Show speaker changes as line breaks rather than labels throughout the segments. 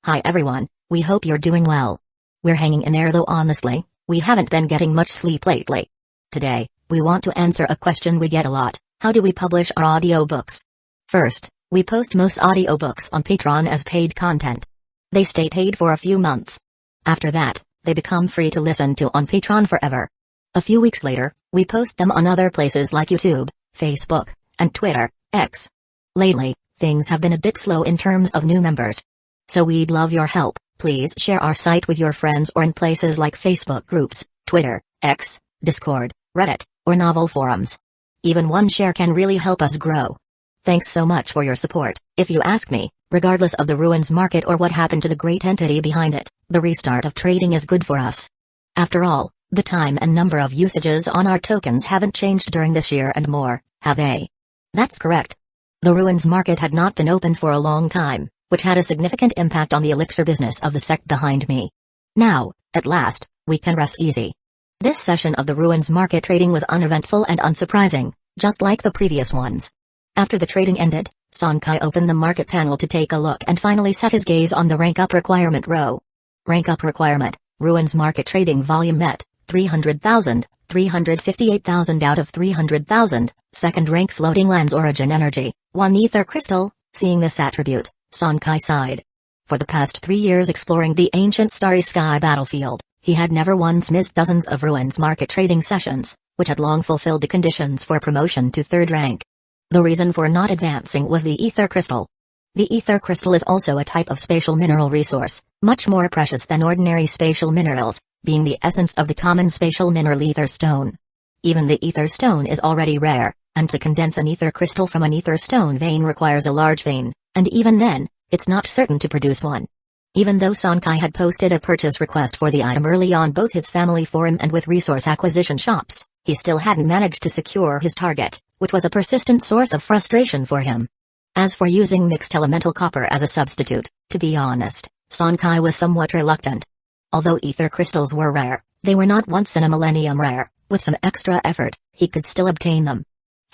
Hi everyone, we hope you're doing well. We're hanging in there though honestly, we haven't been getting much sleep lately. Today, we want to answer a question we get a lot: how do we publish our audiobooks? First, we post most audiobooks on Patreon as paid content. They stay paid for a few months. After that, they become free to listen to on Patreon forever. A few weeks later, we post them on other places like YouTube, Facebook, and Twitter, X. Lately, things have been a bit slow in terms of new members. So we'd love your help. Please share our site with your friends or in places like Facebook groups, Twitter, X, Discord, Reddit, or novel forums. Even one share can really help us grow. Thanks so much for your support. If you ask me, regardless of the ruins market or what happened to the great entity behind it, the restart of trading is good for us. After all, the time and number of usages on our tokens haven't changed during this year and more, have they? That's correct. The ruins market had not been open for a long time, which had a significant impact on the elixir business of the sect behind me. Now, at last, we can rest easy. This session of the ruins market trading was uneventful and unsurprising, just like the previous ones. After the trading ended, Sonkai opened the market panel to take a look and finally set his gaze on the rank up requirement row. Rank up requirement: ruins market trading volume met, 300,000, 358,000 out of 300,000, second rank floating lands origin energy, 1 ether crystal. Seeing this attribute, Sonkai sighed. For the past 3 years exploring the ancient starry sky battlefield, he had never once missed dozens of ruins market trading sessions, which had long fulfilled the conditions for promotion to 3rd rank. The reason for not advancing was the ether crystal. The ether crystal is also a type of spatial mineral resource, much more precious than ordinary spatial minerals, being the essence of the common spatial mineral ether stone. Even the ether stone is already rare, and to condense an ether crystal from an ether stone vein requires a large vein, and even then, it's not certain to produce one. Even though Sonkai had posted a purchase request for the item early on both his family forum and with resource acquisition shops, he still hadn't managed to secure his target, which was a persistent source of frustration for him. As for using mixed elemental copper as a substitute, to be honest, Sonkai was somewhat reluctant. Although ether crystals were rare, they were not once in a millennium rare. With some extra effort, he could still obtain them.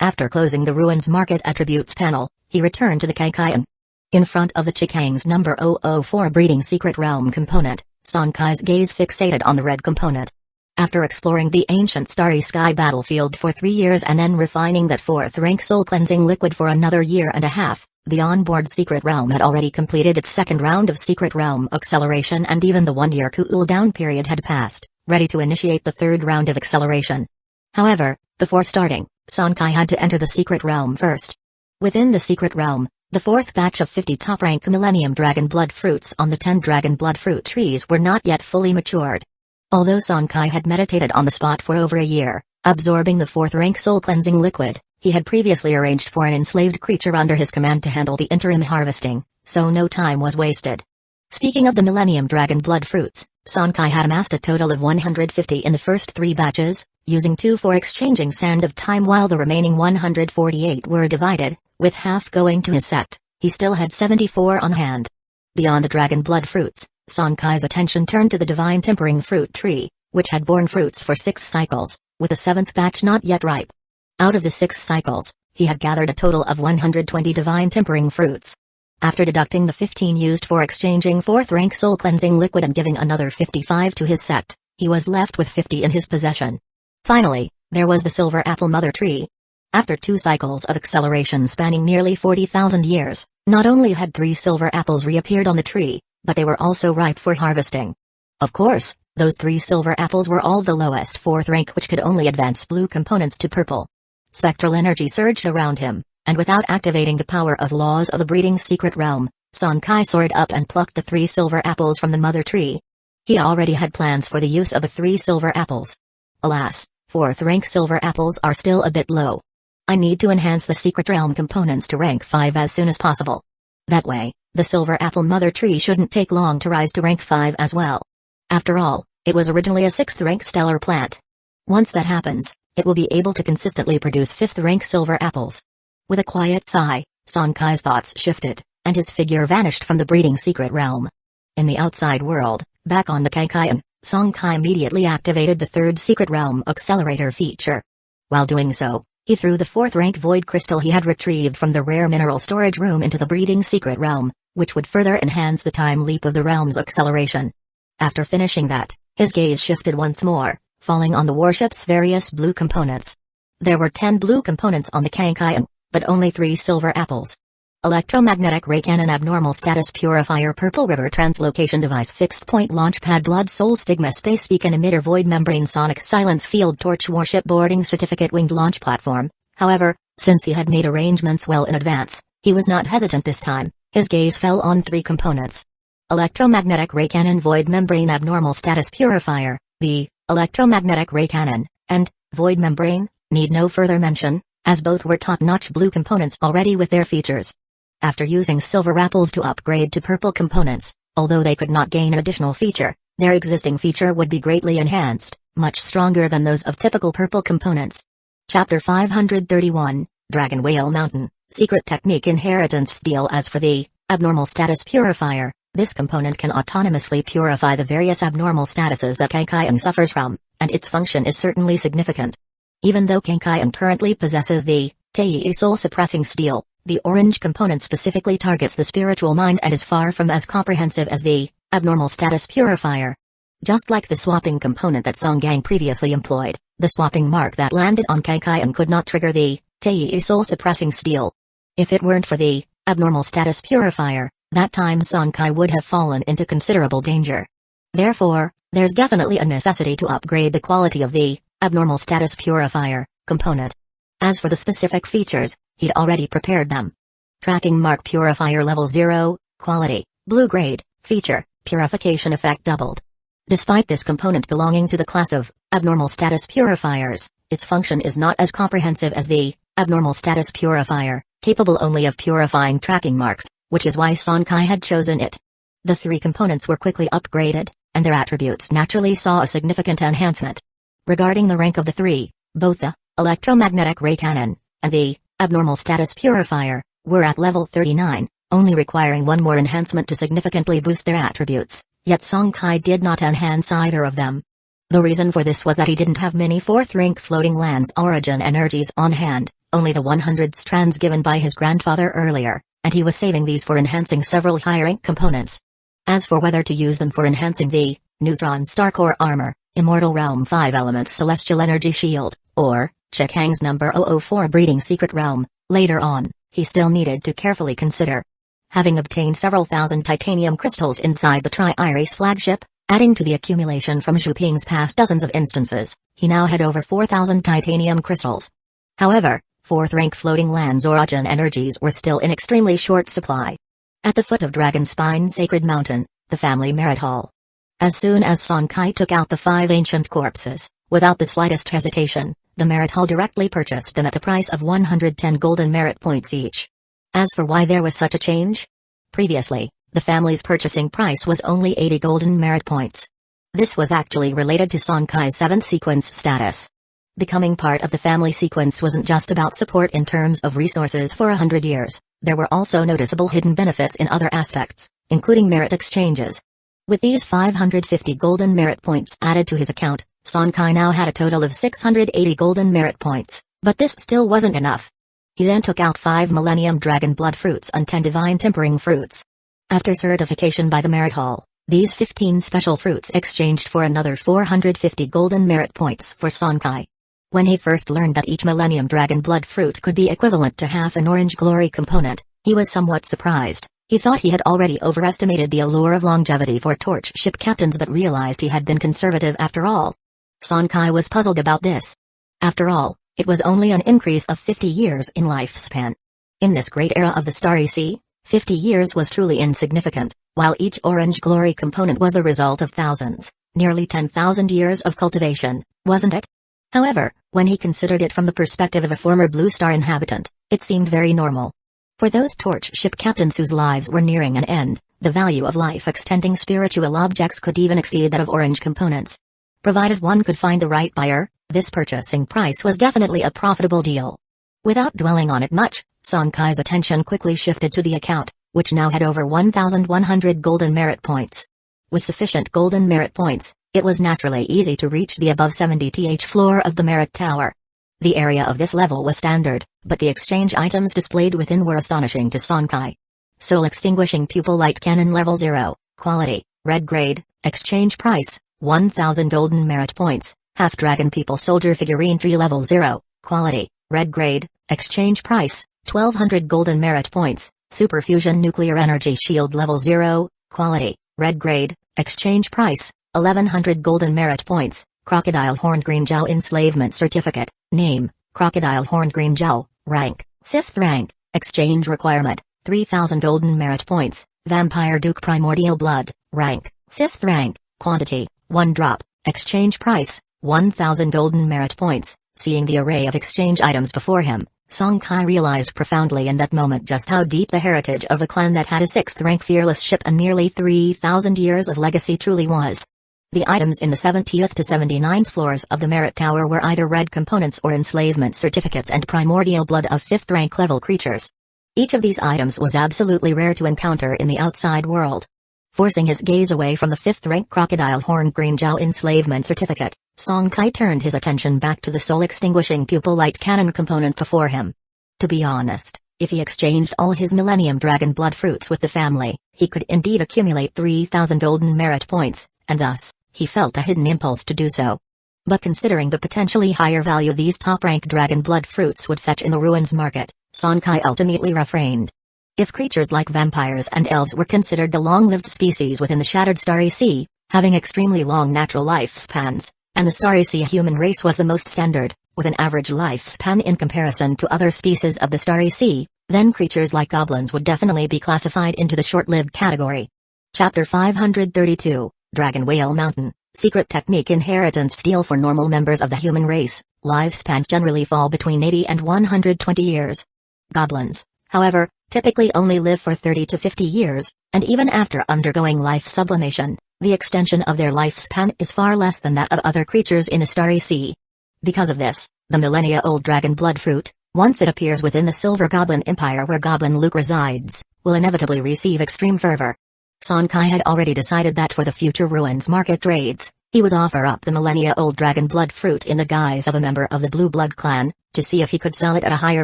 After closing the ruins market attributes panel, he returned to the Kaikaian. In front of the Chikang's number 004 breeding secret realm component, Sonkai's gaze fixated on the red component. After exploring the ancient starry sky battlefield for 3 years and then refining that 4th rank soul cleansing liquid for another year and a half, the onboard secret realm had already completed its 2nd round of secret realm acceleration and even the 1-year cool-down period had passed, ready to initiate the 3rd round of acceleration. However, before starting, Sonkai had to enter the secret realm first. Within the secret realm, the 4th batch of 50 top-rank Millennium Dragon Blood fruits on the 10 Dragon Blood fruit trees were not yet fully matured. Although Sonkai had meditated on the spot for over a year, absorbing the 4th rank soul cleansing liquid, he had previously arranged for an enslaved creature under his command to handle the interim harvesting, so no time was wasted. Speaking of the Millennium Dragon Blood fruits, Sonkai had amassed a total of 150 in the first 3 batches, using 2 for exchanging Sand of Time while the remaining 148 were divided, with half going to his sect. He still had 74 on hand. Beyond the Dragon Blood fruits, Sonkai's attention turned to the Divine Tempering fruit tree, which had borne fruits for 6 cycles, with the 7th batch not yet ripe. Out of the 6 cycles, he had gathered a total of 120 Divine Tempering fruits. After deducting the 15 used for exchanging 4th rank soul cleansing liquid and giving another 55 to his sect, he was left with 50 in his possession. Finally, there was the Silver Apple Mother Tree. After 2 cycles of acceleration spanning nearly 40,000 years, not only had 3 silver apples reappeared on the tree, but they were also ripe for harvesting. Of course, those 3 silver apples were all the lowest 4th rank, which could only advance blue components to purple. Spectral energy surged around him, and without activating the power of laws of the breeding secret realm, Sonkai soared up and plucked the 3 silver apples from the mother tree. He already had plans for the use of the 3 silver apples. Alas, 4th rank silver apples are still a bit low. I need to enhance the secret realm components to rank 5 as soon as possible. That way, the silver apple mother tree shouldn't take long to rise to rank 5 as well. After all, it was originally a 6th rank stellar plant. Once that happens, it will be able to consistently produce 5th rank silver apples. With a quiet sigh, Sonkai's thoughts shifted, and his figure vanished from the breeding secret realm. In the outside world, back on the Kaikaian, Sonkai immediately activated the 3rd secret realm accelerator feature. While doing so, he threw the 4th rank void crystal he had retrieved from the rare mineral storage room into the breeding secret realm, which would further enhance the time leap of the realm's acceleration. After finishing that, his gaze shifted once more, falling on the warship's various blue components. There were 10 blue components on the Kankai, but only 3 silver apples. Electromagnetic ray cannon, abnormal status purifier, purple river translocation device, fixed point launch pad, blood soul stigma, space beacon emitter, void membrane, sonic silence field, torch, warship boarding certificate, winged launch platform. However, since he had made arrangements well in advance, he was not hesitant this time. His gaze fell on 3 components. Electromagnetic ray cannon, void membrane, abnormal status purifier. The electromagnetic ray cannon and void membrane need no further mention, as both were top-notch blue components already with their features. After using silver apples to upgrade to purple components, although they could not gain an additional feature, their existing feature would be greatly enhanced, much stronger than those of typical purple components. Chapter 531, Dragon Whale Mountain, Secret Technique, Inheritance Steel. As for the abnormal status purifier, this component can autonomously purify the various abnormal statuses that Kankai suffers from, and its function is certainly significant. Even though Kankai currently possesses the Tei Soul Suppressing Steel, the orange component specifically targets the spiritual mind and is far from as comprehensive as the abnormal status purifier. Just like the swapping component that Songgang previously employed, the swapping mark that landed on Kankai could not trigger the Tei Soul Suppressing Steel. If it weren't for the abnormal status purifier, that time Sonkai would have fallen into considerable danger. Therefore, there's definitely a necessity to upgrade the quality of the abnormal status purifier component. As for the specific features, he'd already prepared them. Tracking mark purifier level 0, quality, blue grade, feature, purification effect doubled. Despite this component belonging to the class of abnormal status purifiers, its function is not as comprehensive as the abnormal status purifier, capable only of purifying tracking marks, which is why Sonkai had chosen it. The 3 components were quickly upgraded, and their attributes naturally saw a significant enhancement. Regarding the rank of the 3, both the electromagnetic ray cannon and the abnormal status purifier were at level 39, only requiring one more enhancement to significantly boost their attributes, yet Sonkai did not enhance either of them. The reason for this was that he didn't have many 4th rank floating lands origin energies on hand, only the 100 strands given by his grandfather earlier, and he was saving these for enhancing several high rank components. As for whether to use them for enhancing the neutron star core armor, immortal realm 5 elements celestial energy shield, or Chekang's number 004 breeding secret realm, later on, he still needed to carefully consider. Having obtained several thousand titanium crystals inside the Tri-Iris flagship, adding to the accumulation from Zhu Ping's past dozens of instances, he now had over 4,000 titanium crystals. However, 4th rank floating lands origin energies were still in extremely short supply. At the foot of Dragon Spine Sacred Mountain, the family merit hall. As soon as Sonkai took out the 5 ancient corpses, without the slightest hesitation, the merit hall directly purchased them at the price of 110 golden merit points each. As for why there was such a change? Previously, the family's purchasing price was only 80 golden merit points. This was actually related to Sonkai's 7th sequence status. Becoming part of the family sequence wasn't just about support in terms of resources for 100 years, there were also noticeable hidden benefits in other aspects, including merit exchanges. With these 550 golden merit points added to his account, Sonkai now had a total of 680 golden merit points, but this still wasn't enough. He then took out 5 Millennium Dragon Blood Fruits and 10 Divine Tempering Fruits. After certification by the Merit Hall, these 15 special fruits exchanged for another 450 golden merit points for Sonkai. When he first learned that each Millennium Dragon Blood Fruit could be equivalent to half an Orange Glory component, he was somewhat surprised. He thought he had already overestimated the allure of longevity for torch ship captains but realized he had been conservative after all. Sonkai was puzzled about this. After all, it was only an increase of 50 years in lifespan. In this great era of the Starry Sea, 50 years was truly insignificant, while each Orange Glory component was the result of thousands, nearly 10,000 years of cultivation, wasn't it? However, when he considered it from the perspective of a former Blue Star inhabitant, it seemed very normal. For those torch ship captains whose lives were nearing an end, the value of life-extending spiritual objects could even exceed that of orange components. Provided one could find the right buyer, this purchasing price was definitely a profitable deal. Without dwelling on it much, Sonkai's attention quickly shifted to the account, which now had over 1,100 golden merit points. With sufficient golden merit points, it was naturally easy to reach the above 70th floor of the Merit Tower. The area of this level was standard, but the exchange items displayed within were astonishing to Sonkai. Soul Extinguishing Pupil Light Cannon Level 0, Quality, Red Grade, Exchange Price, 1000 Golden Merit Points, Half Dragon People Soldier Figurine Tree Level 0, Quality, Red Grade, Exchange Price, 1200 Golden Merit Points, Super Fusion Nuclear Energy Shield Level 0, Quality, Red Grade, Exchange Price, 1100 Golden Merit Points, Crocodile Horned Green Jow Enslavement Certificate, Name, Crocodile Horned Green Jow, Rank, 5th Rank, Exchange Requirement, 3000 Golden Merit Points, Vampire Duke Primordial Blood, Rank, 5th Rank, Quantity, 1 drop, Exchange Price, 1000 Golden Merit Points. Seeing the array of exchange items before him, Song Kai realized profoundly in that moment just how deep the heritage of a clan that had a 6th rank fearless ship and nearly 3,000 years of legacy truly was. The items in the 70th to 79th floors of the Merit Tower were either red components or enslavement certificates and primordial blood of 5th rank level creatures. Each of these items was absolutely rare to encounter in the outside world. Forcing his gaze away from the 5th rank Crocodile Horned Green Jow Enslavement Certificate, Song Kai turned his attention back to the Soul Extinguishing Pupil Light Cannon component before him. To be honest, if he exchanged all his Millennium Dragon Blood fruits with the family, he could indeed accumulate 3,000 Golden Merit Points, and thus, he felt a hidden impulse to do so. But considering the potentially higher value these top-rank Dragon Blood fruits would fetch in the ruins market, Song Kai ultimately refrained. If creatures like vampires and elves were considered the long-lived species within the Shattered Starry Sea, having extremely long natural lifespans, and the Starry Sea human race was the most standard, with an average lifespan in comparison to other species of the Starry Sea, then creatures like goblins would definitely be classified into the short-lived category. Chapter 532, Dragon Whale Mountain, Secret Technique Inheritance Steal for normal members of the human race, lifespans generally fall between 80 and 120 years. Goblins, however, typically only live for 30 to 50 years, and even after undergoing life sublimation, the extension of their lifespan is far less than that of other creatures in the Starry Sea. Because of this, the millennia-old dragon blood fruit, once it appears within the Silver Goblin Empire where Goblin Luke resides, will inevitably receive extreme fervor. Song Kai had already decided that for the future ruins market trades, he would offer up the millennia-old dragon blood fruit in the guise of a member of the Blue Blood clan, to see if he could sell it at a higher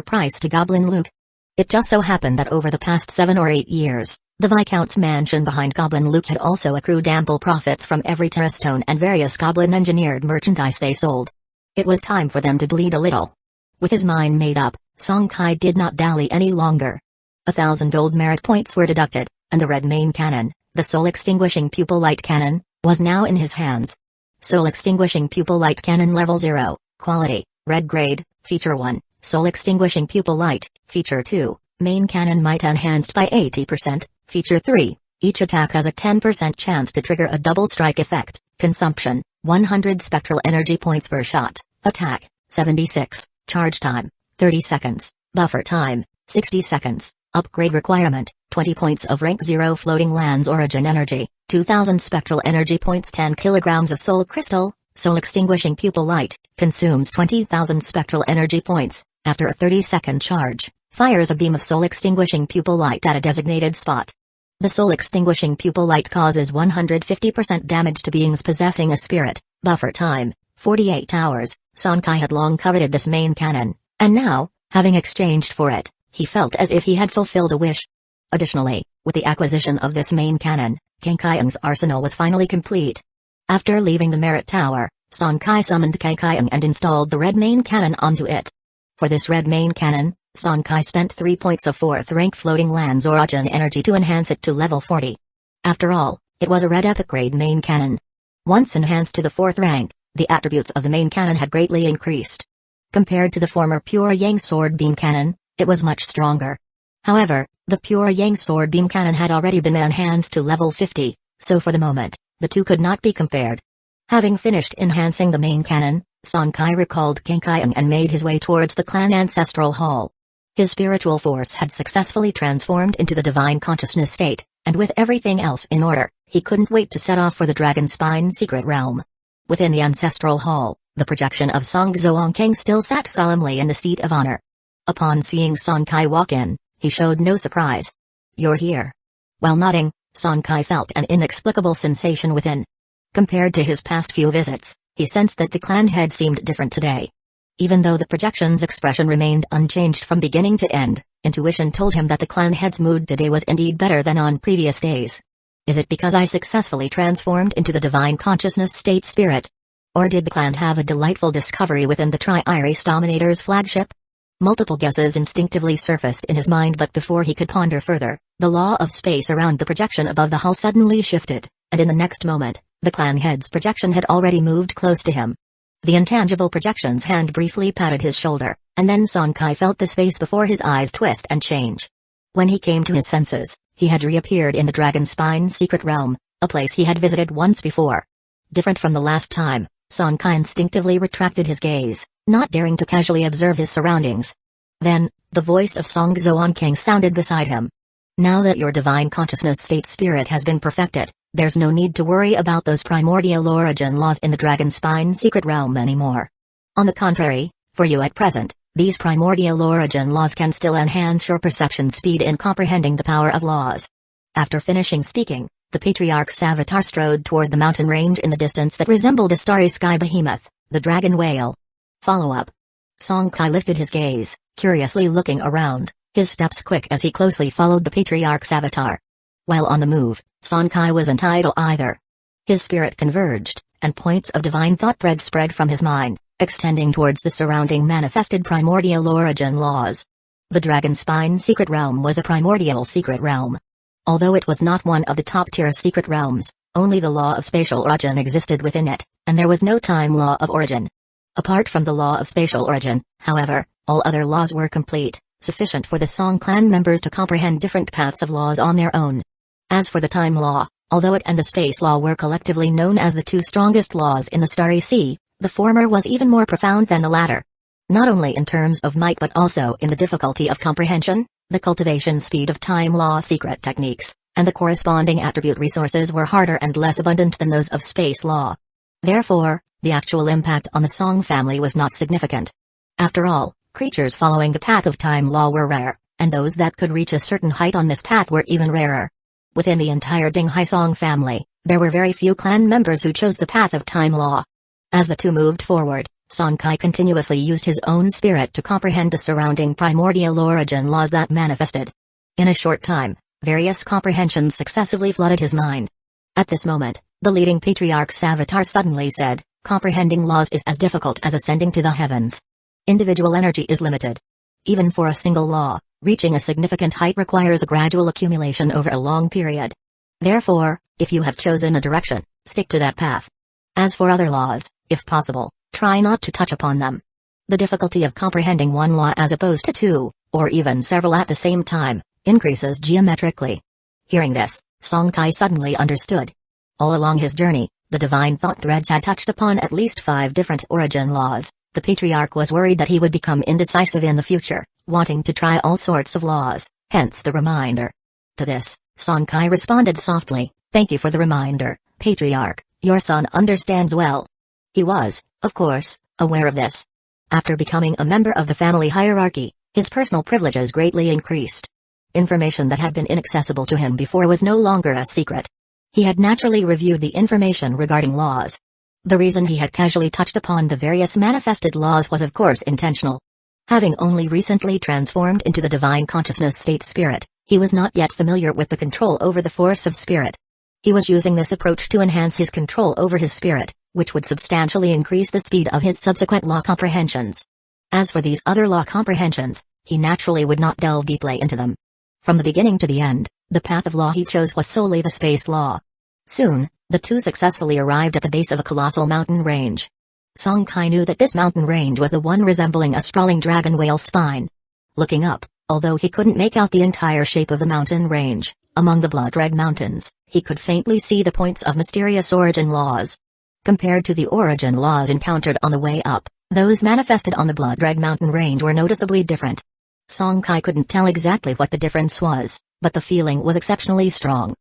price to Goblin Luke. It just so happened that over the past 7 or 8 years, the Viscount's mansion behind Goblin Luke had also accrued ample profits from every terrastone and various goblin-engineered merchandise they sold. It was time for them to bleed a little. With his mind made up, Song Kai did not dally any longer. 1,000 gold merit points were deducted, and the red main cannon, the Soul Extinguishing Pupil Light Cannon, was now in his hands. Soul Extinguishing Pupil Light Cannon Level 0, Quality, Red Grade, Feature 1, Soul Extinguishing Pupil Light, Feature 2, Main Cannon Might Enhanced by 80%, Feature 3, each attack has a 10% chance to trigger a double strike effect, Consumption, 100 Spectral Energy Points per shot, Attack, 76, Charge Time, 30 seconds, Buffer Time, 60 seconds, Upgrade Requirement, 20 points of Rank 0 Floating Lands Origin Energy, 2000 Spectral Energy Points 10 kilograms of Soul Crystal, Soul Extinguishing Pupil Light, consumes 20,000 Spectral Energy Points, after a 30-second charge, fires a beam of Soul Extinguishing Pupil Light at a designated spot. The Soul Extinguishing Pupil Light causes 150% damage to beings possessing a spirit, Buffer Time, 48 hours. Song Kai had long coveted this main cannon, and now, having exchanged for it, he felt as if he had fulfilled a wish. Additionally, with the acquisition of this main cannon, Kenkaiung's arsenal was finally complete. After leaving the Merit Tower, Song Kai summoned Kenkaiung and installed the red main cannon onto it. For this red main cannon, Song Kai spent 3 points of 4th rank Floating Lands Origin Energy to enhance it to level 40. After all, it was a red epic grade main cannon. Once enhanced to the 4th rank, the attributes of the main cannon had greatly increased. Compared to the former Pure Yang Sword Beam Cannon, it was much stronger. However, the Pure Yang Sword Beam Cannon had already been enhanced to level 50, so for the moment, the two could not be compared. Having finished enhancing the main cannon, Song Kai recalled Kenkaiung and made his way towards the clan ancestral hall. His spiritual force had successfully transformed into the divine consciousness state, and with everything else in order, he couldn't wait to set off for the Dragon Spine secret realm. Within the ancestral hall, the projection of Song Zhuangkang still sat solemnly in the seat of honor. Upon seeing Song Kai walk in, he showed no surprise. "You're here." While nodding, Song Kai felt an inexplicable sensation within. Compared to his past few visits, he sensed that the clan head seemed different today. Even though the projection's expression remained unchanged from beginning to end, Intuition told him that the clan head's mood today was indeed better than on previous days. Is it because I successfully transformed into the divine consciousness state spirit? Or did the clan have a delightful discovery within the Tri-Iris Dominator's flagship? Multiple guesses instinctively surfaced in his mind, but before he could ponder further, the law of space around the projection above the hull suddenly shifted, and in the next moment, the clan head's projection had already moved close to him. The intangible projection's hand briefly patted his shoulder, and then Sonkai felt the space before his eyes twist and change. When he came to his senses, he had reappeared in the Dragon Spine's secret realm, a place he had visited once before. Different from the last time, Sonkai instinctively retracted his gaze, not daring to casually observe his surroundings. Then, the voice of Songzo King sounded beside him. Now that your divine consciousness state spirit has been perfected, there's no need to worry about those primordial origin laws in the Dragon Spine secret realm anymore. On the contrary, for you at present, these primordial origin laws can still enhance your perception speed in comprehending the power of laws. After finishing speaking, the Patriarch's avatar strode toward the mountain range in the distance that resembled a starry sky behemoth, the dragon whale. Follow-up. Sonkai lifted his gaze, curiously looking around, his steps quick as he closely followed the Patriarch's avatar. While on the move, Sonkai wasn't idle either. His spirit converged, and points of divine thought thread spread from his mind, extending towards the surrounding manifested primordial origin laws. The Dragon Spine secret realm was a primordial secret realm. Although it was not one of the top-tier secret realms, only the law of spatial origin existed within it, and there was no time law of origin. Apart from the law of spatial origin, however, all other laws were complete, sufficient for the Song clan members to comprehend different paths of laws on their own. As for the time law, although it and the space law were collectively known as the two strongest laws in the Starry Sea, the former was even more profound than the latter. Not only in terms of might but also in the difficulty of comprehension, the cultivation speed of time law secret techniques, and the corresponding attribute resources were harder and less abundant than those of space law. Therefore, the actual impact on the Song family was not significant. After all, creatures following the path of time law were rare, and those that could reach a certain height on this path were even rarer. Within the entire Dinghai Song family, there were very few clan members who chose the path of time law. As the two moved forward, Sonkai continuously used his own spirit to comprehend the surrounding primordial origin laws that manifested. In a short time, various comprehensions successively flooded his mind. At this moment, the leading Patriarch's avatar suddenly said, "Comprehending laws is as difficult as ascending to the heavens. Individual energy is limited. Even for a single law, reaching a significant height requires a gradual accumulation over a long period. Therefore, if you have chosen a direction, stick to that path. As for other laws, if possible, try not to touch upon them. The difficulty of comprehending one law as opposed to two, or even several at the same time, increases geometrically." Hearing this, Sonkai suddenly understood. All along his journey, the divine thought threads had touched upon at least 5 different origin laws. The Patriarch was worried that he would become indecisive in the future, wanting to try all sorts of laws, hence the reminder. To this, Sonkai responded softly, "Thank you for the reminder, Patriarch, your son understands well." He was, of course, aware of this. After becoming a member of the family hierarchy, his personal privileges greatly increased. Information that had been inaccessible to him before was no longer a secret. He had naturally reviewed the information regarding laws. The reason he had casually touched upon the various manifested laws was of course intentional. Having only recently transformed into the divine consciousness state spirit, he was not yet familiar with the control over the force of spirit. He was using this approach to enhance his control over his spirit, which would substantially increase the speed of his subsequent law comprehensions. As for these other law comprehensions, he naturally would not delve deeply into them. From the beginning to the end, the path of law he chose was solely the space law. Soon, the two successfully arrived at the base of a colossal mountain range. Sonkai knew that this mountain range was the one resembling a sprawling dragon whale spine. Looking up, although he couldn't make out the entire shape of the mountain range, among the blood-red mountains, he could faintly see the points of mysterious origin laws. Compared to the origin laws encountered on the way up, those manifested on the blood-red mountain range were noticeably different. Sonkai couldn't tell exactly what the difference was, but the feeling was exceptionally strong.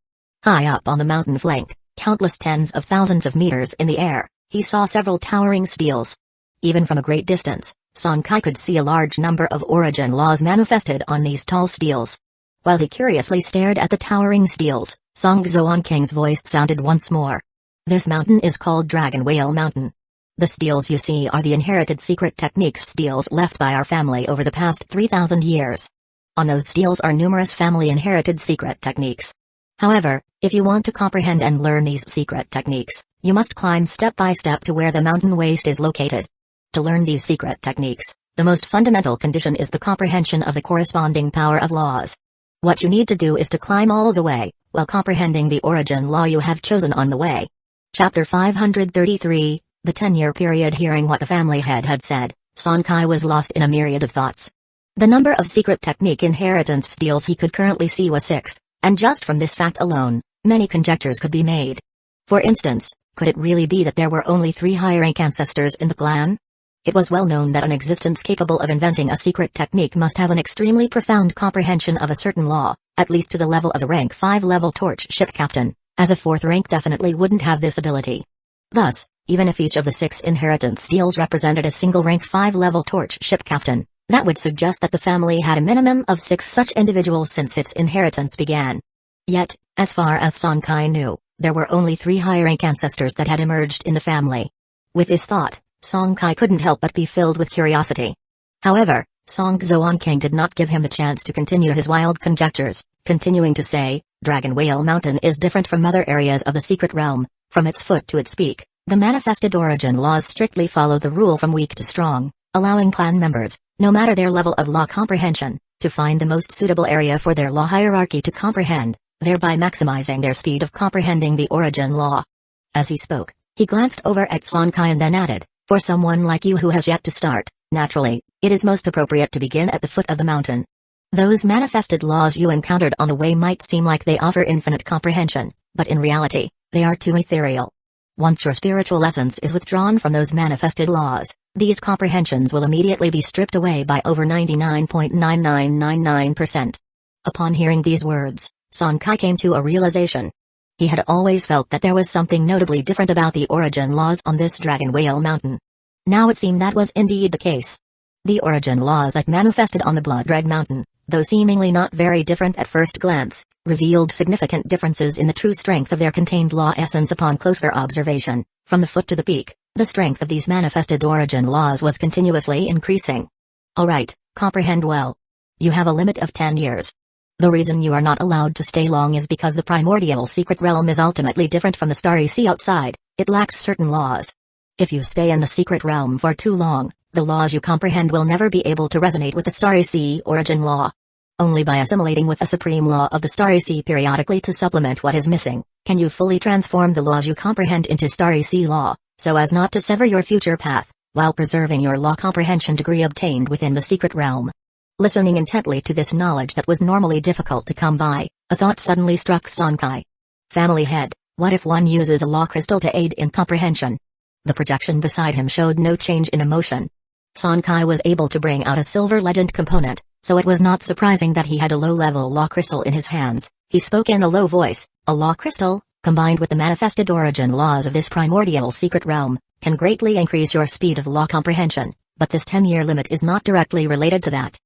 High up on the mountain flank, countless tens of thousands of meters in the air, he saw several towering steels. Even from a great distance, Sonkai could see a large number of origin laws manifested on these tall steels. While he curiously stared at the towering steels, Songzo King's voice sounded once more. "This mountain is called Dragon Whale Mountain. The steels you see are the inherited secret techniques steels left by our family over the past 3,000 years. On those steels are numerous family-inherited secret techniques. However, if you want to comprehend and learn these secret techniques, you must climb step by step to where the mountain waste is located. To learn these secret techniques, the most fundamental condition is the comprehension of the corresponding power of laws. What you need to do is to climb all the way, while comprehending the origin law you have chosen on the way. Chapter 533, the 10-year period. Hearing what the family head had said, Sonkai was lost in a myriad of thoughts. The number of secret technique inheritance steals he could currently see was 6, and just from this fact alone, many conjectures could be made. For instance, could it really be that there were only 3 high-rank ancestors in the clan? It was well known that an existence capable of inventing a secret technique must have an extremely profound comprehension of a certain law, at least to the level of a rank 5 level torch ship captain, as a 4th rank definitely wouldn't have this ability. Thus, even if each of the 6 inheritance steals represented a single rank 5 level torch ship captain, that would suggest that the family had a minimum of 6 such individuals since its inheritance began. Yet, as far as Sonkai knew, there were only 3 high-rank ancestors that had emerged in the family. With this thought, Sonkai couldn't help but be filled with curiosity. However, Song Zoan King did not give him the chance to continue his wild conjectures, continuing to say, Dragon Whale Mountain is different from other areas of the secret realm. From its foot to its peak, the manifested origin laws strictly follow the rule from weak to strong, allowing clan members, no matter their level of law comprehension, to find the most suitable area for their law hierarchy to comprehend, thereby maximizing their speed of comprehending the origin law. As he spoke, he glanced over at Sonkai and then added, for someone like you who has yet to start, naturally, it is most appropriate to begin at the foot of the mountain. Those manifested laws you encountered on the way might seem like they offer infinite comprehension, but in reality, they are too ethereal. Once your spiritual essence is withdrawn from those manifested laws, these comprehensions will immediately be stripped away by over 99.9999%. Upon hearing these words, Sonkai came to a realization. He had always felt that there was something notably different about the origin laws on this Dragon Whale Mountain. Now it seemed that was indeed the case. The origin laws that manifested on the Blood Red Mountain, though seemingly not very different at first glance, revealed significant differences in the true strength of their contained law essence upon closer observation. From the foot to the peak, the strength of these manifested origin laws was continuously increasing. Alright, comprehend well. You have a limit of 10 years. The reason you are not allowed to stay long is because the primordial secret realm is ultimately different from the starry sea outside. It lacks certain laws. If you stay in the secret realm for too long, the laws you comprehend will never be able to resonate with the starry sea origin law. Only by assimilating with the supreme law of the starry sea periodically to supplement what is missing, can you fully transform the laws you comprehend into starry sea law, so as not to sever your future path, while preserving your law comprehension degree obtained within the secret realm. Listening intently to this knowledge that was normally difficult to come by, a thought suddenly struck Sonkai. Family head, what if one uses a law crystal to aid in comprehension? The projection beside him showed no change in emotion. Sonkai was able to bring out a silver legend component, so it was not surprising that he had a low-level law crystal in his hands. He spoke in a low voice. A law crystal, combined with the manifested origin laws of this primordial secret realm, can greatly increase your speed of law comprehension, but this 10-year limit is not directly related to that.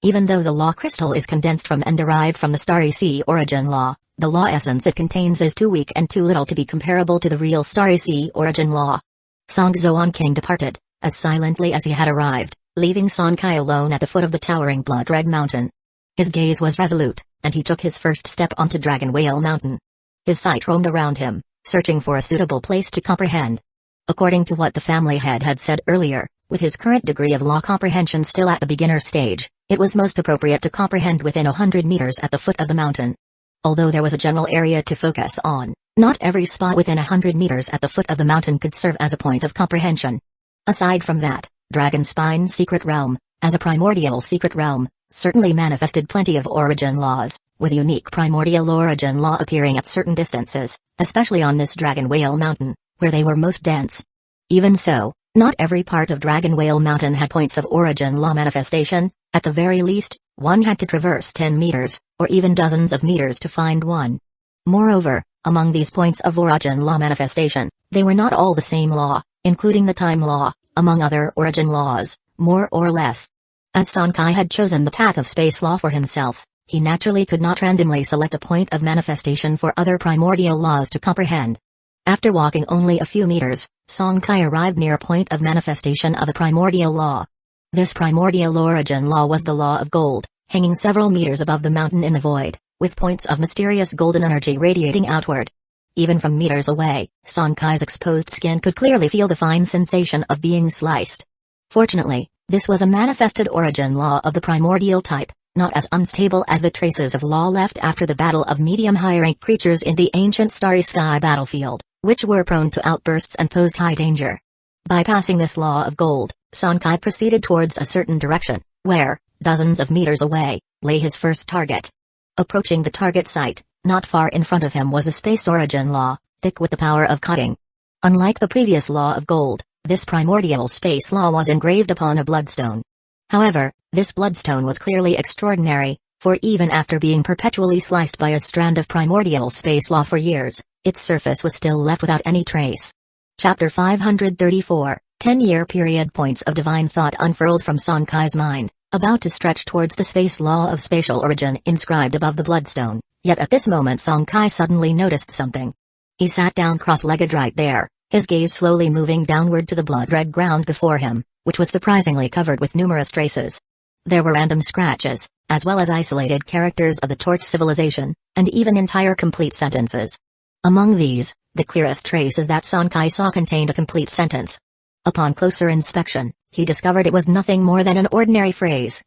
Even though the law crystal is condensed from and derived from the starry sea origin law, the law essence it contains is too weak and too little to be comparable to the real starry sea origin law. Song Zoan King departed, as silently as he had arrived, leaving Sonkai alone at the foot of the towering Blood Red Mountain. His gaze was resolute, and he took his first step onto Dragon Whale Mountain. His sight roamed around him, searching for a suitable place to comprehend. According to what the family head had said earlier, with his current degree of law comprehension still at the beginner stage, it was most appropriate to comprehend within 100 meters at the foot of the mountain. Although there was a general area to focus on, not every spot within 100 meters at the foot of the mountain could serve as a point of comprehension. Aside from that, Dragon Spine Secret Realm, as a primordial secret realm, certainly manifested plenty of origin laws, with unique primordial origin law appearing at certain distances, especially on this Dragon Whale Mountain, where they were most dense. Even so, not every part of Dragon Whale Mountain had points of origin law manifestation. At the very least, one had to traverse 10 meters, or even dozens of meters to find one. Moreover, among these points of origin law manifestation, they were not all the same law, including the time law, among other origin laws, more or less. As Sonkai had chosen the path of space law for himself, he naturally could not randomly select a point of manifestation for other primordial laws to comprehend. After walking only a few meters, Sonkai arrived near a point of manifestation of a primordial law. This primordial origin law was the law of gold, hanging several meters above the mountain in the void, with points of mysterious golden energy radiating outward. Even from meters away, Sonkai's exposed skin could clearly feel the fine sensation of being sliced. Fortunately, this was a manifested origin law of the primordial type, not as unstable as the traces of law left after the battle of medium-high rank creatures in the ancient Starry Sky battlefield, which were prone to outbursts and posed high danger. Bypassing this law of gold, Sonkai proceeded towards a certain direction, where, dozens of meters away, lay his first target. Approaching the target site, not far in front of him was a space origin law, thick with the power of cutting. Unlike the previous law of gold, this primordial space law was engraved upon a bloodstone. However, this bloodstone was clearly extraordinary, for even after being perpetually sliced by a strand of primordial space law for years, its surface was still left without any trace. Chapter 534, 10-year period. Points of divine thought unfurled from Sonkai's mind, about to stretch towards the space law of spatial origin inscribed above the bloodstone, yet at this moment Sonkai suddenly noticed something. He sat down cross-legged right there, his gaze slowly moving downward to the blood-red ground before him, which was surprisingly covered with numerous traces. There were random scratches, as well as isolated characters of the Torch civilization, and even entire complete sentences. Among these, the clearest traces that Sonkai saw contained a complete sentence. Upon closer inspection, he discovered it was nothing more than an ordinary phrase.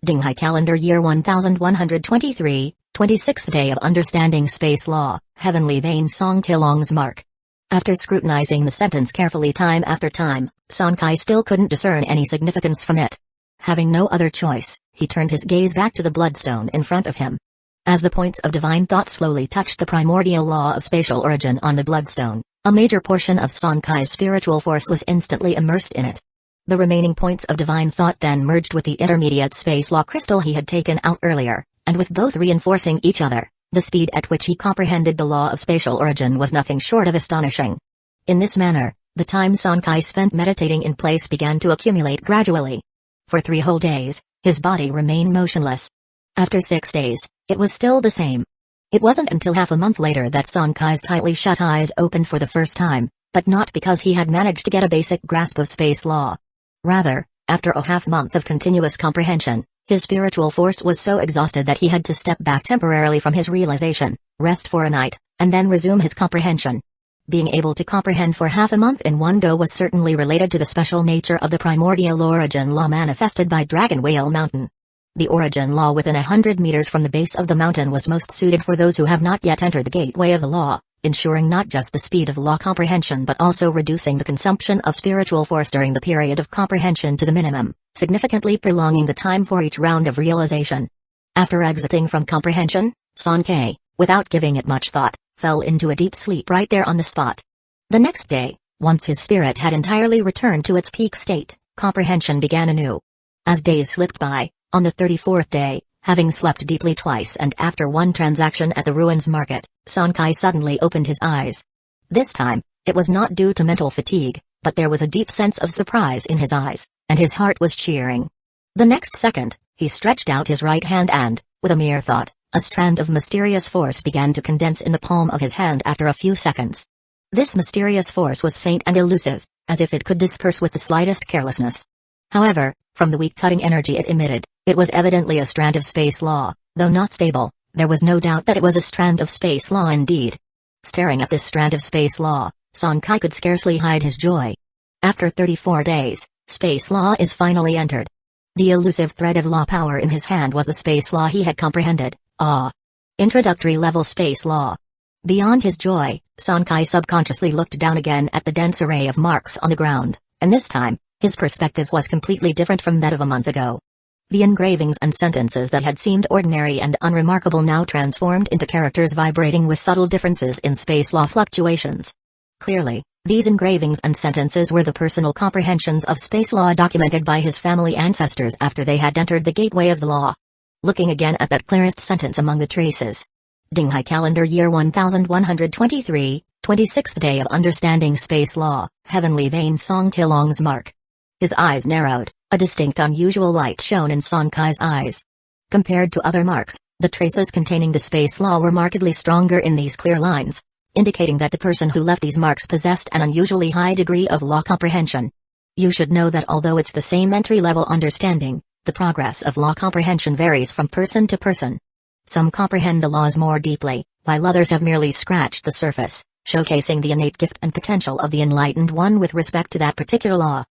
Dinghai calendar year 1123, 26th day of understanding space law, heavenly vein Song Kilong's mark. After scrutinizing the sentence carefully time after time, Sonkai still couldn't discern any significance from it. Having no other choice, he turned his gaze back to the bloodstone in front of him. As the points of divine thought slowly touched the primordial law of spatial origin on the bloodstone, a major portion of Sonkai's spiritual force was instantly immersed in it. The remaining points of divine thought then merged with the intermediate space law crystal he had taken out earlier, and with both reinforcing each other, the speed at which he comprehended the law of spatial origin was nothing short of astonishing. In this manner, the time Sonkai spent meditating in place began to accumulate gradually. For 3 whole days, his body remained motionless. After 6 days, it was still the same. It wasn't until half a month later that Sonkai's tightly shut eyes opened for the first time, but not because he had managed to get a basic grasp of space law. Rather, after a half-month of continuous comprehension, his spiritual force was so exhausted that he had to step back temporarily from his realization, rest for a night, and then resume his comprehension. Being able to comprehend for half a month in one go was certainly related to the special nature of the primordial origin law manifested by Dragon Whale Mountain. The origin law within 100 meters from the base of the mountain was most suited for those who have not yet entered the gateway of the law, ensuring not just the speed of law comprehension but also reducing the consumption of spiritual force during the period of comprehension to the minimum, significantly prolonging the time for each round of realization. After exiting from comprehension, Sonkai, without giving it much thought, fell into a deep sleep right there on the spot. The next day, once his spirit had entirely returned to its peak state, comprehension began anew. As days slipped by, on the 34th day, having slept deeply twice and after one transaction at the ruins market, Sonkai suddenly opened his eyes. This time, it was not due to mental fatigue, but there was a deep sense of surprise in his eyes, and his heart was cheering. The next second, he stretched out his right hand and, with a mere thought, a strand of mysterious force began to condense in the palm of his hand after a few seconds. This mysterious force was faint and elusive, as if it could disperse with the slightest carelessness. However, from the weak cutting energy it emitted, it was evidently a strand of space law, though not stable. There was no doubt that it was a strand of space law indeed. Staring at this strand of space law, Sonkai could scarcely hide his joy. After 34 days, space law is finally entered. The elusive thread of law power in his hand was the space law he had comprehended. Introductory level space law. Beyond his joy, Sonkai subconsciously looked down again at the dense array of marks on the ground, and this time, his perspective was completely different from that of a month ago. The engravings and sentences that had seemed ordinary and unremarkable now transformed into characters vibrating with subtle differences in space law fluctuations. Clearly, these engravings and sentences were the personal comprehensions of space law documented by his family ancestors after they had entered the gateway of the law. Looking again at that clearest sentence among the traces. Dinghai calendar year 1123, 26th day of understanding space law, heavenly vein Song Kilong's mark. His eyes narrowed, a distinct unusual light shone in Sonkai's eyes. Compared to other marks, the traces containing the space law were markedly stronger in these clear lines, indicating that the person who left these marks possessed an unusually high degree of law comprehension. You should know that although it's the same entry-level understanding, The progress of law comprehension varies from person to person. Some comprehend the laws more deeply, while others have merely scratched the surface, showcasing the innate gift and potential of the enlightened one with respect to that particular law.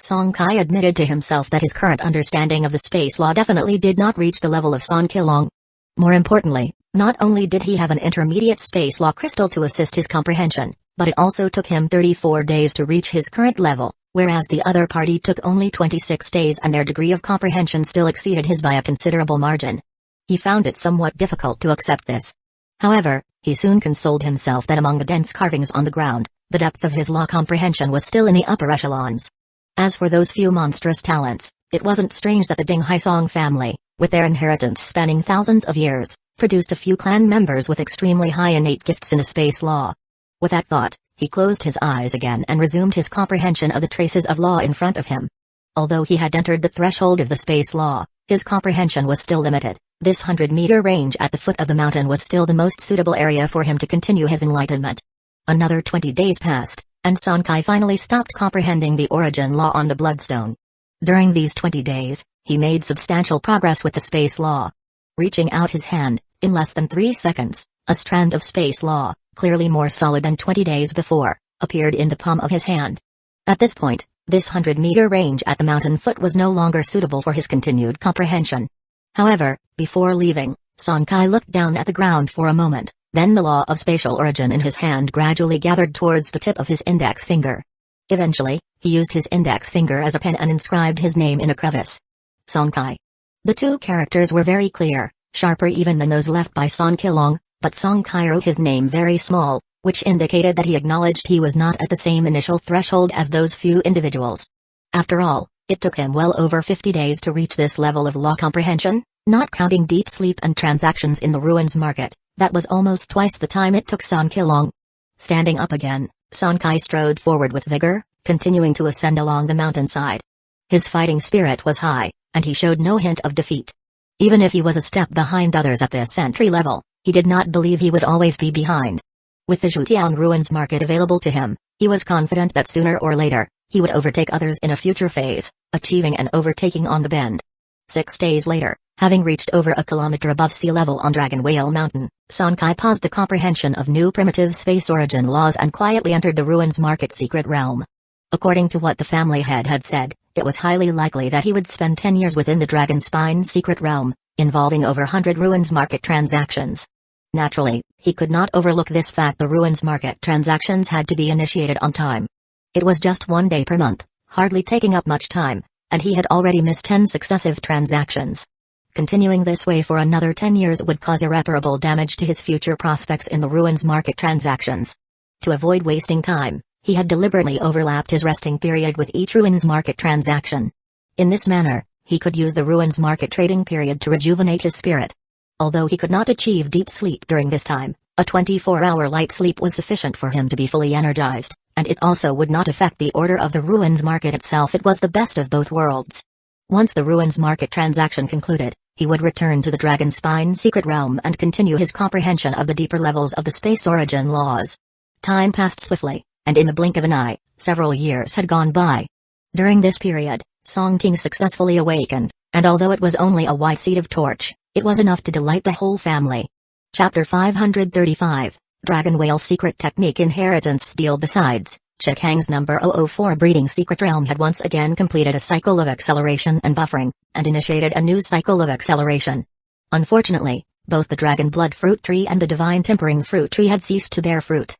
Song Kai admitted to himself that his current understanding of the space law definitely did not reach the level of Son Kilong. More importantly, not only did he have an intermediate space law crystal to assist his comprehension, but it also took him 34 days to reach his current level, whereas the other party took only 26 days and their degree of comprehension still exceeded his by a considerable margin. He found it somewhat difficult to accept this. However, he soon consoled himself that among the dense carvings on the ground, the depth of his law comprehension was still in the upper echelons. As for those few monstrous talents, it wasn't strange that the Ding Haisong family, with their inheritance spanning thousands of years, produced a few clan members with extremely high innate gifts in the space law. With that thought, he closed his eyes again and resumed his comprehension of the traces of law in front of him. Although he had entered the threshold of the space law, his comprehension was still limited. This 100-meter range at the foot of the mountain was still the most suitable area for him to continue his enlightenment. Another 20 days passed, and Son Kai finally stopped comprehending the origin law on the bloodstone. During these 20 days, he made substantial progress with the space law. Reaching out his hand, in less than 3 seconds, a strand of space law, clearly more solid than 20 days before, appeared in the palm of his hand. At this point, this 100-meter range at the mountain foot was no longer suitable for his continued comprehension. However, before leaving, Son Kai looked down at the ground for a moment, then the law of spatial origin in his hand gradually gathered towards the tip of his index finger. Eventually, he used his index finger as a pen and inscribed his name in a crevice. Son Kai. The two characters were very clear, sharper even than those left by Son Kilong, but Son Kai wrote his name very small, which indicated that he acknowledged he was not at the same initial threshold as those few individuals. After all, it took him well over 50 days to reach this level of law comprehension, not counting deep sleep and transactions in the ruins market. That was almost twice the time it took Son Kilong. Standing up again, Son Kai strode forward with vigor, continuing to ascend along the mountainside. His fighting spirit was high, and he showed no hint of defeat. Even if he was a step behind others at this entry level, he did not believe he would always be behind. With the Zhutiang ruins market available to him, he was confident that sooner or later, he would overtake others in a future phase, achieving an overtaking on the bend. 6 days later, having reached over a kilometer above sea level on Dragon Whale Mountain, Son Kai paused the comprehension of new primitive space origin laws and quietly entered the ruins market secret realm. According to what the family head had said, it was highly likely that he would spend 10 years within the Dragon Spine secret realm, involving over 100 ruins market transactions. Naturally, he could not overlook this fact. The ruins market transactions had to be initiated on time. It was just 1 day per month, hardly taking up much time, and he had already missed 10 successive transactions. Continuing this way for another 10 years would cause irreparable damage to his future prospects in the ruins market transactions. To avoid wasting time, he had deliberately overlapped his resting period with each ruins market transaction. In this manner, he could use the ruins market trading period to rejuvenate his spirit. Although he could not achieve deep sleep during this time, a 24-hour light sleep was sufficient for him to be fully energized, and it also would not affect the order of the ruins market itself. It was the best of both worlds. Once the ruins market transaction concluded, he would return to the Dragon Spine secret realm and continue his comprehension of the deeper levels of the space origin laws. Time passed swiftly, and in the blink of an eye, several years had gone by. During this period, Song Ting successfully awakened, and although it was only a white seed of torch, it was enough to delight the whole family. Chapter 535, Dragon Whale Secret Technique Inheritance Steal. Besides, Chekang's number 004 breeding secret realm had once again completed a cycle of acceleration and buffering, and initiated a new cycle of acceleration. Unfortunately, both the Dragon Blood Fruit Tree and the Divine Tempering Fruit Tree had ceased to bear fruit.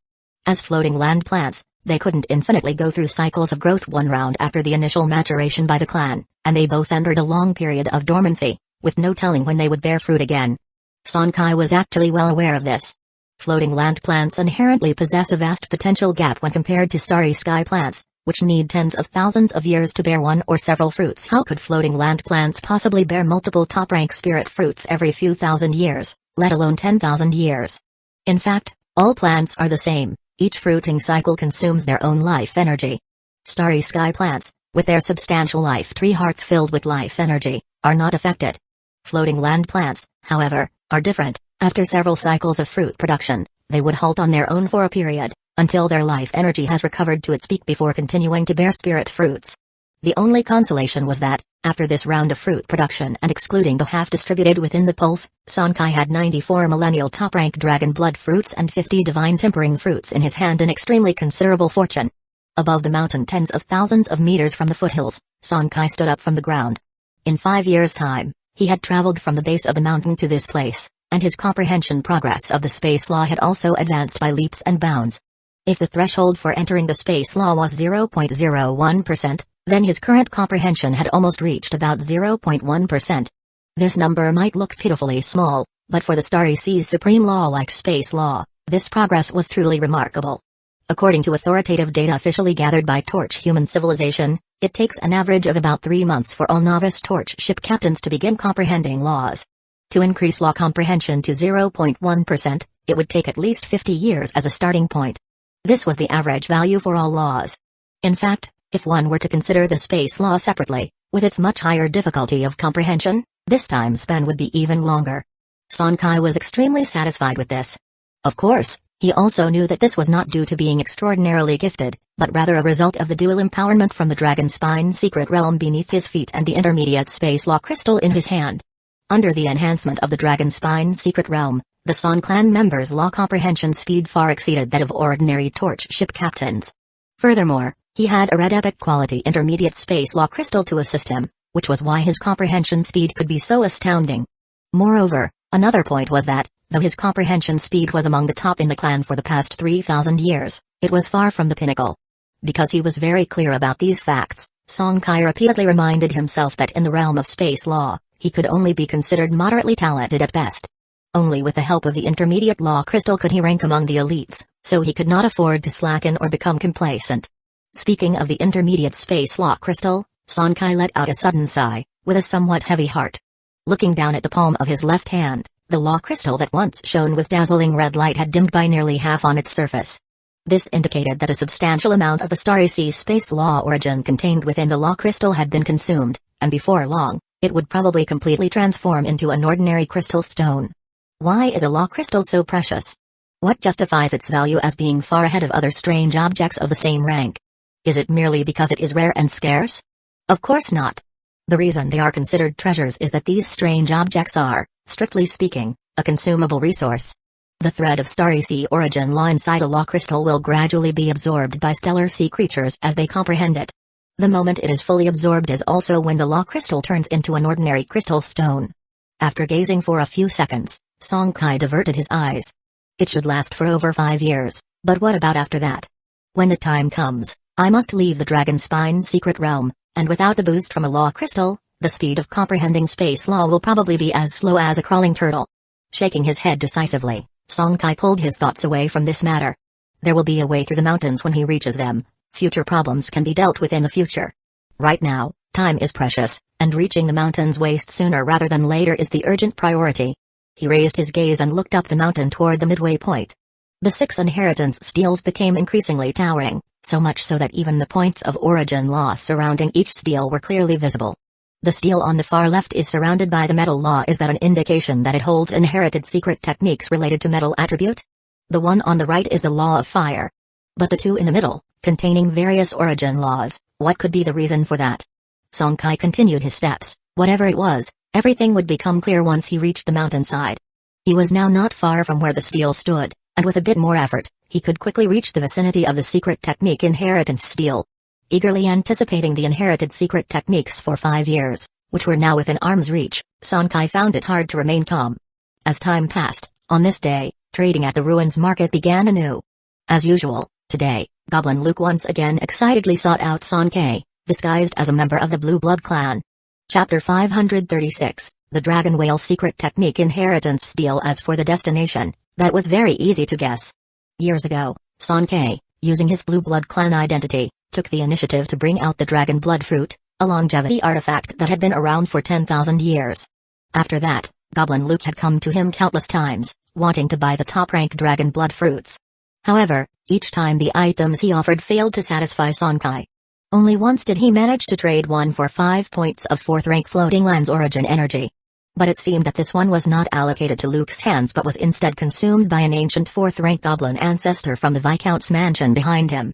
As floating land plants, they couldn't infinitely go through cycles of growth one round after the initial maturation by the clan, and they both entered a long period of dormancy, with no telling when they would bear fruit again. Son Kai was actually well aware of this. Floating land plants inherently possess a vast potential gap when compared to starry sky plants, which need tens of thousands of years to bear one or several fruits. How could floating land plants possibly bear multiple top-rank spirit fruits every few thousand years, let alone 10,000 years? In fact, all plants are the same. Each fruiting cycle consumes their own life energy. Starry sky plants, with their substantial life tree hearts filled with life energy, are not affected. Floating land plants, however, are different. After several cycles of fruit production, they would halt on their own for a period, until their life energy has recovered to its peak before continuing to bear spirit fruits. The only consolation was that, after this round of fruit production and excluding the half distributed within the pulse, Sonkai had 94 millennial top-rank dragon blood fruits and 50 divine tempering fruits in his hand, an extremely considerable fortune. Above the mountain tens of thousands of meters from the foothills, Sonkai stood up from the ground. In 5 years' time, he had traveled from the base of the mountain to this place, and his comprehension progress of the space law had also advanced by leaps and bounds. If the threshold for entering the space law was 0.01%, then his current comprehension had almost reached about 0.1%. This number might look pitifully small, but for the Starry Sea's supreme law like space law, this progress was truly remarkable. According to authoritative data officially gathered by Torch Human Civilization, it takes an average of about 3 months for all novice torch ship captains to begin comprehending laws. To increase law comprehension to 0.1%, it would take at least 50 years as a starting point. This was the average value for all laws. In fact, if one were to consider the space law separately, with its much higher difficulty of comprehension, this time span would be even longer. Sonkai was extremely satisfied with this. Of course, he also knew that this was not due to being extraordinarily gifted, but rather a result of the dual empowerment from the Dragon Spine secret realm beneath his feet and the intermediate space law crystal in his hand. Under the enhancement of the Dragon Spine secret realm, the Son clan members' law comprehension speed far exceeded that of ordinary torch ship captains. Furthermore, he had a red epic quality intermediate space law crystal to assist him, which was why his comprehension speed could be so astounding. Moreover, another point was that, though his comprehension speed was among the top in the clan for the past 3,000 years, it was far from the pinnacle. Because he was very clear about these facts, Sonkai repeatedly reminded himself that in the realm of space law, he could only be considered moderately talented at best. Only with the help of the intermediate law crystal could he rank among the elites, so he could not afford to slacken or become complacent. Speaking of the intermediate space law crystal, Sonkai let out a sudden sigh, with a somewhat heavy heart. Looking down at the palm of his left hand, the law crystal that once shone with dazzling red light had dimmed by nearly half on its surface. This indicated that a substantial amount of the Starry Sea space law origin contained within the law crystal had been consumed, and before long, it would probably completely transform into an ordinary crystal stone. Why is a law crystal so precious? What justifies its value as being far ahead of other strange objects of the same rank? Is it merely because it is rare and scarce? Of course not. The reason they are considered treasures is that these strange objects are, strictly speaking, a consumable resource. The thread of Starry Sea origin law inside a law crystal will gradually be absorbed by stellar sea creatures as they comprehend it. The moment it is fully absorbed is also when the law crystal turns into an ordinary crystal stone. After gazing for a few seconds, Sonkai diverted his eyes. It should last for over 5 years, but what about after that? When the time comes, I must leave the Dragon Spine secret realm, and without the boost from a law crystal, the speed of comprehending space law will probably be as slow as a crawling turtle. Shaking his head decisively, Sonkai pulled his thoughts away from this matter. There will be a way through the mountains when he reaches them. Future problems can be dealt with in the future. Right now, time is precious, and reaching the mountain's waist sooner rather than later is the urgent priority. He raised his gaze and looked up the mountain toward the midway point. The 6 inheritance steels became increasingly towering, so much so that even the points of origin law surrounding each steel were clearly visible. The steel on the far left is surrounded by the metal law. Is that an indication that it holds inherited secret techniques related to metal attribute? The one on the right is the law of fire. But the 2 in the middle, containing various origin laws, what could be the reason for that? Sonkai continued his steps. Whatever it was, everything would become clear once he reached the mountainside. He was now not far from where the steel stood, and with a bit more effort, he could quickly reach the vicinity of the secret technique inheritance steel. Eagerly anticipating the inherited secret techniques for 5 years, which were now within arm's reach, Sonkai found it hard to remain calm. As time passed, on this day, trading at the ruins market began anew. As usual, today, Goblin Luke once again excitedly sought out Sonkai, disguised as a member of the Blue Blood clan. Chapter 536, The Dragon Whale Secret Technique Inheritance Steel. As for the destination, that was very easy to guess. Years ago, Sonkai, using his Blue Blood clan identity, took the initiative to bring out the Dragon Blood Fruit, a longevity artifact that had been around for 10,000 years. After that, Goblin Luke had come to him countless times, wanting to buy the top-rank Dragon Blood Fruits. However, each time the items he offered failed to satisfy Sonkai. Only once did he manage to trade one for 5 points of 4th-rank Floating Lands origin energy. But it seemed that this one was not allocated to Luke's hands but was instead consumed by an ancient 4th-rank goblin ancestor from the Viscount's mansion behind him.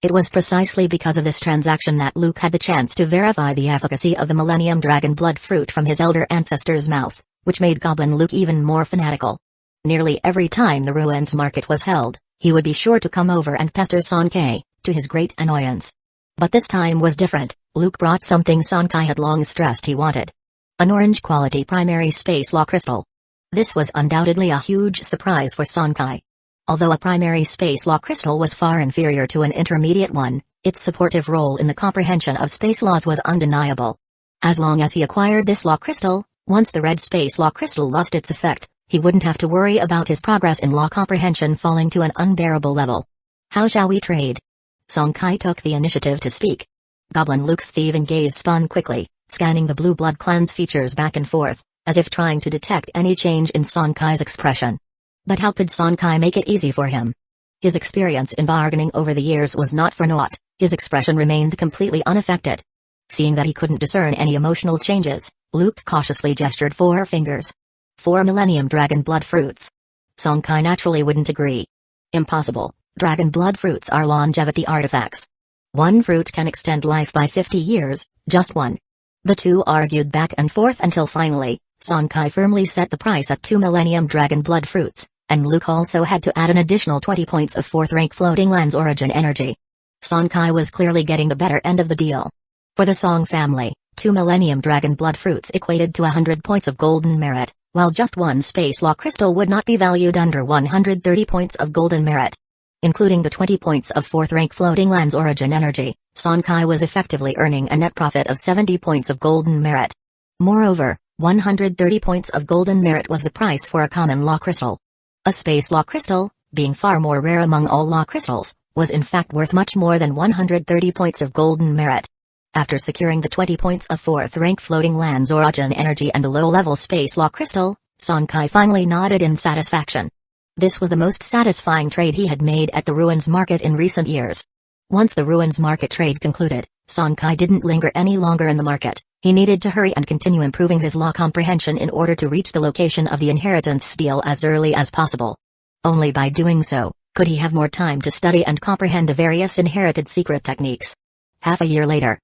It was precisely because of this transaction that Luke had the chance to verify the efficacy of the Millennium Dragon Blood Fruit from his elder ancestor's mouth, which made Goblin Luke even more fanatical. Nearly every time the ruins market was held, he would be sure to come over and pester Sonkai, to his great annoyance. But this time was different. Luke brought something Sonkai had long stressed he wanted. An orange-quality primary space law crystal. This was undoubtedly a huge surprise for Sonkai. Although a primary space law crystal was far inferior to an intermediate one, its supportive role in the comprehension of space laws was undeniable. As long as he acquired this law crystal, once the red space law crystal lost its effect, he wouldn't have to worry about his progress in law comprehension falling to an unbearable level. How shall we trade? Sonkai took the initiative to speak. Goblin Luke's thieving gaze spun quickly, scanning the Blue Blood clan's features back and forth, as if trying to detect any change in Sonkai's expression. But how could Sonkai make it easy for him? His experience in bargaining over the years was not for naught. His expression remained completely unaffected. Seeing that he couldn't discern any emotional changes, Luke cautiously gestured 4 fingers. 4 Millennium Dragon Blood Fruits. Sonkai naturally wouldn't agree. Impossible. Dragon Blood Fruits are longevity artifacts. 1 fruit can extend life by 50 years, just 1. The two argued back and forth until finally, Sonkai firmly set the price at 2 Millennium Dragon Blood Fruits, and Luke also had to add an additional 20 points of 4th-rank Floating Lands Origin energy. Sonkai was clearly getting the better end of the deal. For the Song family, 2 Millennium Dragon Blood Fruits equated to 100 points of golden merit, while just 1 Space Law Crystal would not be valued under 130 points of golden merit. Including the 20 points of 4th-rank Floating Lands Origin energy, Sonkai was effectively earning a net profit of 70 points of golden merit. Moreover, 130 points of golden merit was the price for a common law crystal. A space law crystal, being far more rare among all law crystals, was in fact worth much more than 130 points of golden merit. After securing the 20 points of 4th-rank Floating Lands Origin energy and the low-level space law crystal, Sonkai finally nodded in satisfaction. This was the most satisfying trade he had made at the ruins market in recent years. Once the ruins market trade concluded, Sonkai didn't linger any longer in the market. He needed to hurry and continue improving his law comprehension in order to reach the location of the inheritance stele as early as possible. Only by doing so, could he have more time to study and comprehend the various inherited secret techniques. Half a year later,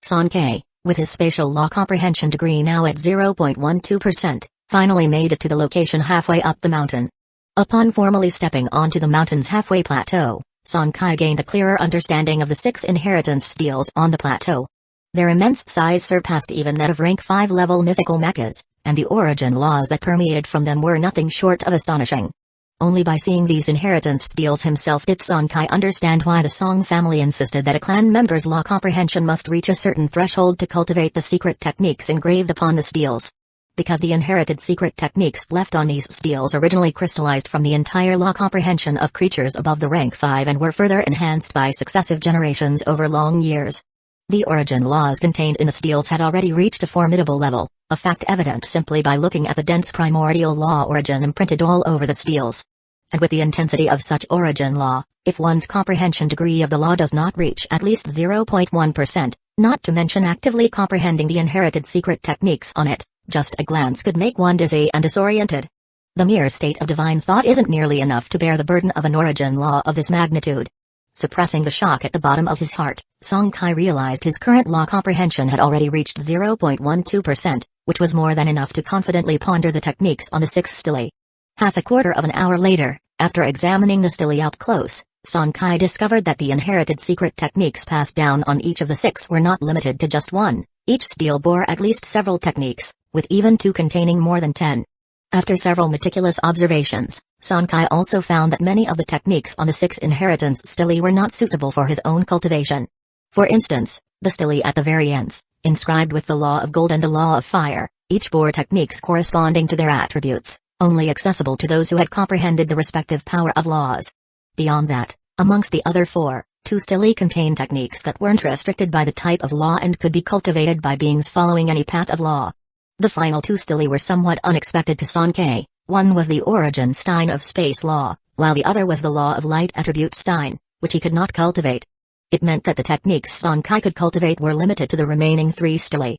Sonkai, with his spatial law comprehension degree now at 0.12%, finally made it to the location halfway up the mountain. Upon formally stepping onto the mountain's halfway plateau, Sonkai gained a clearer understanding of the 6 inheritance steles on the plateau. Their immense size surpassed even that of rank 5 level mythical mechas, and the origin laws that permeated from them were nothing short of astonishing. Only by seeing these inheritance steles himself did Sonkai understand why the Song family insisted that a clan member's law comprehension must reach a certain threshold to cultivate the secret techniques engraved upon the steles. Because the inherited secret techniques left on these steles originally crystallized from the entire law comprehension of creatures above the rank 5 and were further enhanced by successive generations over long years. The origin laws contained in the steles had already reached a formidable level, a fact evident simply by looking at the dense primordial law origin imprinted all over the steles. And with the intensity of such origin law, if one's comprehension degree of the law does not reach at least 0.1%, not to mention actively comprehending the inherited secret techniques on it, just a glance could make one dizzy and disoriented. The mere state of divine thought isn't nearly enough to bear the burden of an origin law of this magnitude. Suppressing the shock at the bottom of his heart, Sonkai realized his current law comprehension had already reached 0.12%, which was more than enough to confidently ponder the techniques on the 6 stelae. Half a quarter of an hour later, after examining the stelae up close, Sonkai discovered that the inherited secret techniques passed down on each of the 6 were not limited to just 1. Each stele bore at least several techniques, with even 2 containing more than 10. After several meticulous observations, Sonkai also found that many of the techniques on the 6 inheritance stelae were not suitable for his own cultivation. For instance, the stelae at the very ends, inscribed with the law of gold and the law of fire, each bore techniques corresponding to their attributes, only accessible to those who had comprehended the respective power of laws. Beyond that, amongst the other 4, 2 stelae contained techniques that weren't restricted by the type of law and could be cultivated by beings following any path of law. The final 2 stelae were somewhat unexpected to Sonkai. One was the origin stein of space law, while the other was the law of light attribute stein, which he could not cultivate. It meant that the techniques Sonkai could cultivate were limited to the remaining 3 stelae.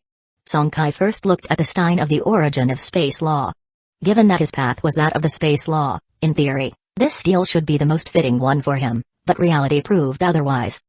Sonkai first looked at the stein of the origin of space law. Given that his path was that of the space law, in theory, this stele should be the most fitting one for him, but reality proved otherwise.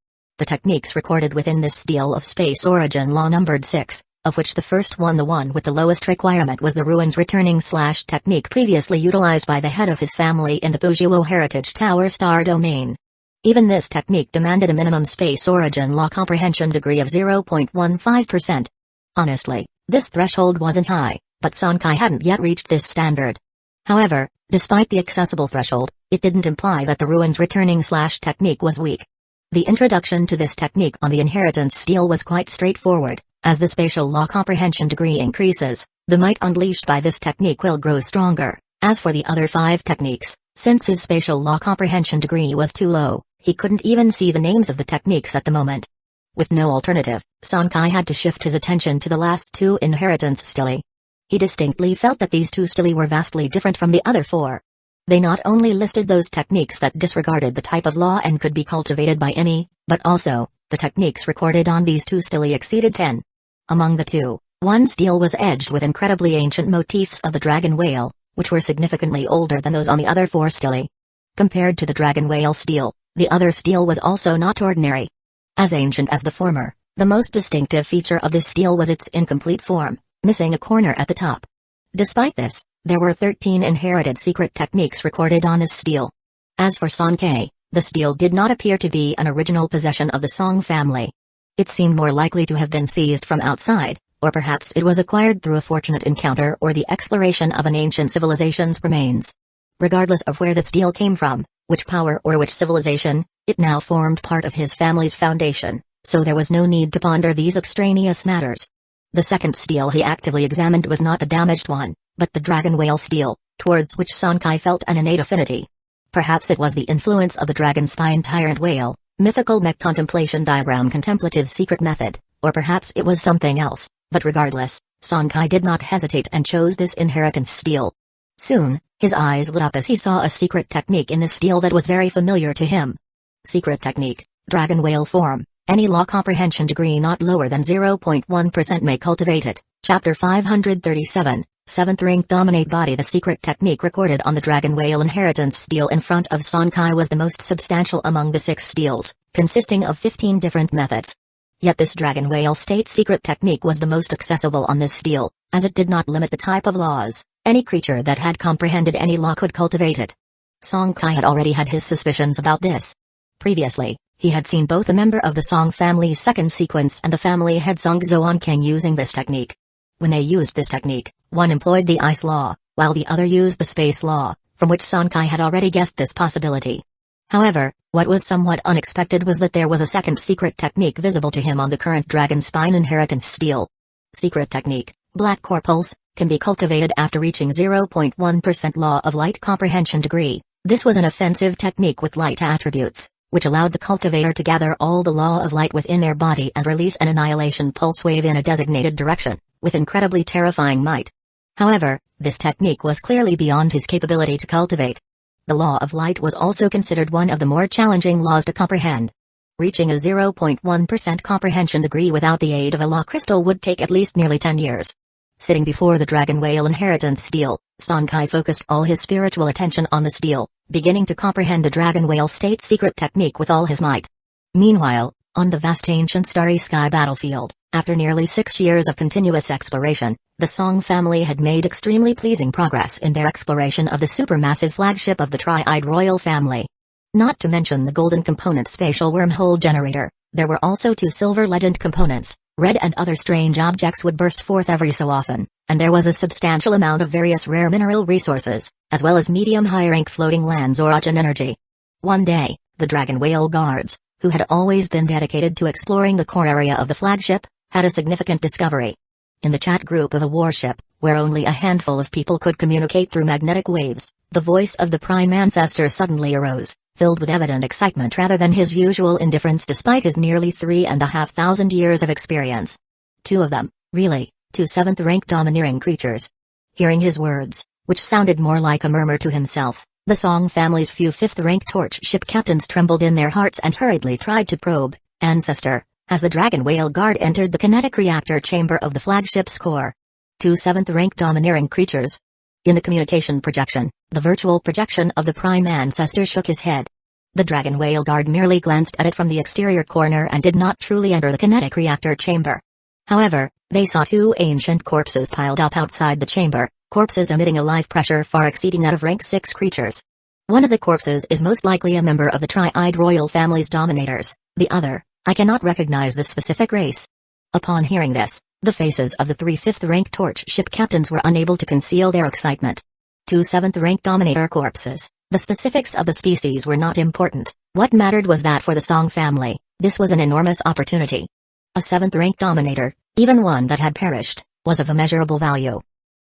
The techniques recorded within this stele of space origin law numbered 6, of which the first one, the one with the lowest requirement, was the ruins returning / technique previously utilized by the head of his family in the Fujiwo Heritage Tower Star Domain. Even this technique demanded a minimum space origin law comprehension degree of 0.15%. Honestly, this threshold wasn't high, but Sonkai hadn't yet reached this standard. However, despite the accessible threshold, it didn't imply that the ruins returning / technique was weak. The introduction to this technique on the inheritance stele was quite straightforward. As the spatial law comprehension degree increases, the might unleashed by this technique will grow stronger. As for the other 5 techniques, since his spatial law comprehension degree was too low, he couldn't even see the names of the techniques at the moment. With no alternative, Sonkai had to shift his attention to the last 2 inheritance stelae. He distinctly felt that these 2 stelae were vastly different from the other 4. They not only listed those techniques that disregarded the type of law and could be cultivated by any, but also, the techniques recorded on these 2 stelae exceeded 10. Among the 2, one stele was edged with incredibly ancient motifs of the dragon whale, which were significantly older than those on the other 4 stelae. Compared to the dragon whale stele, the other stele was also not ordinary. As ancient as the former, the most distinctive feature of this stele was its incomplete form, missing a corner at the top. Despite this, there were 13 inherited secret techniques recorded on this stele. As for Sonkai, the stele did not appear to be an original possession of the Song family. It seemed more likely to have been seized from outside, or perhaps it was acquired through a fortunate encounter or the exploration of an ancient civilization's remains. Regardless of where the stele came from, which power or which civilization, it now formed part of his family's foundation, so there was no need to ponder these extraneous matters. The second stele he actively examined was not the damaged one, but the dragon whale stele, towards which Sonkai felt an innate affinity. Perhaps it was the influence of the dragon spine tyrant whale, mythical mech contemplation diagram contemplative secret method, or perhaps it was something else, but regardless, Sonkai did not hesitate and chose this inheritance stele. Soon, his eyes lit up as he saw a secret technique in the stele that was very familiar to him. Secret technique, dragon whale form, any law comprehension degree not lower than 0.1% may cultivate it. Chapter 537, 7th rank dominate body. The secret technique recorded on the dragon whale inheritance stele in front of Sonkai was the most substantial among the 6 steles, consisting of 15 different methods. Yet this dragon whale state secret technique was the most accessible on this stele, as it did not limit the type of laws. Any creature that had comprehended any law could cultivate it. Sonkai had already had his suspicions about this. Previously, he had seen both a member of the Song family's second sequence and the family head Song Zoan King using this technique. When they used this technique, one employed the ice law, while the other used the space law, from which Sonkai had already guessed this possibility. However, what was somewhat unexpected was that there was a second secret technique visible to him on the current dragon spine inheritance stele. Secret technique, Black Corpulse, can be cultivated after reaching 0.1% law of light comprehension degree. This was an offensive technique with light attributes, which allowed the cultivator to gather all the law of light within their body and release an annihilation pulse wave in a designated direction, with incredibly terrifying might. However, this technique was clearly beyond his capability to cultivate. The law of light was also considered one of the more challenging laws to comprehend. Reaching a 0.1% comprehension degree without the aid of a law crystal would take at least nearly 10 years. Sitting before the dragon whale inheritance stele, Sonkai focused all his spiritual attention on the stele, beginning to comprehend the dragon whale state secret technique with all his might. Meanwhile, on the vast ancient starry sky battlefield, after nearly 6 years of continuous exploration, the Song family had made extremely pleasing progress in their exploration of the supermassive flagship of the Tri-Eyed Royal Family. Not to mention the golden component spatial wormhole generator, there were also 2 silver legend components. Red and other strange objects would burst forth every so often, and there was a substantial amount of various rare mineral resources, as well as medium-high rank floating lands or ocean energy. One day, the dragon whale guards, who had always been dedicated to exploring the core area of the flagship, had a significant discovery. In the chat group of a warship, where only a handful of people could communicate through magnetic waves, the voice of the Prime Ancestor suddenly arose, filled with evident excitement rather than his usual indifference despite his nearly 3,500 years of experience. 2 of them, really, 2 7th-rank domineering creatures. Hearing his words, which sounded more like a murmur to himself, the Song family's few 5th-rank torch ship captains trembled in their hearts and hurriedly tried to probe, Ancestor, as the dragon whale guard entered the kinetic reactor chamber of the flagship's core. 2 7th-rank domineering creatures. In the communication projection, the virtual projection of the Prime Ancestor shook his head. The Dragon Whale Guard merely glanced at it from the exterior corner and did not truly enter the kinetic reactor chamber. However, they saw two ancient corpses piled up outside the chamber, corpses emitting a life pressure far exceeding that of rank 6 creatures. One of the corpses is most likely a member of the Tri-Eyed Royal Family's dominators, the other, I cannot recognize the specific race. Upon hearing this, the faces of the 3 5th-rank torch ship captains were unable to conceal their excitement. 2 7th-rank dominator corpses, the specifics of the species were not important, what mattered was that for the Song family, this was an enormous opportunity. A 7th-rank dominator, even one that had perished, was of immeasurable value.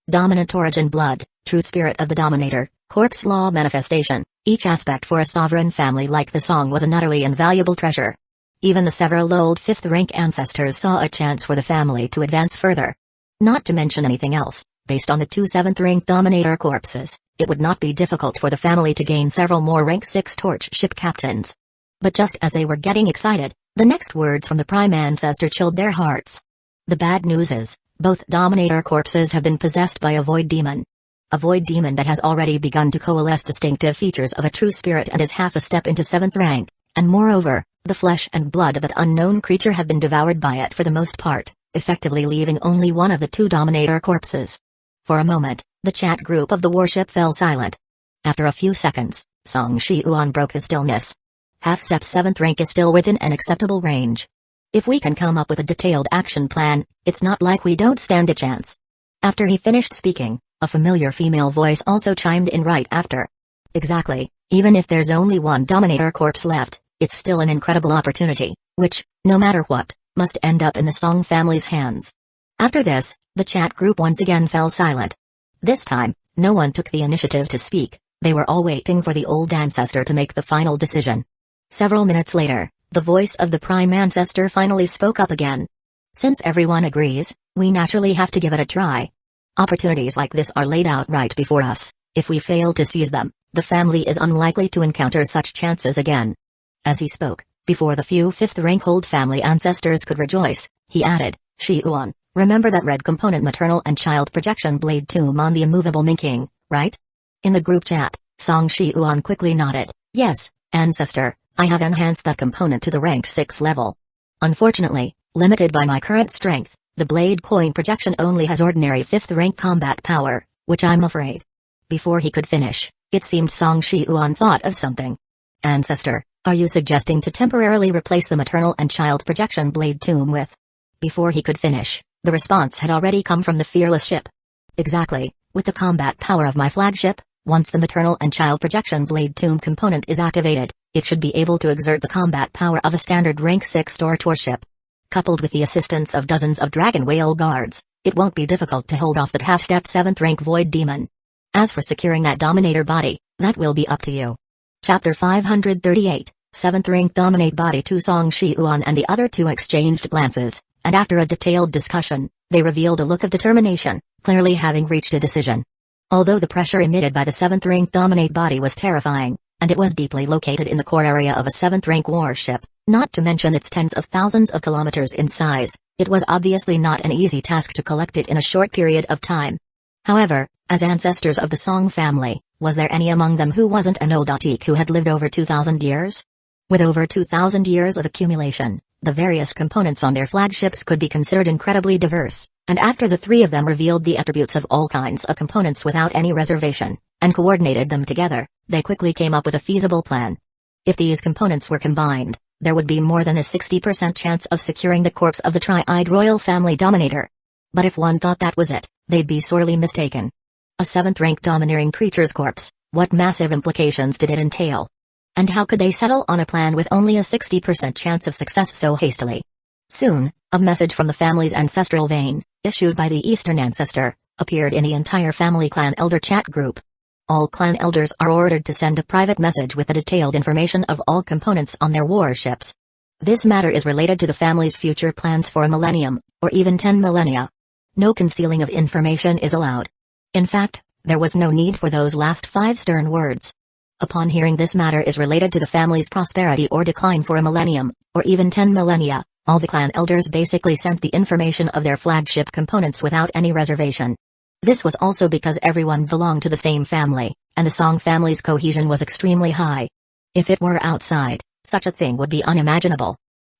Dominant origin blood, true spirit of the dominator, corpse law manifestation, each aspect for a sovereign family like the Song was an utterly invaluable treasure. Even the several old 5th-rank ancestors saw a chance for the family to advance further. Not to mention anything else, based on the 2 7th-rank dominator corpses, it would not be difficult for the family to gain several more rank 6 torch ship captains. But just as they were getting excited, the next words from the prime ancestor chilled their hearts. The bad news is, both dominator corpses have been possessed by a void demon. A void demon that has already begun to coalesce distinctive features of a true spirit and is half a step into 7th rank, and moreover, the flesh and blood of that unknown creature have been devoured by it for the most part, effectively leaving only one of the 2 dominator corpses. For a moment, the chat group of the warship fell silent. After a few seconds, Song Shiuan broke the stillness. Half-step 7th rank is still within an acceptable range. If we can come up with a detailed action plan, it's not like we don't stand a chance. After he finished speaking, a familiar female voice also chimed in right after. Exactly, even if there's only one dominator corpse left, it's still an incredible opportunity, which, no matter what, must end up in the Song family's hands. After this, the chat group once again fell silent. This time, no one took the initiative to speak, they were all waiting for the old ancestor to make the final decision. Several minutes later, the voice of the prime ancestor finally spoke up again. Since everyone agrees, we naturally have to give it a try. Opportunities like this are laid out right before us. If we fail to seize them, the family is unlikely to encounter such chances again. As he spoke, before the few 5th-rank old family ancestors could rejoice, he added, Shiuan, remember that red component maternal and child projection blade tomb on the immovable Minking, right? In the group chat, Song Shiuan quickly nodded, yes, ancestor, I have enhanced that component to the rank 6 level. Unfortunately, limited by my current strength, the blade coin projection only has ordinary 5th-rank combat power, which I'm afraid. Before he could finish, it seemed Song Shiuan thought of something. Ancestor, are you suggesting to temporarily replace the maternal and child projection blade tomb with? Before he could finish, the response had already come from the fearless ship. Exactly, with the combat power of my flagship, once the maternal and child projection blade tomb component is activated, it should be able to exert the combat power of a standard rank 6 torch ship. Coupled with the assistance of dozens of dragon whale guards, it won't be difficult to hold off that half-step 7th rank void demon. As for securing that dominator body, that will be up to you. Chapter 538, 7th rank dominate body. To Song Shiuan and the other 2 exchanged glances, and after a detailed discussion, they revealed a look of determination, clearly having reached a decision. Although the pressure emitted by the 7th rank dominate body was terrifying, and it was deeply located in the core area of a 7th rank warship, not to mention its tens of thousands of kilometers in size, it was obviously not an easy task to collect it in a short period of time. However, as ancestors of the Song family, was there any among them who wasn't an old Atik who had lived over 2,000 years? With over 2,000 years of accumulation, the various components on their flagships could be considered incredibly diverse, and after the 3 of them revealed the attributes of all kinds of components without any reservation, and coordinated them together, they quickly came up with a feasible plan. If these components were combined, there would be more than a 60% chance of securing the corpse of the Tri-Eyed Royal Family Dominator. But if one thought that was it, they'd be sorely mistaken. A 7th rank domineering creature's corpse, what massive implications did it entail? And how could they settle on a plan with only a 60% chance of success so hastily? Soon, a message from the family's ancestral vein, issued by the Eastern Ancestor, appeared in the entire family clan elder chat group. All clan elders are ordered to send a private message with the detailed information of all components on their warships. This matter is related to the family's future plans for a millennium, or even 10 millennia. No concealing of information is allowed. In fact, there was no need for those last 5 stern words. Upon hearing this matter is related to the family's prosperity or decline for a millennium, or even 10 millennia, all the clan elders basically sent the information of their flagship components without any reservation. This was also because everyone belonged to the same family, and the Song family's cohesion was extremely high. If it were outside, such a thing would be unimaginable.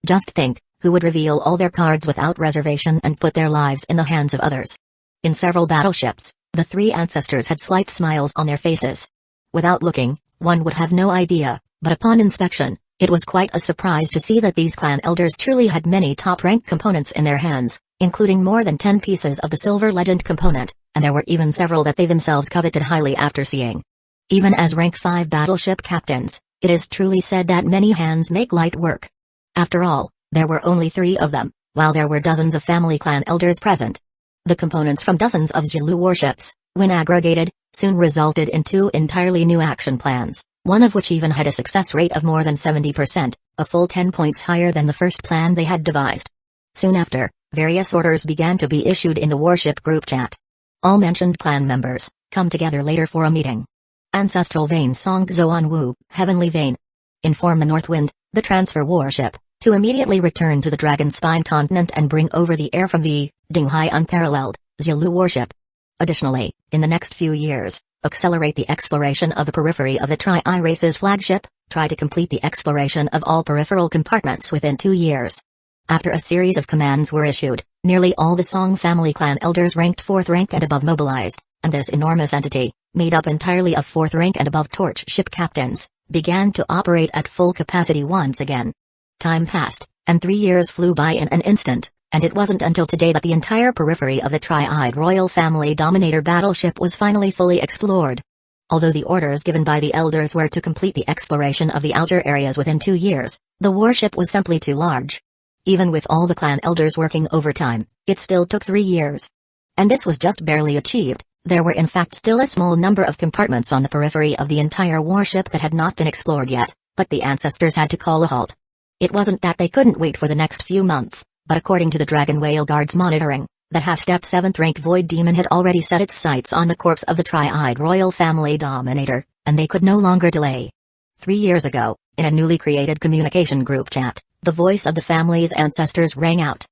Just think, who would reveal all their cards without reservation and put their lives in the hands of others? In several battleships, the three ancestors had slight smiles on their faces. Without looking, one would have no idea, but upon inspection, it was quite a surprise to see that these clan elders truly had many top-rank components in their hands, including more than 10 pieces of the Silver Legend component, and there were even several that they themselves coveted highly after seeing. Even as rank 5 battleship captains, it is truly said that many hands make light work. After all, there were only 3 of them, while there were dozens of family clan elders present. The components from dozens of Xilu warships, when aggregated, soon resulted in 2 entirely new action plans, one of which even had a success rate of more than 70%, a full 10 points higher than the first plan they had devised. Soon after, various orders began to be issued in the warship group chat. All mentioned clan members, come together later for a meeting. Ancestral Vein Song Zoan Wu, Heavenly Vein. Inform the Northwind, the transfer warship, to immediately return to the Dragon Spine continent and bring over the air from the Dinghai Unparalleled Xilu warship. Additionally, in the next few years, accelerate the exploration of the periphery of the Tri-I race's flagship, try to complete the exploration of all peripheral compartments within 2 years. After a series of commands were issued, nearly all the Song family clan elders ranked 4th rank and above mobilized, and this enormous entity, made up entirely of 4th rank and above torch ship captains, began to operate at full capacity once again. Time passed, and 3 years flew by in an instant, and it wasn't until today that the entire periphery of the Tri-Eyed Royal Family Dominator battleship was finally fully explored. Although the orders given by the elders were to complete the exploration of the outer areas within 2 years, the warship was simply too large. Even with all the clan elders working overtime, it still took 3 years. And this was just barely achieved. There were in fact still a small number of compartments on the periphery of the entire warship that had not been explored yet, but the ancestors had to call a halt. It wasn't that they couldn't wait for the next few months, but according to the Dragon Whale Guard's monitoring, the half-step 7th rank Void Demon had already set its sights on the corpse of the Tri-Eyed Royal Family Dominator, and they could no longer delay. 3 years ago, in a newly created communication group chat, the voice of the family's ancestors rang out.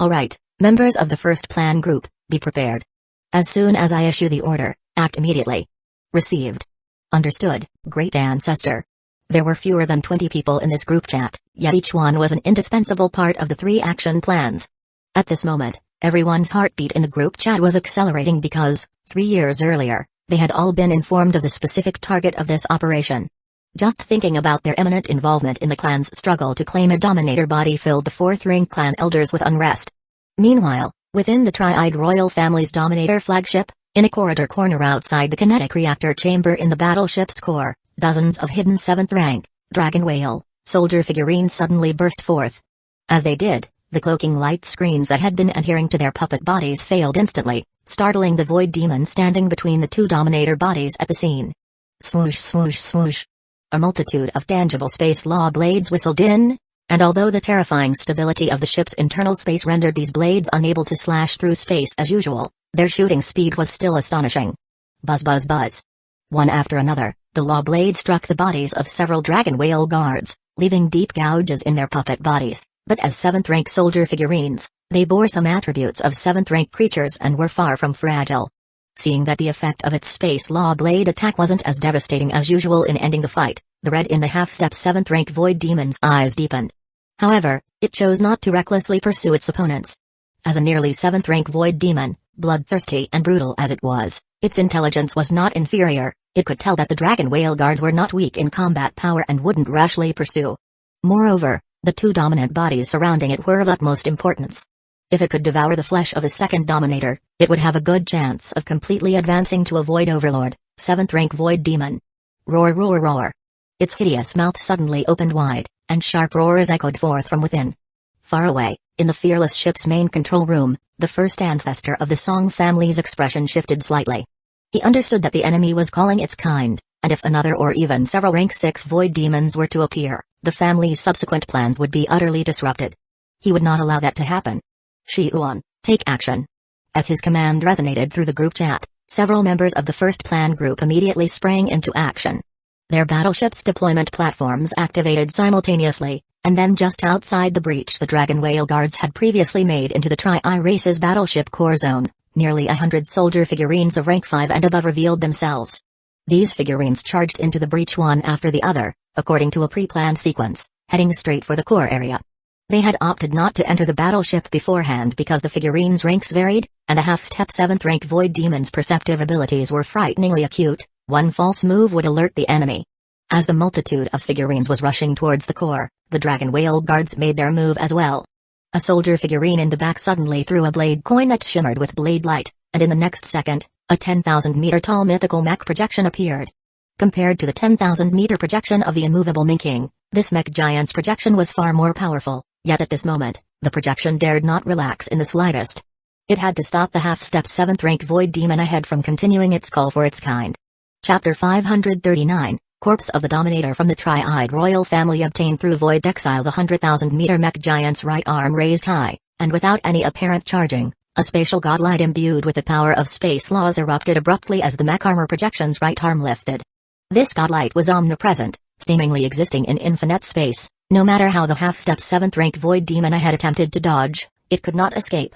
"Alright, members of the first plan group, be prepared. As soon as I issue the order, act immediately." Received. Understood, Great Ancestor. There were fewer than 20 people in this group chat, yet each one was an indispensable part of the 3 action plans. At this moment, everyone's heartbeat in the group chat was accelerating because, 3 years earlier, they had all been informed of the specific target of this operation. Just thinking about their imminent involvement in the clan's struggle to claim a dominator body filled the 4th rank clan elders with unrest. Meanwhile, within the Tri-Eyed Royal Family's Dominator flagship, in a corridor corner outside the kinetic reactor chamber in the battleship's core, dozens of hidden 7th rank, Dragon Whale, soldier figurines suddenly burst forth. As they did, the cloaking light screens that had been adhering to their puppet bodies failed instantly, startling the Void Demon standing between the 2 Dominator bodies at the scene. Swoosh swoosh swoosh. A multitude of tangible space law blades whistled in, and although the terrifying stability of the ship's internal space rendered these blades unable to slash through space as usual, their shooting speed was still astonishing. Buzz buzz buzz. One after another, the law blade struck the bodies of several Dragon Whale guards, leaving deep gouges in their puppet bodies, but as 7th rank soldier figurines, they bore some attributes of 7th rank creatures and were far from fragile. Seeing that the effect of its space law blade attack wasn't as devastating as usual in ending the fight, the red in the half-step 7th rank Void Demon's eyes deepened. However, it chose not to recklessly pursue its opponents. As a nearly 7th rank Void Demon, bloodthirsty and brutal as it was, its intelligence was not inferior. It could tell that the Dragon Whale guards were not weak in combat power and wouldn't rashly pursue. Moreover, the 2 dominant bodies surrounding it were of utmost importance. If it could devour the flesh of a second Dominator, it would have a good chance of completely advancing to a Void Overlord, 7th rank Void Demon. Roar roar roar. Its hideous mouth suddenly opened wide, and sharp roars echoed forth from within. Far away, in the fearless ship's main control room, the first ancestor of the Song family's expression shifted slightly. He understood that the enemy was calling its kind, and if another or even several rank 6 Void Demons were to appear, the family's subsequent plans would be utterly disrupted. He would not allow that to happen. Shi-Uan, take action. As his command resonated through the group chat, several members of the first plan group immediately sprang into action. Their battleship's deployment platforms activated simultaneously, and then just outside the breach the Dragon Whale guards had previously made into the Tri-I race's battleship core zone, nearly 100 soldier figurines of rank 5 and above revealed themselves. These figurines charged into the breach one after the other, according to a pre-planned sequence, heading straight for the core area. They had opted not to enter the battleship beforehand because the figurines' ranks varied, and the half-step 7th rank Void Demon's perceptive abilities were frighteningly acute. One false move would alert the enemy. As the multitude of figurines was rushing towards the core, the Dragon Whale guards made their move as well. A soldier figurine in the back suddenly threw a blade coin that shimmered with blade light, and in the next second, a 10,000-meter tall mythical mech projection appeared. Compared to the 10,000-meter projection of the immovable Minking, this mech giant's projection was far more powerful, yet at this moment, the projection dared not relax in the slightest. It had to stop the half-step 7th rank Void Demon ahead from continuing its call for its kind. Chapter 539, Corpse of the Dominator from the Tri-Eyed Royal Family obtained through Void Exile. The 100,000-meter mech giant's right arm raised high, and without any apparent charging, a spatial godlight imbued with the power of space laws erupted abruptly as the mech armor projection's right arm lifted. This godlight was omnipresent, seemingly existing in infinite space. No matter how the half-step 7th rank Void Demon ahead attempted to dodge, it could not escape.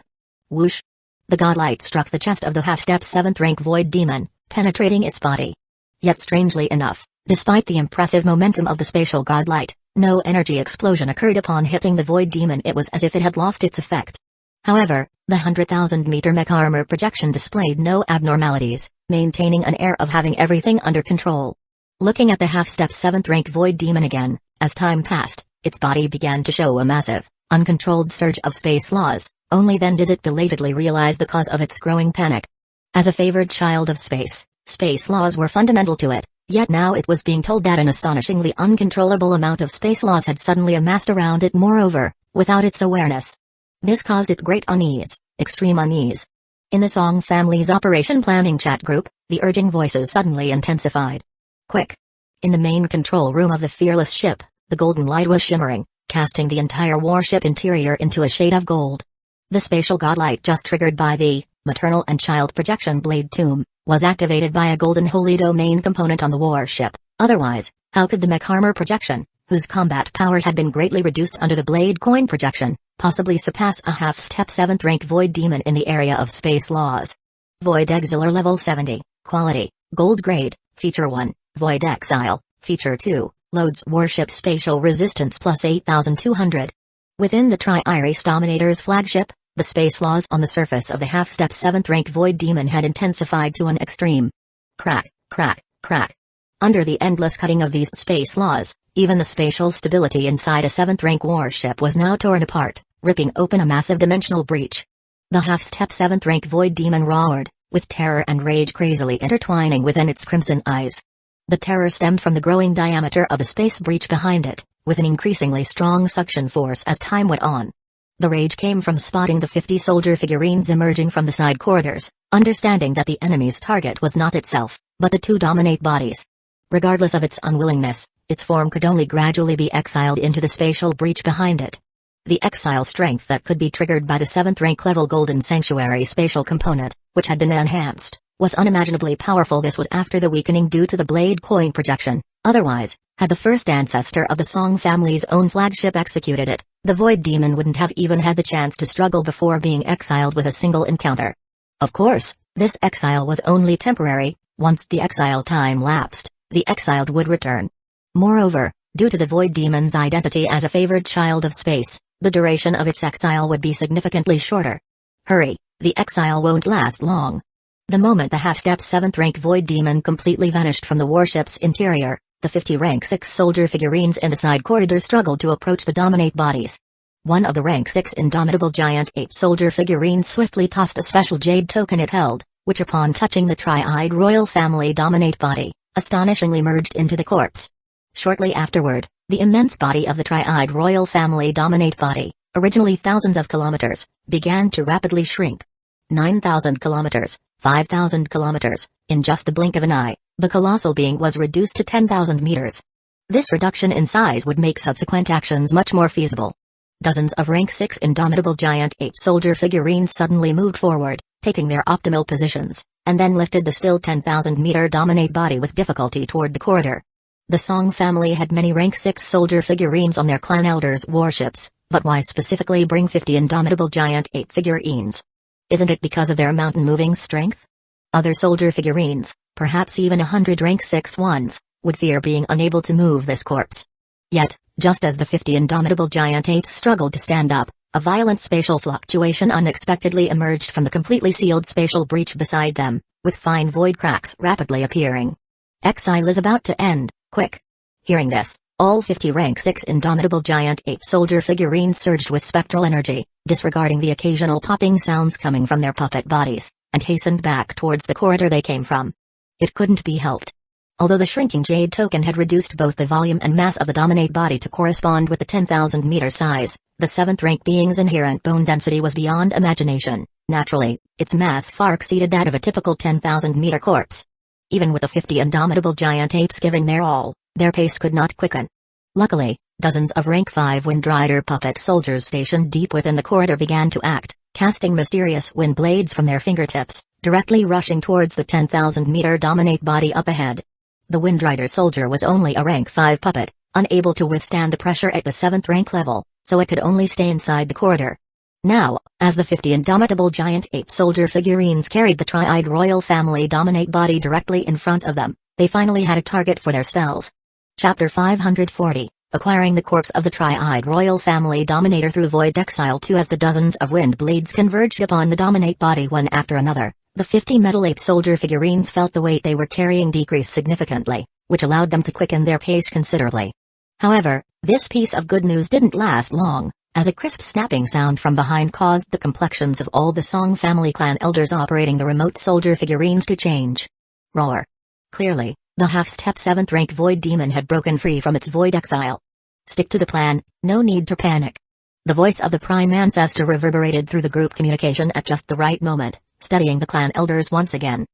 Whoosh! The godlight struck the chest of the half-step 7th rank Void Demon, penetrating its body. Yet strangely enough, despite the impressive momentum of the spatial godlight, no energy explosion occurred upon hitting the Void Demon. It was as if it had lost its effect. However, the 100,000-meter mech armor projection displayed no abnormalities, maintaining an air of having everything under control. Looking at the half-step 7th rank Void Demon again, as time passed, its body began to show a massive, uncontrolled surge of space laws. Only then did it belatedly realize the cause of its growing panic. As a favored child of space, space laws were fundamental to it, yet now it was being told that an astonishingly uncontrollable amount of space laws had suddenly amassed around it, moreover, without its awareness. This caused it great unease, extreme unease. In the Song family's operation planning chat group, the urging voices suddenly intensified. Quick! In the main control room of the fearless ship, the golden light was shimmering, casting the entire warship interior into a shade of gold. The spatial godlight just triggered by the maternal and child projection blade tomb was activated by a golden holy domain component on the warship. Otherwise, how could the mech armor projection, whose combat power had been greatly reduced under the blade coin projection, possibly surpass a half-step 7th rank Void Demon in the area of space laws? Void Exile level 70, quality, gold grade, feature 1, Void Exile, feature 2, loads warship spatial resistance plus 8,200. Within the Tri-Iris Dominator's flagship, the space laws on the surface of the half-step 7th rank Void Demon had intensified to an extreme. Crack, crack, crack. Under the endless cutting of these space laws, even the spatial stability inside a 7th rank warship was now torn apart, ripping open a massive dimensional breach. The half-step 7th rank Void Demon roared, with terror and rage crazily intertwining within its crimson eyes. The terror stemmed from the growing diameter of the space breach behind it, with an increasingly strong suction force as time went on. The rage came from spotting the 50 soldier figurines emerging from the side corridors, understanding that the enemy's target was not itself, but the two dominate bodies. Regardless of its unwillingness, its form could only gradually be exiled into the spatial breach behind it. The exile strength that could be triggered by the 7th rank level Golden Sanctuary spatial component, which had been enhanced, was unimaginably powerful. This was after the weakening due to the blade coin projection. Otherwise, had the first ancestor of the Song family's own flagship executed it, the Void Demon wouldn't have even had the chance to struggle before being exiled with a single encounter. Of course, this exile was only temporary. Once the exile time lapsed, the exiled would return. Moreover, due to the Void Demon's identity as a favored child of space, the duration of its exile would be significantly shorter. Hurry, the exile won't last long. The moment the half-step 7th rank Void Demon completely vanished from the warship's interior, the 50 rank 6 soldier figurines in the side corridor struggled to approach the dominate bodies. One of the rank 6 indomitable giant ape soldier figurines swiftly tossed a special jade token it held, which upon touching the Tri-Eyed Royal Family dominate body, astonishingly merged into the corpse. Shortly afterward, the immense body of the Tri-Eyed Royal Family dominate body, originally thousands of kilometers, began to rapidly shrink. 9,000 kilometers, 5,000 kilometers, in just the blink of an eye, the colossal being was reduced to 10,000 meters. This reduction in size would make subsequent actions much more feasible. Dozens of rank 6 indomitable giant ape soldier figurines suddenly moved forward, taking their optimal positions, and then lifted the still 10,000-meter dominate body with difficulty toward the corridor. The Song family had many rank 6 soldier figurines on their clan elders' warships, but why specifically bring 50 indomitable giant ape figurines? Isn't it because of their mountain-moving strength? Other soldier figurines, perhaps even 100 rank 6 ones, would fear being unable to move this corpse. Yet, just as the 50 indomitable giant apes struggled to stand up, a violent spatial fluctuation unexpectedly emerged from the completely sealed spatial breach beside them, with fine void cracks rapidly appearing. Exile is about to end, quick. Hearing this, all 50 rank 6 indomitable giant ape soldier figurines surged with spectral energy, disregarding the occasional popping sounds coming from their puppet bodies, and hastened back towards the corridor they came from. It couldn't be helped. Although the shrinking jade token had reduced both the volume and mass of the dominate body to correspond with the 10,000 meter size, the 7th rank being's inherent bone density was beyond imagination. Naturally, its mass far exceeded that of a typical 10,000 meter corpse. Even with the 50 indomitable giant apes giving their all, their pace could not quicken. Luckily, dozens of rank 5 Wind Rider puppet soldiers stationed deep within the corridor began to act, casting mysterious wind blades from their fingertips, directly rushing towards the 10,000 meter dominate body up ahead. The Wind Rider soldier was only a rank 5 puppet, unable to withstand the pressure at the 7th rank level, so it could only stay inside the corridor. Now, as the 50 indomitable giant ape soldier figurines carried the tri-eyed royal family dominate body directly in front of them, they finally had a target for their spells. Chapter 540, Acquiring the Corpse of the Tri-Eyed Royal Family Dominator through Void Exile 2. As the dozens of wind blades converged upon the dominate body one after another, the 50 metal ape soldier figurines felt the weight they were carrying decrease significantly, which allowed them to quicken their pace considerably. However, this piece of good news didn't last long, as a crisp snapping sound from behind caused the complexions of all the Song family clan elders operating the remote soldier figurines to change. Roar. Clearly, the half-step 7th rank void demon had broken free from its void exile. Stick to the plan, no need to panic. The voice of the prime ancestor reverberated through the group communication at just the right moment, steadying the clan elders once again.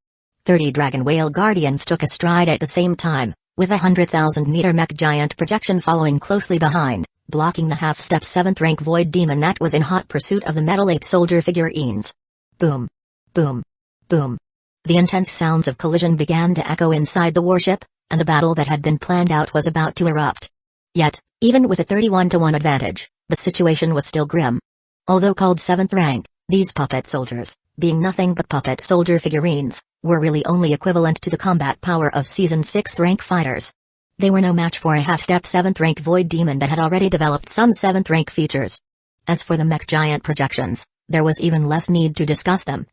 30 dragon whale guardians took a stride at the same time, with a 100,000 meter mech giant projection following closely behind, blocking the half-step 7th rank void demon that was in hot pursuit of the metal ape soldier figurines. Boom. Boom. Boom. The intense sounds of collision began to echo inside the warship, and the battle that had been planned out was about to erupt. Yet, even with a 31-to-1 advantage, the situation was still grim. Although called 7th rank, these puppet soldiers, being nothing but puppet soldier figurines, were really only equivalent to the combat power of seasoned 6th rank fighters. They were no match for a half-step 7th rank void demon that had already developed some 7th rank features. As for the mech giant projections, there was even less need to discuss them.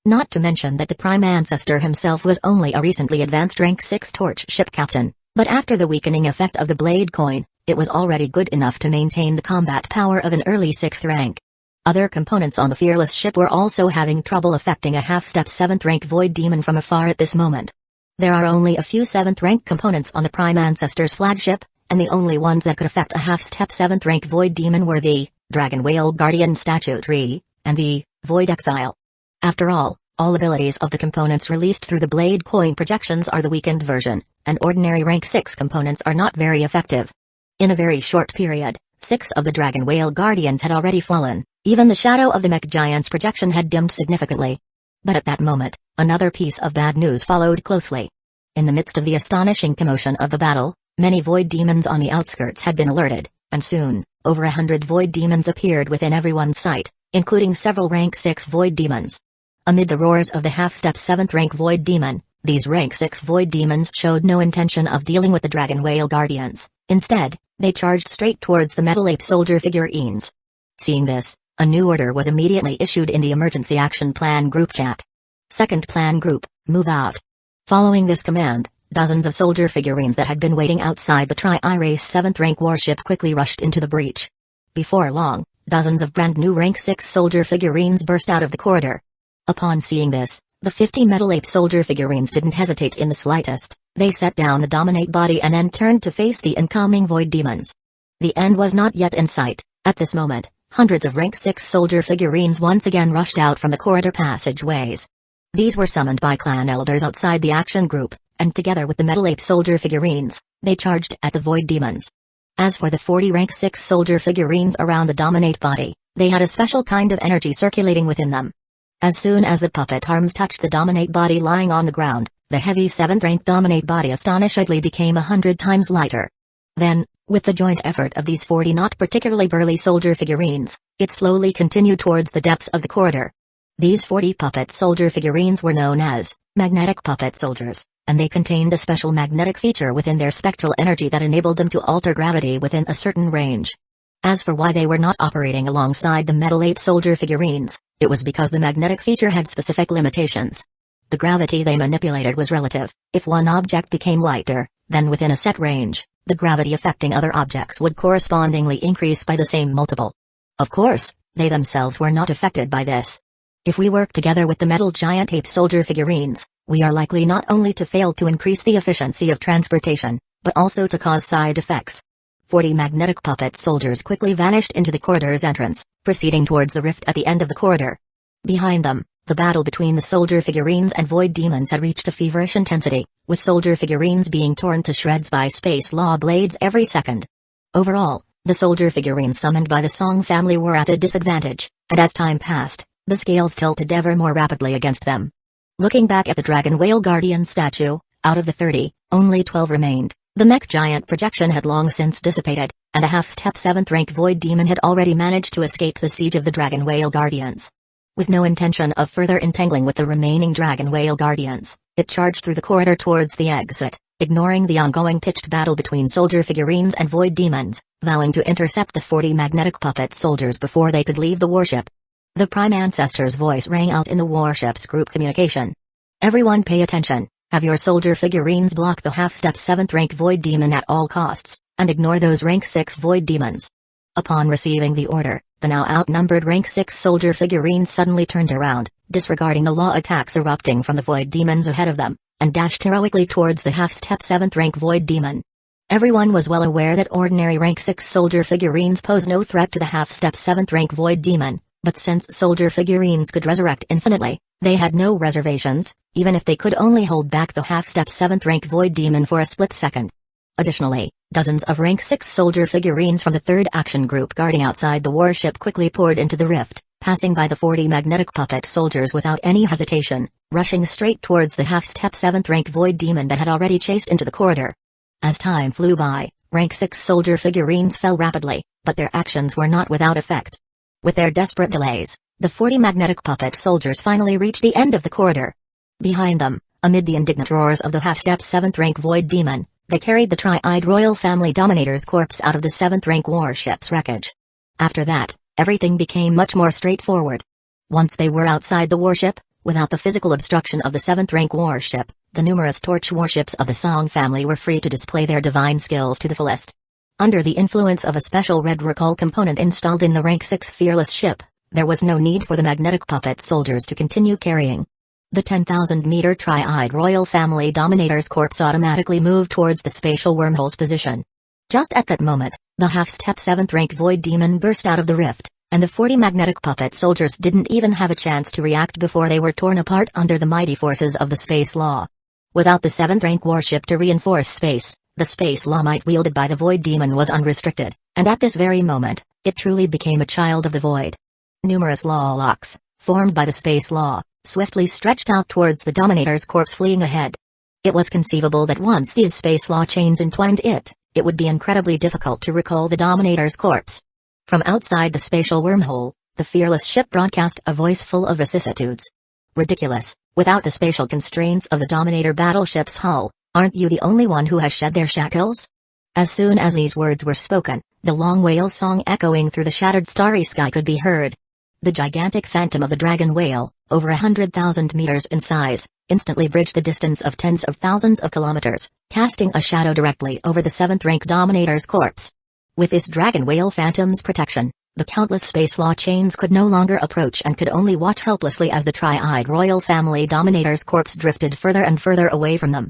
Not to mention that the prime ancestor himself was only a recently advanced rank 6 torch ship captain, but after the weakening effect of the blade coin, it was already good enough to maintain the combat power of an early 6th rank. Other components on the fearless ship were also having trouble affecting a half-step 7th rank void demon from afar at this moment. There are only a few 7th rank components on the prime ancestor's flagship, and the only ones that could affect a half-step 7th rank void demon were the Dragon Whale Guardian Statue Tree, and the Void Exile. After all abilities of the components released through the blade coin projections are the weakened version, and ordinary rank 6 components are not very effective. In a very short period, 6 of the Dragon Whale Guardians had already fallen, even the shadow of the mech giant's projection had dimmed significantly. But at that moment, another piece of bad news followed closely. In the midst of the astonishing commotion of the battle, many void demons on the outskirts had been alerted, and soon, over 100 void demons appeared within everyone's sight, including several rank 6 void demons. Amid the roars of the half-step 7th rank void demon, these rank 6 void demons showed no intention of dealing with the Dragon Whale Guardians. Instead, they charged straight towards the metal ape soldier figurines. Seeing this, a new order was immediately issued in the Emergency Action Plan group chat. Second Plan Group, move out. Following this command, dozens of soldier figurines that had been waiting outside the Tri-Race 7th rank warship quickly rushed into the breach. Before long, dozens of brand new rank 6 soldier figurines burst out of the corridor. Upon seeing this, the 50 metal ape soldier figurines didn't hesitate in the slightest. They set down the dominate body and then turned to face the incoming void demons. The end was not yet in sight. At this moment, hundreds of rank 6 soldier figurines once again rushed out from the corridor passageways. These were summoned by clan elders outside the action group, and together with the metal ape soldier figurines, they charged at the void demons. As for the 40 rank 6 soldier figurines around the dominate body, they had a special kind of energy circulating within them. As soon as the puppet arms touched the dominate body lying on the ground, the heavy 7th rank dominate body astonishingly became 100 times lighter. Then, with the joint effort of these 40 not particularly burly soldier figurines, it slowly continued towards the depths of the corridor. These 40 puppet soldier figurines were known as magnetic puppet soldiers, and they contained a special magnetic feature within their spectral energy that enabled them to alter gravity within a certain range. As for why they were not operating alongside the metal ape soldier figurines, it was because the magnetic feature had specific limitations. The gravity they manipulated was relative. If one object became lighter, then within a set range, the gravity affecting other objects would correspondingly increase by the same multiple. Of course, they themselves were not affected by this. If we work together with the metal giant ape soldier figurines, we are likely not only to fail to increase the efficiency of transportation, but also to cause side effects. 40 magnetic puppet soldiers quickly vanished into the corridor's entrance, proceeding towards the rift at the end of the corridor. Behind them, the battle between the soldier figurines and void demons had reached a feverish intensity, with soldier figurines being torn to shreds by space law blades every second. Overall, the soldier figurines summoned by the Song family were at a disadvantage, and as time passed, the scales tilted ever more rapidly against them. Looking back at the Dragon Whale Guardian statue, out of the 30, only 12 remained. The mech giant projection had long since dissipated, and the half-step 7th rank void demon had already managed to escape the siege of the Dragon Whale Guardians. With no intention of further entangling with the remaining Dragon Whale Guardians, it charged through the corridor towards the exit, ignoring the ongoing pitched battle between soldier figurines and void demons, vowing to intercept the 40 magnetic puppet soldiers before they could leave the warship. The Prime Ancestor's voice rang out in the warship's group communication. "Everyone pay attention. Have your soldier figurines block the half-step 7th rank void demon at all costs, and ignore those rank 6 void demons." Upon receiving the order, the now outnumbered rank 6 soldier figurines suddenly turned around, disregarding the law attacks erupting from the void demons ahead of them, and dashed heroically towards the half-step 7th rank void demon. Everyone was well aware that ordinary rank 6 soldier figurines pose no threat to the half-step 7th rank void demon, but since soldier figurines could resurrect infinitely, they had no reservations, even if they could only hold back the half-step 7th rank void demon for a split second. Additionally, dozens of rank 6 soldier figurines from the 3rd action group guarding outside the warship quickly poured into the rift, passing by the 40 magnetic puppet soldiers without any hesitation, rushing straight towards the half-step 7th rank void demon that had already chased into the corridor. As time flew by, rank 6 soldier figurines fell rapidly, but their actions were not without effect. With their desperate delays, the 40 magnetic puppet soldiers finally reached the end of the corridor. Behind them, amid the indignant roars of the half-step 7th rank void demon, they carried the tri-eyed royal family dominator's corpse out of the 7th rank warship's wreckage. After that, everything became much more straightforward. Once they were outside the warship, without the physical obstruction of the 7th rank warship, the numerous torch warships of the Song family were free to display their divine skills to the fullest. Under the influence of a special red recall component installed in the rank 6 fearless ship, there was no need for the magnetic puppet soldiers to continue carrying. The 10,000-meter tri-eyed royal family dominator's corpse automatically moved towards the spatial wormhole's position. Just at that moment, the half-step 7th rank void demon burst out of the rift, and the 40 magnetic puppet soldiers didn't even have a chance to react before they were torn apart under the mighty forces of the space law. Without the 7th rank warship to reinforce space, the space law might wielded by the void demon was unrestricted, and at this very moment, it truly became a child of the void. Numerous law locks, formed by the space law, swiftly stretched out towards the dominator's corpse fleeing ahead. It was conceivable that once these space law chains entwined it would be incredibly difficult to recall the dominator's corpse. From outside the spatial wormhole, the fearless ship broadcast a voice full of vicissitudes. "Ridiculous, without the spatial constraints of the dominator battleship's hull, aren't you the only one who has shed their shackles?" As soon as these words were spoken, the long whale song echoing through the shattered starry sky could be heard. The gigantic phantom of the dragon whale, over 100,000 meters in size, instantly bridged the distance of tens of thousands of kilometers, casting a shadow directly over the 7th rank dominator's corpse. With this dragon whale phantom's protection, the countless space law chains could no longer approach and could only watch helplessly as the tri-eyed royal family dominator's corpse drifted further and further away from them.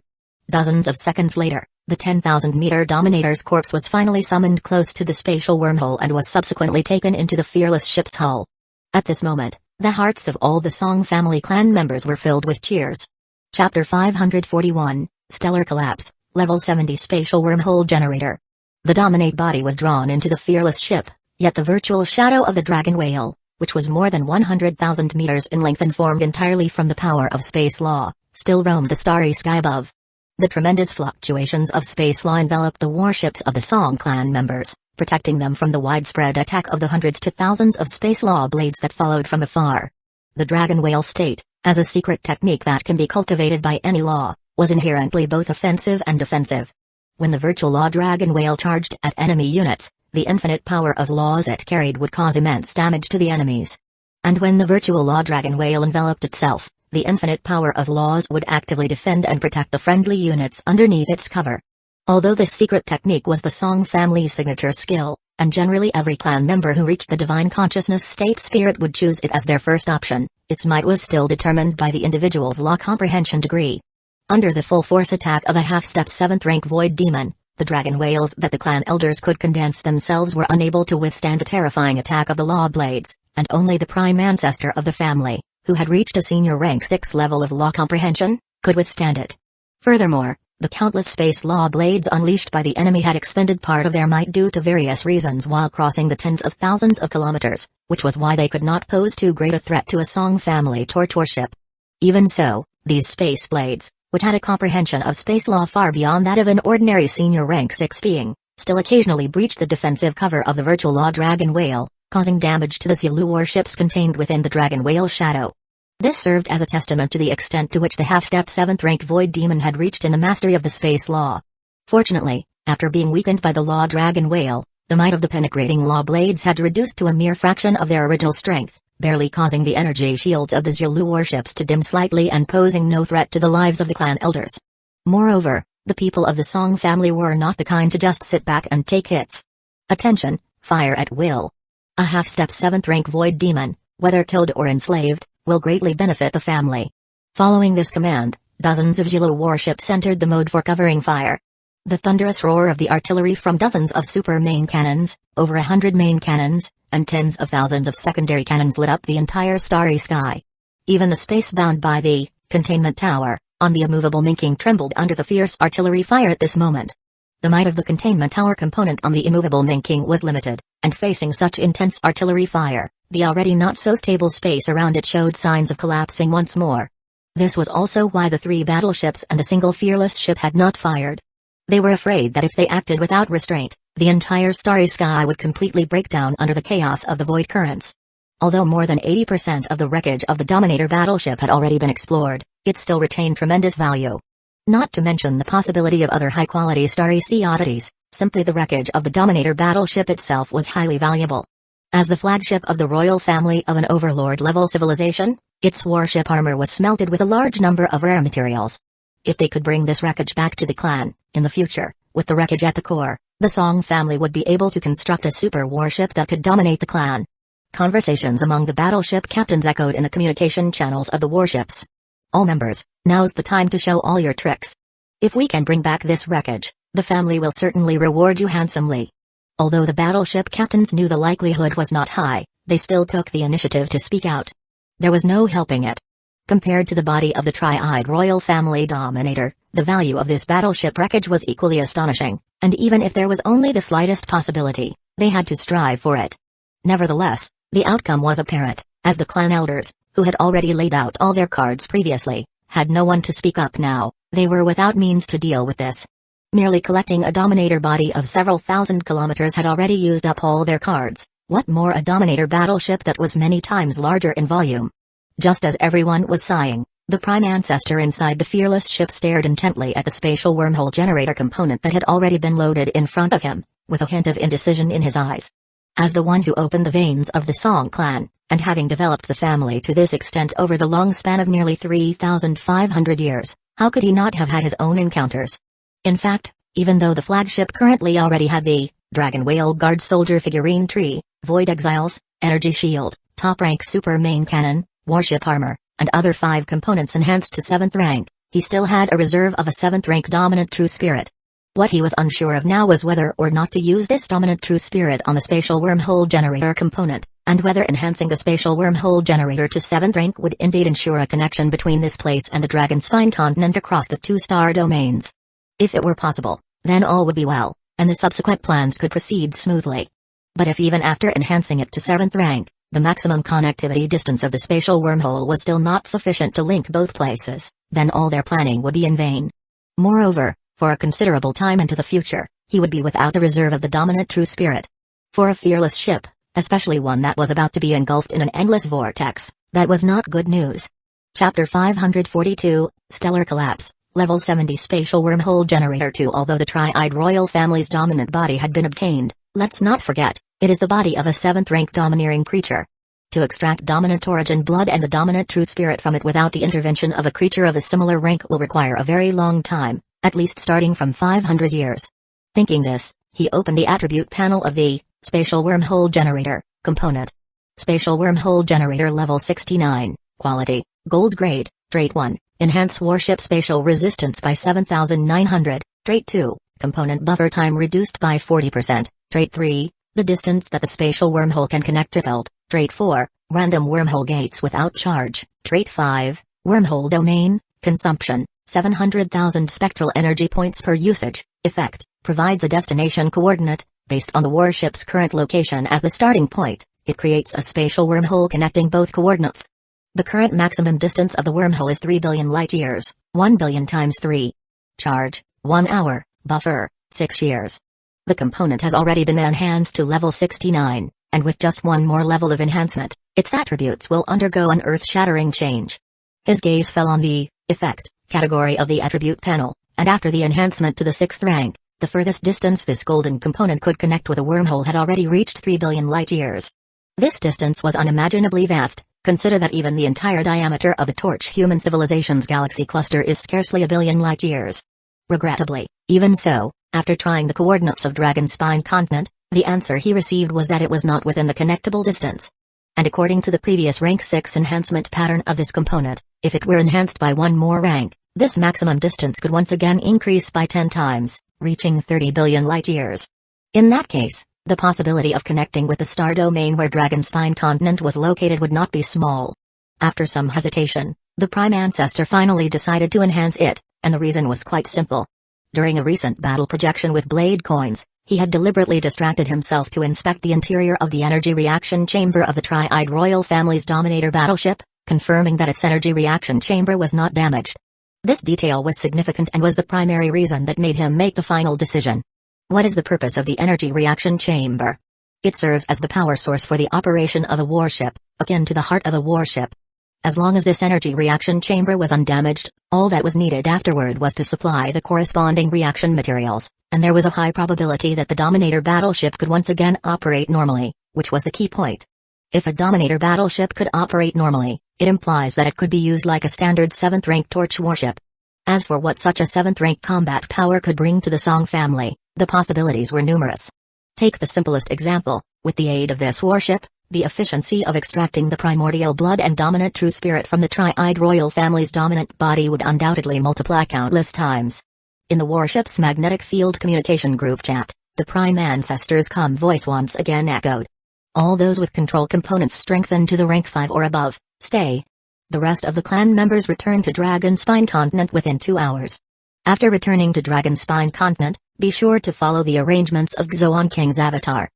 Dozens of seconds later, the 10,000-meter dominator's corpse was finally summoned close to the spatial wormhole and was subsequently taken into the fearless ship's hull. At this moment, the hearts of all the Song family clan members were filled with cheers. Chapter 541, Stellar Collapse, Level 70 Spatial Wormhole Generator. The Dominate body was drawn into the fearless ship, yet the virtual shadow of the dragon whale, which was more than 100,000 meters in length and formed entirely from the power of space law, still roamed the starry sky above. The tremendous fluctuations of space law enveloped the warships of the Song clan members, protecting them from the widespread attack of the hundreds to thousands of space law blades that followed from afar. The dragon whale state, as a secret technique that can be cultivated by any law, was inherently both offensive and defensive. When the virtual law dragon whale charged at enemy units, the infinite power of laws it carried would cause immense damage to the enemies. And when the virtual law dragon whale enveloped itself, the infinite power of laws would actively defend and protect the friendly units underneath its cover. Although this secret technique was the Song family's signature skill, and generally every clan member who reached the divine consciousness state spirit would choose it as their first option, its might was still determined by the individual's law comprehension degree. Under the full force attack of a half-step 7th rank void demon, the dragon whales that the clan elders could condense themselves were unable to withstand the terrifying attack of the law blades, and only the prime ancestor of the family, who had reached a senior rank 6 level of law comprehension, could withstand it. Furthermore, the countless space law blades unleashed by the enemy had expended part of their might due to various reasons while crossing the tens of thousands of kilometers, which was why they could not pose too great a threat to a Song family torch warship. Even so, these space blades, which had a comprehension of space law far beyond that of an ordinary senior rank 6 being, still occasionally breached the defensive cover of the virtual law dragon whale, causing damage to the Zulu warships contained within the dragon whale shadow. This served as a testament to the extent to which the half-step 7th rank void demon had reached in the mastery of the space law. Fortunately, after being weakened by the law dragon whale, the might of the penetrating law blades had reduced to a mere fraction of their original strength, barely causing the energy shields of the Zulu warships to dim slightly and posing no threat to the lives of the clan elders. Moreover, the people of the Song family were not the kind to just sit back and take hits. Attention, fire at will. A half-step 7th rank void demon, whether killed or enslaved, will greatly benefit the family. Following this command, dozens of Zulu warships entered the mode for covering fire. The thunderous roar of the artillery from dozens of super main cannons, over 100 main cannons, and tens of thousands of secondary cannons lit up the entire starry sky. Even the space bound by the containment tower on the immovable Minking trembled under the fierce artillery fire at this moment. The might of the containment tower component on the immovable Minking was limited, and facing such intense artillery fire, the already not so stable space around it showed signs of collapsing once more. This was also why the 3 battleships and the single fearless ship had not fired. They were afraid that if they acted without restraint, the entire starry sky would completely break down under the chaos of the void currents. Although more than 80% of the wreckage of the Dominator battleship had already been explored, it still retained tremendous value. Not to mention the possibility of other high-quality starry sea oddities, simply the wreckage of the Dominator battleship itself was highly valuable. As the flagship of the royal family of an overlord-level civilization, its warship armor was smelted with a large number of rare materials. If they could bring this wreckage back to the clan, in the future, with the wreckage at the core, the Song family would be able to construct a super warship that could dominate the clan. Conversations among the battleship captains echoed in the communication channels of the warships. All members, now's the time to show all your tricks. If we can bring back this wreckage, the family will certainly reward you handsomely. Although the battleship captains knew the likelihood was not high, they still took the initiative to speak out. There was no helping it. Compared to the body of the tri-eyed royal family dominator, the value of this battleship wreckage was equally astonishing, and even if there was only the slightest possibility, they had to strive for it. Nevertheless, the outcome was apparent, as the clan elders, who had already laid out all their cards previously, had no one to speak up now. They were without means to deal with this. Merely collecting a Dominator body of several thousand kilometers had already used up all their cards. What more a Dominator battleship that was many times larger in volume? Just as everyone was sighing, the prime ancestor inside the fearless ship stared intently at the spatial wormhole generator component that had already been loaded in front of him, with a hint of indecision in his eyes. As the one who opened the veins of the Song clan, and having developed the family to this extent over the long span of nearly 3,500 years, how could he not have had his own encounters? In fact, even though the flagship currently already had the Dragon Whale Guard Soldier figurine tree, Void Exiles, Energy Shield, top-rank super main cannon, warship armor, and other 5 components enhanced to 7th rank, he still had a reserve of a 7th rank dominant true spirit. What he was unsure of now was whether or not to use this dominant true spirit on the spatial wormhole generator component, and whether enhancing the spatial wormhole generator to 7th rank would indeed ensure a connection between this place and the Dragon Spine continent across the 2-star domains. If it were possible, then all would be well, and the subsequent plans could proceed smoothly. But if even after enhancing it to 7th rank, the maximum connectivity distance of the spatial wormhole was still not sufficient to link both places, then all their planning would be in vain. Moreover, for a considerable time into the future, he would be without the reserve of the dominant true spirit. For a fearless ship, especially one that was about to be engulfed in an endless vortex, that was not good news. Chapter 542, Stellar Collapse. Level 70 Spatial Wormhole Generator 2. Although the Tri-Eyed Royal family's dominant body had been obtained, let's not forget, it is the body of a 7th-rank domineering creature. To extract dominant origin blood and the dominant true spirit from it without the intervention of a creature of a similar rank will require a very long time, at least starting from 500 years. Thinking this, he opened the attribute panel of the Spatial Wormhole Generator component. Spatial Wormhole Generator Level 69, Quality, Gold Grade, Trait 1, Enhance Warship Spatial Resistance by 7900, Trait 2, Component Buffer Time reduced by 40%, Trait 3, The distance that the spatial wormhole can connect to held, Trait 4, Random Wormhole Gates without charge, Trait 5, Wormhole Domain, Consumption, 700,000 Spectral Energy Points per usage, Effect, provides a destination coordinate, based on the warship's current location as the starting point. It creates a spatial wormhole connecting both coordinates. The current maximum distance of the wormhole is 3 billion light-years, 1 billion times 3. Charge, 1 hour, buffer, 6 years. The component has already been enhanced to level 69, and with just one more level of enhancement, its attributes will undergo an earth-shattering change. His gaze fell on the effect category of the attribute panel, and after the enhancement to the 6th rank, the furthest distance this golden component could connect with a wormhole had already reached 3 billion light-years. This distance was unimaginably vast. Consider that even the entire diameter of the Torch human civilization's galaxy cluster is scarcely a billion light-years. Regrettably, even so, after trying the coordinates of Dragonspine continent, the answer he received was that it was not within the connectable distance. And according to the previous rank 6 enhancement pattern of this component, if it were enhanced by one more rank, this maximum distance could once again increase by 10 times, reaching 30 billion light-years. In that case, the possibility of connecting with the star domain where Dragonspine continent was located would not be small. After some hesitation, the Prime Ancestor finally decided to enhance it, and the reason was quite simple. During a recent battle projection with blade coins, he had deliberately distracted himself to inspect the interior of the energy reaction chamber of the Tri-Eyed Royal family's Dominator battleship, confirming that its energy reaction chamber was not damaged. This detail was significant and was the primary reason that made him make the final decision. What is the purpose of the energy reaction chamber? It serves as the power source for the operation of a warship, akin to the heart of a warship. As long as this energy reaction chamber was undamaged, all that was needed afterward was to supply the corresponding reaction materials, and there was a high probability that the Dominator battleship could once again operate normally, which was the key point. If a Dominator battleship could operate normally, it implies that it could be used like a standard 7th-rank Torch warship. As for what such a 7th-rank combat power could bring to the Song family, the possibilities were numerous. Take the simplest example, with the aid of this warship, the efficiency of extracting the primordial blood and dominant true spirit from the Tri-Eyed Royal family's dominant body would undoubtedly multiply countless times. In the warship's magnetic field communication group chat, the Prime Ancestor's calm voice once again echoed. All those with control components strengthened to the rank 5 or above, stay. The rest of the clan members returned to Dragonspine continent within 2 hours. After returning to Dragonspine continent, be sure to follow the arrangements of Xoan Kang's avatar.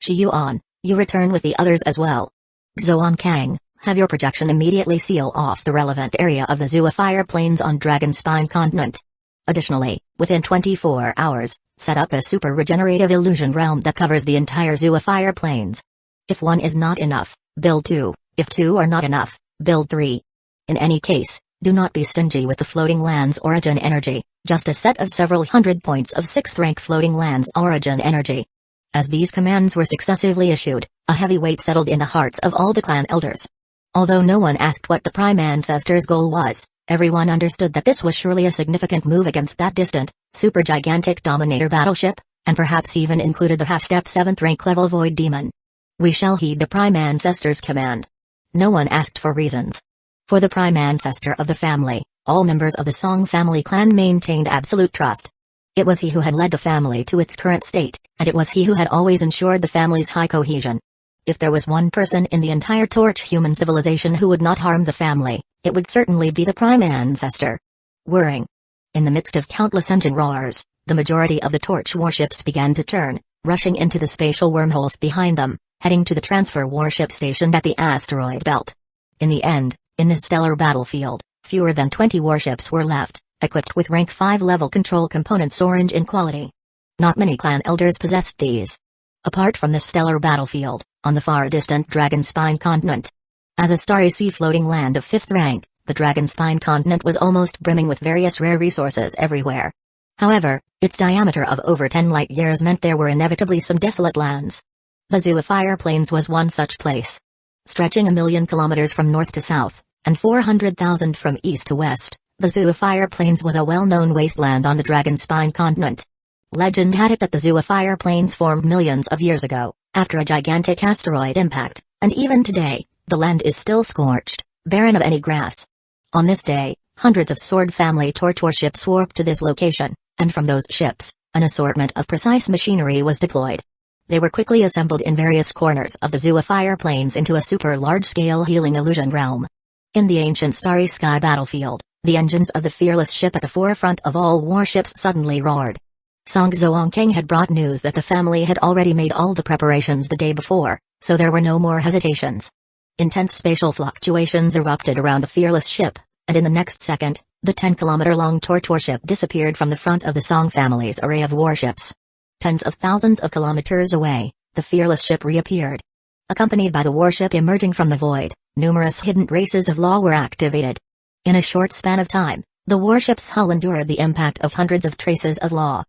Shiyuan, you return with the others as well. Xoan Kang, have your projection immediately seal off the relevant area of the Zoophire plains on Dragonspine continent. Additionally, within 24 hours, set up a super regenerative illusion realm that covers the entire Zoophire plains. If 1 is not enough, build 2, if 2 are not enough, build 3. In any case, do not be stingy with the floating land's origin energy, just a set of several hundred points of 6th-rank floating land's origin energy. As these commands were successively issued, a heavy weight settled in the hearts of all the clan elders. Although no one asked what the Prime Ancestor's goal was, everyone understood that this was surely a significant move against that distant, super-gigantic Dominator battleship, and perhaps even included the half-step 7th-rank level Void Demon. We shall heed the Prime Ancestor's command. No one asked for reasons. For the Prime Ancestor of the family, all members of the Song family clan maintained absolute trust. It was he who had led the family to its current state, and it was he who had always ensured the family's high cohesion. If there was one person in the entire Torch human civilization who would not harm the family, it would certainly be the Prime Ancestor. Whirring. In the midst of countless engine roars, the majority of the Torch warships began to turn, rushing into the spatial wormholes behind them, heading to the transfer warship stationed at the asteroid belt. In the end, in this stellar battlefield, fewer than 20 warships were left, equipped with rank 5 level control components orange in quality. Not many clan elders possessed these. Apart from the stellar battlefield, on the far distant Dragonspine continent. As a starry sea floating land of 5th rank, the Dragon Spine continent was almost brimming with various rare resources everywhere. However, its diameter of over 10 light years meant there were inevitably some desolate lands. The Zoophire Plains was one such place. Stretching 1,000,000 kilometers from north to south, and 400,000 from east to west, the Zoophire Plains was a well-known wasteland on the Dragon Spine continent. Legend had it that the Zoophire Plains formed millions of years ago, after a gigantic asteroid impact, and even today, the land is still scorched, barren of any grass. On this day, hundreds of Sword Family torture ships warped to this location, and from those ships, an assortment of precise machinery was deployed. They were quickly assembled in various corners of the Zoophire Plains into a super large-scale healing illusion realm. In the ancient Starry Sky battlefield, the engines of the fearless ship at the forefront of all warships suddenly roared. Song Zhuangking had brought news that the family had already made all the preparations the day before, so there were no more hesitations. Intense spatial fluctuations erupted around the fearless ship, and in the next second, the 10-kilometer-long torture ship disappeared from the front of the Song family's array of warships. Tens of thousands of kilometers away, the fearless ship reappeared. Accompanied by the warship emerging from the void, numerous hidden races of law were activated. In a short span of time, the warship's hull endured the impact of hundreds of traces of law.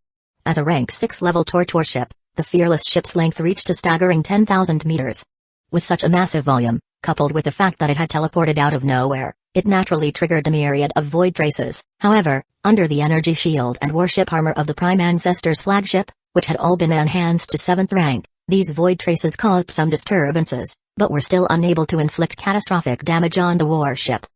As a rank 6 level torture ship, the fearless ship's length reached a staggering 10,000 meters. With such a massive volume, coupled with the fact that it had teleported out of nowhere, it naturally triggered a myriad of void traces. However, under the energy shield and warship armor of the Prime Ancestor's flagship, which had all been enhanced to 7th rank, these void traces caused some disturbances, but were still unable to inflict catastrophic damage on the warship.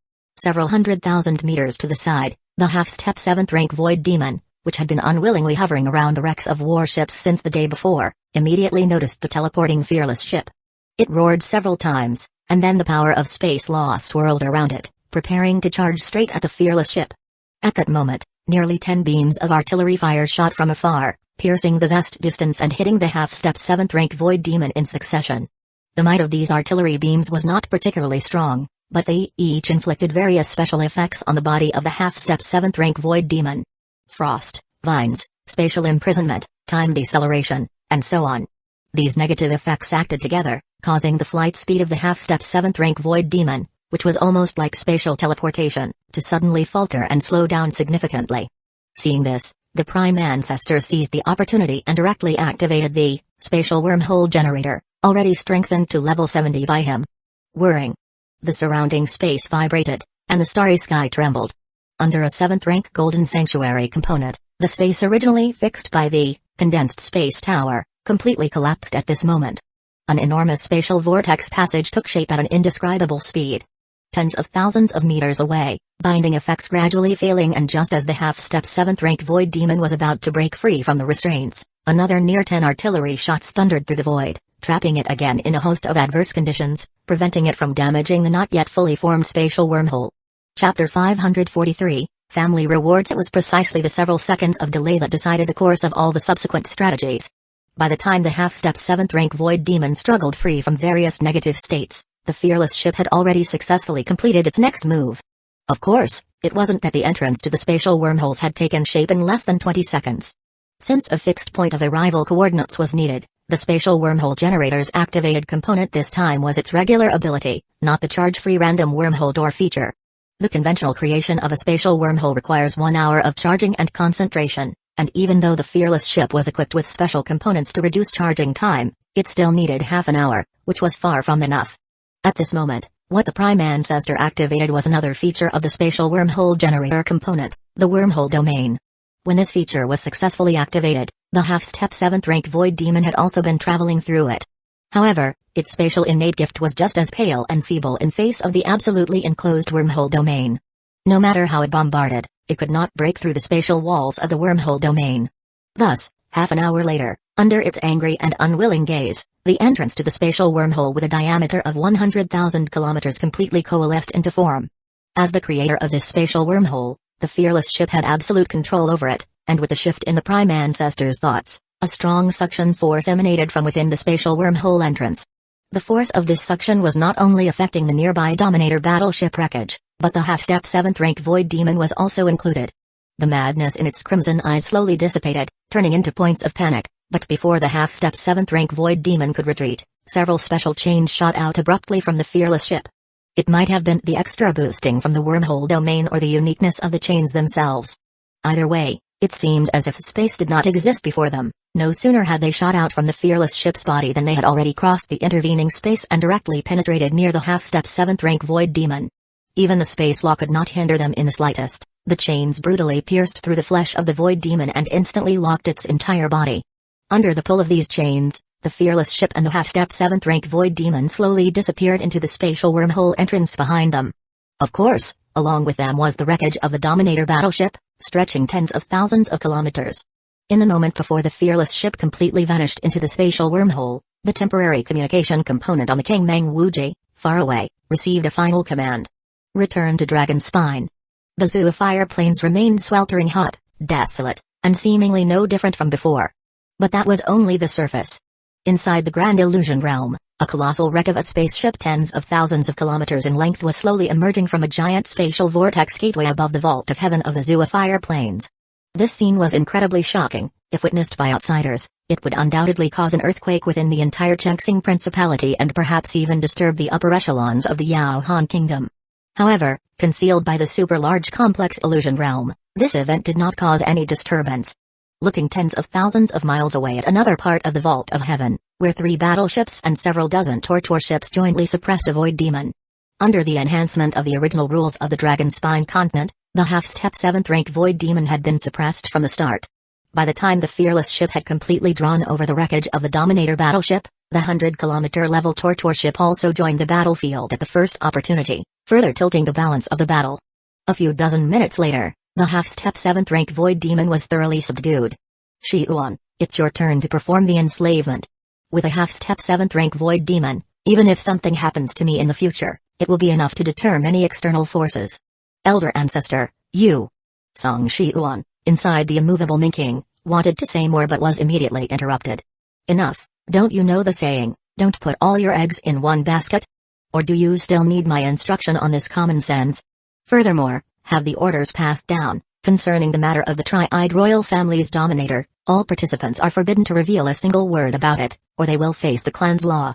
Several 100,000 meters to the side, the half-step 7th rank void demon, which had been unwillingly hovering around the wrecks of warships since the day before, immediately noticed the teleporting fearless ship. It roared several times, and then the power of space law swirled around it, preparing to charge straight at the fearless ship. At that moment, nearly 10 beams of artillery fire shot from afar, piercing the vast distance and hitting the half-step 7th rank void demon in succession. The might of these artillery beams was not particularly strong, but they each inflicted various special effects on the body of the half-step 7th rank void demon. Frost, vines, spatial imprisonment, time deceleration, and so on. These negative effects acted together, causing the flight speed of the half-step 7th rank void demon, which was almost like spatial teleportation, to suddenly falter and slow down significantly. Seeing this, the Prime Ancestor seized the opportunity and directly activated the spatial wormhole generator, already strengthened to level 70 by him. Whirring. The surrounding space vibrated, and the starry sky trembled. Under a 7th rank Golden Sanctuary component, the space originally fixed by the condensed space tower completely collapsed at this moment. An enormous spatial vortex passage took shape at an indescribable speed. Tens of thousands of meters away, binding effects gradually failing, and just as the half-step 7th rank void demon was about to break free from the restraints, another near 10 artillery shots thundered through the void, trapping it again in a host of adverse conditions, preventing it from damaging the not yet fully formed spatial wormhole. Chapter 543, Family Rewards. It was precisely the several seconds of delay that decided the course of all the subsequent strategies. By the time the half-step 7th rank void demon struggled free from various negative states, the fearless ship had already successfully completed its next move. Of course, it wasn't that the entrance to the spatial wormholes had taken shape in less than 20 seconds. Since a fixed point of arrival coordinates was needed, the spatial wormhole generator's activated component this time was its regular ability, not the charge-free random wormhole door feature. The conventional creation of a spatial wormhole requires 1 hour of charging and concentration, and even though the fearless ship was equipped with special components to reduce charging time, it still needed half an hour, which was far from enough. At this moment, what the Prime Ancestor activated was another feature of the spatial wormhole generator component, the wormhole domain. When this feature was successfully activated, the half-step 7th rank void demon had also been traveling through it. However, its spatial innate gift was just as pale and feeble in face of the absolutely enclosed wormhole domain. No matter how it bombarded, it could not break through the spatial walls of the wormhole domain. Thus, half an hour later, under its angry and unwilling gaze, the entrance to the spatial wormhole with a diameter of 100,000 kilometers completely coalesced into form. As the creator of this spatial wormhole, the fearless ship had absolute control over it, and with the shift in the Prime Ancestor's thoughts, a strong suction force emanated from within the spatial wormhole entrance. The force of this suction was not only affecting the nearby Dominator battleship wreckage, but the half-step 7th rank void demon was also included. The madness in its crimson eyes slowly dissipated, turning into points of panic, but before the half-step 7th rank void demon could retreat, several special chains shot out abruptly from the fearless ship. It might have been the extra boosting from the wormhole domain or the uniqueness of the chains themselves. Either way, it seemed as if space did not exist before them. No sooner had they shot out from the fearless ship's body than they had already crossed the intervening space and directly penetrated near the half-step 7th rank void demon. Even the space law could not hinder them in the slightest. The chains brutally pierced through the flesh of the void demon and instantly locked its entire body. Under the pull of these chains, the fearless ship and the half-step 7th rank void demon slowly disappeared into the spatial wormhole entrance behind them. Of course, along with them was the wreckage of the Dominator battleship, stretching tens of thousands of kilometers. In the moment before the fearless ship completely vanished into the spatial wormhole, the temporary communication component on the King Mang Wuji, far away, received a final command. Return to Dragon Spine. The zoo of fire plains remained sweltering hot, desolate, and seemingly no different from before. But that was only the surface. Inside the Grand Illusion Realm, a colossal wreck of a spaceship tens of thousands of kilometers in length was slowly emerging from a giant spatial vortex gateway above the vault of heaven of the zoo of fire plains. This scene was incredibly shocking. If witnessed by outsiders, it would undoubtedly cause an earthquake within the entire Chengxing Principality and perhaps even disturb the upper echelons of the Yao Han Kingdom. However, concealed by the super-large complex illusion realm, this event did not cause any disturbance. Looking tens of thousands of miles away at another part of the Vault of Heaven, where 3 battleships and several dozen torture ships jointly suppressed a void demon. Under the enhancement of the original rules of the Dragon Spine continent, the half-step 7th rank void demon had been suppressed from the start. By the time the fearless ship had completely drawn over the wreckage of the Dominator battleship, the 100-kilometer level torture ship also joined the battlefield at the first opportunity, further tilting the balance of the battle. A few dozen minutes later, the half-step 7th rank void demon was thoroughly subdued. Shi-Yuan, it's your turn to perform the enslavement. With a half-step 7th rank void demon, even if something happens to me in the future, it will be enough to deter many external forces. Elder Ancestor, you. Song Shi-Yuan, inside the immovable Minking, wanted to say more but was immediately interrupted. Enough, don't you know the saying, don't put all your eggs in one basket? Or do you still need my instruction on this common sense? Furthermore, have the orders passed down, concerning the matter of the Tri-Eyed Royal Family's Dominator, all participants are forbidden to reveal a single word about it, or they will face the clan's law.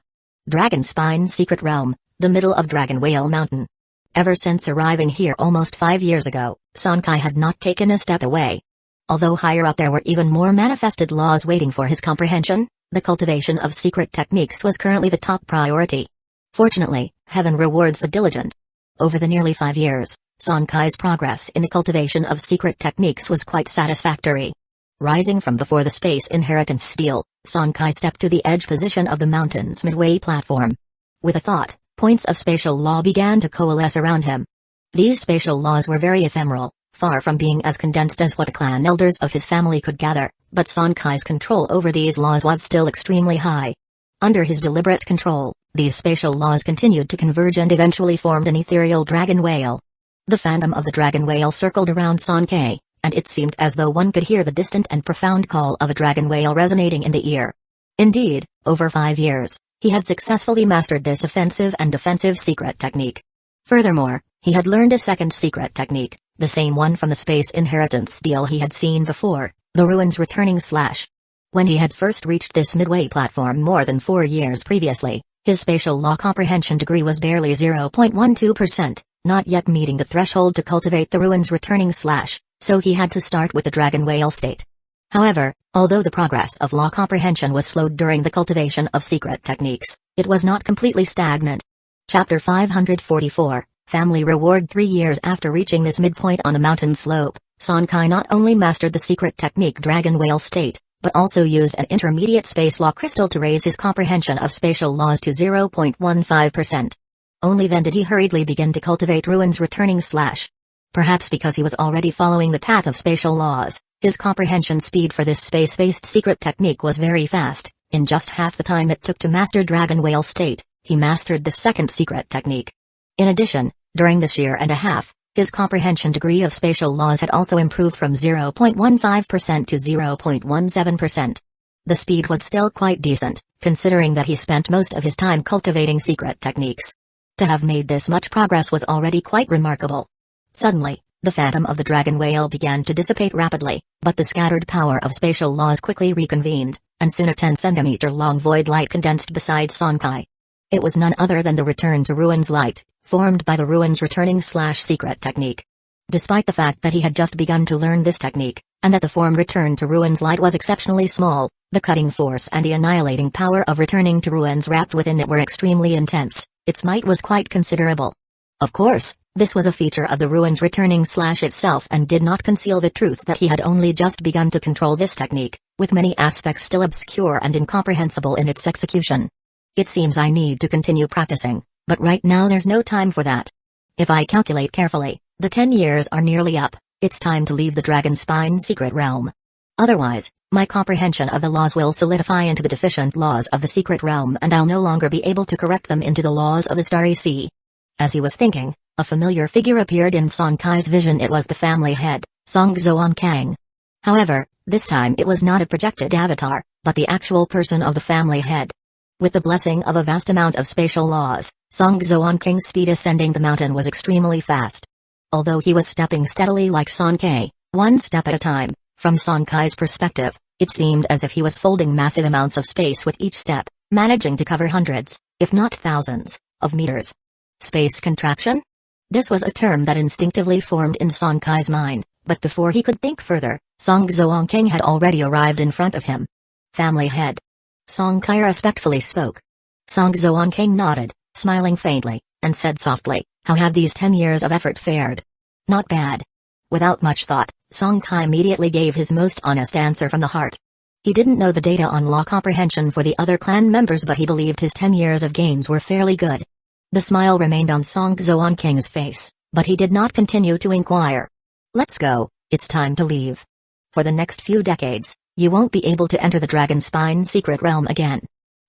Dragon Spine Secret Realm, the middle of Dragon Whale Mountain. Ever since arriving here almost 5 years ago, Sonkai had not taken a step away. Although higher up there were even more manifested laws waiting for his comprehension, the cultivation of secret techniques was currently the top priority. Fortunately, heaven rewards the diligent. Over the nearly 5 years, Sonkai's progress in the cultivation of secret techniques was quite satisfactory. Rising from before the space inheritance stele, Sonkai stepped to the edge position of the mountain's midway platform. With a thought, points of spatial law began to coalesce around him. These spatial laws were very ephemeral, far from being as condensed as what the clan elders of his family could gather, but Sonkai's control over these laws was still extremely high. Under his deliberate control, these spatial laws continued to converge and eventually formed an ethereal dragon whale. The phantom of the dragon whale circled around Sonkai, and it seemed as though one could hear the distant and profound call of a dragon whale resonating in the ear. Indeed, over 5 years, he had successfully mastered this offensive and defensive secret technique. Furthermore, he had learned a second secret technique, the same one from the space inheritance deal he had seen before, the ruins returning slash. When he had first reached this midway platform more than 4 years previously, his spatial law comprehension degree was barely 0.12%, not yet meeting the threshold to cultivate the ruins returning slash, so he had to start with the dragon whale state. However, although the progress of law comprehension was slowed during the cultivation of secret techniques, it was not completely stagnant. Chapter 544, Family Reward. 3 years after reaching this midpoint on the mountain slope, Sonkai not only mastered the secret technique dragon whale state, but also used an intermediate space law crystal to raise his comprehension of spatial laws to 0.15%. Only then did he hurriedly begin to cultivate ruins returning slash. Perhaps because he was already following the path of spatial laws, his comprehension speed for this space-based secret technique was very fast. In just half the time it took to master dragon whale state, he mastered the second secret technique. In addition, during this year and a half, his comprehension degree of spatial laws had also improved from 0.15% to 0.17%. The speed was still quite decent, considering that he spent most of his time cultivating secret techniques. To have made this much progress was already quite remarkable. Suddenly, the phantom of the dragon whale began to dissipate rapidly, but the scattered power of spatial laws quickly reconvened, and soon a 10-centimeter long void light condensed beside Sonkai. It was none other than the return to ruins light, formed by the ruins returning/secret technique. Despite the fact that he had just begun to learn this technique, and that the form return to ruins light was exceptionally small, the cutting force and the annihilating power of returning to ruins wrapped within it were extremely intense. Its might was quite considerable. Of course, this was a feature of the ruins returning/itself and did not conceal the truth that he had only just begun to control this technique, with many aspects still obscure and incomprehensible in its execution. It seems I need to continue practicing, but right now there's no time for that. If I calculate carefully, the 10 years are nearly up. It's time to leave the Dragon Spine secret realm. Otherwise, my comprehension of the laws will solidify into the deficient laws of the secret realm and I'll no longer be able to correct them into the laws of the Starry Sea. As he was thinking, a familiar figure appeared in Song Kai's vision. It was the family head, Song Kang. However, this time it was not a projected avatar, but the actual person of the family head. With the blessing of a vast amount of spatial laws, Song Kang's speed ascending the mountain was extremely fast. Although he was stepping steadily like Song Kai, one step at a time, from Song Kai's perspective, it seemed as if he was folding massive amounts of space with each step, managing to cover hundreds, if not thousands, of meters. Space contraction? This was a term that instinctively formed in Song Kai's mind, but before he could think further, Song Kang had already arrived in front of him. Family head. Song Kai respectfully spoke. Song Kang nodded, smiling faintly, and said softly, "How have these 10 years of effort fared?" "Not bad." Without much thought, Song Kai immediately gave his most honest answer from the heart. He didn't know the data on law comprehension for the other clan members, but he believed his 10 years of gains were fairly good. The smile remained on Song Kang's face, but he did not continue to inquire. "Let's go, it's time to leave. For the next few decades, you won't be able to enter the Dragon Spine secret realm again.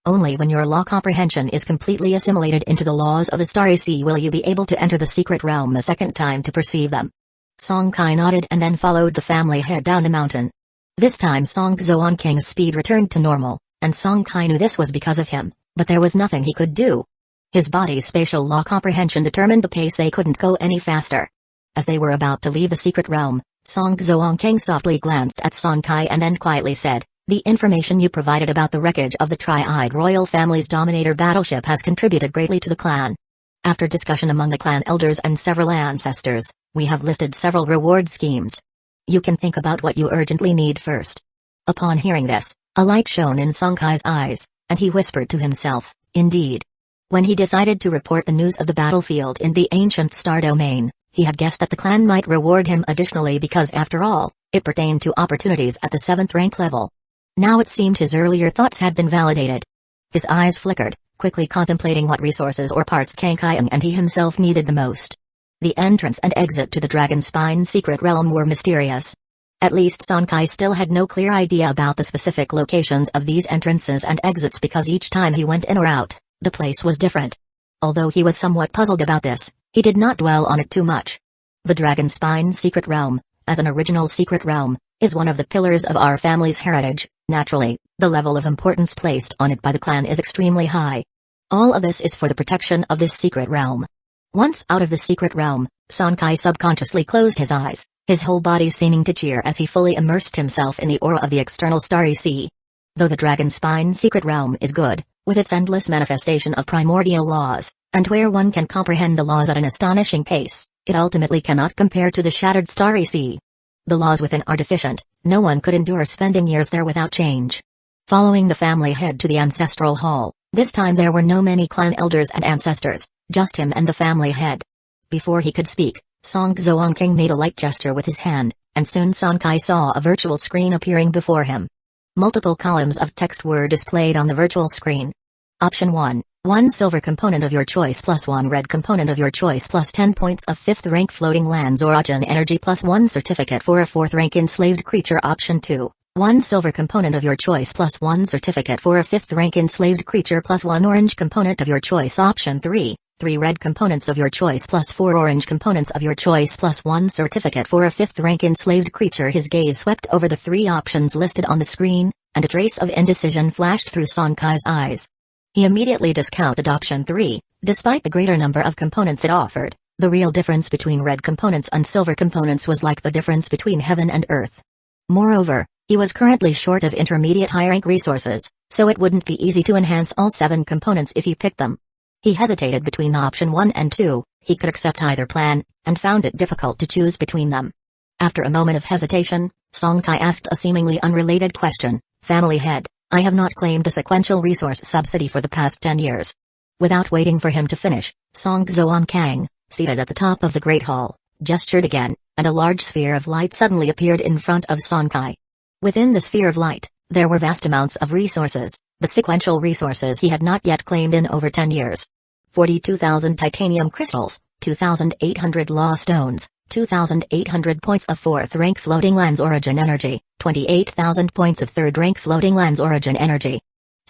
Only when your law comprehension is completely assimilated into the laws of the Starry Sea will you be able to enter the secret realm a second time to perceive them." Song Kai nodded and then followed the family head down the mountain. This time Song Kang's speed returned to normal, and Song Kai knew this was because of him, but there was nothing he could do. His body's spatial law comprehension determined the pace. They couldn't go any faster. As they were about to leave the secret realm, Song Kang softly glanced at Song Kai and then quietly said, "The information you provided about the wreckage of the Tri-Eyed Royal Family's Dominator battleship has contributed greatly to the clan. After discussion among the clan elders and several ancestors, we have listed several reward schemes. You can think about what you urgently need first." Upon hearing this, a light shone in Song Kai's eyes, and he whispered to himself, "Indeed." When he decided to report the news of the battlefield in the ancient star domain, he had guessed that the clan might reward him additionally because after all, it pertained to opportunities at the 7th rank level. Now it seemed his earlier thoughts had been validated. His eyes flickered, quickly contemplating what resources or parts Kangkyang and he himself needed the most. The entrance and exit to the Dragon Spine secret realm were mysterious. At least Song Kai still had no clear idea about the specific locations of these entrances and exits because each time he went in or out, the place was different. Although he was somewhat puzzled about this, he did not dwell on it too much. The Dragon Spine secret realm, as an original secret realm, is one of the pillars of our family's heritage. Naturally, the level of importance placed on it by the clan is extremely high. All of this is for the protection of this secret realm. Once out of the secret realm, Song Kai subconsciously closed his eyes, his whole body seeming to cheer as he fully immersed himself in the aura of the external Starry Sea. Though the Dragon Spine secret realm is good, with its endless manifestation of primordial laws, and where one can comprehend the laws at an astonishing pace, it ultimately cannot compare to the shattered Starry Sea. The laws within are deficient, no one could endure spending years there without change. Following the family head to the ancestral hall, this time there were no many clan elders and ancestors, just him and the family head. Before he could speak, Song Kang made a light gesture with his hand, and soon Song Kai saw a virtual screen appearing before him. Multiple columns of text were displayed on the virtual screen. Option 1, 1 silver component of your choice plus 1 red component of your choice plus 10 points of 5th rank floating lands or Ajin energy plus 1 certificate for a 4th rank enslaved creature. Option 2, 1 silver component of your choice plus 1 certificate for a 5th rank enslaved creature plus 1 orange component of your choice. Option 3, 3 red components of your choice plus 4 orange components of your choice plus 1 certificate for a 5th rank enslaved creature. His gaze swept over the 3 options listed on the screen, and a trace of indecision flashed through Song Kai's eyes. He immediately discounted option 3, despite the greater number of components it offered. The real difference between red components and silver components was like the difference between heaven and earth. Moreover, he was currently short of intermediate high-rank resources, so it wouldn't be easy to enhance all 7 components if he picked them. He hesitated between option 1 and 2, He could accept either plan, and found it difficult to choose between them. After a moment of hesitation, Song-kai asked a seemingly unrelated question. Family head, I have not claimed the sequential resource subsidy for the past 10 years. Without waiting for him to finish, Song Kang, seated at the top of the Great Hall, gestured again, and a large sphere of light suddenly appeared in front of Song-kai. Within the sphere of light, there were vast amounts of resources, the sequential resources he had not yet claimed in over 10 years. 42,000 titanium crystals, 2,800 law stones, 2,800 points of 4th rank floating lands origin energy, 28,000 points of 3rd rank floating lands origin energy.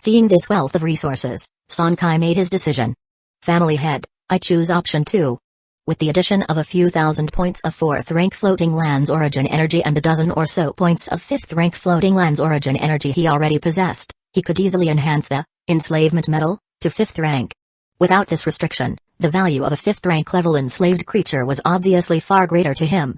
Seeing this wealth of resources, Song-kai made his decision. Family head, I choose option 2. With the addition of a few thousand points of 4th rank floating lands origin energy and a dozen or so points of 5th rank floating lands origin energy he already possessed, he could easily enhance the enslavement medal to 5th rank. Without this restriction, the value of a 5th rank level enslaved creature was obviously far greater to him.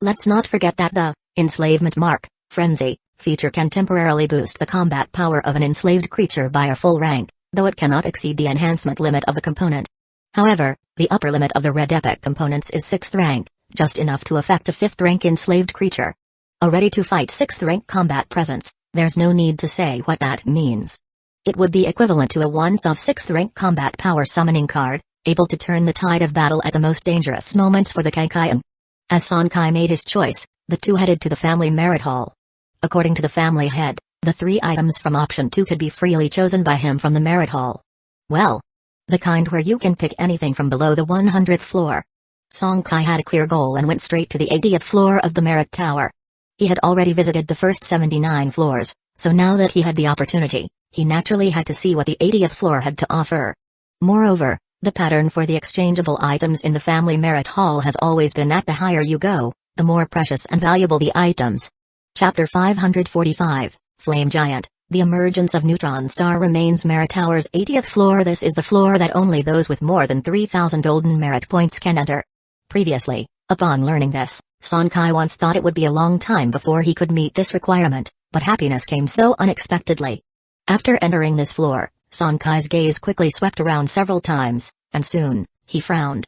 Let's not forget that the enslavement mark, frenzy, feature can temporarily boost the combat power of an enslaved creature by a full rank, though it cannot exceed the enhancement limit of the component. However, the upper limit of the red epic components is 6th rank, just enough to affect a 5th rank enslaved creature. A ready-to-fight 6th rank combat presence, there's no need to say what that means. It would be equivalent to a once-off 6th rank combat power summoning card, able to turn the tide of battle at the most dangerous moments for the Kekkaion. As Song-kai made his choice, the two headed to the family merit hall. According to the family head, the 3 items from option 2 could be freely chosen by him from the merit hall. Well, the kind where you can pick anything from below the 100th floor. Song-kai had a clear goal and went straight to the 80th floor of the merit tower. He had already visited the first 79 floors, so now that he had the opportunity, he naturally had to see what the 80th floor had to offer. Moreover, the pattern for the exchangeable items in the family merit hall has always been that the higher you go, the more precious and valuable the items. Chapter 545, Flame Giant, The Emergence of Neutron Star Remains Merit Tower's 80th floor. This is the floor that only those with more than 3,000 golden merit points can enter. Previously, upon learning this, Song-kai once thought it would be a long time before he could meet this requirement, but happiness came so unexpectedly. After entering this floor, Song-kai's gaze quickly swept around several times, and soon, he frowned.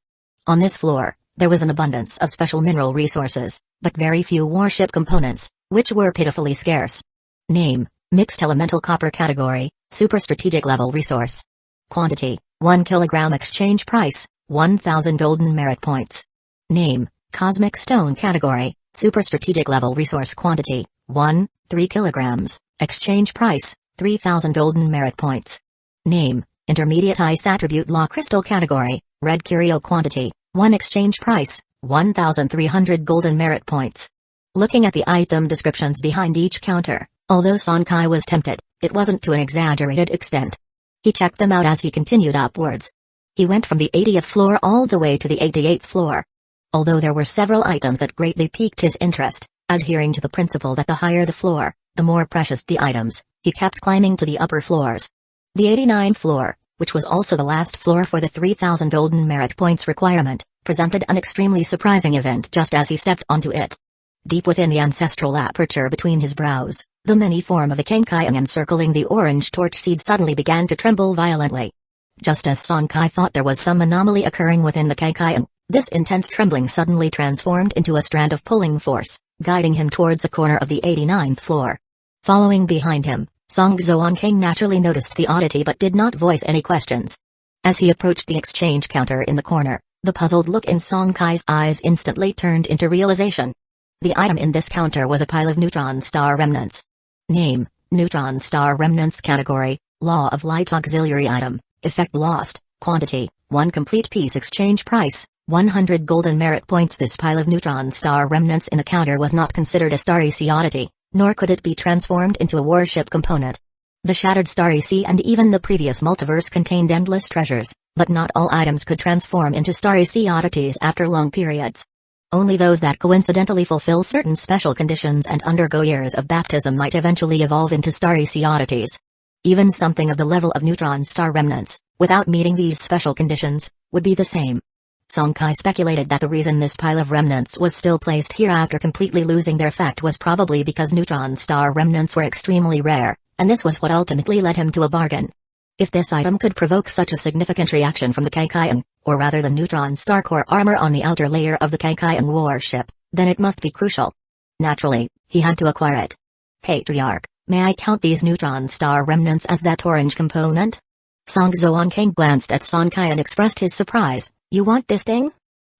On this floor, there was an abundance of special mineral resources, but very few warship components, which were pitifully scarce. Name, Mixed Elemental Copper Category, Super Strategic Level Resource. Quantity, 1 kilogram. Exchange price, 1,000 golden merit points. Name, Cosmic Stone Category, Super Strategic Level Resource. Quantity, 3 kilograms. Exchange price, 3,000 golden merit points. Name, Intermediate Ice Attribute Law Crystal Category, Red Curio. Quantity, 1. Exchange price, 1,300 golden merit points. Looking at the item descriptions behind each counter, although Song-kai was tempted, it wasn't to an exaggerated extent. He checked them out as he continued upwards. He went from the 80th floor all the way to the 88th floor. Although there were several items that greatly piqued his interest, adhering to the principle that the higher the floor, the more precious the items, he kept climbing to the upper floors. The 89th floor, which was also the last floor for the 3,000 golden merit points requirement, presented an extremely surprising event just as he stepped onto it. Deep within the ancestral aperture between his brows, the mini form of the Kekkaion encircling the orange torch seed suddenly began to tremble violently. Just as Song-kai thought there was some anomaly occurring within the Kekkaion, this intense trembling suddenly transformed into a strand of pulling force, guiding him towards a corner of the 89th floor. Following behind him, Song Kang naturally noticed the oddity but did not voice any questions. As he approached the exchange counter in the corner, the puzzled look in Song-kai's eyes instantly turned into realization. The item in this counter was a pile of neutron star remnants. Name, Neutron Star Remnants. Category, Law of Light Auxiliary Item, Effect Lost. Quantity, 1 complete piece. Exchange price, 100 golden merit points. This pile of neutron star remnants in the counter was not considered a starry sea oddity, nor could it be transformed into a warship component. The shattered starry sea and even the previous multiverse contained endless treasures, but not all items could transform into starry sea oddities after long periods. Only those that coincidentally fulfill certain special conditions and undergo years of baptism might eventually evolve into starry sea oddities. Even something of the level of neutron star remnants, without meeting these special conditions, would be the same. Song-kai speculated that the reason this pile of remnants was still placed here after completely losing their effect was probably because neutron star remnants were extremely rare, and this was what ultimately led him to a bargain. If this item could provoke such a significant reaction from the Kaikayan, or rather the neutron star core armor on the outer layer of the Kaikayan warship, then it must be crucial. Naturally, he had to acquire it. Patriarch, may I count these neutron star remnants as that orange component? Song Zhuangkang glanced at Song Kai and expressed his surprise. You want this thing?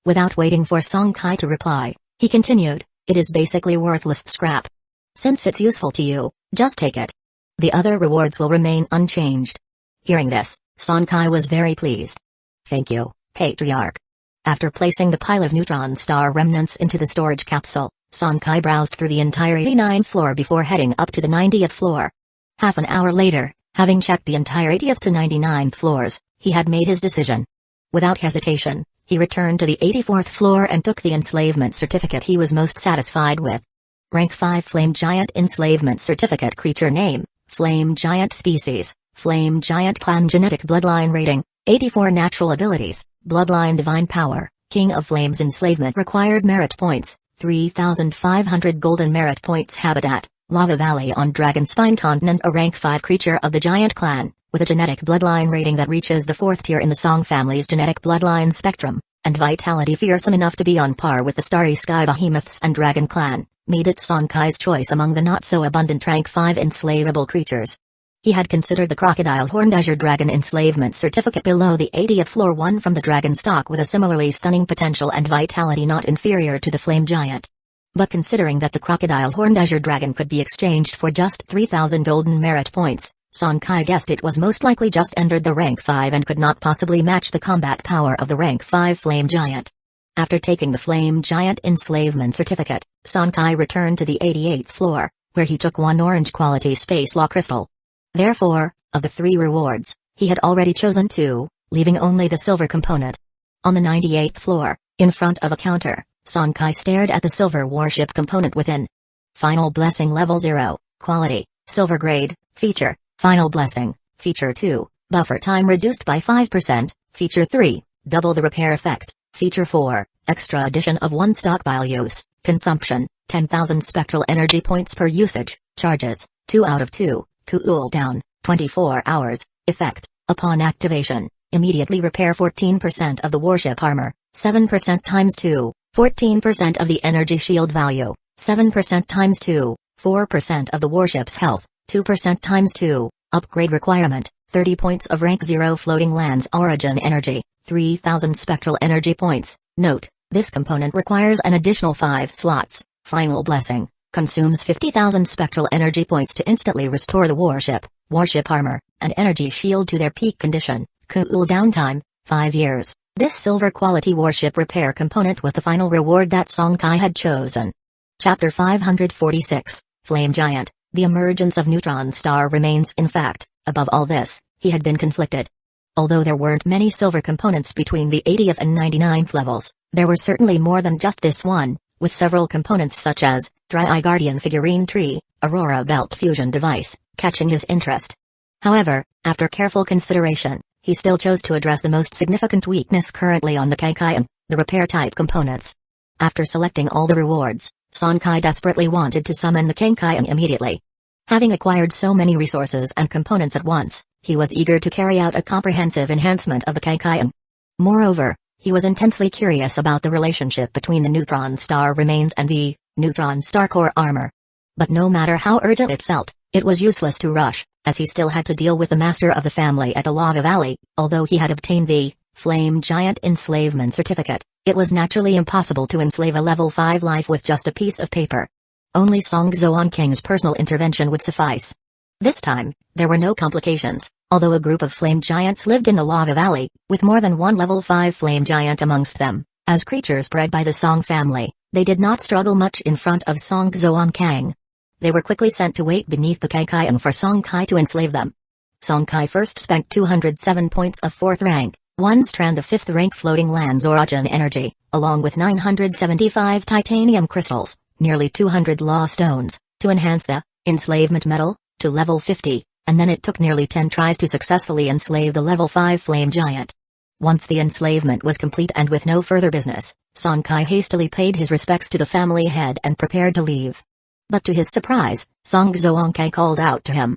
Without waiting for Song Kai to reply, he continued, it is basically worthless scrap. Since it's useful to you, just take it. The other rewards will remain unchanged. Hearing this, Song Kai was very pleased. Thank you, Patriarch. After placing the pile of neutron star remnants into the storage capsule, Song Kai browsed through the entire 89th floor before heading up to the 90th floor. Half an hour later, having checked the entire 80th to 99th floors, he had made his decision. Without hesitation, he returned to the 84th floor and took the enslavement certificate he was most satisfied with. Rank 5 Flame Giant Enslavement Certificate. Creature Name, Flame Giant. Species, Flame Giant. Clan Genetic Bloodline Rating, 84. Natural Abilities, Bloodline Divine Power, King of Flames. Enslavement Required Merit Points, 3,500 Golden Merit Points. Habitat, Lava Valley on Dragonspine Continent. A rank 5 creature of the Giant Clan, with a genetic bloodline rating that reaches the 4th tier in the Song family's genetic bloodline spectrum, and vitality fearsome enough to be on par with the Starry Sky Behemoths and Dragon Clan, made it Song Kai's choice among the not-so-abundant rank 5 enslavable creatures. He had considered the Crocodile Horned Azure Dragon Enslavement Certificate below the 80th floor, one from the Dragon stock with a similarly stunning potential and vitality not inferior to the Flame Giant. But considering that the Crocodile Horned Azure Dragon could be exchanged for just 3,000 golden merit points, Song Kai guessed it was most likely just entered the rank 5 and could not possibly match the combat power of the rank 5 Flame Giant. After taking the Flame Giant Enslavement Certificate, Song Kai returned to the 88th floor, where he took one orange quality Space Law Crystal. Therefore, of the 3 rewards, he had already chosen 2, leaving only the silver component. On the 98th floor, in front of a counter, Song Kai stared at the silver warship component within. Final Blessing Level 0, Quality, Silver Grade, Feature, Final Blessing, Feature 2, Buffer Time reduced by 5%, Feature 3, Double the Repair Effect, Feature 4, Extra addition of 1 stockpile use, Consumption, 10,000 Spectral Energy Points per usage, Charges, 2 out of 2, Cool down, 24 hours, Effect, upon activation, immediately repair 14% of the warship armor, 7% times 2, 14% of the energy shield value, 7% times 2, 4% of the warship's health, 2% times 2, upgrade requirement, 30 points of rank 0 floating lands origin energy, 3,000 spectral energy points. Note, this component requires an additional 5 slots. Final Blessing, consumes 50,000 spectral energy points to instantly restore the warship armor, and energy shield to their peak condition. Cool down time, 5 years. This silver quality warship repair component was the final reward that Song Kai had chosen. Chapter 546, Flame Giant. The emergence of neutron star remains. In fact, above all this, he had been conflicted. Although there weren't many silver components between the 80th and 99th levels, there were certainly more than just this one, with several components such as Dry Eye Guardian Figurine Tree, Aurora Belt Fusion Device, catching his interest. However, after careful consideration, he still chose to address the most significant weakness currently on the Kaikayan, the repair type components. After selecting all the rewards, Song Kai desperately wanted to summon the Kaikayan immediately. Having acquired so many resources and components at once, he was eager to carry out a comprehensive enhancement of the Kaikayan. Moreover, he was intensely curious about the relationship between the neutron star remains and the neutron star core armor. But no matter how urgent it felt, it was useless to rush, as he still had to deal with the master of the family at the Lava Valley. Although he had obtained the Flame Giant Enslavement Certificate, it was naturally impossible to enslave a level 5 life with just a piece of paper. Only Song Zhuangkang's personal intervention would suffice. This time, there were no complications, although a group of flame giants lived in the Lava Valley, with more than one level 5 flame giant amongst them. As creatures bred by the Song family, they did not struggle much in front of Song Zhuangkang. They were quickly sent to wait beneath the Kaikayan for Song Kai to enslave them. Song Kai first spent 207 points of 4th rank, 1 strand of 5th rank floating lands origin energy, along with 975 titanium crystals, nearly 200 law stones, to enhance the enslavement metal to level 50, and then it took nearly 10 tries to successfully enslave the level 5 flame giant. Once the enslavement was complete and with no further business, Song Kai hastily paid his respects to the family head and prepared to leave. But to his surprise, Song Zhuangkang called out to him.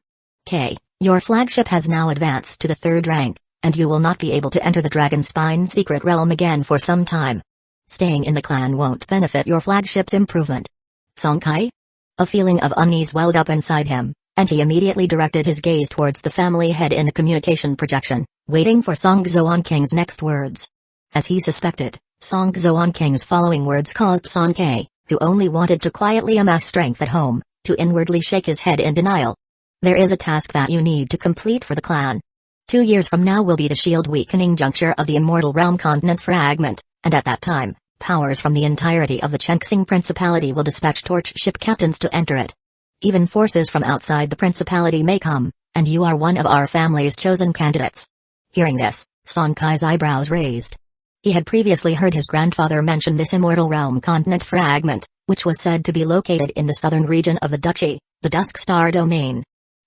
Your flagship has now advanced to the 3rd rank, and you will not be able to enter the Dragon Spine secret realm again for some time. Staying in the clan won't benefit your flagship's improvement. Sonkai? A feeling of unease welled up inside him, and he immediately directed his gaze towards the family head in the communication projection, waiting for Song Zoan King's next words. As he suspected, Song Zoan King's following words caused Sonkai, who only wanted to quietly amass strength at home, to inwardly shake his head in denial. There is a task that you need to complete for the clan. 2 years from now will be the shield weakening juncture of the Immortal Realm Continent Fragment, and at that time, powers from the entirety of the Chenxing Principality will dispatch torch ship captains to enter it. Even forces from outside the Principality may come, and you are one of our family's chosen candidates. Hearing this, Sonkai's eyebrows raised. He had previously heard his grandfather mention this Immortal Realm Continent Fragment, which was said to be located in the southern region of the duchy, the Dusk Star Domain.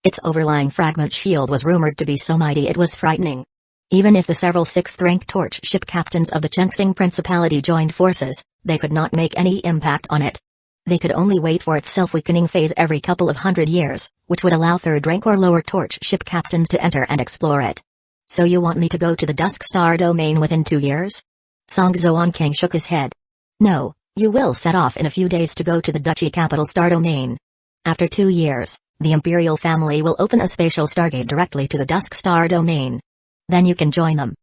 Its overlying fragment shield was rumored to be so mighty it was frightening. Even if the several 6th-rank torch ship captains of the Chenxing Principality joined forces, they could not make any impact on it. They could only wait for its self-weakening phase every couple of 100 years, which would allow 3rd-rank or lower torch ship captains to enter and explore it. So you want me to go to the Dusk Star Domain within 2 years? Song Zoan King shook his head. No, you will set off in a few days to go to the duchy capital Star Domain. After 2 years, the Imperial family will open a spatial stargate directly to the Dusk Star Domain. Then you can join them.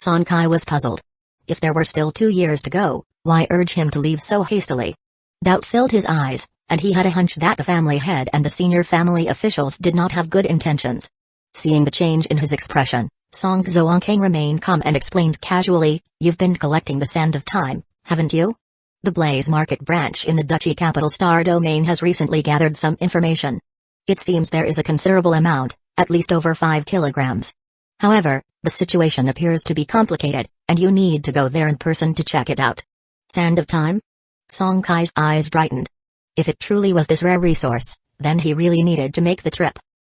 Sonkai was puzzled. If there were still 2 years to go, why urge him to leave so hastily? Doubt filled his eyes, and he had a hunch that the family head and the senior family officials did not have good intentions. Seeing the change in his expression, Song Zoankang remained calm and explained casually, "You've been collecting the Sand of Time, haven't you? The Blaze Market branch in the duchy capital Star Domain has recently gathered some information. It seems there is a considerable amount, at least over 5 kilograms. However, the situation appears to be complicated, and you need to go there in person to check it out." Sand of Time? Song Kai's eyes brightened. If it truly was this rare resource, then he really needed to make the trip.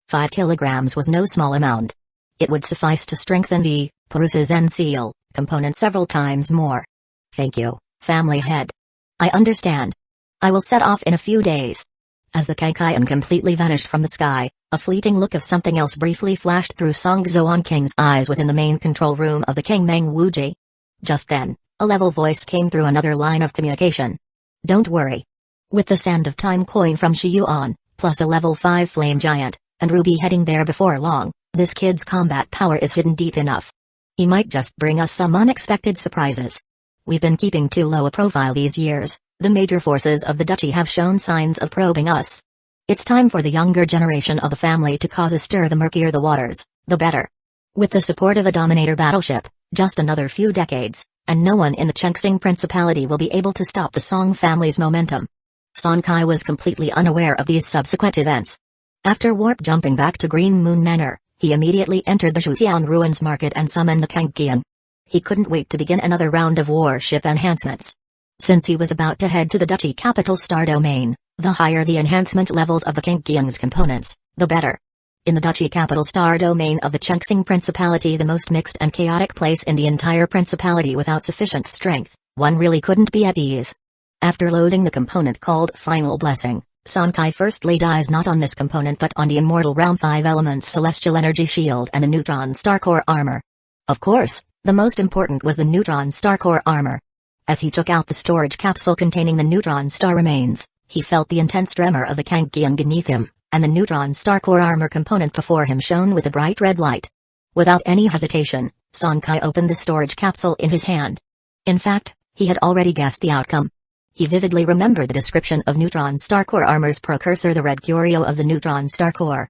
5 kilograms was no small amount. It would suffice to strengthen the Perusa seal component several times more. "Thank you, family head. I understand. I will set off in a few days." As the Kaikaian completely vanished from the sky, a fleeting look of something else briefly flashed through Song Zoan King's eyes within the main control room of the King Meng Wuji. Just then, a level voice came through another line of communication. "Don't worry. With the Sand of Time coin from Shiyuan, plus a level 5 flame giant, and Ruby heading there before long, this kid's combat power is hidden deep enough. He might just bring us some unexpected surprises. We've been keeping too low a profile these years. The major forces of the duchy have shown signs of probing us. It's time for the younger generation of the family to cause a stir. The murkier the waters, the better. With the support of a Dominator battleship, just another few decades, and no one in the Chenxing Principality will be able to stop the Song family's momentum." Sonkai was completely unaware of these subsequent events. After warp jumping back to Green Moon Manor, he immediately entered the Zhutian Ruins Market and summoned the Kangqian. He couldn't wait to begin another round of warship enhancements. Since he was about to head to the duchy capital Star Domain, the higher the enhancement levels of the Kangqian's components, the better. In the duchy capital Star Domain of the Chenxing Principality, the most mixed and chaotic place in the entire principality without sufficient strength, one really couldn't be at ease. After loading the component called Final Blessing, Sonkai first laid eyes not on this component but on the Immortal Realm 5 Elements Celestial Energy Shield and the Neutron Star Core Armor. Of course, the most important was the Neutron Star Core Armor. As he took out the storage capsule containing the Neutron Star remains, he felt the intense tremor of the Kangqian beneath him, and the Neutron Star Core Armor component before him shone with a bright red light. Without any hesitation, Sonkai opened the storage capsule in his hand. In fact, he had already guessed the outcome. He vividly remembered the description of Neutron Star Core Armor's precursor, the red curio of the Neutron Star Core.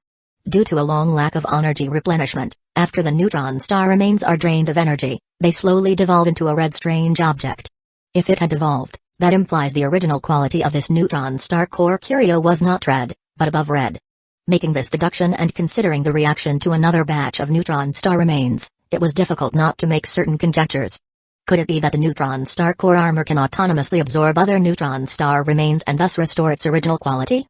Due to a long lack of energy replenishment, after the Neutron Star remains are drained of energy, they slowly devolve into a red strange object. If it had evolved, that implies the original quality of this Neutron Star Core curio was not red, but above red. Making this deduction and considering the reaction to another batch of Neutron Star remains, it was difficult not to make certain conjectures. Could it be that the Neutron Star Core Armor can autonomously absorb other Neutron Star remains and thus restore its original quality?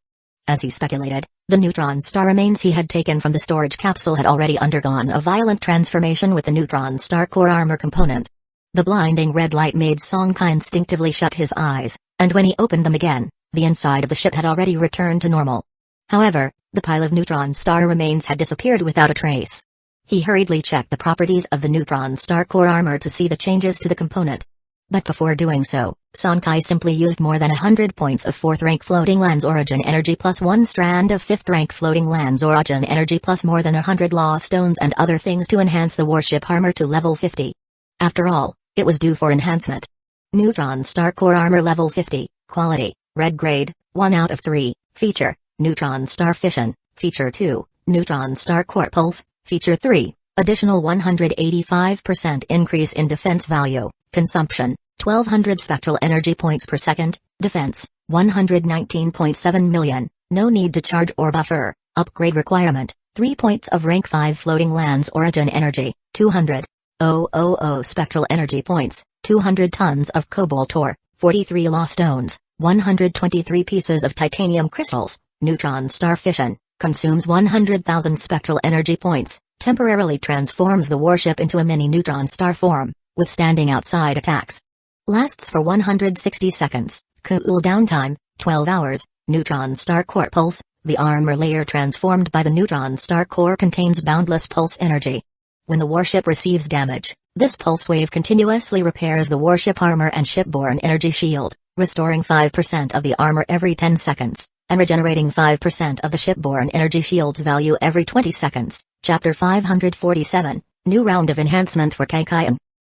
As he speculated, the Neutron Star remains he had taken from the storage capsule had already undergone a violent transformation with the Neutron Star Core Armor component. The blinding red light made Sonkai instinctively shut his eyes, and when he opened them again, the inside of the ship had already returned to normal. However, The pile of neutron star remains had disappeared without a trace. He hurriedly checked the properties of the neutron star core armor to see the changes to the component. But before doing so, Sonkai simply used more than 100 points of 4th rank floating lands origin energy plus 1 strand of 5th rank floating lands origin energy plus more than 100 law stones and other things to enhance the warship armor to level 50. After all, it was due for enhancement. Neutron star core armor level 50, quality, red grade, 1 out of 3, feature, neutron star fission, feature 2, neutron star core pulse, feature 3, additional 185% increase in defense value, consumption, 1200 spectral energy points per second, defense, 119.7 million, no need to charge or buffer, upgrade requirement, 3 points of rank 5 floating lands origin energy, 200,000 spectral energy points, 200 tons of cobalt ore, 43 law stones, 123 pieces of titanium crystals, neutron star fission, consumes 100,000 spectral energy points, temporarily transforms the warship into a mini neutron star form, withstanding outside attacks. Lasts for 160 seconds, cool down time, 12 hours, neutron star core pulse, the armor layer transformed by the neutron star core contains boundless pulse energy. When the warship receives damage, this pulse wave continuously repairs the warship armor and shipborne energy shield, restoring 5% of the armor every 10 seconds, and regenerating 5% of the shipborne energy shield's value every 20 seconds. Chapter 547, New Round of Enhancement for Kazekage.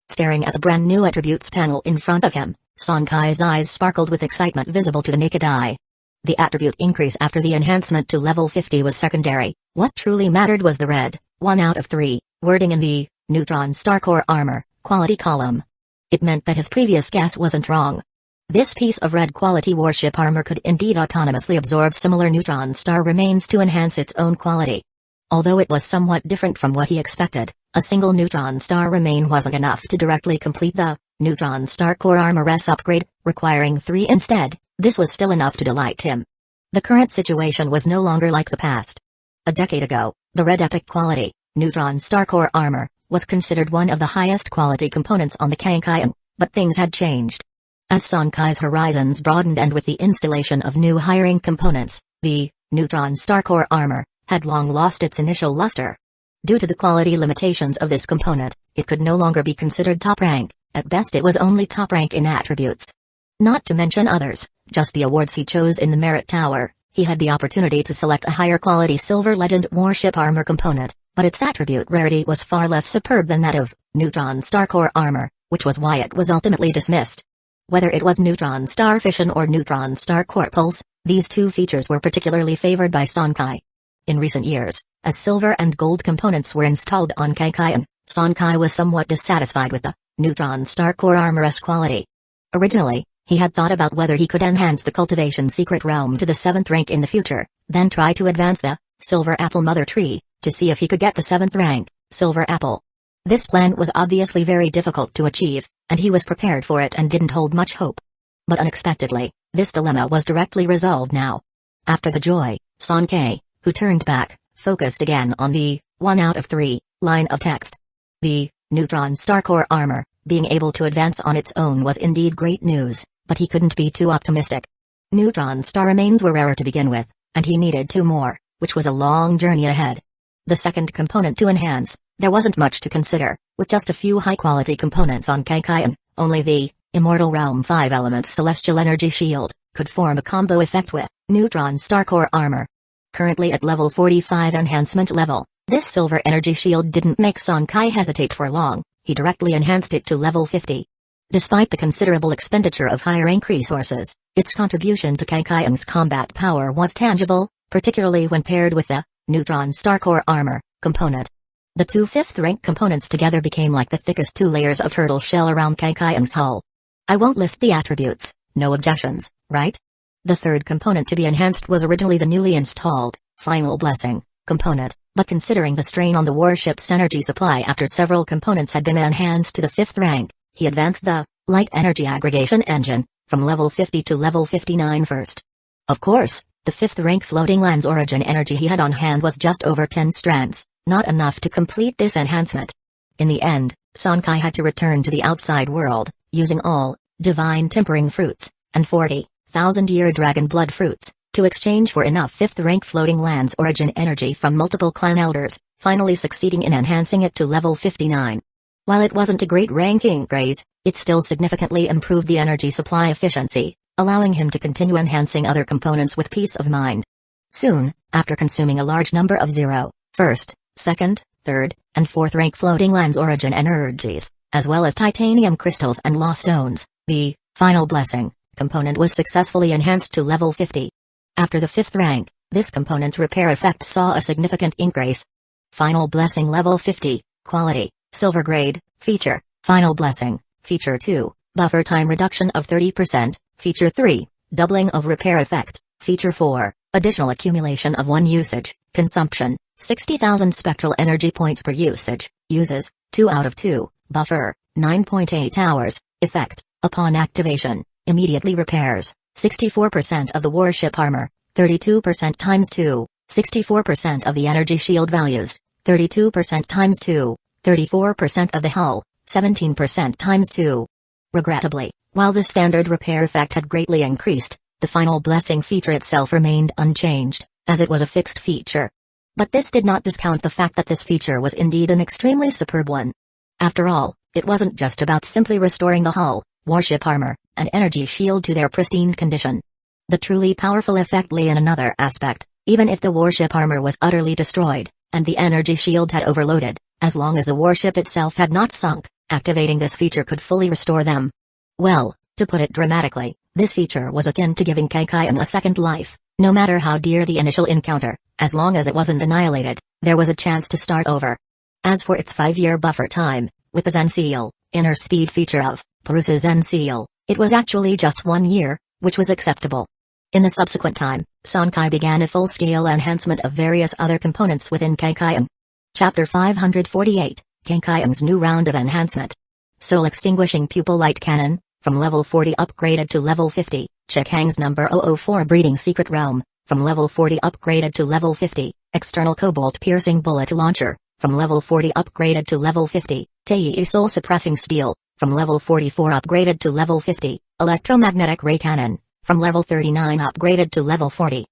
Staring at the brand new attributes panel in front of him, Sonkai's eyes sparkled with excitement visible to the naked eye. The attribute increase after the enhancement to level 50 was secondary. What truly mattered was the red, 1 out of 3, wording in the neutron star core armor quality column. It meant that his previous guess wasn't wrong. This piece of red quality warship armor could indeed autonomously absorb similar neutron star remains to enhance its own quality. Although it was somewhat different from what he expected, a single neutron star remain wasn't enough to directly complete the neutron star core armor's upgrade, requiring 3 instead. This was still enough to delight him. The current situation was no longer like the past. A decade ago, the red epic quality neutron star core armor was considered one of the highest quality components on the Kazekage, but things had changed. As Sonkai's horizons broadened and with the installation of new higher-rank components, the neutron star core armor had long lost its initial luster. Due to the quality limitations of this component, it could no longer be considered top rank. At best it was only top rank in attributes. Not to mention others, just the awards he chose in the Merit Tower. He had the opportunity to select a higher quality Silver Legend warship armor component, but its attribute rarity was far less superb than that of neutron star core armor, which was why it was ultimately dismissed. Whether it was neutron star fission or neutron star core pulse, these two features were particularly favored by Sonkai. In recent years, as silver and gold components were installed on Kazekage, Sonkai was somewhat dissatisfied with the neutron star core armor's quality. Originally, he had thought about whether he could enhance the cultivation secret realm to the 7th rank in the future, then try to advance the silver apple mother tree, to see if he could get the 7th rank, silver apple. This plan was obviously very difficult to achieve, and he was prepared for it and didn't hold much hope. But unexpectedly, this dilemma was directly resolved now. After the joy, Sonkai, who turned back, focused again on the 1 out of 3 line of text. The neutron star core armor, being able to advance on its own was indeed great news, but he couldn't be too optimistic. Neutron star remains were rarer to begin with, and he needed 2 more, which was a long journey ahead. The second component to enhance, there wasn't much to consider, with just a few high-quality components on Kazekage. Only the Immortal Realm 5 Elements Celestial Energy Shield could form a combo effect with neutron star core armor. Currently at level 45 enhancement level, this silver energy shield didn't make Sonkai hesitate for long. He directly enhanced it to level 50. Despite the considerable expenditure of higher rank resources, its contribution to Kazegage's combat power was tangible, particularly when paired with the neutron star core armor component. The 2 5th rank components together became like the thickest 2 layers of turtle shell around Kazegage's hull. I won't list the attributes, no objections, right? The third component to be enhanced was originally the newly installed Final Blessing component, but considering the strain on the warship's energy supply after several components had been enhanced to the 5th rank, he advanced the Light Energy Aggregation Engine from level 50 to level 59 first. Of course, the 5th rank floating lands origin energy he had on hand was just over 10 strands, not enough to complete this enhancement. In the end, Sonkai had to return to the outside world, using all divine tempering fruits and 40,000-year dragon blood fruits, to exchange for enough 5th rank floating lands origin energy from multiple clan elders, finally succeeding in enhancing it to level 59. While it wasn't a great ranking raise, it still significantly improved the energy supply efficiency, allowing him to continue enhancing other components with peace of mind. Soon, after consuming a large number of 0, 1st, 2nd, 3rd, and 4th rank floating lands origin energies, as well as titanium crystals and law stones, the final blessing component was successfully enhanced to level 50. After the 5th rank, this component's repair effect saw a significant increase. Final blessing level 50, quality, silver grade, feature, final blessing, feature 2, buffer time reduction of 30%, feature 3, doubling of repair effect, feature 4, additional accumulation of 1 usage, consumption, 60,000 spectral energy points per usage, uses, 2 out of 2, buffer, 9.8 hours, effect, upon activation, immediately repairs, 64% of the warship armor, 32% times 2, 64% of the energy shield values, 32% times 2, 34% of the hull, 17% times 2. Regrettably, while the standard repair effect had greatly increased, the final blessing feature itself remained unchanged, as it was a fixed feature. But this did not discount the fact that this feature was indeed an extremely superb one. After all, it wasn't just about simply restoring the hull, warship armor, and energy shield to their pristine condition. The truly powerful effect lay in another aspect. Even if the warship armor was utterly destroyed, and the energy shield had overloaded, as long as the warship itself had not sunk, activating this feature could fully restore them. Well, to put it dramatically, this feature was akin to giving Kazekage a second life. No matter how dear the initial encounter, as long as it wasn't annihilated, there was a chance to start over. As for its 5-year buffer time, with the Zen Seal, inner speed feature of Perusa's Zen Seal, it was actually just 1 year, which was acceptable. In the subsequent time, Sonkai began a full-scale enhancement of various other components within Kazekage. Chapter 548, Kazekage's new round of enhancement. Soul Extinguishing Pupil Light Cannon, from level 40 upgraded to level 50, Chekang's number 004 Breeding Secret Realm, from level 40 upgraded to level 50, External Cobalt Piercing Bullet Launcher, from level 40 upgraded to level 50, Tei Soul Suppressing Steel, from level 44 upgraded to level 50, Electromagnetic Ray Cannon, from level 39 upgraded to level 40.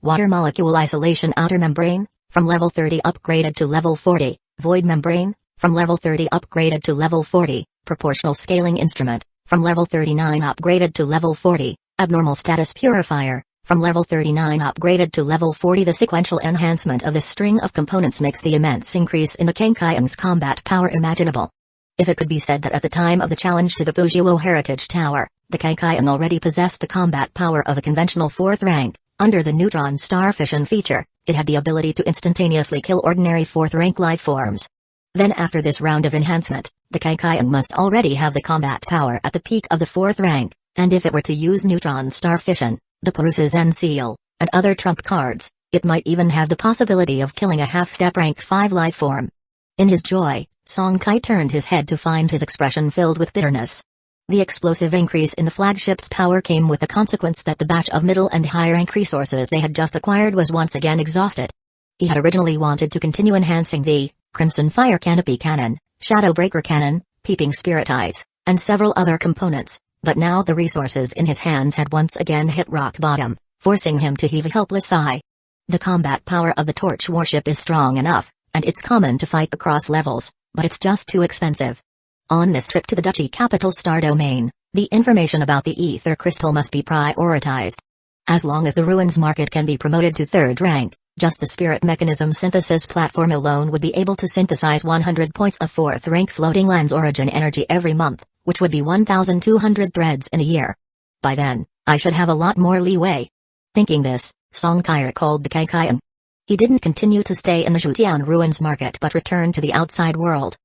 Water Molecule Isolation Outer Membrane, from level 30 upgraded to level 40, Void Membrane, from level 30 upgraded to level 40, Proportional Scaling Instrument, from level 39 upgraded to level 40, Abnormal Status Purifier, from level 39 upgraded to level 40. The sequential enhancement of this string of components makes the immense increase in the Kazekage's combat power imaginable. If it could be said that at the time of the challenge to the Fujiwo Heritage Tower, the Kazekage already possessed the combat power of a conventional 4th rank, under the Neutron Star Fission feature, it had the ability to instantaneously kill ordinary 4th rank life forms. Then after this round of enhancement, the Kazekage must already have the combat power at the peak of the 4th rank, and if it were to use Neutron Star Fission, the Perusa's Zen Seal, and other trump cards, it might even have the possibility of killing a half-step rank 5 life form. In his joy, Sonkai turned his head to find his expression filled with bitterness. The explosive increase in the flagship's power came with the consequence that the batch of middle and high rank resources they had just acquired was once again exhausted. He had originally wanted to continue enhancing the Crimson Fire Canopy Cannon, Shadow Breaker Cannon, Peeping Spirit Eyes, and several other components, but now the resources in his hands had once again hit rock bottom, forcing him to heave a helpless sigh. The combat power of the Torch warship is strong enough, and it's common to fight across levels, but it's just too expensive. On this trip to the duchy capital Star Domain, the information about the Ether Crystal must be prioritized. As long as the Ruins Market can be promoted to 3rd rank, just the Spirit Mechanism Synthesis platform alone would be able to synthesize 100 points of 4th rank floating lands origin energy every month, which would be 1,200 threads in a year. By then, I should have a lot more leeway. Thinking this, Sonkai recalled the Kazekage. He didn't continue to stay in the Zhutian Ruins Market but returned to the outside world.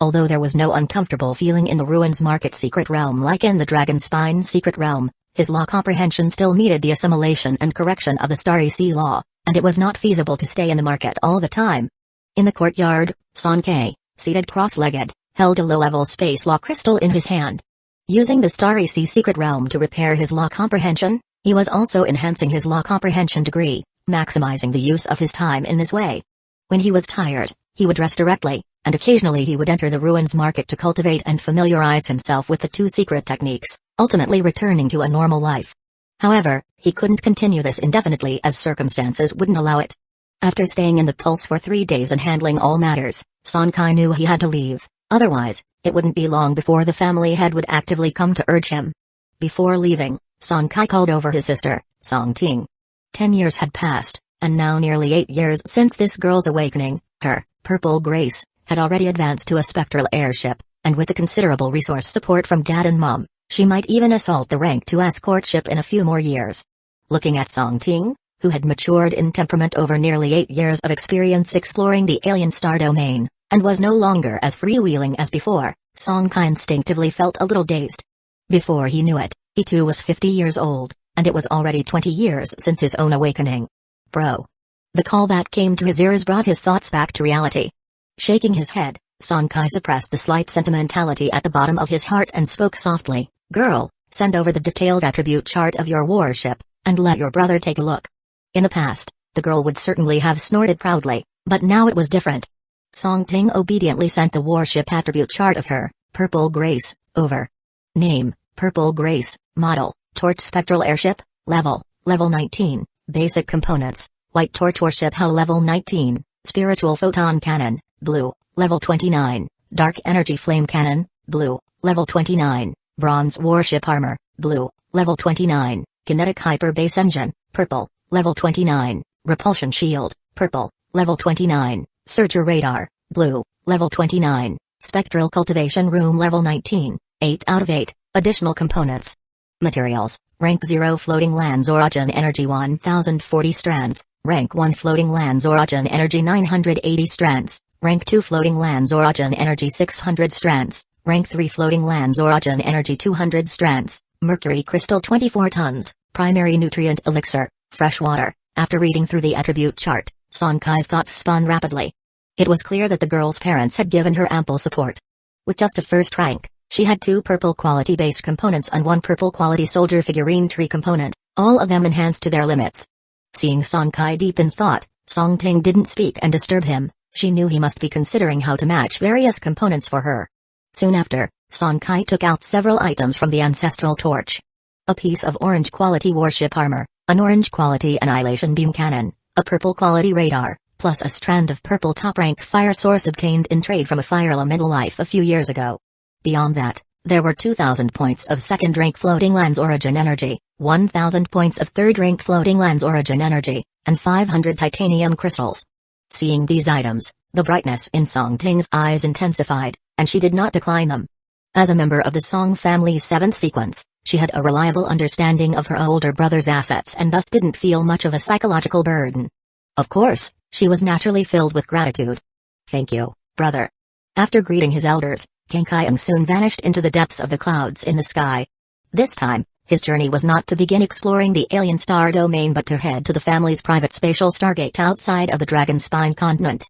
Although there was no uncomfortable feeling in the Ruins Market Secret Realm like in the Dragon Spine Secret Realm, his law comprehension still needed the assimilation and correction of the Starry Sea Law, and it was not feasible to stay in the market all the time. In the courtyard, Sonkai, seated cross-legged, held a low-level space law crystal in his hand. Using the Starry Sea Secret Realm to repair his law comprehension, he was also enhancing his law comprehension degree, maximizing the use of his time in this way. When he was tired, he would rest directly, and occasionally he would enter the Ruins Market to cultivate and familiarize himself with the 2 secret techniques, ultimately returning to a normal life. However, he couldn't continue this indefinitely as circumstances wouldn't allow it. After staying in the Pulse for 3 days and handling all matters, Sonkai knew he had to leave, otherwise, it wouldn't be long before the family head would actively come to urge him. Before leaving, Sonkai called over his sister, Songting. 10 years had passed, and now nearly 8 years since this girl's awakening. Her Purple Grace had already advanced to a spectral airship, and with the considerable resource support from Dad and Mom, she might even assault the rank 2 escort ship in a few more years. Looking at Songting, who had matured in temperament over nearly 8 years of experience exploring the alien star domain, and was no longer as freewheeling as before, Sonkai instinctively felt a little dazed. Before he knew it, he too was 50 years old, and it was already 20 years since his own awakening. Bro. The call that came to his ears brought his thoughts back to reality. Shaking his head, Sonkai suppressed the slight sentimentality at the bottom of his heart and spoke softly, "Girl, send over the detailed attribute chart of your warship, and let your brother take a look." In the past, the girl would certainly have snorted proudly, but now it was different. Songting obediently sent the warship attribute chart of her Purple Grace over. Name, Purple Grace, Model, Torch Spectral Airship, Level 19, Basic Components, White Torch Warship Hull Level 19, Spiritual Photon Cannon, Blue, Level 29, Dark Energy Flame Cannon, Blue, Level 29, Bronze Warship Armor, Blue, Level 29, Kinetic Hyper Base Engine, Purple, Level 29, Repulsion Shield, Purple, Level 29, Searcher Radar, Blue, Level 29, Spectral Cultivation Room Level 19, 8 out of 8, Additional Components. Materials, Rank 0 Floating Lands Origin Energy 1040 strands, Rank 1 Floating Lands Origin Energy 980 strands, Rank 2 Floating Lands Origin Energy 600 strands, Rank 3 Floating Lands Origin Energy 200 strands, Mercury Crystal 24 tons, Primary Nutrient Elixir, Fresh Water. After reading through the attribute chart, Sonkai's thoughts spun rapidly. It was clear that the girl's parents had given her ample support. With just a first rank, she had 2 purple quality base components and 1 purple quality soldier figurine tree component, all of them enhanced to their limits. Seeing Sonkai deep in thought, Songting didn't speak and disturb him. She knew he must be considering how to match various components for her. Soon after, Sonkai took out several items from the ancestral torch. A piece of orange quality warship armor, an orange quality annihilation beam cannon, a purple quality radar, plus a strand of purple top-rank fire source obtained in trade from a fire elemental life a few years ago. Beyond that, there were 2,000 points of second-rank floating lands origin energy, 1,000 points of third-rank floating lands origin energy, and 500 titanium crystals. Seeing these items, the brightness in Songting's eyes intensified, and she did not decline them. As a member of the Song family's 7th sequence, she had a reliable understanding of her older brother's assets and thus didn't feel much of a psychological burden. Of course, she was naturally filled with gratitude. "Thank you, brother." After greeting his elders, Kenkaiang soon vanished into the depths of the clouds in the sky. This time, his journey was not to begin exploring the alien star domain but to head to the family's private spatial stargate outside of the Dragon Spine continent.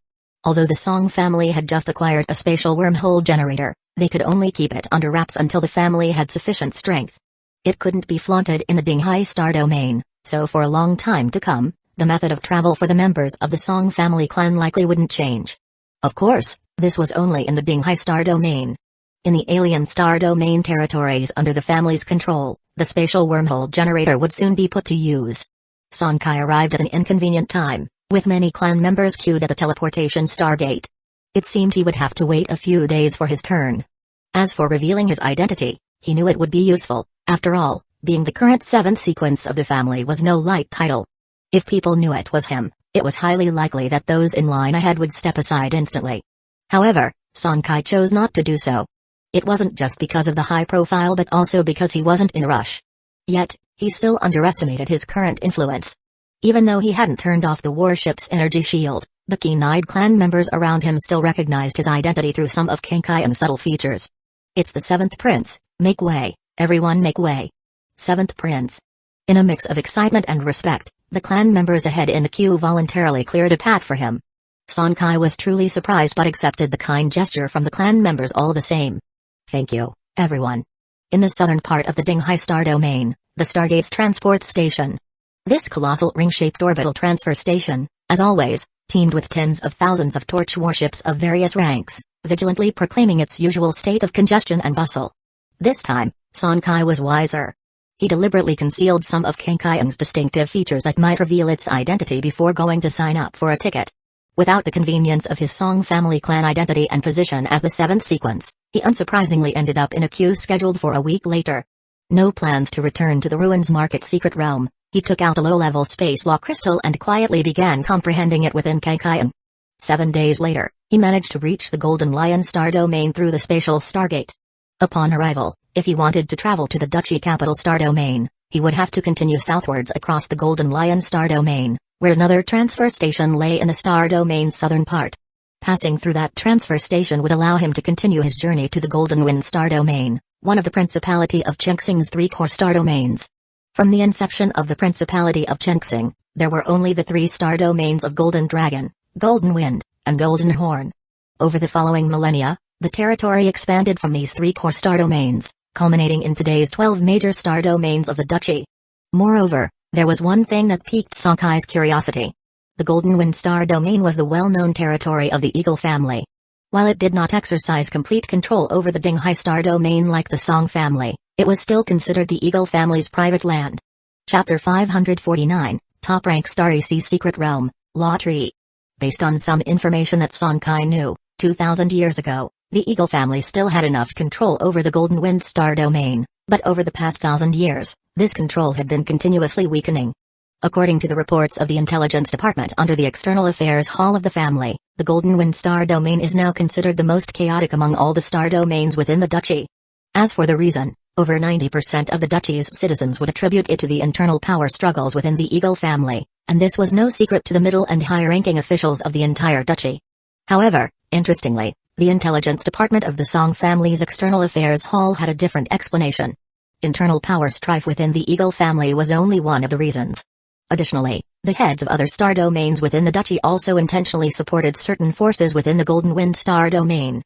Although the Song family had just acquired a spatial wormhole generator, they could only keep it under wraps until the family had sufficient strength. It couldn't be flaunted in the Dinghai star domain, so for a long time to come, the method of travel for the members of the Song family clan likely wouldn't change. Of course, this was only in the Dinghai star domain. In the alien star domain territories under the family's control, the spatial wormhole generator would soon be put to use. Sonkai arrived at an inconvenient time, with many clan members queued at the teleportation stargate. It seemed he would have to wait a few days for his turn. As for revealing his identity, he knew it would be useful. After all, being the current 7th sequence of the family was no light title. If people knew it was him, it was highly likely that those in line ahead would step aside instantly. However, Sonkai chose not to do so. It wasn't just because of the high profile but also because he wasn't in a rush. Yet, he still underestimated his current influence. Even though he hadn't turned off the warship's energy shield, the keen-eyed clan members around him still recognized his identity through some of Kenkaiang's subtle features. "It's the 7th prince, make way, everyone make way." 7th prince. In a mix of excitement and respect, the clan members ahead in the queue voluntarily cleared a path for him. Sonkai was truly surprised but accepted the kind gesture from the clan members all the same. "Thank you, everyone." In the southern part of the Dinghai star domain, the Stargate's transport station. This colossal ring-shaped orbital transfer station, as always, teamed with tens of thousands of torch warships of various ranks, vigilantly proclaiming its usual state of congestion and bustle. This time, Sonkai was wiser. He deliberately concealed some of Kenkai's distinctive features that might reveal its identity before going to sign up for a ticket. Without the convenience of his Song family clan identity and position as the 7th sequence, he unsurprisingly ended up in a queue scheduled for a week later. No plans to return to the Ruins Market secret realm, he took out a low-level space law crystal and quietly began comprehending it within Kenkaion. 7 days later, he managed to reach the Golden Lion Star Domain through the spatial Stargate. Upon arrival, if he wanted to travel to the duchy capital Star Domain, he would have to continue southwards across the Golden Lion Star Domain, where another transfer station lay in the Star Domain's southern part. Passing through that transfer station would allow him to continue his journey to the Golden Wind Star Domain, one of the Principality of Chenxing's 3 core star domains. From the inception of the Principality of Chenxing, there were only the 3 star domains of Golden Dragon, Golden Wind, and Golden Horn. Over the following millennia, the territory expanded from these 3 core star domains, culminating in today's 12 major star domains of the duchy. Moreover, there was one thing that piqued Sonkai's curiosity. The Golden Wind Star Domain was the well-known territory of the Eagle family. While it did not exercise complete control over the Dinghai Star Domain like the Song family, it was still considered the Eagle family's private land. Chapter 549, Top Rank Starry Sea Secret Realm, Law Tree. Based on some information that Sonkai knew, 2,000 years ago, the Eagle family still had enough control over the Golden Wind Star Domain, but over the past 1,000 years, this control had been continuously weakening. According to the reports of the Intelligence Department under the External Affairs Hall of the family, the Golden Wind Star Domain is now considered the most chaotic among all the star domains within the duchy. As for the reason, over 90% of the duchy's citizens would attribute it to the internal power struggles within the Eagle family, and this was no secret to the middle and high-ranking officials of the entire duchy. However, interestingly, the Intelligence Department of the Song family's External Affairs Hall had a different explanation. Internal power strife within the Eagle family was only one of the reasons. Additionally, the heads of other star domains within the duchy also intentionally supported certain forces within the Golden Wind Star Domain.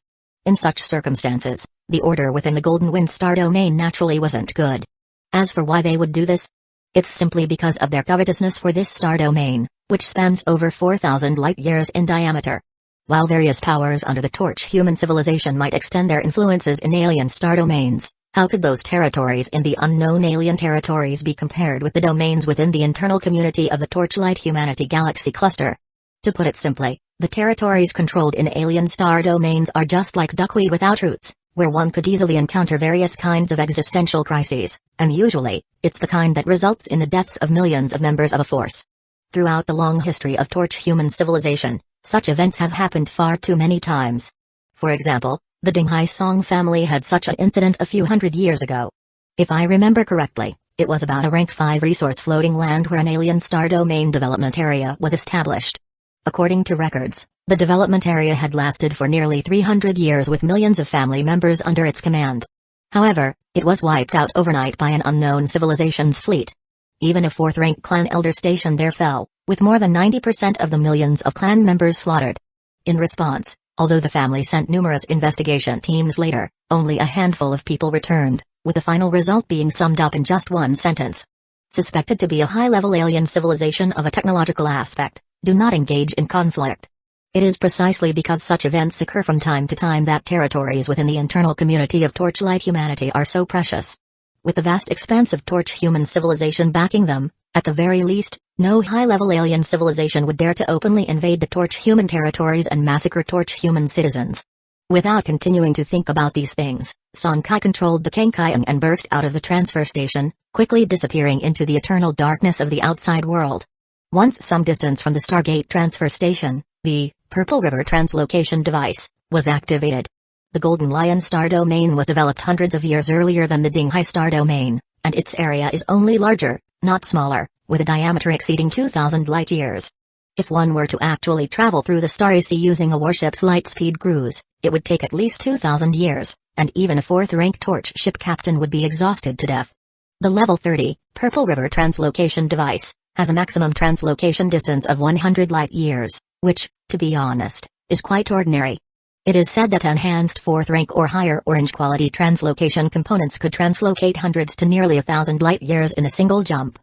In such circumstances, the order within the Golden Wind Star Domain naturally wasn't good. As for why they would do this, it's simply because of their covetousness for this star domain, which spans over 4,000 light-years in diameter. While various powers under the Torch human civilization might extend their influences in alien star domains, how could those territories in the unknown alien territories be compared with the domains within the internal community of the Torchlight Humanity Galaxy Cluster? To put it simply, the territories controlled in alien star domains are just like duckweed without roots, where one could easily encounter various kinds of existential crises, and usually, it's the kind that results in the deaths of millions of members of a force. Throughout the long history of Torch human civilization, such events have happened far too many times. For example, the Dinghai Song family had such an incident a few hundred years ago. If I remember correctly, it was about a rank 5 resource floating land where an alien star domain development area was established. According to records, the development area had lasted for nearly 300 years with millions of family members under its command. However, it was wiped out overnight by an unknown civilization's fleet. Even a 4th-rank clan elder station there fell, with more than 90% of the millions of clan members slaughtered. In response, although the family sent numerous investigation teams later, only a handful of people returned, with the final result being summed up in just one sentence. Suspected to be a high-level alien civilization of a technological aspect, do not engage in conflict. It is precisely because such events occur from time to time that territories within the internal community of Torchlight Humanity are so precious. With the vast expanse of Torch human civilization backing them, at the very least, no high-level alien civilization would dare to openly invade the Torch human territories and massacre Torch human citizens. Without continuing to think about these things, Sonkai controlled the Kenkaion and burst out of the transfer station, quickly disappearing into the eternal darkness of the outside world. Once some distance from the Stargate transfer station, the Purple River translocation device was activated. The Golden Lion Star Domain was developed hundreds of years earlier than the Dinghai Star Domain, and its area is only larger, not smaller, with a diameter exceeding 2,000 light-years. If one were to actually travel through the Starry Sea using a warship's light-speed cruise, it would take at least 2,000 years, and even a 4th-rank torch ship captain would be exhausted to death. The Level 30, Purple River translocation device, has a maximum translocation distance of 100 light-years, which, to be honest, is quite ordinary. It is said that enhanced 4th-rank or higher orange-quality translocation components could translocate hundreds to nearly 1,000 light-years in a single jump.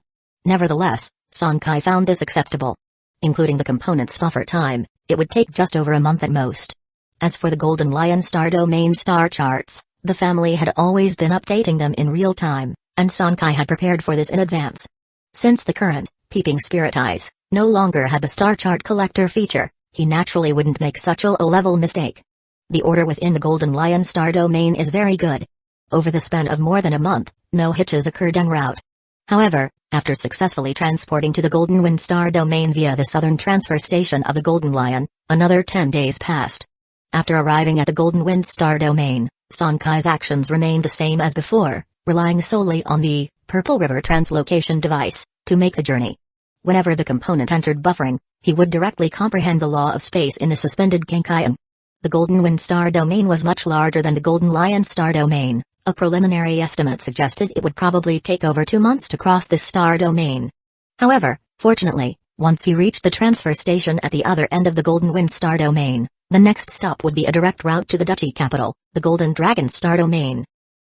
Nevertheless, Sonkai found this acceptable. Including the component's buffer time, it would take just over a month at most. As for the Golden Lion Star Domain star charts, the family had always been updating them in real time, and Sonkai had prepared for this in advance. Since the current, Peeping Spirit Eyes, no longer had the star chart collector feature, he naturally wouldn't make such a low-level mistake. The order within the Golden Lion Star Domain is very good. Over the span of more than a month, no hitches occurred en route. However, after successfully transporting to the Golden Wind Star Domain via the southern transfer station of the Golden Lion, another 10 days passed. After arriving at the Golden Wind Star Domain, Sonkai's actions remained the same as before, relying solely on the Purple River translocation device to make the journey. Whenever the component entered buffering, he would directly comprehend the law of space in the suspended Kenkaion. The Golden Wind Star Domain was much larger than the Golden Lion Star Domain. A preliminary estimate suggested it would probably take over 2 months to cross this star domain. However, fortunately, once he reached the transfer station at the other end of the Golden Wind Star Domain, the next stop would be a direct route to the duchy capital, the Golden Dragon Star Domain.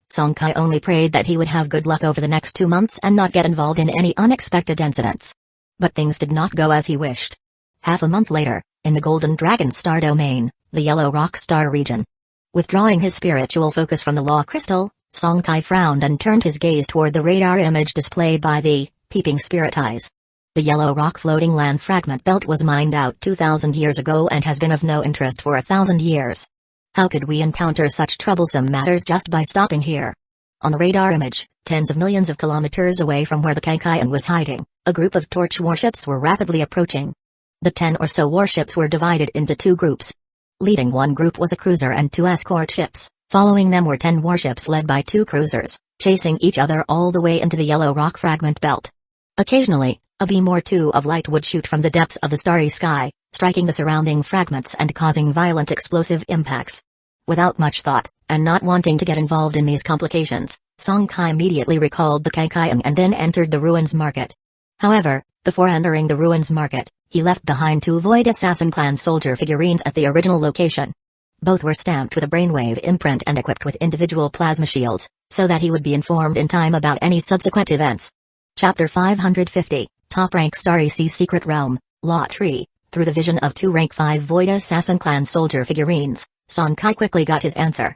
Sonkai only prayed that he would have good luck over the next 2 months and not get involved in any unexpected incidents. But things did not go as he wished. Half a month later, in the Golden Dragon Star Domain, the Yellow Rock Star region. Withdrawing his spiritual focus from the Law Crystal, Sonkai frowned and turned his gaze toward the radar image displayed by the Peeping Spirit Eyes. The Yellow Rock floating land fragment belt was mined out 2,000 years ago and has been of no interest for 1,000 years. How could we encounter such troublesome matters just by stopping here? On the radar image, tens of millions of kilometers away from where the Kenkaion was hiding, a group of torch warships were rapidly approaching. The 10 or so warships were divided into 2 groups. Leading one group was a cruiser and 2 escort ships, following them were 10 warships led by 2 cruisers, chasing each other all the way into the Yellow Rock fragment belt. Occasionally, a beam or 2 of light would shoot from the depths of the starry sky, striking the surrounding fragments and causing violent explosive impacts. Without much thought, and not wanting to get involved in these complications, Sonkai immediately recalled the Kenkaion and then entered the ruins market. However, before entering the ruins market, he left behind 2 Void Assassin Clan soldier figurines at the original location. Both were stamped with a brainwave imprint and equipped with individual plasma shields, so that he would be informed in time about any subsequent events. Chapter 550, Top Rank Starry Sea Secret Realm, Lot 3. Through the vision of 2 Rank 5 Void Assassin Clan soldier figurines, Sonkai quickly got his answer.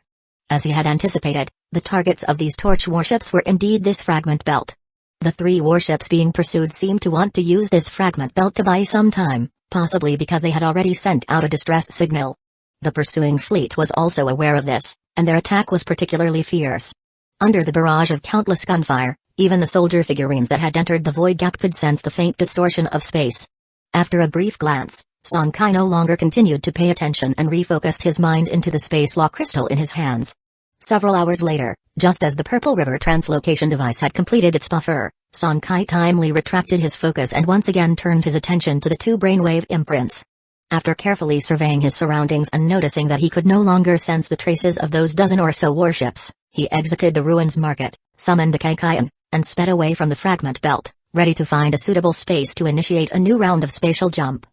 As he had anticipated, the targets of these torch warships were indeed this fragment belt. The 3 warships being pursued seemed to want to use this fragment belt to buy some time, possibly because they had already sent out a distress signal. The pursuing fleet was also aware of this, and their attack was particularly fierce. Under the barrage of countless gunfire, even the soldier figurines that had entered the void gap could sense the faint distortion of space. After a brief glance, Sonkai no longer continued to pay attention and refocused his mind into the space law crystal in his hands. Several hours later, just as the Purple River translocation device had completed its buffer, Sonkai timely retracted his focus and once again turned his attention to the 2 brainwave imprints. After carefully surveying his surroundings and noticing that he could no longer sense the traces of those dozen or so warships, he exited the ruins market, summoned the Kenkaion, and sped away from the fragment belt, ready to find a suitable space to initiate a new round of spatial jump.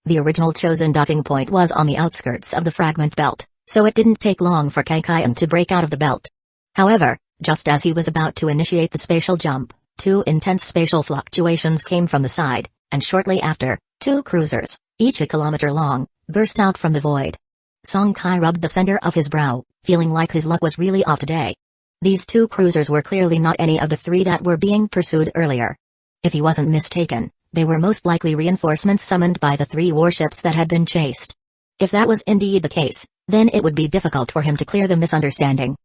The original chosen docking point was on the outskirts of the fragment belt, so it didn't take long for Kenkaion to break out of the belt. However, just as he was about to initiate the spatial jump, 2 intense spatial fluctuations came from the side, and shortly after, 2 cruisers, each a kilometer long, burst out from the void. Sonkai rubbed the center of his brow, feeling like his luck was really off today. These 2 cruisers were clearly not any of the 3 that were being pursued earlier. If he wasn't mistaken, they were most likely reinforcements summoned by the 3 warships that had been chased. If that was indeed the case, then it would be difficult for him to clear the misunderstanding.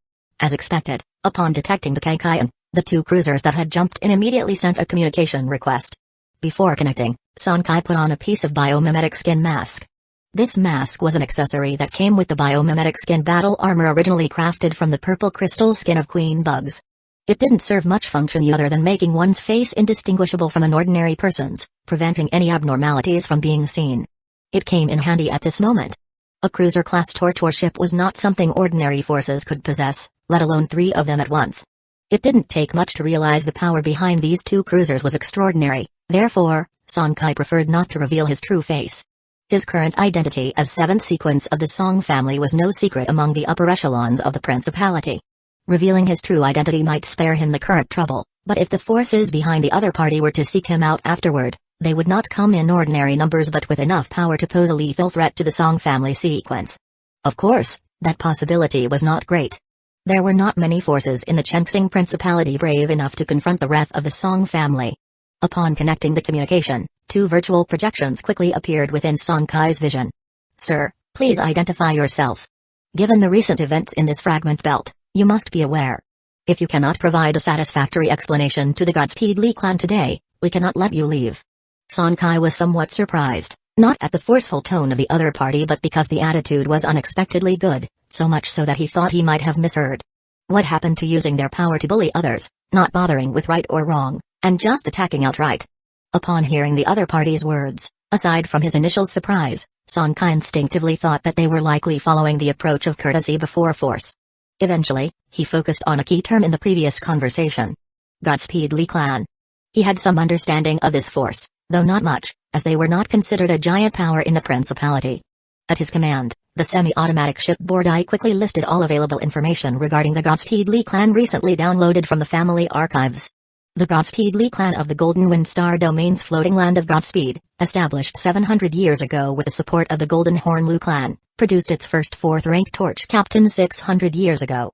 As expected, upon detecting the Kenkaion, the 2 cruisers that had jumped in immediately sent a communication request. Before connecting, Sonkai put on a piece of biomimetic skin mask. This mask was an accessory that came with the biomimetic skin battle armor originally crafted from the purple crystal skin of queen bugs. It didn't serve much function other than making one's face indistinguishable from an ordinary person's, preventing any abnormalities from being seen. It came in handy at this moment. A cruiser-class torch warship was not something ordinary forces could possess, let alone 3 of them at once. It didn't take much to realize the power behind these 2 cruisers was extraordinary, therefore, Sonkai preferred not to reveal his true face. His current identity as 7th sequence of the Song family was no secret among the upper echelons of the principality. Revealing his true identity might spare him the current trouble, but if the forces behind the other party were to seek him out afterward, they would not come in ordinary numbers but with enough power to pose a lethal threat to the Song family sequence. Of course, that possibility was not great. There were not many forces in the Chengxing Principality brave enough to confront the wrath of the Song family. Upon connecting the communication, 2 virtual projections quickly appeared within Song Kai's vision. "Sir, please identify yourself. Given the recent events in this fragment belt, you must be aware. If you cannot provide a satisfactory explanation to the Godspeed Li clan today, we cannot let you leave." Song Kai was somewhat surprised, not at the forceful tone of the other party but because the attitude was unexpectedly good, so much so that he thought he might have misheard. What happened to using their power to bully others, not bothering with right or wrong, and just attacking outright? Upon hearing the other party's words, aside from his initial surprise, Song Kai instinctively thought that they were likely following the approach of courtesy before force. Eventually, he focused on a key term in the previous conversation. Godspeed Li clan. He had some understanding of this force, though not much, as they were not considered a giant power in the principality. At his command, the semi-automatic shipboard eye quickly listed all available information regarding the Godspeed Li clan recently downloaded from the family archives. The Godspeed Li clan of the Golden Wind Star Domain's floating land of Godspeed, established 700 years ago with the support of the Golden Horn Lu clan, produced its first 4th-rank torch captain 600 years ago.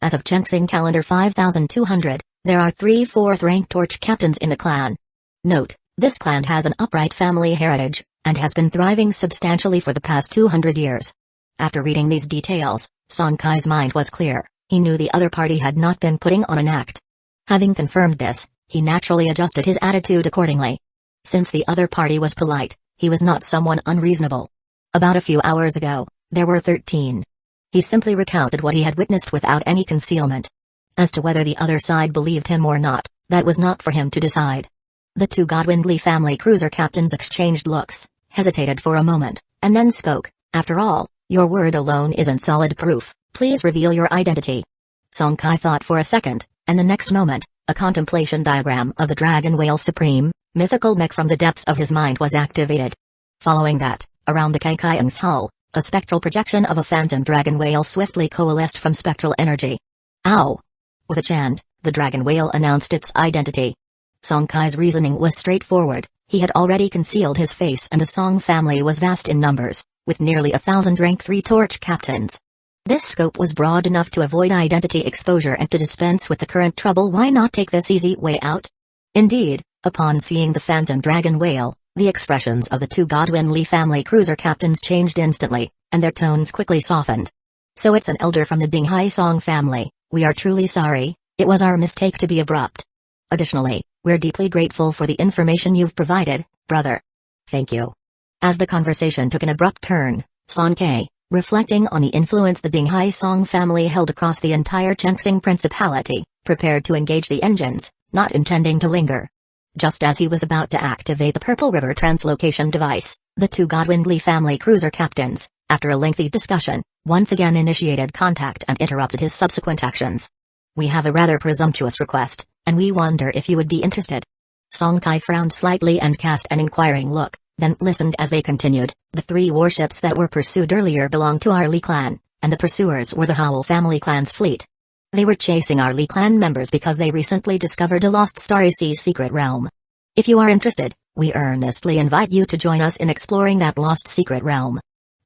As of Chengxing calendar 5200, there are 3 4th-rank torch captains in the clan. Note, this clan has an upright family heritage, and has been thriving substantially for the past 200 years. After reading these details, Song Kai's mind was clear. He knew the other party had not been putting on an act. Having confirmed this, he naturally adjusted his attitude accordingly. Since the other party was polite, he was not someone unreasonable. About a few hours ago, there were 13. He simply recounted what he had witnessed without any concealment. As to whether the other side believed him or not, that was not for him to decide. The 2 Godwind Li family cruiser captains exchanged looks, hesitated for a moment, and then spoke. "After all, your word alone isn't solid proof. Please reveal your identity." Song Kai thought for a second, and the next moment, a contemplation diagram of the Dragon Whale Supreme, mythical mech from the depths of his mind was activated. Following that, around the Kaikaiang's hull, a spectral projection of a phantom dragon whale swiftly coalesced from spectral energy. "Ow!" With a chant, the dragon whale announced its identity. Song Kai's reasoning was straightforward. He had already concealed his face and the Song family was vast in numbers, with nearly 1,000 rank 3 torch captains. This scope was broad enough to avoid identity exposure and to dispense with the current trouble. Why not take this easy way out? Indeed, upon seeing the phantom dragon whale, the expressions of the 2 Godwin Li family cruiser captains changed instantly, and their tones quickly softened. "So it's an elder from the Dinghai Song family. We are truly sorry, it was our mistake to be abrupt. Additionally, we're deeply grateful for the information you've provided, brother." "Thank you." As the conversation took an abrupt turn, Song Kai, reflecting on the influence the Dinghai Song family held across the entire Chengxing Principality, prepared to engage the engines, not intending to linger. Just as he was about to activate the Purple River translocation device, the 2 Godwind Li family cruiser captains, after a lengthy discussion, once again initiated contact and interrupted his subsequent actions. "We have a rather presumptuous request, and we wonder if you would be interested." Song Kai frowned slightly and cast an inquiring look, then listened as they continued. "The 3 warships that were pursued earlier belonged to our Li clan, and the pursuers were the Howl family clan's fleet. They were chasing our Li clan members because they recently discovered a lost Starry Sea secret realm. If you are interested, we earnestly invite you to join us in exploring that lost secret realm."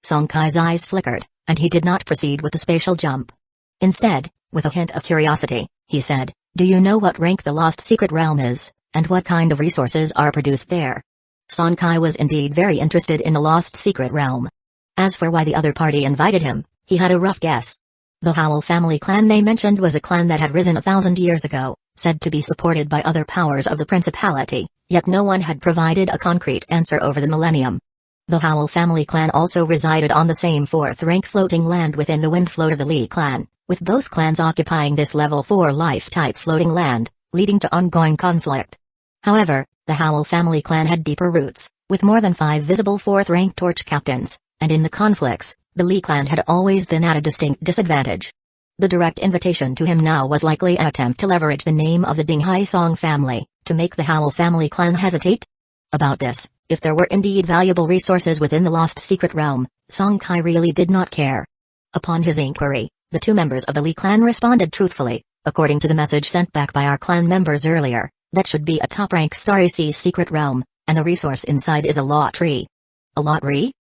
Song Kai's eyes flickered, and he did not proceed with the spatial jump. Instead, with a hint of curiosity, he said, "Do you know what rank the lost secret realm is, and what kind of resources are produced there?" Song Kai was indeed very interested in the lost secret realm. As for why the other party invited him, he had a rough guess. The Howl family clan they mentioned was a clan that had risen 1,000 years ago, said to be supported by other powers of the principality, yet no one had provided a concrete answer over the millennium. The Howl family clan also resided on the same 4th-rank floating land within the wind float of the Li clan, with both clans occupying this level 4 life-type floating land, leading to ongoing conflict. However, the Howl family clan had deeper roots, with more than 5 visible 4th-rank torch captains, and in the conflicts, the Li clan had always been at a distinct disadvantage. The direct invitation to him now was likely an attempt to leverage the name of the Dinghai Song family, to make the Howl family clan hesitate? About this, if there were indeed valuable resources within the lost secret realm, Song Kai really did not care. Upon his inquiry, the 2 members of the Li clan responded truthfully, according to the message sent back by our clan members earlier, that should be a top-rank Starry Sea secret realm, and the resource inside is a law tree. A law tree?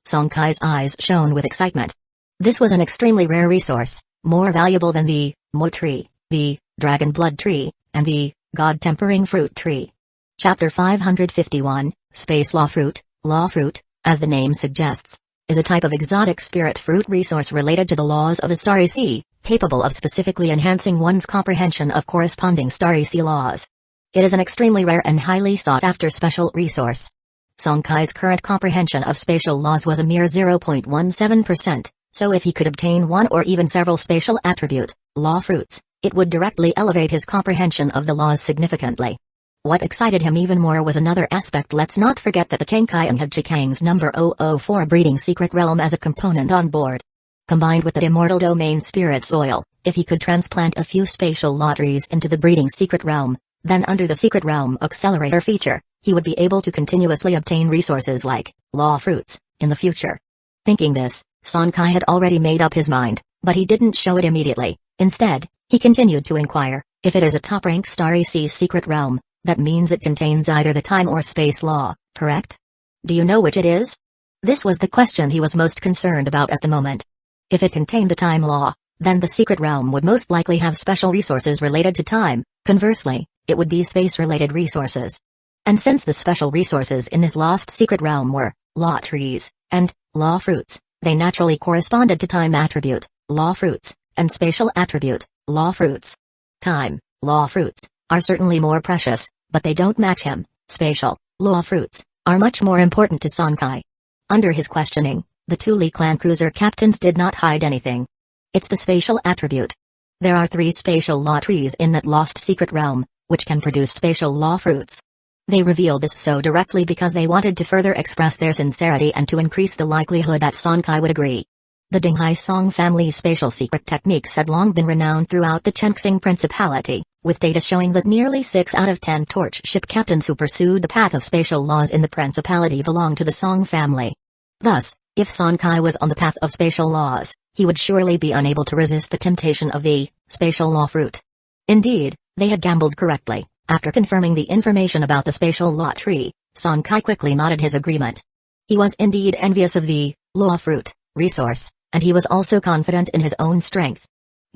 Song Kai's eyes shone with excitement. This was an extremely rare resource, more valuable than the Mo tree, the Dragon Blood tree, and the God-Tempering Fruit tree. Chapter 551, Space Law Fruit. Law fruit, as the name suggests, is a type of exotic spirit fruit resource related to the laws of the Starry Sea, capable of specifically enhancing one's comprehension of corresponding Starry Sea laws. It is an extremely rare and highly sought-after special resource. Sonkai's current comprehension of spatial laws was a mere 0.17%, so if he could obtain one or even several spatial attribute, law fruits, it would directly elevate his comprehension of the laws significantly. What excited him even more was another aspect. Let's not forget that the Kenkaian had Jikang's number 004 breeding secret realm as a component on board. Combined with the immortal domain spirit soil, if he could transplant a few spatial law trees into the breeding secret realm, then under the secret realm accelerator feature, he would be able to continuously obtain resources like law fruits in the future. Thinking this, Sonkai had already made up his mind, but he didn't show it immediately. Instead, he continued to inquire, if it is a top-rank Starry Sea secret realm, that means it contains either the time or space law, correct? Do you know which it is? This was the question he was most concerned about at the moment. If it contained the time law, then the secret realm would most likely have special resources related to time. Conversely, it would be space-related resources. And since the special resources in this lost secret realm were law trees and law fruits, they naturally corresponded to time attribute, law fruits, and spatial attribute, law fruits. Time, law fruits, are certainly more precious, but they don't match him. Spatial, law fruits, are much more important to Sonkai. Under his questioning, the two Lee clan cruiser captains did not hide anything. It's the spatial attribute. There are 3 spatial law trees in that lost secret realm, which can produce spatial law fruits. They revealed this so directly because they wanted to further express their sincerity and to increase the likelihood that Sonkai would agree. The Dinghai Song family's spatial secret techniques had long been renowned throughout the Chenxing Principality, with data showing that nearly 6 out of 10 torch ship captains who pursued the path of spatial laws in the Principality belonged to the Song family. Thus, if Sonkai was on the path of spatial laws, he would surely be unable to resist the temptation of the spatial law fruit. Indeed, they had gambled correctly. After confirming the information about the spatial law tree, Sonkai quickly nodded his agreement. He was indeed envious of the law fruit resource, and he was also confident in his own strength.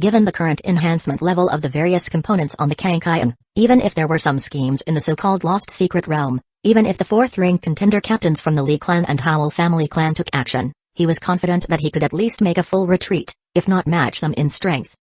Given the current enhancement level of the various components on the Kenkaian, even if there were some schemes in the so-called lost secret realm, even if the 4th-rank contender captains from the Lee clan and Howell family clan took action, he was confident that he could at least make a full retreat, if not match them in strength.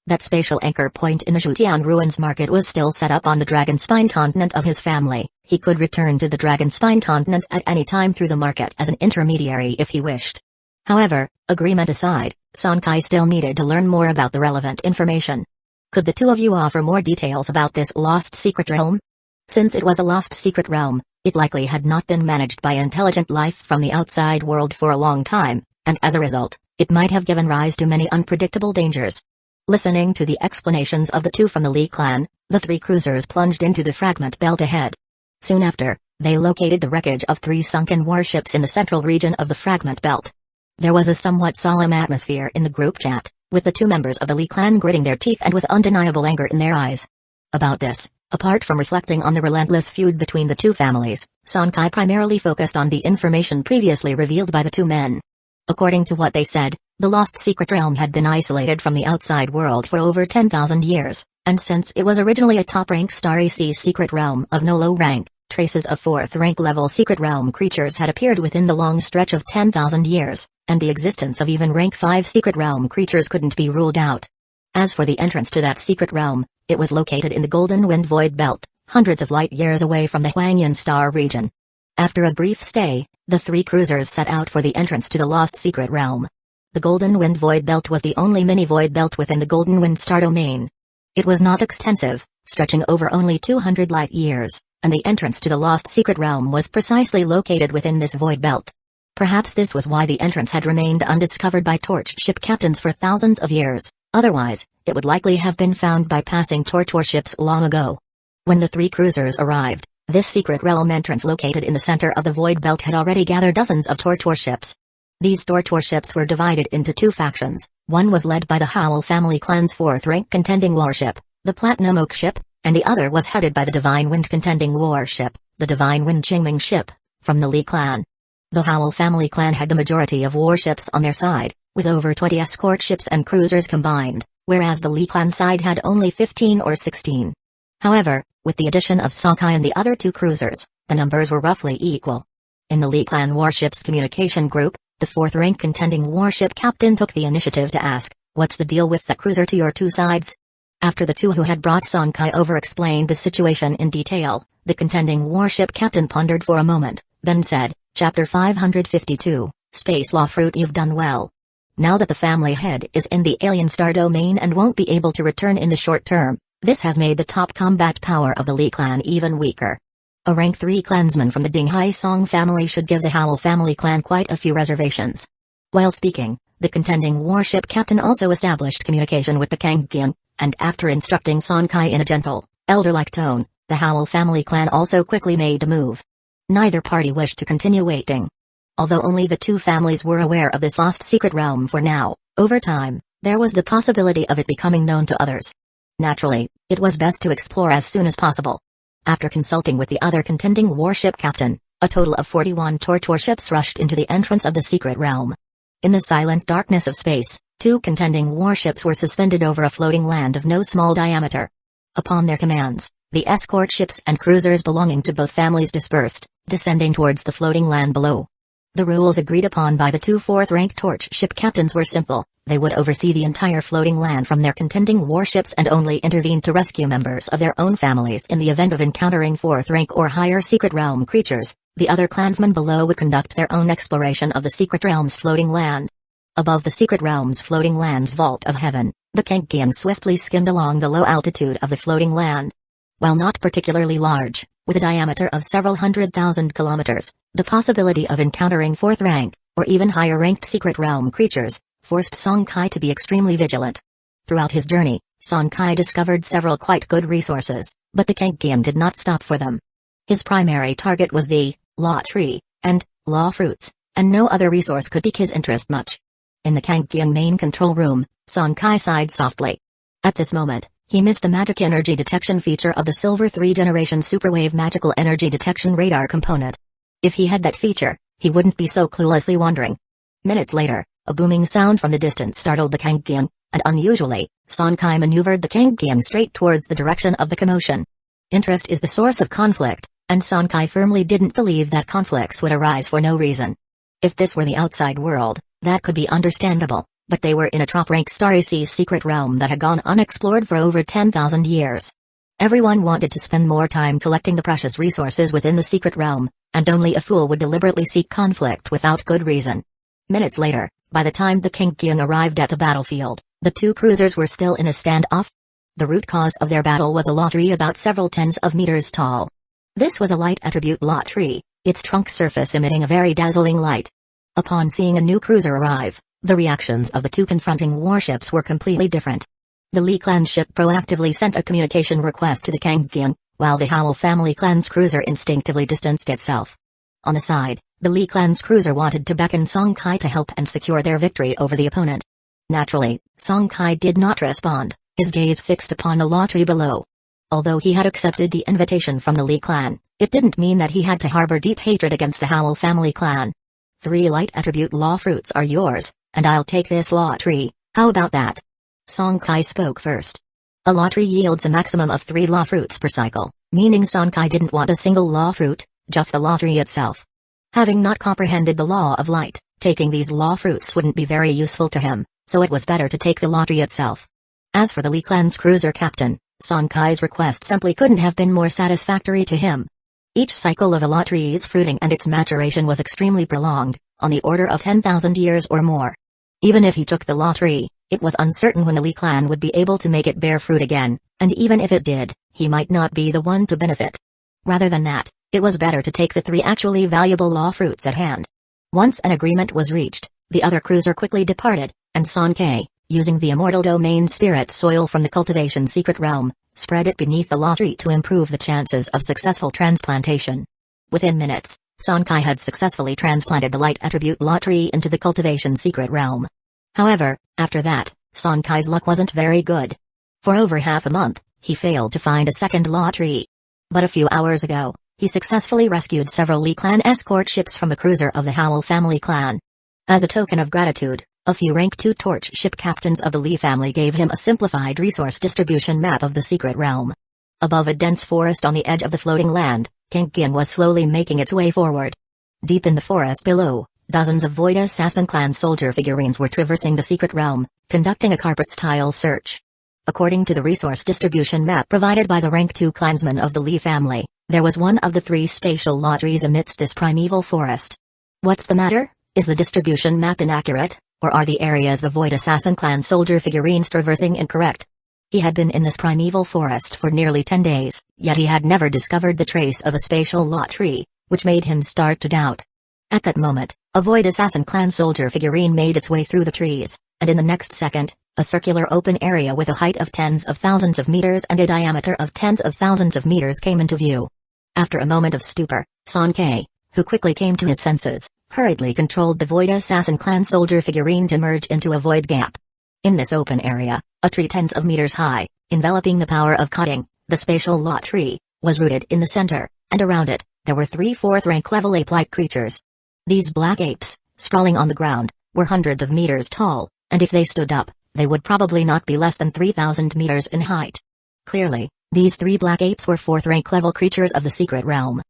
That spatial anchor point in the Zhutian ruins market was still set up on the Dragonspine continent of his family. He could return to the Dragonspine continent at any time through the market as an intermediary if he wished. However, agreement aside, Sonkai still needed to learn more about the relevant information. Could the two of you offer more details about this lost secret realm? Since it was a lost secret realm, it likely had not been managed by intelligent life from the outside world for a long time, and as a result, it might have given rise to many unpredictable dangers. Listening to the explanations of the two from the Lee clan, the 3 cruisers plunged into the fragment belt ahead. Soon after, they located the wreckage of 3 sunken warships in the central region of the fragment belt. There was a somewhat solemn atmosphere in the group chat, with the 2 members of the Lee clan gritting their teeth and with undeniable anger in their eyes. About this, apart from reflecting on the relentless feud between the 2 families, Sonkai primarily focused on the information previously revealed by the 2 men. According to what they said, the lost secret realm had been isolated from the outside world for over 10,000 years, and since it was originally a top-rank Starry Sea secret realm of no low rank, traces of 4th-rank level secret realm creatures had appeared within the long stretch of 10,000 years, and the existence of even rank 5 secret realm creatures couldn't be ruled out. As for the entrance to that secret realm, it was located in the Golden Wind Void Belt, hundreds of light years away from the Huangyan Star region. After a brief stay, the 3 cruisers set out for the entrance to the lost secret realm. The Golden Wind Void Belt was the only mini-void belt within the Golden Wind Star domain. It was not extensive, stretching over only 200 light years, and the entrance to the lost secret realm was precisely located within this void belt. Perhaps this was why the entrance had remained undiscovered by torch ship captains for thousands of years, otherwise, it would likely have been found by passing torch warships long ago. When the 3 cruisers arrived, this secret realm entrance located in the center of the void belt had already gathered dozens of torch warships. These torch warships were divided into 2 factions. One was led by the Howell family clan's 4th-rank contending warship, the Platinum Oak ship, and the other was headed by the Divine Wind contending warship, the Divine Wind Qingming ship, from the Lee clan. The Howell family clan had the majority of warships on their side, with over 20 escort ships and cruisers combined, whereas the Lee clan side had only 15 or 16. However, with the addition of Sonkai and the other 2 cruisers, the numbers were roughly equal. In the Lee clan warships communication group, the 4th rank contending warship captain took the initiative to ask, "What's the deal with the cruiser to your 2 sides?" After the 2 who had brought Sonkai over explained the situation in detail, the contending warship captain pondered for a moment, then said, Chapter 552, Space Law Fruit. You've done well. Now that the family head is in the alien star domain and won't be able to return in the short term, this has made the top combat power of the Lee clan even weaker. A rank 3 clansman from the Dinghai Song family should give the Howl family clan quite a few reservations. While speaking, the contending warship captain also established communication with the Kangyan, and after instructing Sonkai in a gentle, elder-like tone, the Howl family clan also quickly made a move. Neither party wished to continue waiting. Although only the 2 families were aware of this lost secret realm for now, over time, there was the possibility of it becoming known to others. Naturally, it was best to explore as soon as possible. After consulting with the other contending warship captain, a total of 41 torch warships rushed into the entrance of the secret realm. In the silent darkness of space, 2 contending warships were suspended over a floating land of no small diameter. Upon their commands, the escort ships and cruisers belonging to both families dispersed, descending towards the floating land below. The rules agreed upon by the 2 4th-rank torch ship captains were simple. They would oversee the entire floating land from their contending warships and only intervene to rescue members of their own families in the event of encountering 4th-rank or higher secret realm creatures. The other clansmen below would conduct their own exploration of the secret realm's floating land. Above the secret realm's floating land's vault of heaven, the Kangyan swiftly skimmed along the low altitude of the floating land. While not particularly large, with a diameter of several 100,000 kilometers, the possibility of encountering 4th rank, or even higher-ranked secret realm creatures, forced Sonkai to be extremely vigilant. Throughout his journey, Sonkai discovered several quite good resources, but the Kangyan did not stop for them. His primary target was the law tree and law fruits, and no other resource could pique his interest much. In the Kangyan main control room, Sonkai sighed softly. At this moment, he missed the magic energy detection feature of the Silver 3 generation Superwave magical energy detection radar component. If he had that feature, he wouldn't be so cluelessly wandering. Minutes later, a booming sound from the distance startled the Kangyan, and unusually, Sonkai maneuvered the Kangyan straight towards the direction of the commotion. Interest is the source of conflict, and Sonkai firmly didn't believe that conflicts would arise for no reason. If this were the outside world, that could be understandable, but they were in a top-rank starry sea's secret realm that had gone unexplored for over 10,000 years. Everyone wanted to spend more time collecting the precious resources within the secret realm, and only a fool would deliberately seek conflict without good reason. Minutes later, by the time the Kangyan arrived at the battlefield, the 2 cruisers were still in a standoff. The root cause of their battle was a law tree about several tens of meters tall. This was a light attribute law tree, its trunk surface emitting a very dazzling light. Upon seeing a new cruiser arrive, the reactions of the 2 confronting warships were completely different. The Lee clan ship proactively sent a communication request to the Kangyan, while the Howl family clan's cruiser instinctively distanced itself. On the side, the Lee clan's cruiser wanted to beckon Sonkai to help and secure their victory over the opponent. Naturally, Sonkai did not respond, his gaze fixed upon the law tree below. Although he had accepted the invitation from the Lee clan, it didn't mean that he had to harbor deep hatred against the Howl family clan. 3 light attribute law fruits are yours, and I'll take this law tree. How about that? Sonkai spoke first. A law tree yields a maximum of 3 law fruits per cycle, meaning Sonkai didn't want a single law fruit, just the law tree itself. Having not comprehended the law of light, taking these law fruits wouldn't be very useful to him, so it was better to take the law tree itself. As for the Lee clan's cruiser captain, Sonkai's request simply couldn't have been more satisfactory to him. Each cycle of a law tree's fruiting and its maturation was extremely prolonged, on the order of 10,000 years or more. Even if he took the law tree, it was uncertain when the Lee clan would be able to make it bear fruit again, and even if it did, he might not be the one to benefit. Rather than that, it was better to take the 3 actually valuable law fruits at hand. Once an agreement was reached, the other cruiser quickly departed, and Sonkai, using the immortal domain spirit soil from the cultivation secret realm, spread it beneath the law tree to improve the chances of successful transplantation. Within minutes, Sonkai had successfully transplanted the light attribute law tree into the cultivation secret realm. However, after that, Sonkai's luck wasn't very good. For over half a month, he failed to find a second law tree. But a few hours ago, he successfully rescued several Lee clan escort ships from a cruiser of the Howl family clan. As a token of gratitude, A few rank 2 torch ship captains of the Lee family gave him a simplified resource distribution map of the secret realm. Above a dense forest on the edge of the floating land, Kangekyō was slowly making its way forward. Deep in the forest below, dozens of Void Assassin clan soldier figurines were traversing the secret realm, conducting a carpet-style search. According to the resource distribution map provided by the rank 2 clansmen of the Lee family, there was one of the 3 spatial lotteries amidst this primeval forest. What's the matter? Is the distribution map inaccurate, or are the areas the Void Assassin clan soldier figurines traversing incorrect? He had been in this primeval forest for nearly 10 days, yet he had never discovered the trace of a spatial lottery, which made him start to doubt. At that moment, a Void Assassin clan soldier figurine made its way through the trees, and in the next second, a circular open area with a height of tens of thousands of meters and a diameter of tens of thousands of meters came into view. After a moment of stupor, Sankai, who quickly came to his senses, hurriedly controlled the Void Assassin clan soldier figurine to merge into a void gap. In this open area, a tree tens of meters high, enveloping the power of cutting, the spatial lot tree, was rooted in the center, and around it, there were 3 4th rank level ape-like creatures. These black apes, sprawling on the ground, were hundreds of meters tall, and if they stood up, they would probably not be less than 3,000 meters in height. Clearly, these 3 black apes were 4th rank level creatures of the secret realm.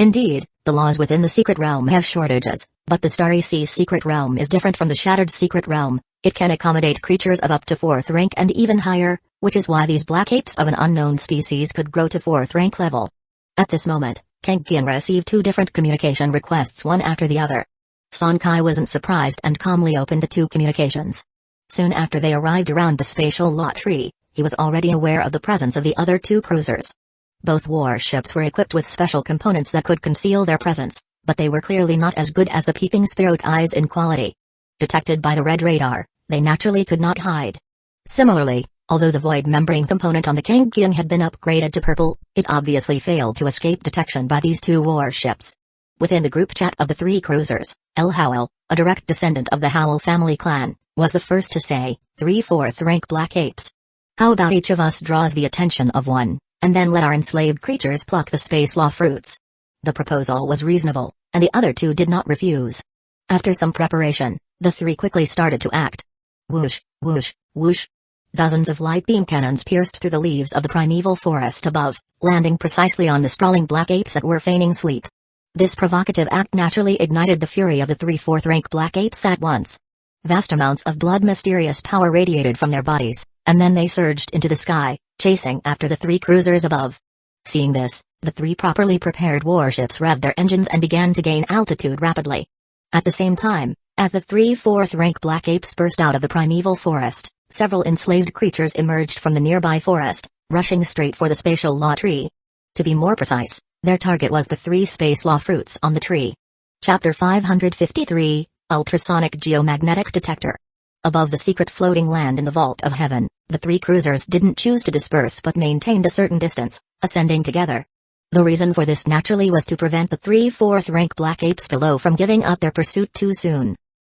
Indeed, the laws within the secret realm have shortages, but the Starry Sea's secret realm is different from the Shattered secret realm. It can accommodate creatures of up to 4th rank and even higher, which is why these black apes of an unknown species could grow to 4th rank level. At this moment, Kangekyō received 2 different communication requests one after the other. Sankai wasn't surprised and calmly opened the 2 communications. Soon after they arrived around the spatial lot tree, he was already aware of the presence of the other 2 cruisers. Both warships were equipped with special components that could conceal their presence, but they were clearly not as good as the peeping spirit eyes in quality. Detected by the red radar, they naturally could not hide. Similarly, although the void membrane component on the Kangekyō had been upgraded to purple, it obviously failed to escape detection by these 2 warships. Within the group chat of the 3 cruisers, El Howl, a direct descendant of the Howl family clan, was the first to say, 3 4th rank black apes. How about each of us draws the attention of one, and then let our enslaved creatures pluck the space law fruits? The proposal was reasonable, and the other 2 did not refuse. After some preparation, the 3 quickly started to act. Whoosh, whoosh, whoosh. Dozens of light beam cannons pierced through the leaves of the primeval forest above, landing precisely on the sprawling black apes that were feigning sleep. This provocative act naturally ignited the fury of the 3 4th rank black apes at once. Vast amounts of blood mysterious power radiated from their bodies, and then they surged into the sky, chasing after the 3 cruisers above. Seeing this, the 3 properly prepared warships revved their engines and began to gain altitude rapidly. At the same time, as the 3 4th rank black apes burst out of the primeval forest, several enslaved creatures emerged from the nearby forest, rushing straight for the spatial law tree. To be more precise, their target was the 3 space law fruits on the tree. Chapter 553, Ultrasonic Geomagnetic Detector. Above the secret floating land in the vault of heaven, the 3 cruisers didn't choose to disperse but maintained a certain distance, ascending together. The reason for this naturally was to prevent the 3 4th rank black apes below from giving up their pursuit too soon.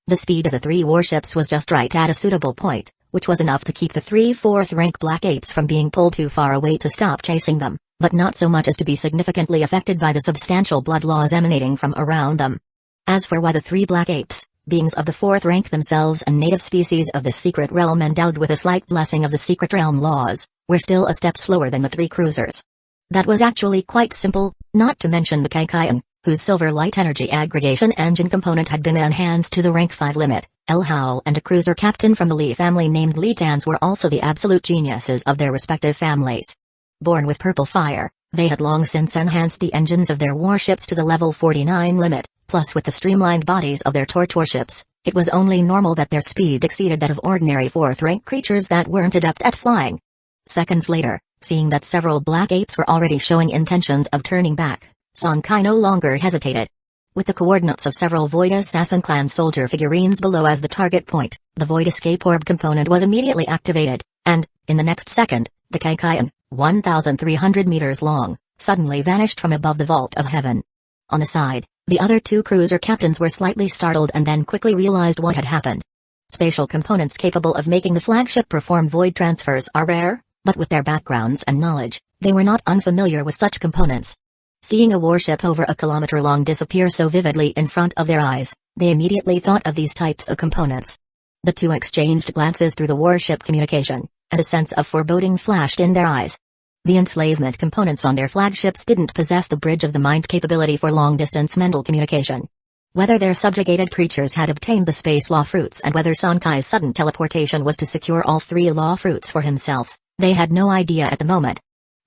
The speed of the 3 warships was just right at a suitable point, which was enough to keep the 3 4th rank black apes from being pulled too far away to stop chasing them, but not so much as to be significantly affected by the substantial blood laws emanating from around them. As for why the 3 black apes, beings of the 4th rank themselves and native species of the secret realm endowed with a slight blessing of the secret realm laws, were still a step slower than the 3 cruisers. That was actually quite simple, not to mention the Kangekyō, whose silver light energy aggregation engine component had been enhanced to the rank 5 limit. El Howl and a cruiser captain from the Lee family named Lee Danzō were also the absolute geniuses of their respective families. Born with purple fire, they had long since enhanced the engines of their warships to the level 49 limit, plus with the streamlined bodies of their torch warships, it was only normal that their speed exceeded that of ordinary 4th rank creatures that weren't adept at flying. Seconds later, seeing that several black apes were already showing intentions of turning back, Sankai no longer hesitated. With the coordinates of several Void Assassin clan soldier figurines below as the target point, the Void Escape Orb component was immediately activated, and, in the next second, the Kangekyō, 1,300 meters long, suddenly vanished from above the vault of heaven. On the side, the other 2 cruiser captains were slightly startled and then quickly realized what had happened. Spatial components capable of making the flagship perform void transfers are rare, but with their backgrounds and knowledge, they were not unfamiliar with such components. Seeing a warship over a kilometer long disappear so vividly in front of their eyes, they immediately thought of these types of components. The two exchanged glances through the warship communication, and a sense of foreboding flashed in their eyes. The enslavement components on their flagships didn't possess the bridge of the mind capability for long-distance mental communication. Whether their subjugated creatures had obtained the space law fruits and whether Sonkai's sudden teleportation was to secure all 3 law fruits for himself, they had no idea at the moment.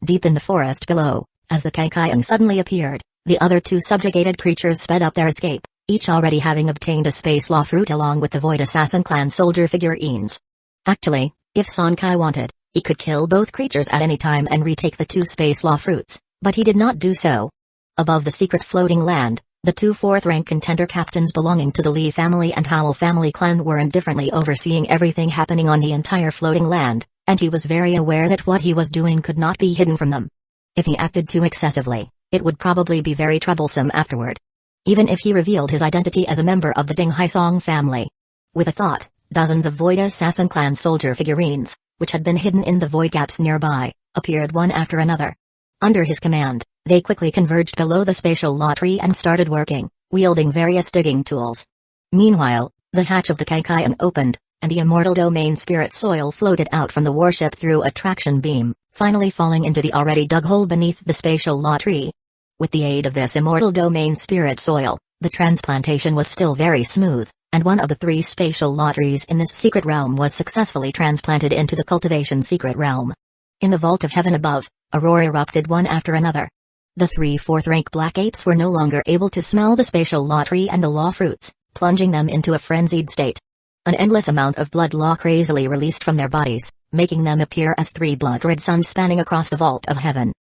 Deep in the forest below, as the Kankaion suddenly appeared, the other 2 subjugated creatures sped up their escape, each already having obtained a space law fruit along with the Void Assassin clan soldier figurines. Actually, if Sonkai wanted, he could kill both creatures at any time and retake the 2 space law fruits, but he did not do so. Above the secret floating land, the 2 4th-rank contender captains belonging to the Lee family and Howl family clan were indifferently overseeing everything happening on the entire floating land, and he was very aware that what he was doing could not be hidden from them. If he acted too excessively, it would probably be very troublesome afterward. Even if he revealed his identity as a member of the Ding Haisong family. With a thought, dozens of Void Assassin clan soldier figurines, which had been hidden in the void gaps nearby, appeared one after another. Under his command, they quickly converged below the spatial law tree and started working, wielding various digging tools. Meanwhile, the hatch of the Kankaion opened, and the immortal domain spirit soil floated out from the warship through a traction beam, finally falling into the already dug hole beneath the spatial law tree. With the aid of this immortal domain spirit soil, the transplantation was still very smooth, and one of the 3 spatial law trees in this secret realm was successfully transplanted into the cultivation secret realm. In the vault of heaven above, a roar erupted one after another. The 3 4th-rank black apes were no longer able to smell the spatial law tree and the law fruits, plunging them into a frenzied state. An endless amount of blood law crazily released from their bodies, making them appear as 3 blood-red suns spanning across the vault of heaven.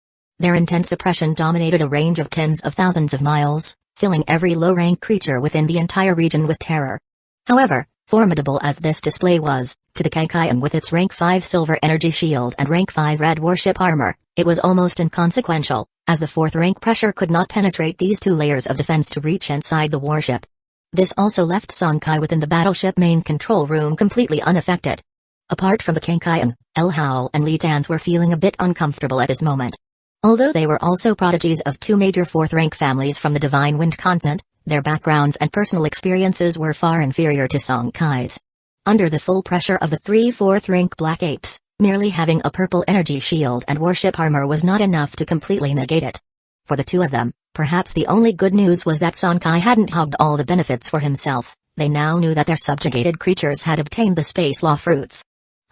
Their intense oppression dominated a range of tens of thousands of miles, filling every low-rank creature within the entire region with terror. However, formidable as this display was, to the Kankaion with its rank 5 silver energy shield and rank 5 red warship armor, it was almost inconsequential, as the 4th-rank pressure could not penetrate these 2 layers of defense to reach inside the warship. This also left Sonkai within the battleship main control room completely unaffected. Apart from the Kankaion, El Howl and Li Tans were feeling a bit uncomfortable at this moment. Although they were also prodigies of 2 major 4th-rank families from the Divine Wind continent, their backgrounds and personal experiences were far inferior to Sonkai's. Under the full pressure of the 3 4th-rank black apes, merely having a purple energy shield and warship armor was not enough to completely negate it. For the 2 of them, perhaps the only good news was that Sonkai hadn't hogged all the benefits for himself. They now knew that their subjugated creatures had obtained the space law fruits.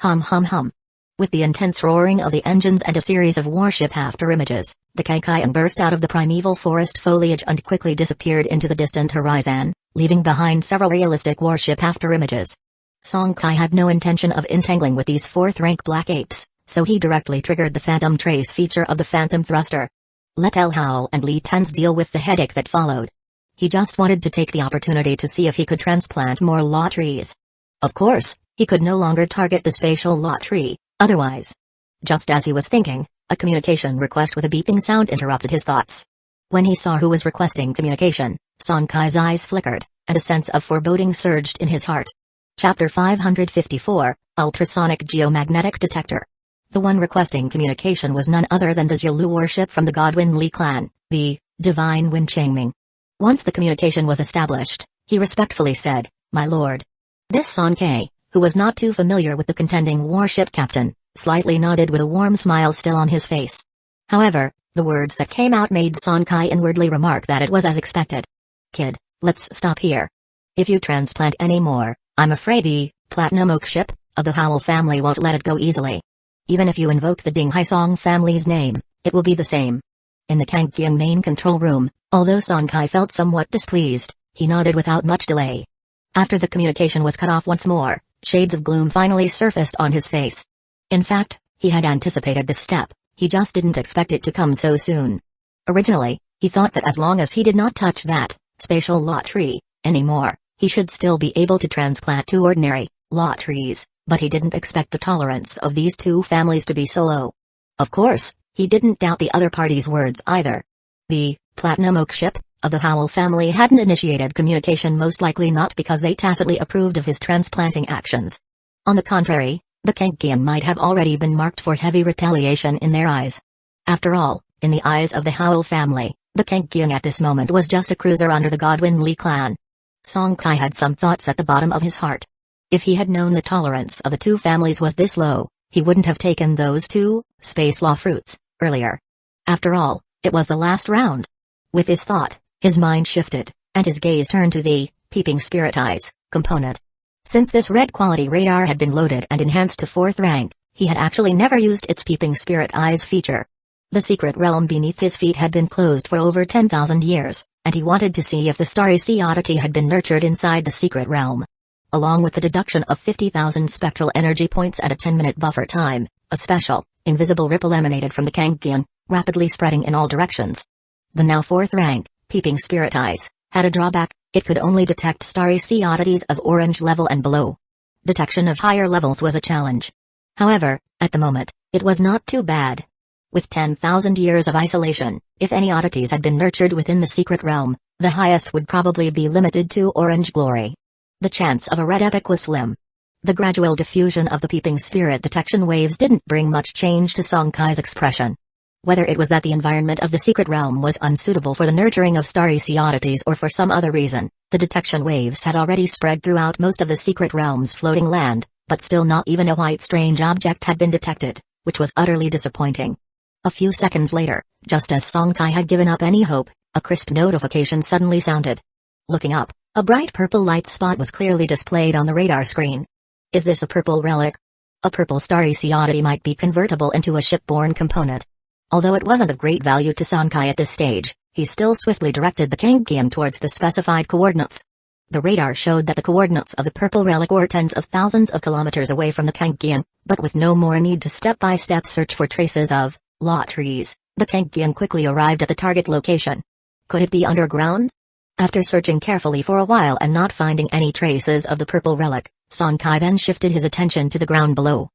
Hum hum hum. With the intense roaring of the engines and a series of warship afterimages, the Kankaion burst out of the primeval forest foliage and quickly disappeared into the distant horizon, leaving behind several realistic warship afterimages. Sonkai had no intention of entangling with these 4th-rank black apes, so he directly triggered the Phantom Trace feature of the Phantom Thruster. Let El Howl and Li Tans deal with the headache that followed. He just wanted to take the opportunity to see if he could transplant more law trees. Of course, he could no longer target the spatial law tree. Otherwise. Just as he was thinking, a communication request with a beeping sound interrupted his thoughts. When he saw who was requesting communication, Sonkai's eyes flickered, and a sense of foreboding surged in his heart. Chapter 554, Ultrasonic Geomagnetic Detector. The one requesting communication was none other than the Xiaolu warship from the Godwin Li clan, the Divine Wind Changming. Once the communication was established, he respectfully said, "My lord." This Sonkai, who was not too familiar with the contending warship captain, slightly nodded with a warm smile still on his face. However, the words that came out made Sonkai inwardly remark that it was as expected. "Kid, let's stop here. If you transplant any more, I'm afraid the Platinum Oak ship of the Howl family won't let it go easily. Even if you invoke the Ding Haisong family's name, it will be the same." In the Kankaion main control room, although Sonkai felt somewhat displeased, he nodded without much delay. After the communication was cut off once more, shades of gloom finally surfaced on his face. In fact, he had anticipated this step, he just didn't expect it to come so soon. Originally, he thought that as long as he did not touch that spatial law tree anymore, he should still be able to transplant 2 ordinary law trees, but he didn't expect the tolerance of these 2 families to be so low. Of course, he didn't doubt the other party's words either. The Platinum Oak ship of the Howl family hadn't initiated communication, most likely not because they tacitly approved of his transplanting actions. On the contrary, the Kankaion might have already been marked for heavy retaliation in their eyes. After all, in the eyes of the Howl family, the Kankaion at this moment was just a cruiser under the Godwin Li clan. Sonkai had some thoughts at the bottom of his heart. If he had known the tolerance of the two families was this low, he wouldn't have taken those two space law fruits earlier. After all, it was the last round. With this thought, his mind shifted, and his gaze turned to the peeping spirit eyes component. Since this red quality radar had been loaded and enhanced to 4th rank, he had actually never used its peeping spirit eyes feature. The secret realm beneath his feet had been closed for over 10,000 years, and he wanted to see if the starry sea oddity had been nurtured inside the secret realm. Along with the deduction of 50,000 spectral energy points at a 10-minute buffer time, a special, invisible ripple emanated from the Kangekyō, rapidly spreading in all directions. The now 4th rank, peeping spirit eyes, had a drawback: it could only detect starry sea oddities of orange level and below. Detection of higher levels was a challenge. However, at the moment, it was not too bad. With 10,000 years of isolation, if any oddities had been nurtured within the secret realm, the highest would probably be limited to orange glory. The chance of a red epic was slim. The gradual diffusion of the peeping spirit detection waves didn't bring much change to Sonkai's expression. Whether it was that the environment of the secret realm was unsuitable for the nurturing of starry sea oddities or for some other reason, the detection waves had already spread throughout most of the secret realm's floating land, but still not even a white strange object had been detected, which was utterly disappointing. A few seconds later, just as Sonkai had given up any hope, a crisp notification suddenly sounded. Looking up, a bright purple light spot was clearly displayed on the radar screen. Is this a purple relic? A purple starry sea oddity might be convertible into a shipborne component. Although it wasn't of great value to Sonkai at this stage, he still swiftly directed the Kangekyō towards the specified coordinates. The radar showed that the coordinates of the purple relic were tens of thousands of kilometers away from the Kangekyō, but with no more need to step-by-step search for traces of law trees, the Kangekyō quickly arrived at the target location. Could it be underground? After searching carefully for a while and not finding any traces of the purple relic, Sonkai then shifted his attention to the ground below.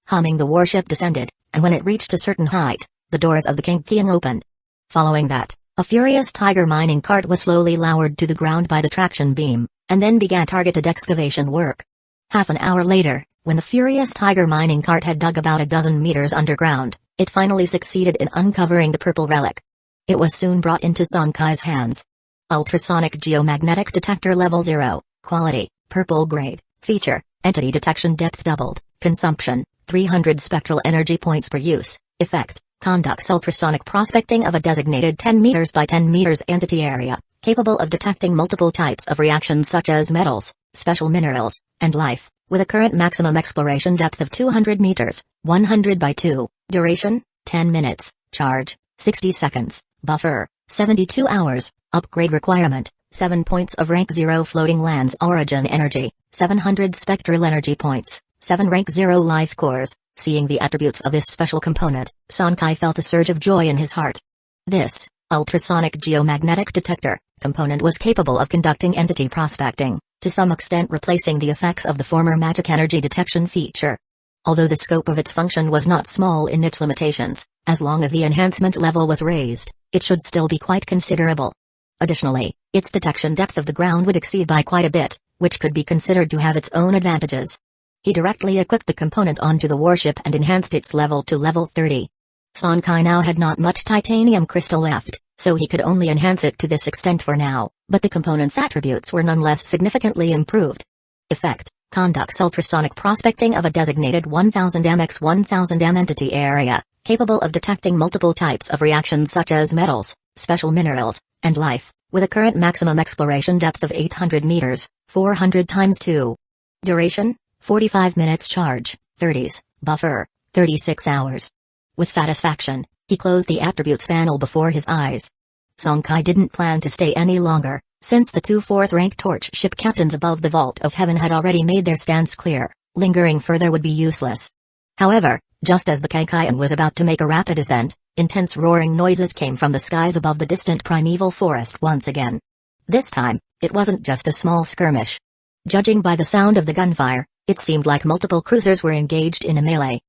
Humming, the warship descended, and when it reached a certain height, the doors of the Kangekyō opened. Following that, a furious tiger mining cart was slowly lowered to the ground by the traction beam, and then began targeted excavation work. Half an hour later, when the furious tiger mining cart had dug about a dozen meters underground, it finally succeeded in uncovering the purple relic. It was soon brought into Sonkai's hands. Ultrasonic geomagnetic detector level 0, quality, purple grade, feature, entity detection depth doubled, consumption, 300 spectral energy points per use, effect, conducts ultrasonic prospecting of a designated 10 meters by 10 meters entity area, capable of detecting multiple types of reactions such as metals, special minerals, and life, with a current maximum exploration depth of 200 meters, 100 by 2, duration, 10 minutes, charge, 60 seconds, buffer, 72 hours, upgrade requirement, 7 points of rank 0 floating lands origin energy, 700 spectral energy points, 7 rank 0 life cores. Seeing the attributes of this special component, Sonkai felt a surge of joy in his heart. This ultrasonic geomagnetic detector component was capable of conducting entity prospecting, to some extent replacing the effects of the former magic energy detection feature. Although the scope of its function was not small in its limitations, as long as the enhancement level was raised, it should still be quite considerable. Additionally, its detection depth of the ground would exceed by quite a bit, which could be considered to have its own advantages. He directly equipped the component onto the warship and enhanced its level to level 30. Sonkai now had not much titanium crystal left, so he could only enhance it to this extent for now, but the component's attributes were nonetheless significantly improved. Effect: conducts ultrasonic prospecting of a designated 1000 mx 1000 m entity area, capable of detecting multiple types of reactions such as metals, special minerals, and life, with a current maximum exploration depth of 800 meters, 400 times 2. Duration: 45 minutes. Charge, 30s, buffer, 36 hours. With satisfaction, he closed the attributes panel before his eyes. Sonkai didn't plan to stay any longer, since the two 4th-rank torch ship captains above the Vault of Heaven had already made their stance clear. Lingering further would be useless. However, just as the Kangekyō was about to make a rapid ascent, intense roaring noises came from the skies above the distant primeval forest once again. This time, it wasn't just a small skirmish. Judging by the sound of the gunfire, it seemed like multiple cruisers were engaged in a melee.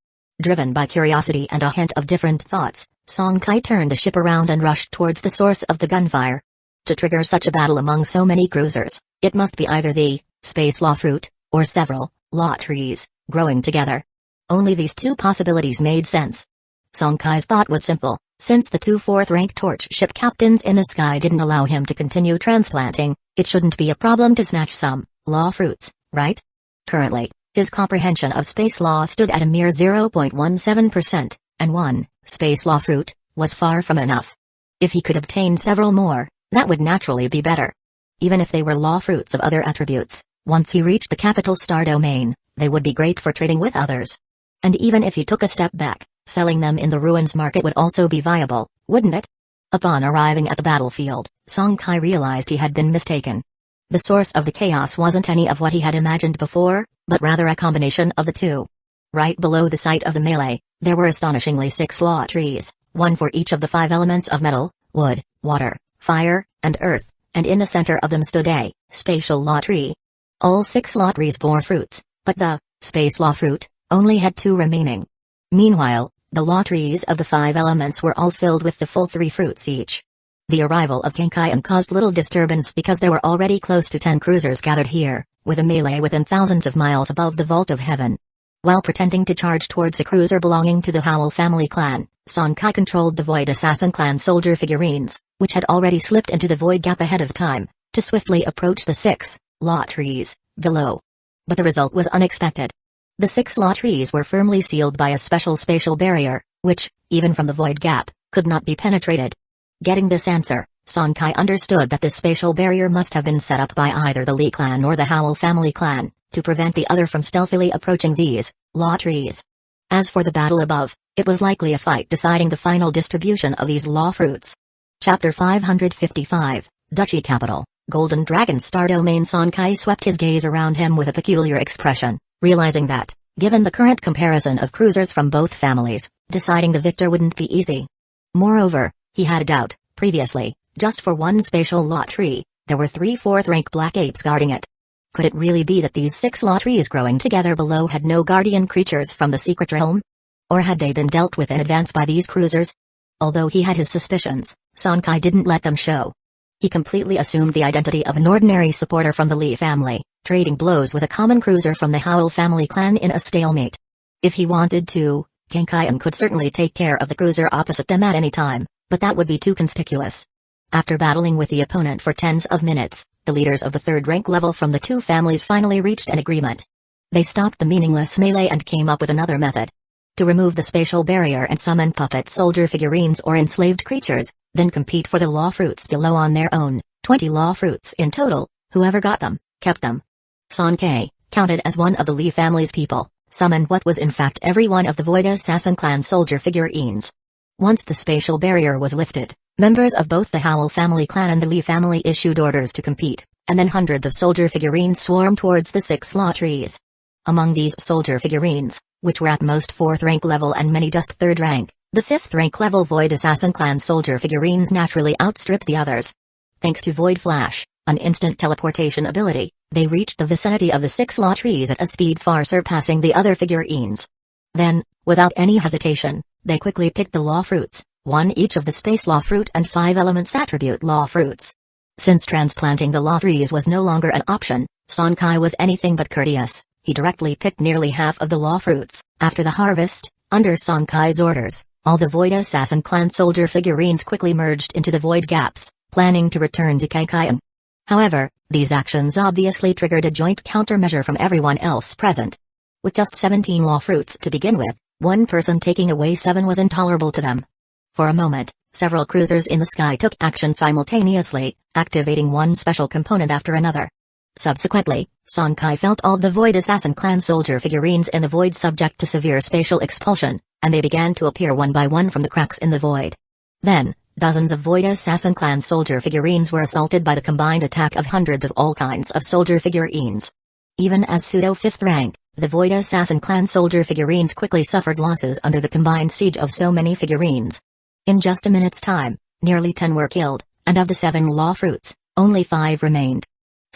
Driven by curiosity and a hint of different thoughts, Sonkai turned the ship around and rushed towards the source of the gunfire. To trigger such a battle among so many cruisers, it must be either the space law fruit, or several law trees, growing together. Only these two possibilities made sense. Sonkai's thought was simple: since the two 4th-rank torch ship captains in the sky didn't allow him to continue transplanting, it shouldn't be a problem to snatch some law fruits, right? Currently, his comprehension of space law stood at a mere 0.17%, and one space law fruit was far from enough. If he could obtain several more, that would naturally be better. Even if they were law fruits of other attributes, once he reached the capital star domain, they would be great for trading with others. And even if he took a step back, selling them in the ruins market would also be viable, wouldn't it? Upon arriving at the battlefield, Song Kai realized he had been mistaken. The source of the chaos wasn't any of what he had imagined before, but rather a combination of the two. Right below the site of the melee, there were astonishingly 6 law trees, one for each of the 5 elements of metal, wood, water, fire, and earth, and in the center of them stood a spatial law tree. All 6 law trees bore fruits, but the space law fruit only had 2 remaining. Meanwhile, the law trees of the 5 elements were all filled with the full 3 fruits each. The arrival of Genkai caused little disturbance because there were already close to 10 cruisers gathered here, with a melee within thousands of miles above the vault of heaven. While pretending to charge towards a cruiser belonging to the Howl family clan, Song Kai controlled the Void Assassin clan soldier figurines, which had already slipped into the void gap ahead of time, to swiftly approach the 6 law trees below. But the result was unexpected. The 6 law trees were firmly sealed by a special spatial barrier, which, even from the void gap, could not be penetrated. Getting this answer, Song Kai understood that this spatial barrier must have been set up by either the Li clan or the Howl family clan, to prevent the other from stealthily approaching these law trees. As for the battle above, it was likely a fight deciding the final distribution of these law fruits. Chapter 555, Duchy Capital, Golden Dragon Star Domain. Song Kai swept his gaze around him with a peculiar expression, realizing that, given the current comparison of cruisers from both families, deciding the victor wouldn't be easy. Moreover, he had a doubt. Previously, just for one spatial law tree, there were 3 4th-rank black apes guarding it. Could it really be that these 6 law trees growing together below had no guardian creatures from the secret realm? Or had they been dealt with in advance by these cruisers? Although he had his suspicions, Song Kai didn't let them show. He completely assumed the identity of an ordinary supporter from the Li family, trading blows with a common cruiser from the Howl family clan in a stalemate. If he wanted to, Genkai could certainly take care of the cruiser opposite them at any time, but that would be too conspicuous. After battling with the opponent for tens of minutes, the leaders of the 3rd rank level from the 2 families finally reached an agreement. They stopped the meaningless melee and came up with another method. To remove the spatial barrier and summon puppet soldier figurines or enslaved creatures, then compete for the law fruits below on their own, 20 law fruits in total. Whoever got them, kept them. Song Kai, counted as one of the Li family's people, summoned what was in fact every one of the Void Assassin clan soldier figurines. Once the spatial barrier was lifted, members of both the Howl family clan and the Li family issued orders to compete, and then hundreds of soldier figurines swarmed towards the 6 law trees. Among these soldier figurines, which were at most 4th rank level and many just 3rd rank, the 5th rank level Void Assassin clan soldier figurines naturally outstripped the others. Thanks to Void Flash, an instant teleportation ability, they reached the vicinity of the 6 law trees at a speed far surpassing the other figurines. Then, without any hesitation, they quickly picked the law fruits, 1 each of the space law fruit and 5 elements attribute law fruits. Since transplanting the law trees was no longer an option, Song Kai was anything but courteous. He directly picked nearly half of the law fruits. After the harvest, under Song Kai's orders, all the Void Assassin clan soldier figurines quickly merged into the void gaps, planning to return to Genkai. However, these actions obviously triggered a joint countermeasure from everyone else present. With just 17 law fruits to begin with, one person taking away 7 was intolerable to them. For a moment, several cruisers in the sky took action simultaneously, activating one special component after another. Subsequently, Song Kai felt all the Void Assassin clan soldier figurines in the void subject to severe spatial expulsion, and they began to appear one by one from the cracks in the void. Then, dozens of Void Assassin clan soldier figurines were assaulted by the combined attack of hundreds of all kinds of soldier figurines. Even as pseudo 5th rank, the Void Assassin clan soldier figurines quickly suffered losses under the combined siege of so many figurines. In just a minute's time, nearly 10 were killed, and of the 7 law fruits, only 5 remained.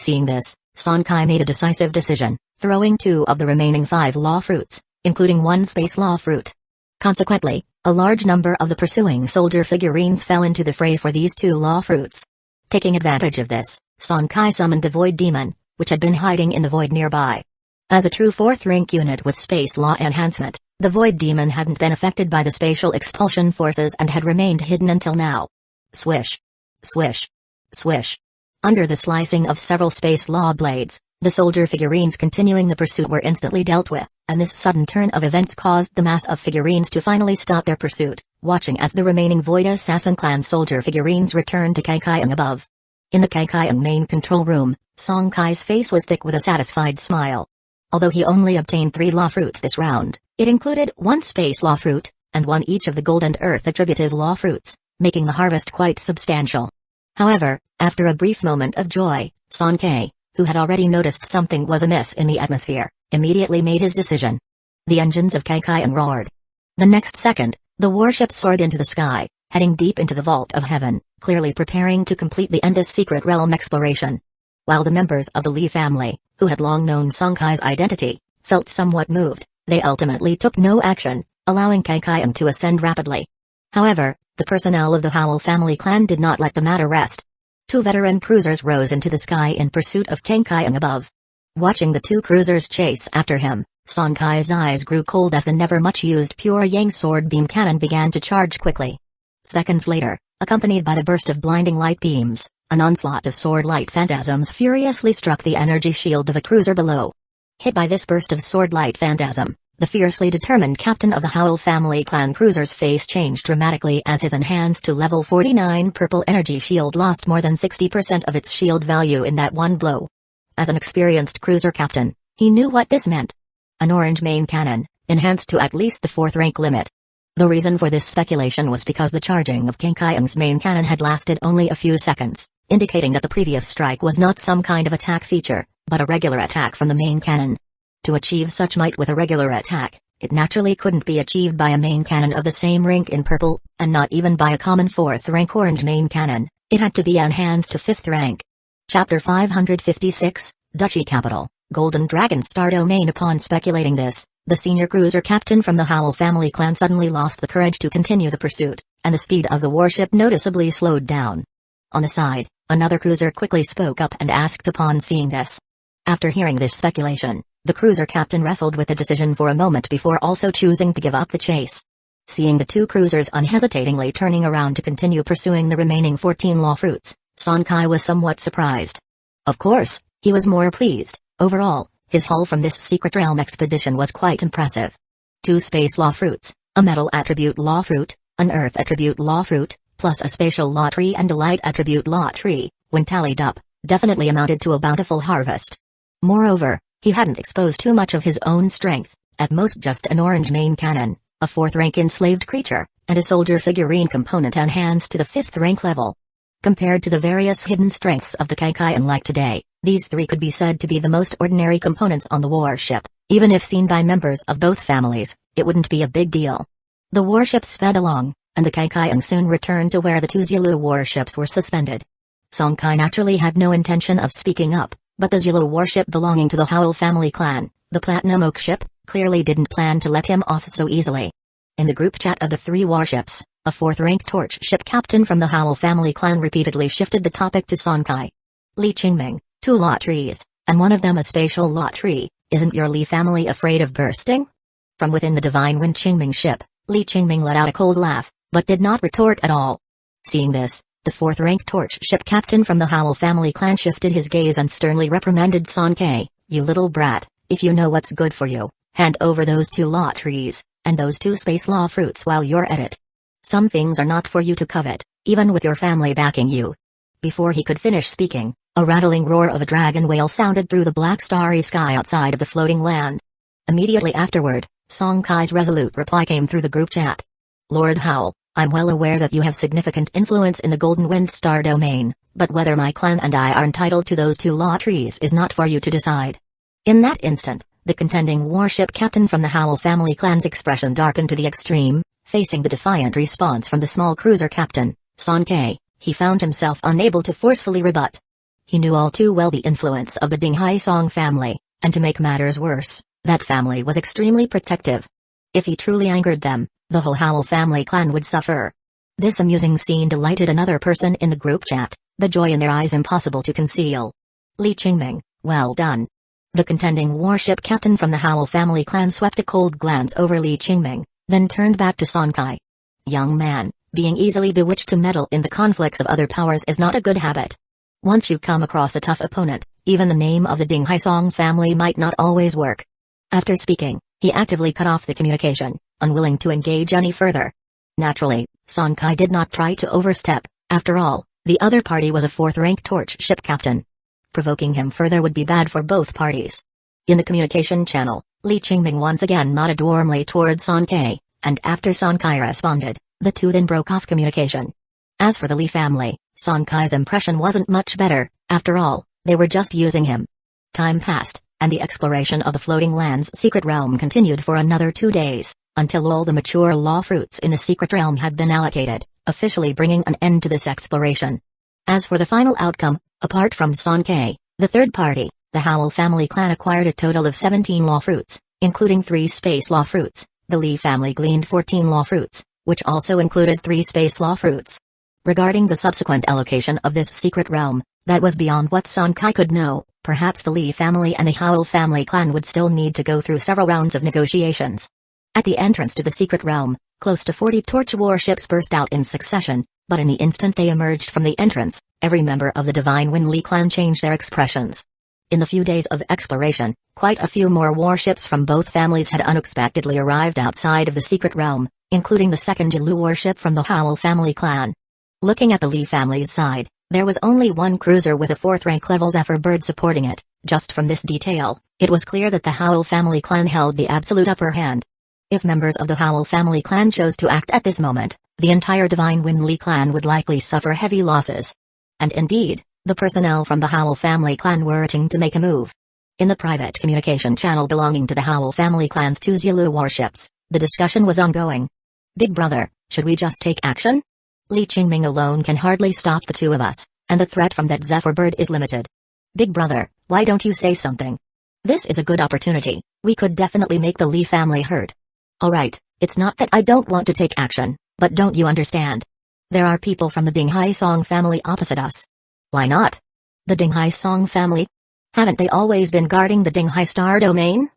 Seeing this, Song Kai made a decisive decision, throwing 2 of the remaining 5 law fruits, including 1 space law fruit. Consequently, a large number of the pursuing soldier figurines fell into the fray for these 2 law fruits. Taking advantage of this, Song Kai summoned the Void Demon, which had been hiding in the void nearby. As a true 4th rank unit with space law enhancement, the Void Demon hadn't been affected by the spatial expulsion forces and had remained hidden until now. Swish. Swish. Swish. Under the slicing of several space law blades, The soldier figurines continuing the pursuit were instantly dealt with, and this sudden turn of events caused the mass of figurines to finally stop their pursuit, watching as the remaining Void Assassin clan soldier figurines returned to Kaikaiang above. In the Kaikaiang main control room, Song Kai's face was thick with a satisfied smile. Although he only obtained 3 law fruits this round, it included 1 space law fruit, and 1 each of the gold and earth attributive law fruits, making the harvest quite substantial. However, after a brief moment of joy, Song Kai, who had already noticed something was amiss in the atmosphere, immediately made his decision. The engines of Kaikaiang roared. The next second, the warship soared into the sky, heading deep into the vault of heaven, clearly preparing to complete the endless secret realm exploration. While the members of the Li family, who had long known Song Kai's identity, felt somewhat moved, they ultimately took no action, allowing Kaikaiang to ascend rapidly. However, the personnel of the Howl family clan did not let the matter rest. 2 veteran cruisers rose into the sky in pursuit of Kaikaiang above. Watching the 2 cruisers chase after him, Song Kai's eyes grew cold as the never-much-used pure Yang sword beam cannon began to charge quickly. Seconds later, accompanied by the burst of blinding light beams, an onslaught of sword light phantasms furiously struck the energy shield of a cruiser below. Hit by this burst of sword light phantasm, the fiercely determined captain of the Howl family clan cruiser's face changed dramatically as his enhanced to level 49 purple energy shield lost more than 60% of its shield value in that one blow. As an experienced cruiser captain, he knew what this meant. An orange main cannon, enhanced to at least the 4th rank limit. The reason for this speculation was because the charging of Kaikaiang's main cannon had lasted only a few seconds, indicating that the previous strike was not some kind of attack feature, but a regular attack from the main cannon. To achieve such might with a regular attack, it naturally couldn't be achieved by a main cannon of the same rank in purple, and not even by a common 4th rank orange main cannon. It had to be enhanced to 5th rank. Chapter 556, Duchy Capital, Golden Dragon Star Domain. Upon speculating this, the senior cruiser captain from the Howl family clan suddenly lost the courage to continue the pursuit, and the speed of the warship noticeably slowed down. On the side, another cruiser quickly spoke up and asked upon seeing this. After hearing this speculation, the cruiser captain wrestled with the decision for a moment before also choosing to give up the chase. Seeing the 2 cruisers unhesitatingly turning around to continue pursuing the remaining 14 law fruits, Song Kai was somewhat surprised. Of course, he was more pleased. Overall, his haul from this secret realm expedition was quite impressive. 2 space law fruits, a metal attribute law fruit, an earth attribute law fruit, plus a spatial law tree and a light attribute law tree, when tallied up, definitely amounted to a bountiful harvest. Moreover, he hadn't exposed too much of his own strength, at most just an orange main cannon, a 4th rank enslaved creature, and a soldier figurine component enhanced to the 5th rank level. Compared to the various hidden strengths of the Kaikaiang like today, these 3 could be said to be the most ordinary components on the warship. Even if seen by members of both families, it wouldn't be a big deal. The warship sped along, and the Kaikaiang soon returned to where the 2 Zulu warships were suspended. Song Kai naturally had no intention of speaking up, but the Zulu warship belonging to the Howl family clan, the Platinum Oak ship, clearly didn't plan to let him off so easily. In the group chat of the 3 warships, a 4th rank torch ship captain from the Howl family clan repeatedly shifted the topic to Song Kai. Li Qingming, 2 law trees, and one of them a spatial law tree. Isn't your Li family afraid of bursting? From within the Divine Wind Qingming ship, Li Qingming let out a cold laugh, but did not retort at all. Seeing this, the 4th rank torch ship captain from the Howl family clan shifted his gaze and sternly reprimanded Song Kai. You little brat, if you know what's good for you, hand over those 2 law trees, and those 2 space law fruits while you're at it. Some things are not for you to covet, even with your family backing you. Before he could finish speaking, a rattling roar of a dragon whale sounded through the black starry sky outside of the floating land. Immediately afterward, Song Kai's resolute reply came through the group chat. Lord Howl, I'm well aware that you have significant influence in the Golden Wind Star domain, but whether my clan and I are entitled to those 2 law trees is not for you to decide. In that instant, the contending warship captain from the Howl family clan's expression darkened to the extreme, facing the defiant response from the small cruiser captain, Song Kai. He found himself unable to forcefully rebut. He knew all too well the influence of the Ding Hai Song family, and to make matters worse, that family was extremely protective. If he truly angered them, the whole Howl family clan would suffer. This amusing scene delighted another person in the group chat, the joy in their eyes impossible to conceal. Li Qingming, well done. The contending warship captain from the Howl family clan swept a cold glance over Li Qingming, then turned back to Song Kai. Young man, being easily bewitched to meddle in the conflicts of other powers is not a good habit. Once you come across a tough opponent, even the name of the Dinghaisong family might not always work. After speaking, he actively cut off the communication, unwilling to engage any further. Naturally, Sonkai did not try to overstep. After all, the other party was a fourth-rank torch ship captain. Provoking him further would be bad for both parties. In the communication channel, Li Qingming once again nodded warmly toward Sonkai, and after Sonkai responded, the two then broke off communication. As for the Li family, Sonkai's impression wasn't much better. After all, they were just using him. Time passed, and the exploration of the floating land's secret realm continued for another 2 days, until all the mature law fruits in the secret realm had been allocated, officially bringing an end to this exploration. As for the final outcome, apart from Sonkai, the third party, the Howell family clan acquired a total of 17 law fruits, including 3 space law fruits. The Li family gleaned 14 law fruits, which also included 3 space law fruits. Regarding the subsequent allocation of this secret realm, that was beyond what Sonkai could know. Perhaps the Li family and the Howell family clan would still need to go through several rounds of negotiations. At the entrance to the secret realm, close to 40 torch warships burst out in succession, but in the instant they emerged from the entrance, every member of the Divine Wind Li clan changed their expressions. In the few days of exploration, quite a few more warships from both families had unexpectedly arrived outside of the secret realm, including the second Jilu warship from the Howell family clan. Looking at the Li family's side, there was only one cruiser with a 4th-rank level Zephyr bird supporting it. Just from this detail, it was clear that the Howell family clan held the absolute upper hand. If members of the Howell family clan chose to act at this moment, the entire Divine Wind Li clan would likely suffer heavy losses. And indeed, the personnel from the Howell family clan were urging to make a move. In the private communication channel belonging to the Howell family clan's 2 Zilu warships, the discussion was ongoing. Big brother, should we just take action? Li Qingming alone can hardly stop the 2 of us, and the threat from that Zephyr bird is limited. Big brother, why don't you say something? This is a good opportunity. We could definitely make the Li family hurt. Alright, it's not that I don't want to take action, but don't you understand? There are people from the Dinghaisong family opposite us. Why not? The Dinghaisong family? Haven't they always been guarding the Dinghai Star domain?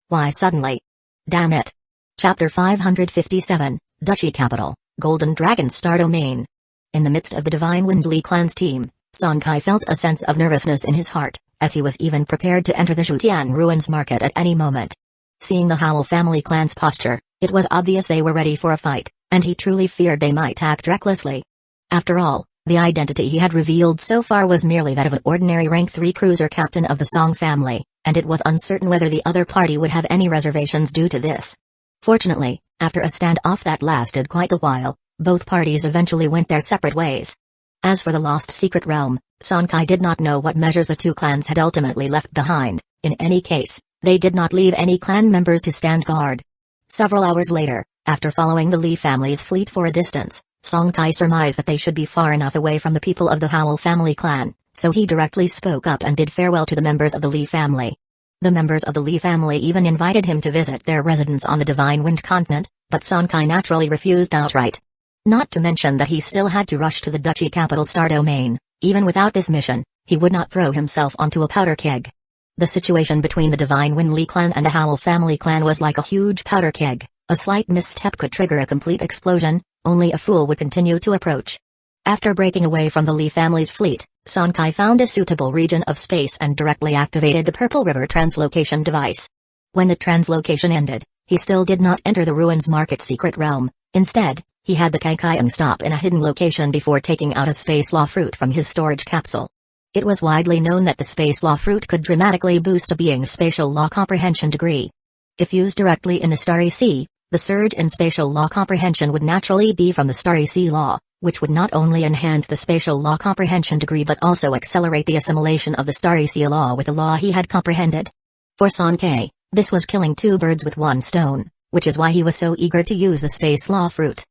Why suddenly? Damn it. Chapter 557, Duchy Capital, Golden Dragon Star Domain. In the midst of the Divine Wind Li clan's team, Sonkai felt a sense of nervousness in his heart, as he was even prepared to enter the Zhutian Ruins market at any moment. Seeing the Howell family clan's posture, it was obvious they were ready for a fight, and he truly feared they might act recklessly. After all, the identity he had revealed so far was merely that of an ordinary rank 3 cruiser captain of the Song family, and it was uncertain whether the other party would have any reservations due to this. Fortunately, after a standoff that lasted quite a while, both parties eventually went their separate ways. As for the lost secret realm, Sonkai did not know what measures the 2 clans had ultimately left behind. In any case, they did not leave any clan members to stand guard. Several hours later, after following the Li family's fleet for a distance, Sonkai surmised that they should be far enough away from the people of the Howell family clan, so he directly spoke up and bid farewell to the members of the Li family. The members of the Li family even invited him to visit their residence on the Divine Wind continent, but Sonkai naturally refused outright. Not to mention that he still had to rush to the Duchy capital Star domain. Even without this mission, he would not throw himself onto a powder keg. The situation between the Divine Wind Li clan and the Howell family clan was like a huge powder keg. A slight misstep could trigger a complete explosion. Only a fool would continue to approach. After breaking away from the Li family's fleet, Sonkai found a suitable region of space and directly activated the Purple River translocation device. When the translocation ended, he still did not enter the Ruins Market secret realm. Instead, he had the Kaikaiang stop in a hidden location before taking out a Space Law Fruit from his storage capsule. It was widely known that the Space Law Fruit could dramatically boost a being's spatial law comprehension degree. If used directly in the Starry Sea, the surge in spatial law comprehension would naturally be from the Starry Sea Law, which would not only enhance the spatial law comprehension degree but also accelerate the assimilation of the Starry Sea Law with the law he had comprehended. For Sonkai, this was killing 2 birds with 1 stone, which is why he was so eager to use the Space Law Fruit.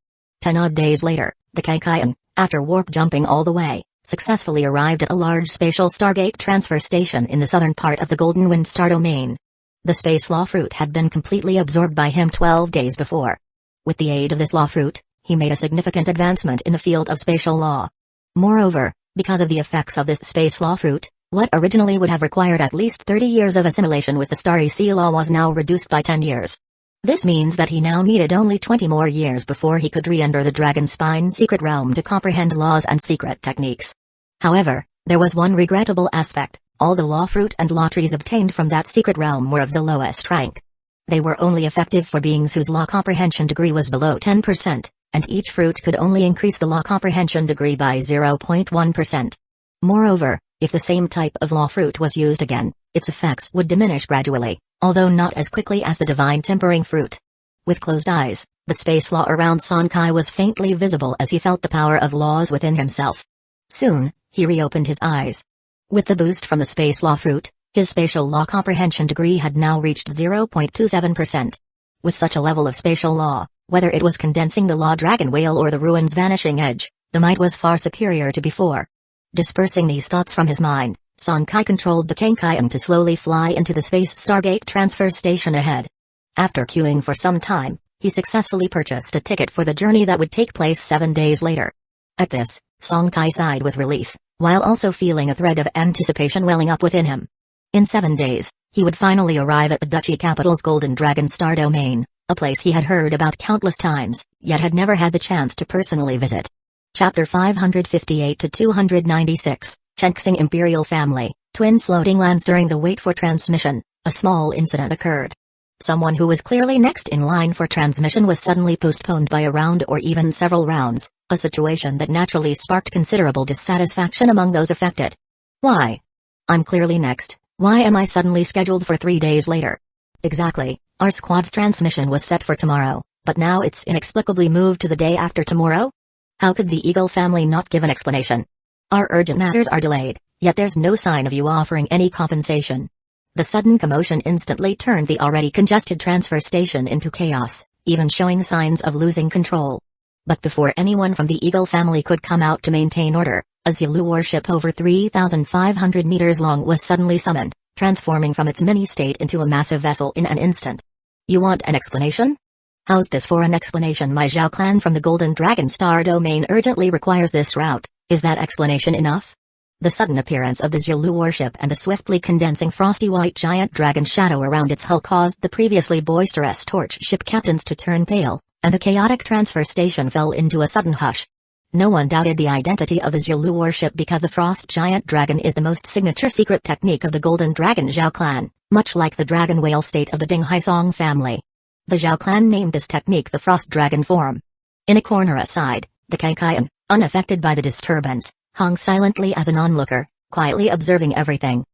10 odd days later, the Kaikaiang, after warp jumping all the way, successfully arrived at a large spatial Stargate transfer station in the southern part of the Golden Wind Star domain. The Space Law Fruit had been completely absorbed by him 12 days before. With the aid of this Law Fruit, he made a significant advancement in the field of spatial law. Moreover, because of the effects of this Space Law Fruit, what originally would have required at least 30 years of assimilation with the Starry Sea Law was now reduced by 10 years. This means that he now needed only 20 more years before he could re-enter the Dragon Spine secret realm to comprehend laws and secret techniques. However, there was one regrettable aspect. All the law fruit and law trees obtained from that secret realm were of the lowest rank. They were only effective for beings whose law comprehension degree was below 10%, and each fruit could only increase the law comprehension degree by 0.1%. Moreover, if the same type of law fruit was used again, its effects would diminish gradually, although not as quickly as the divine tempering fruit. With closed eyes, the space law around Sonkai was faintly visible as he felt the power of laws within himself. Soon, he reopened his eyes. With the boost from the space law fruit, his spatial law comprehension degree had now reached 0.27%. With such a level of spatial law, whether it was condensing the law dragon whale or the ruin's vanishing edge, the might was far superior to before. Dispersing these thoughts from his mind, Sonkai controlled the Kenkaion to slowly fly into the space Stargate transfer station ahead. After queuing for some time, he successfully purchased a ticket for the journey that would take place 7 days later. At this, Sonkai sighed with relief, while also feeling a thread of anticipation welling up within him. In 7 days, he would finally arrive at the duchy capital's Golden Dragon Star Domain, a place he had heard about countless times, yet had never had the chance to personally visit. Chapter 558-296, Chenxing Imperial Family, Twin Floating Lands. During the wait for transmission, a small incident occurred. Someone who was clearly next in line for transmission was suddenly postponed by a round or even several rounds, a situation that naturally sparked considerable dissatisfaction among those affected. Why? I'm clearly next, why am I suddenly scheduled for 3 days later? Exactly, our squad's transmission was set for tomorrow, but now it's inexplicably moved to the day after tomorrow? How could the Eagle family not give an explanation? Our urgent matters are delayed, yet there's no sign of you offering any compensation. The sudden commotion instantly turned the already congested transfer station into chaos, even showing signs of losing control. But before anyone from the Eagle family could come out to maintain order, a Zulu warship over 3,500 meters long was suddenly summoned, transforming from its mini-state into a massive vessel in an instant. You want an explanation? How's this for an explanation? My Zhao clan from the Golden Dragon Star Domain urgently requires this route. Is that explanation enough? The sudden appearance of the Zulu warship and the swiftly condensing frosty white giant dragon shadow around its hull caused the previously boisterous torch ship captains to turn pale, and the chaotic transfer station fell into a sudden hush. No one doubted the identity of the Zulu warship because the frost giant dragon is the most signature secret technique of the Golden Dragon Zhao clan, much like the dragon whale state of the Ding Haisong family. The Zhao clan named this technique the Frost Dragon form. In a corner aside, the Kenkaion, unaffected by the disturbance, hung silently as an onlooker, quietly observing everything.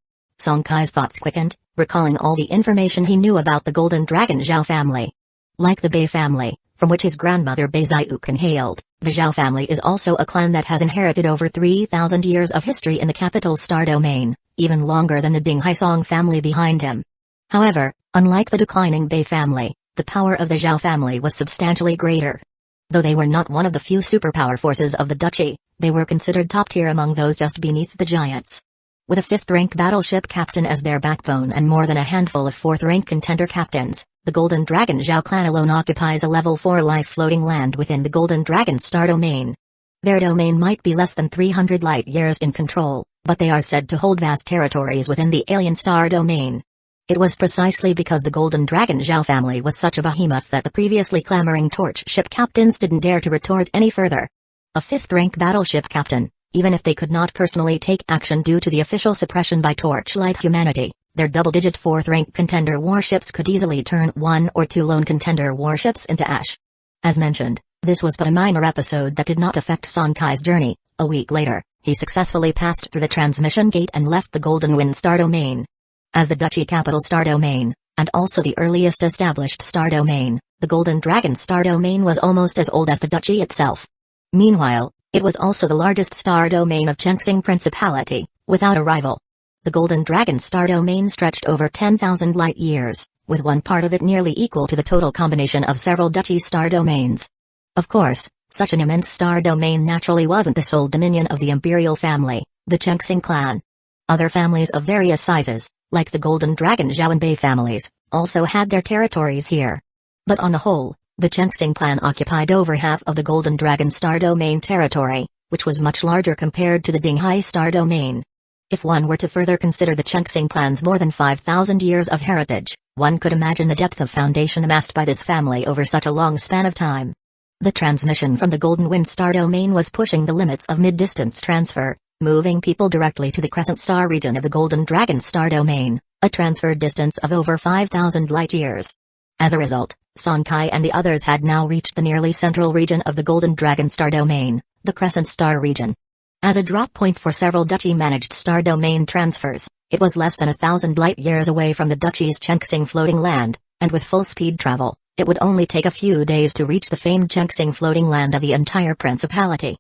Sonkai's thoughts quickened, recalling all the information he knew about the Golden Dragon Zhao family. Like the Bei family, from which his grandmother Bei Ziyukan hailed, the Zhao family is also a clan that has inherited over 3,000 years of history in the capital star domain, even longer than the Ding Haisong family behind him. However, unlike the declining Bei family, the power of the Zhao family was substantially greater. Though they were not one of the few superpower forces of the duchy, they were considered top tier among those just beneath the giants. With a 5th-rank battleship captain as their backbone and more than a handful of 4th-rank contender captains, the Golden Dragon Zhao clan alone occupies a level 4 life floating land within the Golden Dragon Star Domain. Their domain might be less than 300 light years in control, but they are said to hold vast territories within the Alien Star Domain. It was precisely because the Golden Dragon Zhao family was such a behemoth that the previously clamoring torch ship captains didn't dare to retort any further. A 5th-rank battleship captain, even if they could not personally take action due to the official suppression by Torchlight humanity, their double-digit 4th-rank contender warships could easily turn 1 or 2 lone contender warships into ash. As mentioned, this was but a minor episode that did not affect Sonkai's journey. A week later, he successfully passed through the transmission gate and left the Golden Wind Star Domain. As the duchy capital star domain, and also the earliest established star domain, the Golden Dragon Star Domain was almost as old as the duchy itself. Meanwhile, it was also the largest star domain of Chenxing Principality, without a rival. The Golden Dragon Star Domain stretched over 10,000 light years, with one part of it nearly equal to the total combination of several duchy star domains. Of course, such an immense star domain naturally wasn't the sole dominion of the imperial family, the Chenxing clan. Other families of various sizes, like the Golden Dragon Zhao and Bei families, also had their territories here. But on the whole, the Chenxing clan occupied over half of the Golden Dragon Star Domain territory, which was much larger compared to the Dinghai Star Domain. If one were to further consider the Chenxing clan's more than 5,000 years of heritage, one could imagine the depth of foundation amassed by this family over such a long span of time. The transmission from the Golden Wind Star Domain was pushing the limits of mid-distance transfer, moving people directly to the Crescent Star region of the Golden Dragon Star Domain, a transfer distance of over 5,000 light-years. As a result, Sonkai and the others had now reached the nearly central region of the Golden Dragon Star Domain, the Crescent Star region. As a drop point for several duchy-managed Star Domain transfers, it was less than 1,000 light-years away from the duchy's Chenxing floating land, and with full-speed travel, it would only take a few days to reach the famed Chenxing floating land of the entire principality.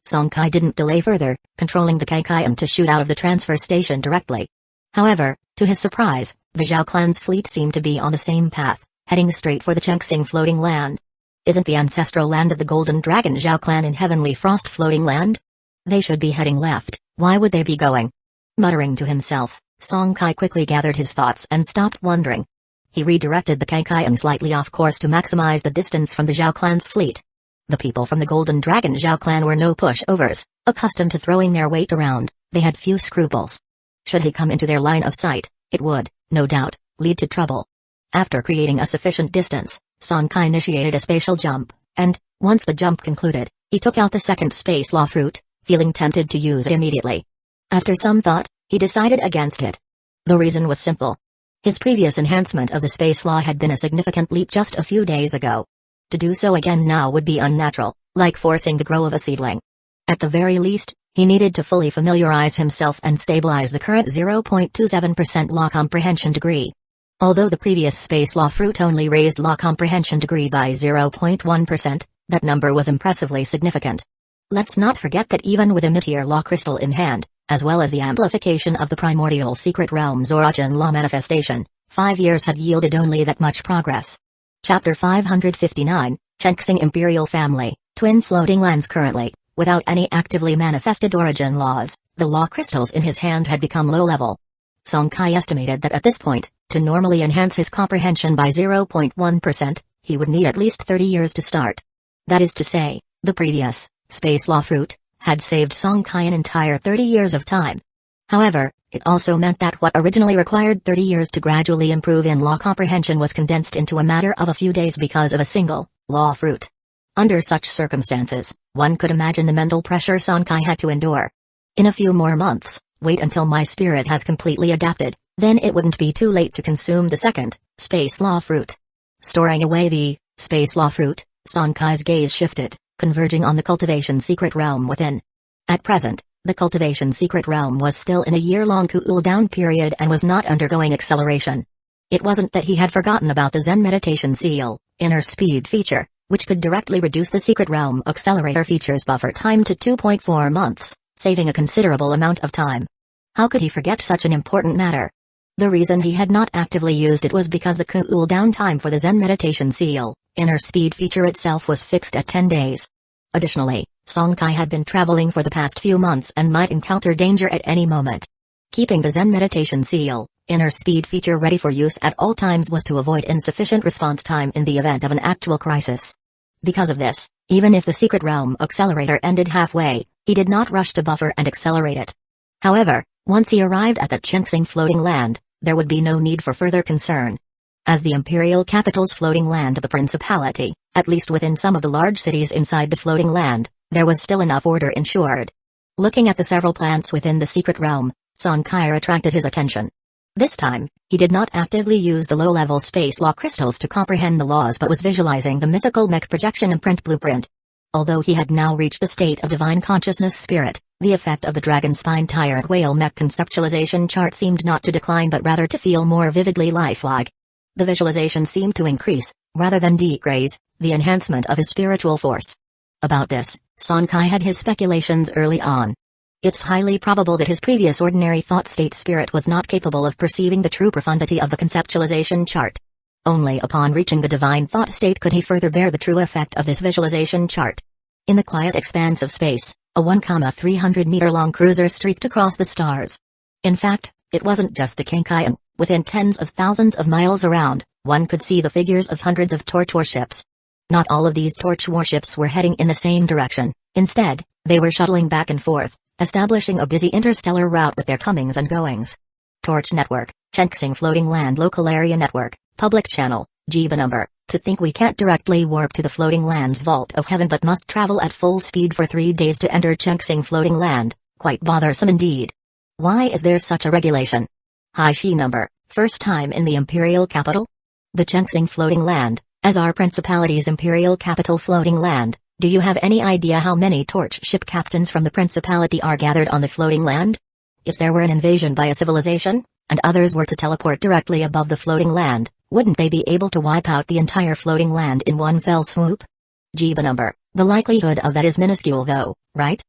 Sonkai didn't delay further, controlling the Kaikaian to shoot out of the transfer station directly. However, to his surprise, the Zhao clan's fleet seemed to be on the same path, heading straight for the Chenxing floating land. Isn't the ancestral land of the Golden Dragon Zhao clan in Heavenly Frost floating land? They should be heading left, why would they be going? Muttering to himself, Sonkai quickly gathered his thoughts and stopped wondering. He redirected the Kaikaian slightly off course to maximize the distance from the Zhao clan's fleet. The people from the Golden Dragon Zhao clan were no pushovers, accustomed to throwing their weight around, they had few scruples. Should he come into their line of sight, it would, no doubt, lead to trouble. After creating a sufficient distance, Sonkai initiated a spatial jump, and, once the jump concluded, he took out the second space law fruit, feeling tempted to use it immediately. After some thought, he decided against it. The reason was simple. His previous enhancement of the space law had been a significant leap just a few days ago. To do so again now would be unnatural, like forcing the growth of a seedling. At the very least, he needed to fully familiarize himself and stabilize the current 0.27% law comprehension degree. Although the previous space law fruit only raised law comprehension degree by 0.1%, that number was impressively significant. Let's not forget that even with a mid-tier law crystal in hand, as well as the amplification of the primordial secret realm's origin law manifestation, 5 years had yielded only that much progress. Chapter 559, Chenxing Imperial Family, Twin Floating Lands. Currently, without any actively manifested origin laws, the law crystals in his hand had become low-level. Sonkai estimated that at this point, to normally enhance his comprehension by 0.1%, he would need at least 30 years to start. That is to say, the previous space law fruit had saved Sonkai an entire 30 years of time. However, it also meant that what originally required 30 years to gradually improve in law comprehension was condensed into a matter of a few days because of a single law fruit. Under such circumstances, one could imagine the mental pressure Sonkai had to endure. In a few more months, wait until my spirit has completely adapted, then it wouldn't be too late to consume the second space law fruit. Storing away the space law fruit, Sonkai's gaze shifted, converging on the cultivation secret realm within. At present, the cultivation secret realm was still in a year-long cool-down period and was not undergoing acceleration. It wasn't that he had forgotten about the Zen meditation seal, inner speed feature, which could directly reduce the secret realm accelerator feature's buffer time to 2.4 months, saving a considerable amount of time. How could he forget such an important matter? The reason he had not actively used it was because the cool-down time for the Zen meditation seal, inner speed feature itself was fixed at 10 days. Additionally, Sonkai had been traveling for the past few months and might encounter danger at any moment. Keeping the Zen meditation seal, inner speed feature ready for use at all times was to avoid insufficient response time in the event of an actual crisis. Because of this, even if the secret realm accelerator ended halfway, he did not rush to buffer and accelerate it. However, once he arrived at the Chenxing floating land, there would be no need for further concern. As the imperial capital's floating land of the principality, at least within some of the large cities inside the floating land, there was still enough order ensured. Looking at the several plants within the secret realm, Sonkai attracted his attention. This time, he did not actively use the low-level space law crystals to comprehend the laws but was visualizing the mythical mech projection imprint blueprint. Although he had now reached the state of divine consciousness spirit, the effect of the dragon spine tired whale mech conceptualization chart seemed not to decline but rather to feel more vividly lifelike. The visualization seemed to increase, rather than decrease, the enhancement of his spiritual force. About this, Sonkai had his speculations early on. It's highly probable that his previous ordinary thought state spirit was not capable of perceiving the true profundity of the conceptualization chart. Only upon reaching the divine thought state could he further bear the true effect of this visualization chart. In the quiet expanse of space, a 1,300-meter-long cruiser streaked across the stars. In fact, it wasn't just the Kinkayan. Within tens of thousands of miles around, one could see the figures of hundreds of torch warships. Not all of these torch warships were heading in the same direction. Instead, they were shuttling back and forth, establishing a busy interstellar route with their comings and goings. Torch Network, Chenxing Floating Land Local Area Network, Public Channel, Jiba Number. To think we can't directly warp to the Floating Land's Vault of Heaven but must travel at full speed for 3 days to enter Chenxing Floating Land, Quite bothersome indeed. Why is there such a regulation? High Shi number, first time in the imperial capital? The Chengxing floating land, as our principality's imperial capital floating land. Do you have any idea how many torch ship captains from the principality are gathered on the floating land? If there were an invasion by a civilization, and others were to teleport directly above the floating land, wouldn't they be able to wipe out the entire floating land in one fell swoop? Jiba number, the likelihood of that is minuscule though, right?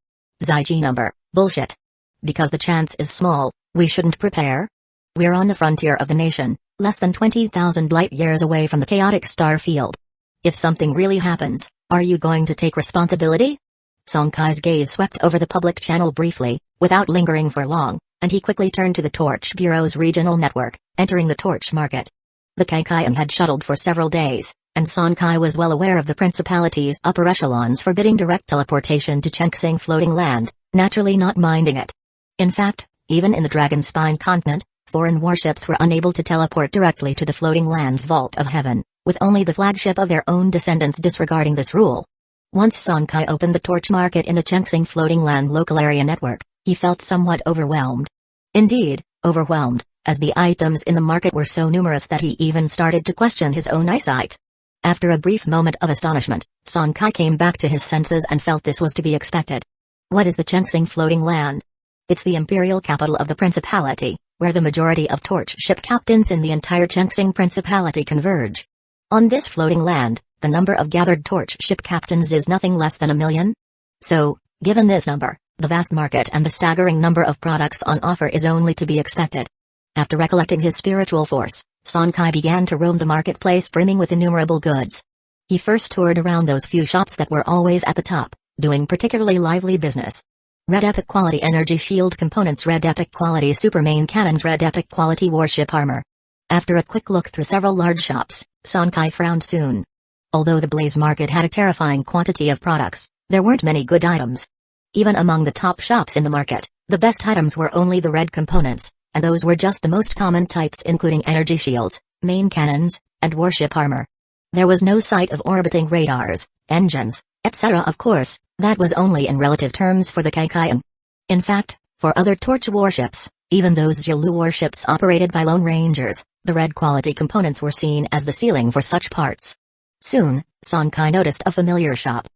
Zai number, bullshit. Because the chance is small, we shouldn't prepare? We're on the frontier of the nation, less than 20,000 light years away from the chaotic star field. If something really happens, are you going to take responsibility? Song Kai's gaze swept over the public channel briefly, without lingering for long, and he quickly turned to the Torch Bureau's regional network, entering the Torch Market. The Kaikayan had shuttled for several days, and Song Kai was well aware of the principality's upper echelons forbidding direct teleportation to Chengxing floating land, naturally not minding it. In fact, even in the Dragon Spine continent, foreign warships were unable to teleport directly to the floating land's vault of heaven, with only the flagship of their own descendants disregarding this rule. Once Song Kai opened the Torch Market in the Chengxing floating land local area network, he felt somewhat overwhelmed. Indeed, overwhelmed, as the items in the market were so numerous that he even started to question his own eyesight. After a brief moment of astonishment, Song Kai came back to his senses and felt this was to be expected. What is the Chengxing floating land? It's the imperial capital of the principality, where the majority of torch ship captains in the entire Chengxing principality converge. On this floating land, the number of gathered torch ship captains is nothing less than 1 million. So, given this number, the vast market and the staggering number of products on offer is only to be expected. After recollecting his spiritual force, Song Kai began to roam the marketplace brimming with innumerable goods. He first toured around those few shops that were always at the top, doing particularly lively business. Red Epic Quality Energy Shield Components, Red Epic Quality Super Main Cannons, Red Epic Quality Warship Armor. After a quick look through several large shops, Song Kai frowned soon. Although the Blaze Market had a terrifying quantity of products, there weren't many good items. Even among the top shops in the market, the best items were only the red components, and those were just the most common types, including energy shields, main cannons, and warship armor. There was no sight of orbiting radars, engines, etc. Of course, that was only in relative terms for the Kaikayan. In fact, for other torch warships, even those Jilu warships operated by Lone Rangers, the red quality components were seen as the ceiling for such parts. Soon, Song Kai noticed a familiar shop.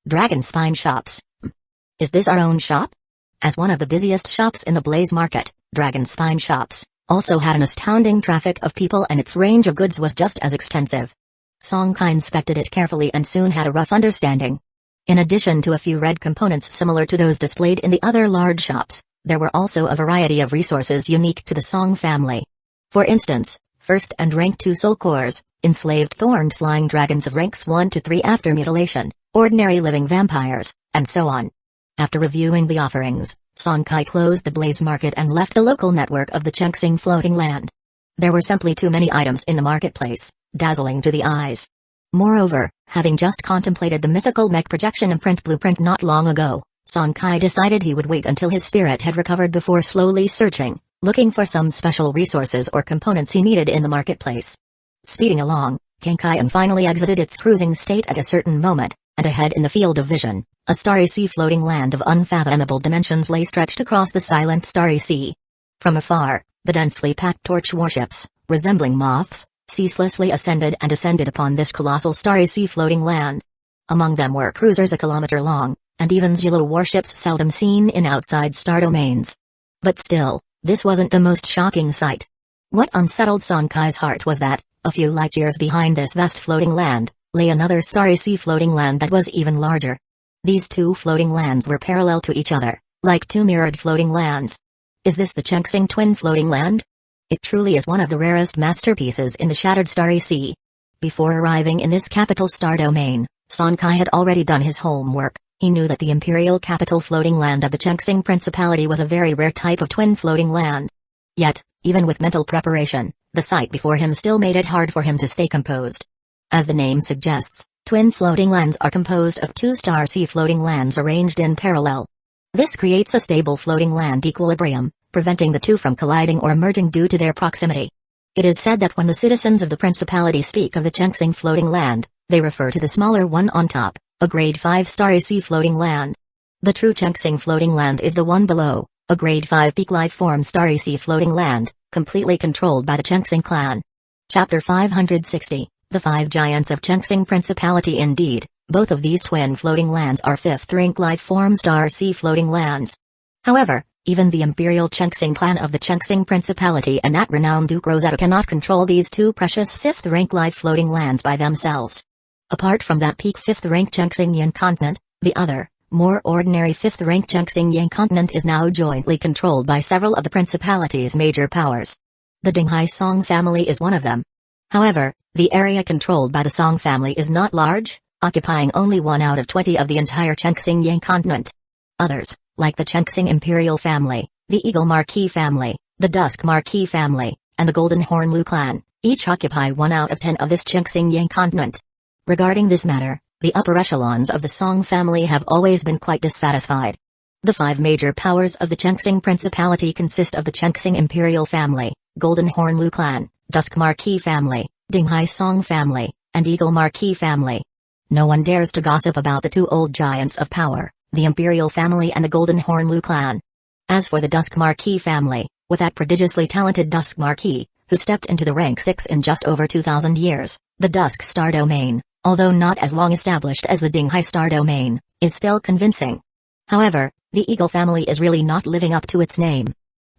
Dragon Spine Shops. Is this our own shop? As one of the busiest shops in the Blaze Market, Dragon Spine Shops also had an astounding traffic of people, and its range of goods was just as extensive. Song Kai inspected it carefully and soon had a rough understanding. In addition to a few red components similar to those displayed in the other large shops, there were also a variety of resources unique to the Song family. For instance, first and rank 2 soul cores, enslaved thorned flying dragons of ranks 1 to 3 after mutilation, ordinary living vampires, and so on. After reviewing the offerings, Song Kai closed the Blaze Market and left the local network of the Chengxing floating land. There were simply too many items in the marketplace, dazzling to the eyes. Moreover, having just contemplated the mythical mech projection imprint blueprint not long ago, Song Kai decided he would wait until his spirit had recovered before slowly searching, looking for some special resources or components he needed in the marketplace. Speeding along, Kaikayan finally exited its cruising state at a certain moment, and ahead in the field of vision, a starry sea floating land of unfathomable dimensions lay stretched across the silent starry sea. From afar, the densely packed torch warships, resembling moths, ceaselessly ascended and descended upon this colossal starry sea floating land. Among them were cruisers a kilometer long, and even Zulu warships seldom seen in outside star domains. But still, this wasn't the most shocking sight. What unsettled Song Kai's heart was that, a few light years behind this vast floating land, lay another starry sea floating land that was even larger. These two floating lands were parallel to each other, like two mirrored floating lands. Is this the Chengxing twin floating land? It truly is one of the rarest masterpieces in the shattered starry sea. Before arriving in this capital star domain, Song Kai had already done his homework. He knew that the imperial capital floating land of the Chengxing Principality was a very rare type of twin floating land. Yet, even with mental preparation, the sight before him still made it hard for him to stay composed. As the name suggests, twin floating lands are composed of two star sea floating lands arranged in parallel. This creates a stable floating land equilibrium, preventing the two from colliding or merging due to their proximity. It is said that when the citizens of the principality speak of the Chengxing floating land, they refer to the smaller one on top, a grade 5 starry sea floating land. The true Chengxing floating land is the one below, a grade 5 peak life form starry sea floating land, completely controlled by the Chengxing clan. Chapter 560, The Five Giants of Chengxing Principality. Indeed, both of these twin floating lands are 5th rank life form star sea floating lands. However, even the Imperial Chengxing clan of the Chengxing Principality and that renowned Duke Rosetta cannot control these two precious 5th rank life floating lands by themselves. Apart from that peak 5th rank Chengxing Yang continent, the other, more ordinary 5th rank Chengxing Yang continent is now jointly controlled by several of the Principality's major powers. The Dinghai Song family is one of them. However, the area controlled by the Song family is not large, occupying only 1 out of 20 of the entire Chengxing Yang continent. Others, like the Chengxing Imperial family, the Eagle Marquis family, the Dusk Marquis family, and the Golden Horn Lu clan, each occupy 1 out of 10 of this Chengxing Yang continent. Regarding this matter, the upper echelons of the Song family have always been quite dissatisfied. The 5 major powers of the Chengxing Principality consist of the Chengxing Imperial family, Golden Horn Lu clan, Dusk Marquis family, Dinghai Song family, and Eagle Marquis family. No one dares to gossip about the 2 old giants of power, the Imperial family and the Golden Horn Lu clan. As for the Dusk Marquis family, with that prodigiously talented Dusk Marquis, who stepped into the rank 6 in just over 2,000 years, the Dusk Star Domain, although not as long established as the Dinghai Star Domain, is still convincing. However, the Eagle family is really not living up to its name.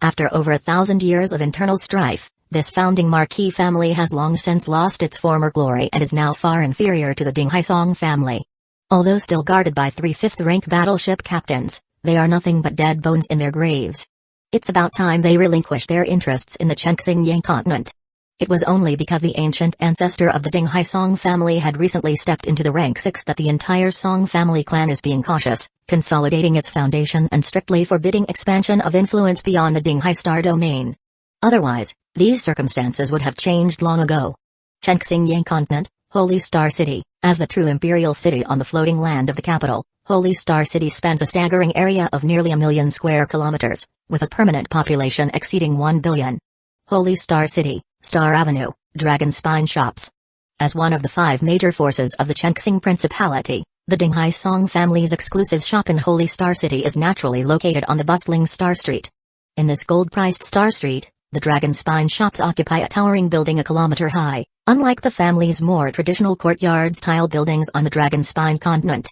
After over 1,000 years of internal strife, this founding Marquis family has long since lost its former glory and is now far inferior to the Dinghai Song family. Although still guarded by 3 5th-rank battleship captains, they are nothing but dead bones in their graves. It's about time they relinquish their interests in the Chengxing Yang continent. It was only because the ancient ancestor of the Dinghai Song family had recently stepped into the rank 6 that the entire Song family clan is being cautious, consolidating its foundation and strictly forbidding expansion of influence beyond the Dinghai Star Domain. Otherwise, these circumstances would have changed long ago. Chengxing Yang continent, Holy Star City, as the true imperial city on the floating land of the capital, Holy Star City spans a staggering area of nearly 1 million square kilometers, with a permanent population exceeding 1 billion. Holy Star City, Star Avenue, Dragon Spine Shops. As one of the 5 major forces of the Chengxing Principality, the Dinghai Song family's exclusive shop in Holy Star City is naturally located on the bustling Star Street. In this gold-priced Star Street, the Dragon Spine Shops occupy a towering building a kilometer high, unlike the family's more traditional courtyard-style buildings on the Dragon Spine continent.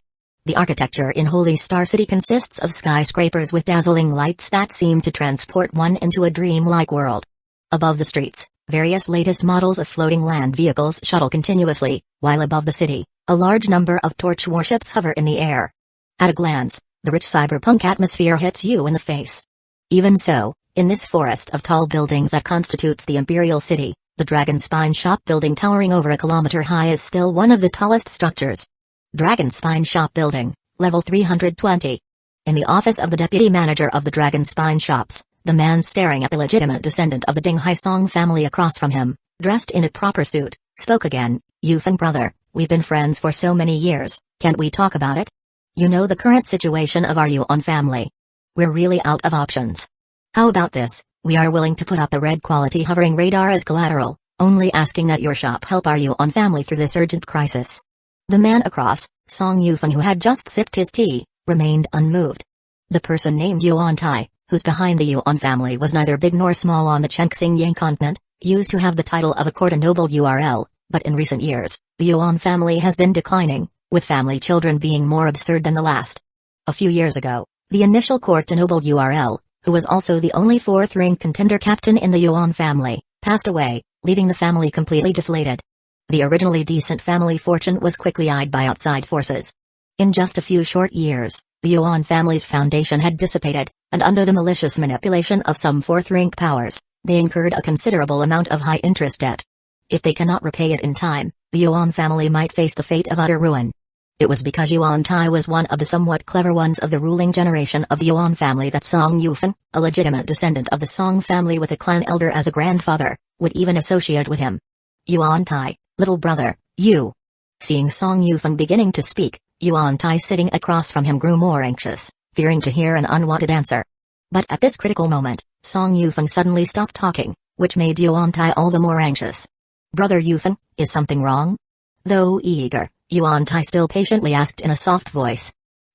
The architecture in Holy Star City consists of skyscrapers with dazzling lights that seem to transport one into a dreamlike world. Above the streets, various latest models of floating land vehicles shuttle continuously, while above the city, a large number of torch warships hover in the air. At a glance, the rich cyberpunk atmosphere hits you in the face. Even so, in this forest of tall buildings that constitutes the Imperial City, the Dragon Spine Shop building towering over a kilometer high is still one of the tallest structures. Dragon Spine Shop Building, Level 320. In the office of the Deputy Manager of the Dragon Spine Shops, the man staring at the legitimate descendant of the Dinghai Song family across from him, dressed in a proper suit, spoke again. Yufeng brother, we've been friends for so many years, can't we talk about it? You know the current situation of our Yuan family. We're really out of options. How about this, we are willing to put up the red quality hovering radar as collateral, only asking that your shop help our Yuan family through this urgent crisis. The man across, Song Yufeng, who had just sipped his tea, remained unmoved. The person named Yuan Tai, who's behind the Yuan family, was neither big nor small on the Chengxing Yang continent, used to have the title of a court noble URL, but in recent years, the Yuan family has been declining, with family children being more absurd than the last. A few years ago, the initial court noble URL, who was also the only 4th-rank contender captain in the Yuan family, passed away, leaving the family completely deflated. The originally decent family fortune was quickly eyed by outside forces. In just a few short years, the Yuan family's foundation had dissipated, and under the malicious manipulation of some 4th-rank powers, they incurred a considerable amount of high-interest debt. If they cannot repay it in time, the Yuan family might face the fate of utter ruin. It was because Yuan Tai was one of the somewhat clever ones of the ruling generation of the Yuan family that Song Yufeng, a legitimate descendant of the Song family with a clan elder as a grandfather, would even associate with him. Yuan Tai, little brother, you. Seeing Song Yufeng beginning to speak, Yuan Tai sitting across from him grew more anxious, fearing to hear an unwanted answer. But at this critical moment, Song Yufeng suddenly stopped talking, which made Yuan Tai all the more anxious. Brother Yufeng, is something wrong? Though eager, Yuan Tai still patiently asked in a soft voice.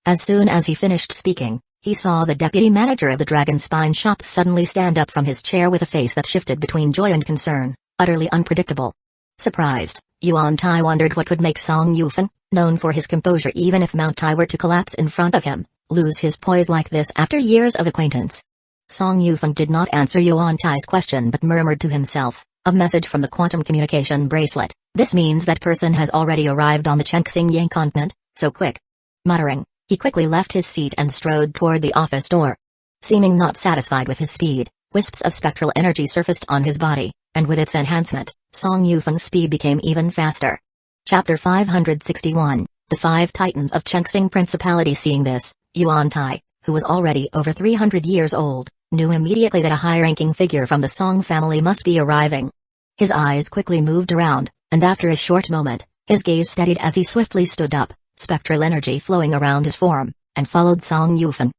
As soon as he finished speaking, he saw the deputy manager of the Dragon Spine shops suddenly stand up from his chair with a face that shifted between joy and concern, utterly unpredictable. Surprised, Yuan Tai wondered what could make Song Yufeng, known for his composure even if Mount Tai were to collapse in front of him, lose his poise like this after years of acquaintance. Song Yufeng did not answer Yuan Tai's question but murmured to himself, "A message from the quantum communication bracelet. This means that person has already arrived on the Chengxing Yang continent, so quick." Muttering, he quickly left his seat and strode toward the office door. Seeming not satisfied with his speed, wisps of spectral energy surfaced on his body, and with its enhancement, Song Yufeng's speed became even faster. Chapter 561, The Five Titans of Chengxing Principality. Seeing this, Yuan Tai, who was already over 300 years old, knew immediately that a high-ranking figure from the Song family must be arriving. His eyes quickly moved around, and after a short moment, his gaze steadied as he swiftly stood up, spectral energy flowing around his form, and followed Song Yufeng.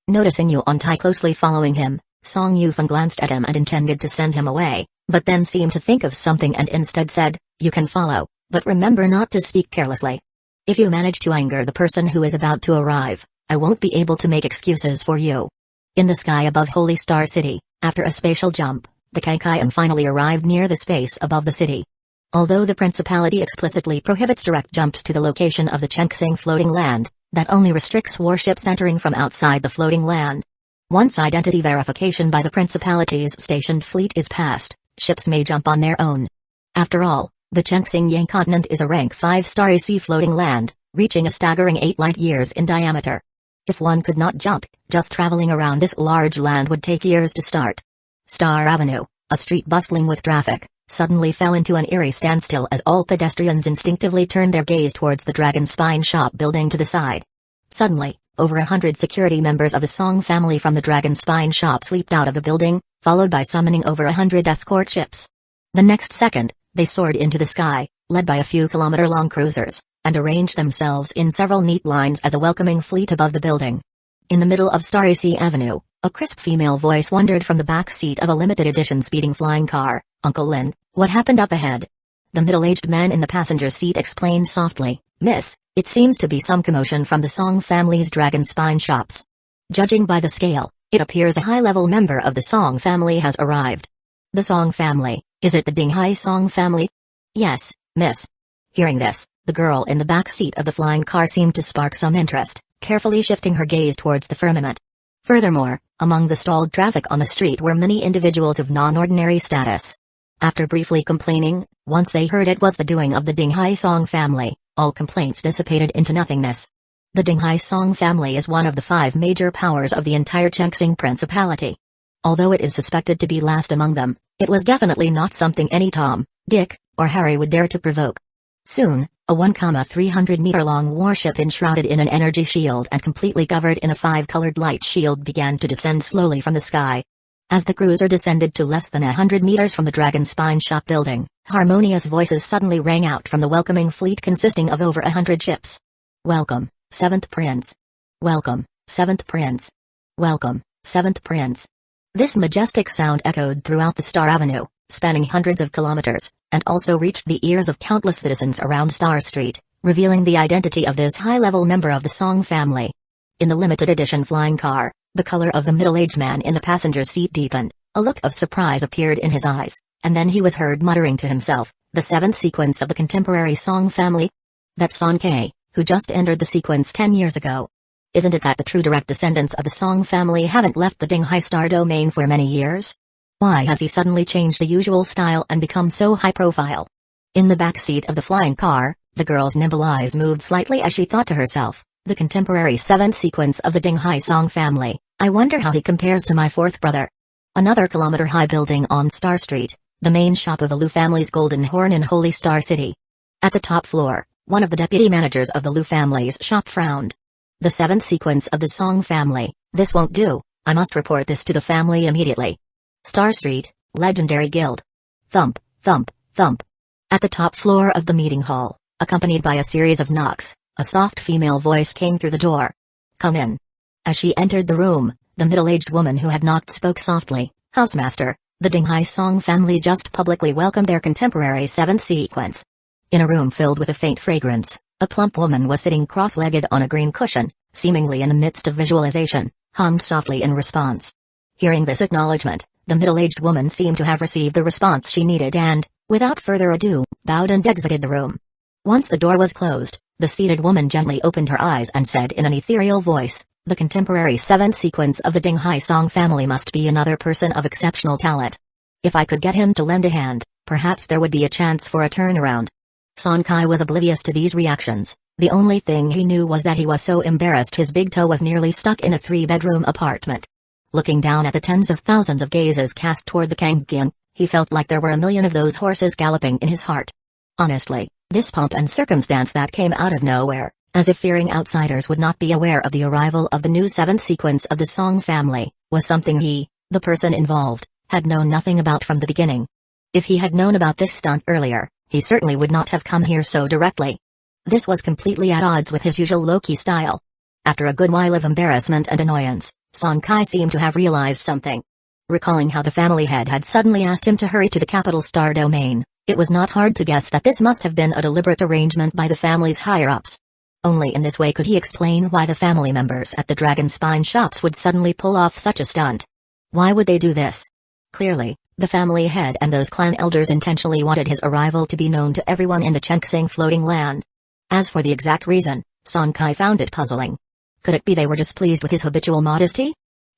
Noticing Yuan Tai closely following him, Song Yufeng glanced at him and intended to send him away, but then seemed to think of something and instead said, "You can follow, but remember not to speak carelessly. If you manage to anger the person who is about to arrive, I won't be able to make excuses for you." In the sky above Holy Star City, after a spatial jump, the Kaikaian finally arrived near the space above the city. Although the principality explicitly prohibits direct jumps to the location of the Chengxing floating land, that only restricts warships entering from outside the floating land. Once identity verification by the principality's stationed fleet is passed, ships may jump on their own. After all, the Chengxing Yang continent is a rank 5 starry sea floating land, reaching a staggering 8 light years in diameter. If one could not jump, just traveling around this large land would take years to start. Star Avenue, a street bustling with traffic, suddenly fell into an eerie standstill as all pedestrians instinctively turned their gaze towards the Dragon Spine shop building to the side. Suddenly, over 100 security members of the Song family from the Dragon Spine shops leaped out of the building, followed by summoning over 100 escort ships. The next second, they soared into the sky, led by a few kilometer-long cruisers, and arranged themselves in several neat lines as a welcoming fleet above the building. In the middle of Starry Sea Avenue, a crisp female voice wondered from the back seat of a limited-edition speeding flying car, "Uncle Lin, what happened up ahead?" The middle-aged man in the passenger seat explained softly, "Miss, it seems to be some commotion from the Song family's Dragon Spine shops. Judging by the scale, it appears a high-level member of the Song family has arrived." "The Song family, is it the Dinghai Song family?" "Yes, miss." Hearing this, the girl in the back seat of the flying car seemed to spark some interest, carefully shifting her gaze towards the firmament. Furthermore, among the stalled traffic on the street were many individuals of non-ordinary status. After briefly complaining, once they heard it was the doing of the Dinghai Song family, all complaints dissipated into nothingness. The Dinghai Song family is one of the 5 major powers of the entire Chengxing Principality. Although it is suspected to be last among them, it was definitely not something any Tom, Dick, or Harry would dare to provoke. Soon, a 1,300-meter-long warship enshrouded in an energy shield and completely covered in a 5-colored light shield began to descend slowly from the sky. As the cruiser descended to less than 100 meters from the Dragon Spine shop building, harmonious voices suddenly rang out from the welcoming fleet consisting of over 100 ships. "Welcome, 7th Prince. Welcome, 7th Prince. Welcome, 7th Prince." This majestic sound echoed throughout the Star Avenue, spanning hundreds of kilometers, and also reached the ears of countless citizens around Star Street, revealing the identity of this high-level member of the Song family. In the limited-edition flying car, the color of the middle-aged man in the passenger seat deepened, a look of surprise appeared in his eyes, and then he was heard muttering to himself, "The 7th sequence of the contemporary Song family? That's Son Kei, who just entered the sequence 10 years ago. Isn't it that the true direct descendants of the Song family haven't left the Dinghai Star domain for many years? Why has he suddenly changed the usual style and become so high-profile?" In the back seat of the flying car, the girl's nimble eyes moved slightly as she thought to herself, "The contemporary 7th sequence of the Dinghai Song family, I wonder how he compares to my 4th brother." Another kilometer-high building on Star Street, the main shop of the Lu family's Golden Horn in Holy Star City. At the top floor, one of the deputy managers of the Lu family's shop frowned. "The 7th sequence of the Song family, this won't do, I must report this to the family immediately. Star Street, Legendary Guild." Thump, thump, thump. At the top floor of the meeting hall, accompanied by a series of knocks, a soft female voice came through the door. "Come in." As she entered the room, the middle-aged woman who had knocked spoke softly, "Housemaster, the Dinghai Song family just publicly welcomed their contemporary 7th sequence." In a room filled with a faint fragrance, a plump woman was sitting cross-legged on a green cushion, seemingly in the midst of visualization, hummed softly in response. Hearing this acknowledgement, the middle-aged woman seemed to have received the response she needed and, without further ado, bowed and exited the room. Once the door was closed, the seated woman gently opened her eyes and said in an ethereal voice, "The contemporary 7th sequence of the Dinghai Song family must be another person of exceptional talent. If I could get him to lend a hand, perhaps there would be a chance for a turnaround." Sonkai was oblivious to these reactions. The only thing he knew was that he was so embarrassed his big toe was nearly stuck in a 3-bedroom apartment. Looking down at the tens of thousands of gazes cast toward the Kangkyō, he felt like there were a million of those horses galloping in his heart. Honestly, this pomp and circumstance that came out of nowhere, as if fearing outsiders would not be aware of the arrival of the new 7th sequence of the Song family, was something he, the person involved, had known nothing about from the beginning. If he had known about this stunt earlier, he certainly would not have come here so directly. This was completely at odds with his usual low-key style. After a good while of embarrassment and annoyance, Sonkai seemed to have realized something. Recalling how the family head had suddenly asked him to hurry to the capital star domain, it was not hard to guess that this must have been a deliberate arrangement by the family's higher-ups. Only in this way could he explain why the family members at the Dragon Spine shops would suddenly pull off such a stunt. Why would they do this? Clearly, the family head and those clan elders intentionally wanted his arrival to be known to everyone in the Chenxing floating land. As for the exact reason, Sonkai found it puzzling. Could it be they were displeased with his habitual modesty?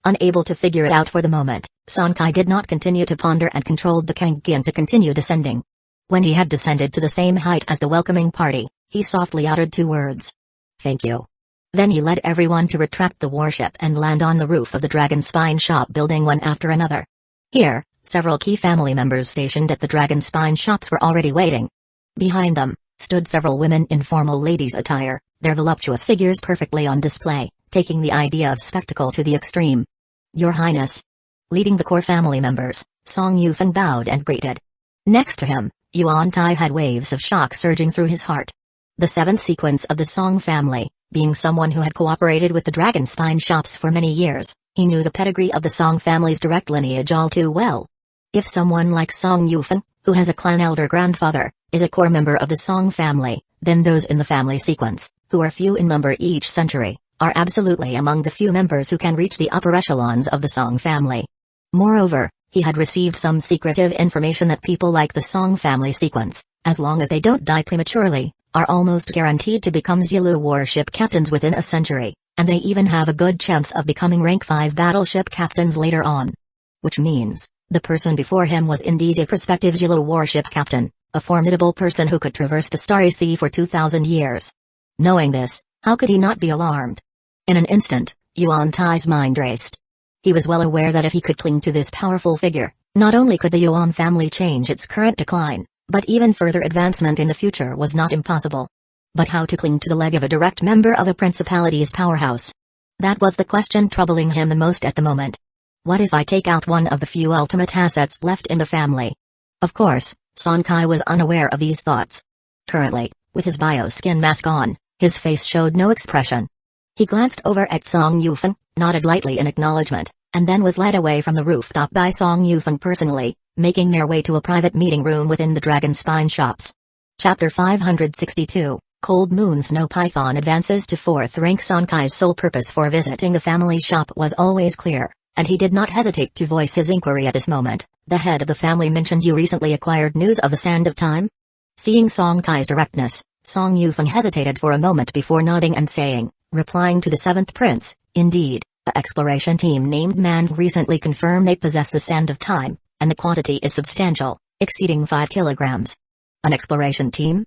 Unable to figure it out for the moment, Sonkai did not continue to ponder and controlled the Kangkyō to continue descending. When he had descended to the same height as the welcoming party, he softly uttered 2 words. "Thank you." Then he led everyone to retract the warship and land on the roof of the Dragon Spine shop building one after another. Here, several key family members stationed at the Dragon Spine shops were already waiting. Behind them stood several women in formal ladies' attire, their voluptuous figures perfectly on display, taking the idea of spectacle to the extreme. "Your Highness." Leading the core family members, Song Yufeng bowed and greeted. Next to him, Yuan Tai had waves of shock surging through his heart. The 7th sequence of the Song family, being someone who had cooperated with the Dragon Spine shops for many years, he knew the pedigree of the Song family's direct lineage all too well. If someone like Song Yufeng, who has a clan elder grandfather, is a core member of the Song family, then those in the family sequence, who are few in number each century, are absolutely among the few members who can reach the upper echelons of the Song family. Moreover, he had received some secretive information that people like the Song family sequence, as long as they don't die prematurely, are almost guaranteed to become Zulu warship captains within a century, and they even have a good chance of becoming rank 5 battleship captains later on. Which means, the person before him was indeed a prospective Zulu warship captain, a formidable person who could traverse the starry sea for 2,000 years. Knowing this, how could he not be alarmed? In an instant, Yuan Tai's mind raced. He was well aware that if he could cling to this powerful figure, not only could the Yuan family change its current decline, but even further advancement in the future was not impossible. But how to cling to the leg of a direct member of a principality's powerhouse? That was the question troubling him the most at the moment. What if I take out one of the few ultimate assets left in the family? Of course, Sonkai was unaware of these thoughts. Currently, with his bioskin mask on, his face showed no expression. He glanced over at Song Yufeng, nodded lightly in acknowledgement, and then was led away from the rooftop by Song Yufeng personally, making their way to a private meeting room within the Dragon Spine shops. Chapter 562, Cold Moon Snow Python advances to 4th rank. Sonkai's sole purpose for visiting the family shop was always clear, and he did not hesitate to voice his inquiry at this moment. The head of the family mentioned you recently acquired news of the Sand of Time? Seeing Sonkai's directness, Song Yufeng hesitated for a moment before nodding and saying, replying to the 7th prince, indeed, a exploration team named Mand recently confirmed they possess the Sand of Time, and the quantity is substantial, exceeding 5 kilograms. An exploration team?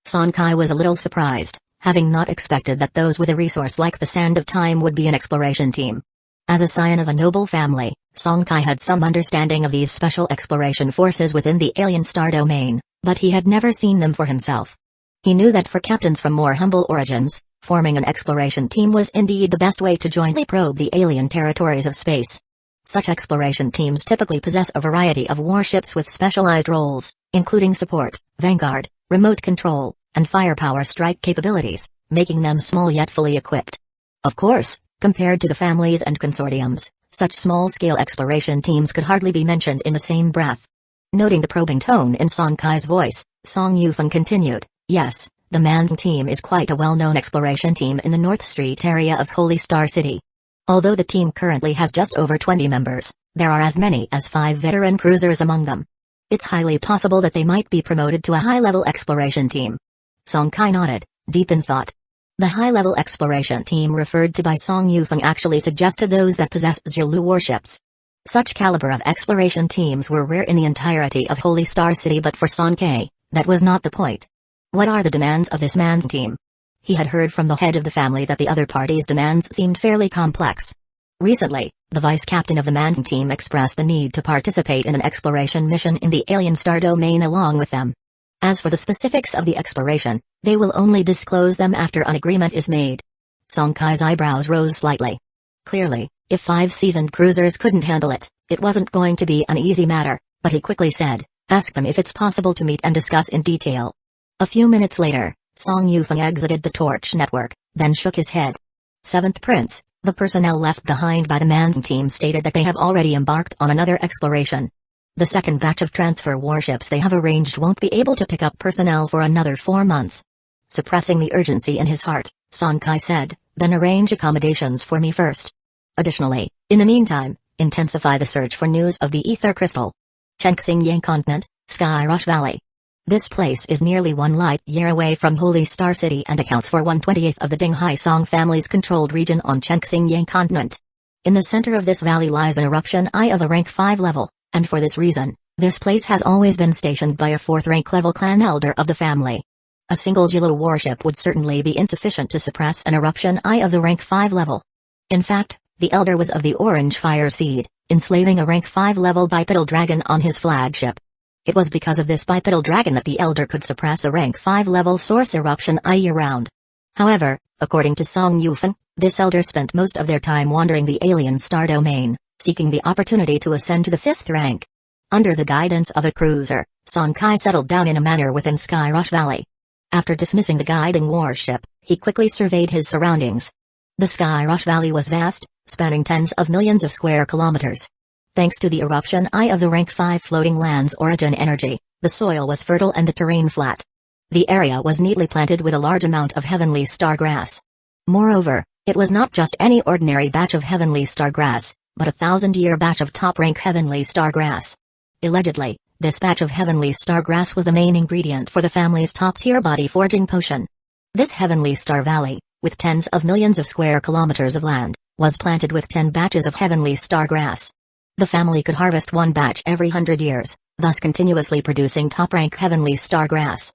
Sonkai was a little surprised, having not expected that those with a resource like the Sand of Time would be an exploration team. As a scion of a noble family, Sonkai had some understanding of these special exploration forces within the alien star domain, but he had never seen them for himself. He knew that for captains from more humble origins, forming an exploration team was indeed the best way to jointly probe the alien territories of space. Such exploration teams typically possess a variety of warships with specialized roles, including support, vanguard, remote control, and firepower strike capabilities, making them small yet fully equipped. Of course, compared to the families and consortiums, such small-scale exploration teams could hardly be mentioned in the same breath. Noting the probing tone in Sonkai's voice, Song Yufeng continued, yes, the Man team is quite a well-known exploration team in the North Street area of Holy Star City. Although the team currently has just over 20 members, there are as many as 5 veteran cruisers among them. It's highly possible that they might be promoted to a high-level exploration team. Song Kai nodded, deep in thought. The high-level exploration team referred to by Song Yufeng actually suggested those that possess Zulu warships. Such caliber of exploration teams were rare in the entirety of Holy Star City, but for Song Kai, that was not the point. What are the demands of this Man team? He had heard from the head of the family that the other party's demands seemed fairly complex. Recently, the vice captain of the Man team expressed the need to participate in an exploration mission in the alien star domain along with them. As for the specifics of the exploration, they will only disclose them after an agreement is made. Song Kai's eyebrows rose slightly. Clearly, if 5 seasoned cruisers couldn't handle it, it wasn't going to be an easy matter, but he quickly said, "Ask them if it's possible to meet and discuss in detail." A few minutes later, Song Yufeng exited the Torch Network, then shook his head. 7th Prince, the personnel left behind by the Man team stated that they have already embarked on another exploration. The second batch of transfer warships they have arranged won't be able to pick up personnel for another 4 months. Suppressing the urgency in his heart, Song Kai said, "Then arrange accommodations for me first. Additionally, in the meantime, intensify the search for news of the Ether Crystal. Chenxing Yang Continent, Sky Rush Valley. This place is nearly 1 light year away from Holy Star City and accounts for 1/20th of the Dinghai Song family's controlled region on Chenxing Yang Continent. In the center of this valley lies an eruption eye of a rank 5 level, and for this reason, this place has always been stationed by a 4th rank level clan elder of the family. A single Zulu warship would certainly be insufficient to suppress an eruption eye of the rank 5 level. In fact, the elder was of the Orange Fire Seed, enslaving a rank 5 level bipedal dragon on his flagship. It was because of this bipedal dragon that the elder could suppress a rank 5 level source eruption eye year-round. However, according to Song Yufeng, this elder spent most of their time wandering the alien star domain, seeking the opportunity to ascend to the 5th rank. Under the guidance of a cruiser, Song Kai settled down in a manner within Sky Rush Valley. After dismissing the guiding warship, he quickly surveyed his surroundings. The Sky Rush Valley was vast, spanning tens of millions of square kilometers. Thanks to the eruption eye of the rank 5 floating land's origin energy, the soil was fertile and the terrain flat. The area was neatly planted with a large amount of heavenly star grass. Moreover, it was not just any ordinary batch of heavenly star grass, but a 1,000-year batch of top-rank heavenly star grass. Allegedly, this batch of heavenly star grass was the main ingredient for the family's top-tier body forging potion. This heavenly star valley, with tens of millions of square kilometers of land, was planted with 10 batches of heavenly star grass. The family could harvest 1 batch every 100 years, thus continuously producing top-rank heavenly star grass.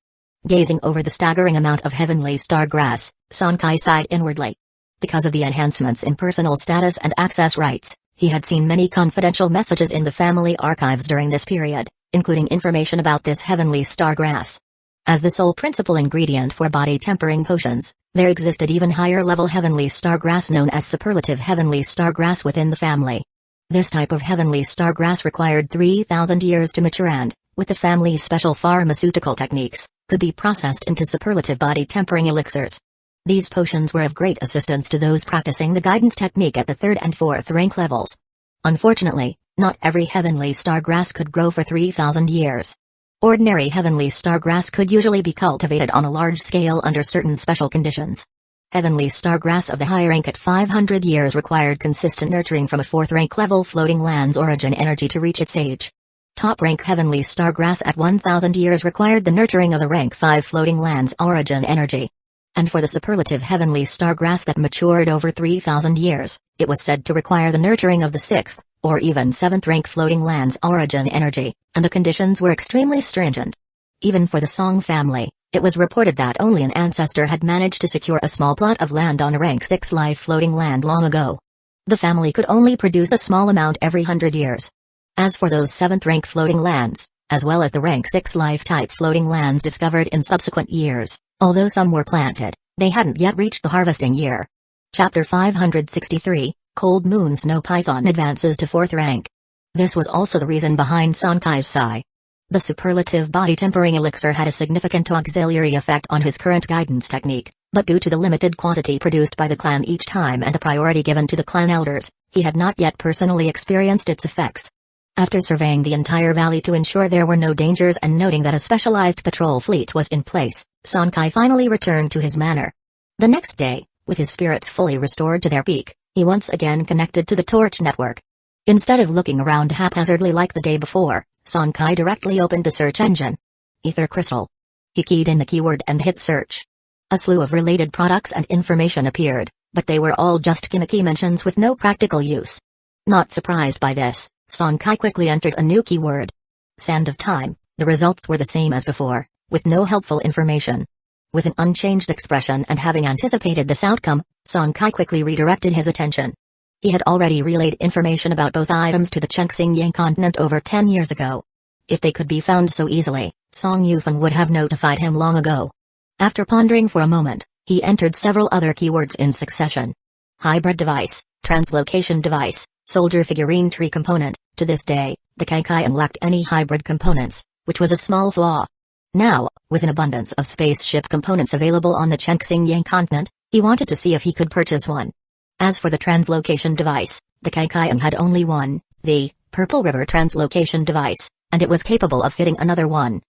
Gazing over the staggering amount of heavenly star grass, Song Kai sighed inwardly. Because of the enhancements in personal status and access rights, he had seen many confidential messages in the family archives during this period, including information about this heavenly star grass. As the sole principal ingredient for body tempering potions, there existed even higher-level heavenly star grass known as superlative heavenly star grass within the family. This type of heavenly star grass required 3,000 years to mature and, with the family's special pharmaceutical techniques, could be processed into superlative body tempering elixirs. These potions were of great assistance to those practicing the guidance technique at the 3rd and 4th rank levels. Unfortunately, not every heavenly star grass could grow for 3,000 years. Ordinary heavenly star grass could usually be cultivated on a large scale under certain special conditions. Heavenly star grass of the high rank at 500 years required consistent nurturing from a 4th rank level floating land's origin energy to reach its age. Top rank heavenly star grass at 1,000 years required the nurturing of the rank 5 floating land's origin energy. And for the superlative heavenly star grass that matured over 3,000 years, it was said to require the nurturing of the 6th, or even 7th rank floating land's origin energy, and the conditions were extremely stringent. Even for the Song family, it was reported that only an ancestor had managed to secure a small plot of land on a rank 6 live floating land long ago. The family could only produce a small amount every 100 years. As for those 7th rank floating lands, as well as the rank 6 live type floating lands discovered in subsequent years, although some were planted, they hadn't yet reached the harvesting year. Chapter 563, Cold Moon Snow Python advances to 4th rank. This was also the reason behind Song Kai's sigh. The superlative body tempering elixir had a significant auxiliary effect on his current guidance technique, but due to the limited quantity produced by the clan each time and the priority given to the clan elders, he had not yet personally experienced its effects. After surveying the entire valley to ensure there were no dangers and noting that a specialized patrol fleet was in place, Sonkai finally returned to his manor. The next day, with his spirits fully restored to their peak, he once again connected to the torch network. Instead of looking around haphazardly like the day before, Sonkai directly opened the search engine. Ether Crystal. He keyed in the keyword and hit search. A slew of related products and information appeared, but they were all just gimmicky mentions with no practical use. Not surprised by this, Sonkai quickly entered a new keyword. Sand of Time. The results were the same as before, with no helpful information. With an unchanged expression and having anticipated this outcome, Sonkai quickly redirected his attention. He had already relayed information about both items to the Chengxing continent over 10 years ago. If they could be found so easily, Song Yufeng would have notified him long ago. After pondering for a moment, he entered several other keywords in succession. Hybrid device, translocation device, soldier figurine tree component. To this day, the Kaikaian lacked any hybrid components, which was a small flaw. Now, with an abundance of spaceship components available on the Chengxing continent, he wanted to see if he could purchase one. As for the translocation device, the Kaikaian had only one, the Purple River translocation device, and it was capable of fitting another one.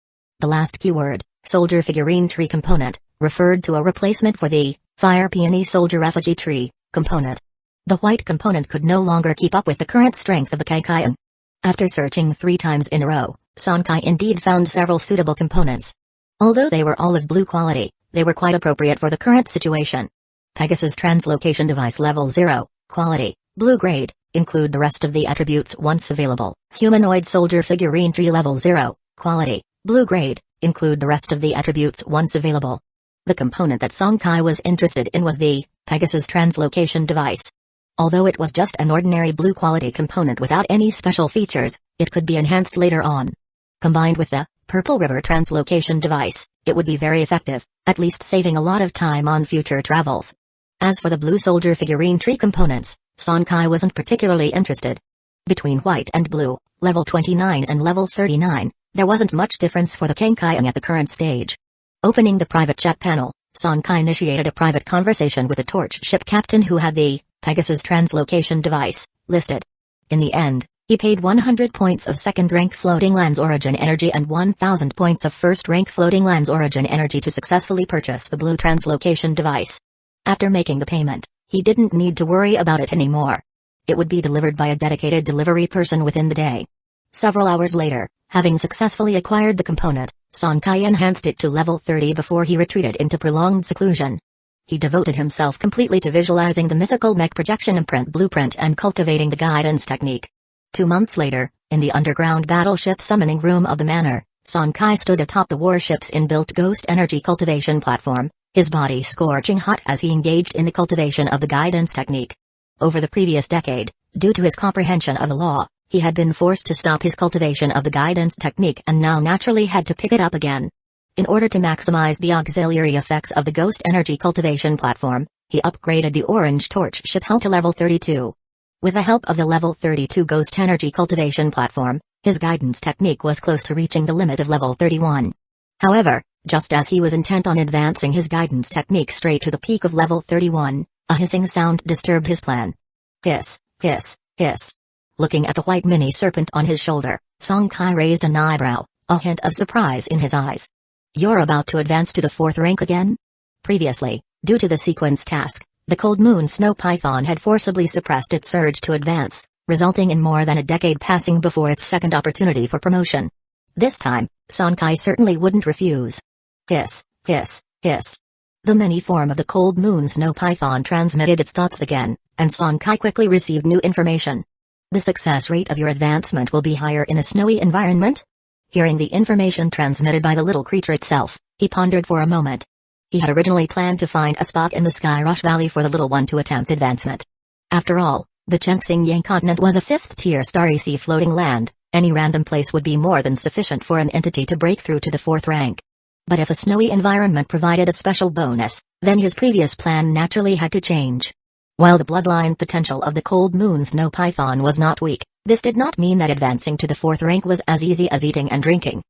The last keyword, soldier figurine tree component, referred to a replacement for the Fire Peony soldier effigy tree component. The white component could no longer keep up with the current strength of the Kaikaian. After searching 3 times in a row, Sonkai indeed found several suitable components. Although they were olive blue quality, they were quite appropriate for the current situation. Pegasus translocation device level 0, quality, blue grade, include the rest of the attributes once available. Humanoid soldier figurine tree level 0, quality, blue grade, include the rest of the attributes once available. The component that Sonkai was interested in was the Pegasus translocation device. Although it was just an ordinary blue quality component without any special features, it could be enhanced later on. Combined with the Purple River translocation device, it would be very effective, at least saving a lot of time on future travels. As for the blue soldier figurine tree components, Sonkai wasn't particularly interested. Between white and blue, level 29 and level 39, there wasn't much difference for the Kenkaian at the current stage. Opening the private chat panel, Sonkai initiated a private conversation with a torch ship captain who had the Pegasus translocation device listed. In the end, he paid 100 points of second-rank floating lands origin energy and 1,000 points of first-rank floating lands origin energy to successfully purchase the blue translocation device. After making the payment, he didn't need to worry about it anymore. It would be delivered by a dedicated delivery person within the day. Several hours later, having successfully acquired the component, Sonkai enhanced it to level 30 before he retreated into prolonged seclusion. He devoted himself completely to visualizing the mythical mech projection imprint blueprint and cultivating the guidance technique. 2 months later, in the underground battleship summoning room of the manor, Sonkai stood atop the warship's inbuilt ghost energy cultivation platform, his body scorching hot as he engaged in the cultivation of the guidance technique. Over the previous decade, due to his comprehension of the law, he had been forced to stop his cultivation of the guidance technique and now naturally had to pick it up again. In order to maximize the auxiliary effects of the ghost energy cultivation platform, he upgraded the orange torch ship hull to level 32. With the help of the level 32 ghost energy cultivation platform, his guidance technique was close to reaching the limit of level 31. However, just as he was intent on advancing his guidance technique straight to the peak of level 31, a hissing sound disturbed his plan. Hiss, hiss, hiss. Looking at the white mini serpent on his shoulder, Sonkai raised an eyebrow, a hint of surprise in his eyes. You're about to advance to the 4th rank again? Previously, due to the sequence task, the Cold Moon Snow Python had forcibly suppressed its urge to advance, resulting in more than a decade passing before its second opportunity for promotion. This time, Sonkai certainly wouldn't refuse. Hiss, hiss, hiss. The mini form of the Cold Moon Snow Python transmitted its thoughts again, and Sonkai quickly received new information. The success rate of your advancement will be higher in a snowy environment? Hearing the information transmitted by the little creature itself, he pondered for a moment. He had originally planned to find a spot in the Sky Rush Valley for the little one to attempt advancement. After all, the Chengxing continent was a 5th-tier starry sea floating land. Any random place would be more than sufficient for an entity to break through to the 4th rank. But if a snowy environment provided a special bonus, then his previous plan naturally had to change. While the bloodline potential of the Cold Moon Snow Python was not weak, this did not mean that advancing to the 4th rank was as easy as eating and drinking.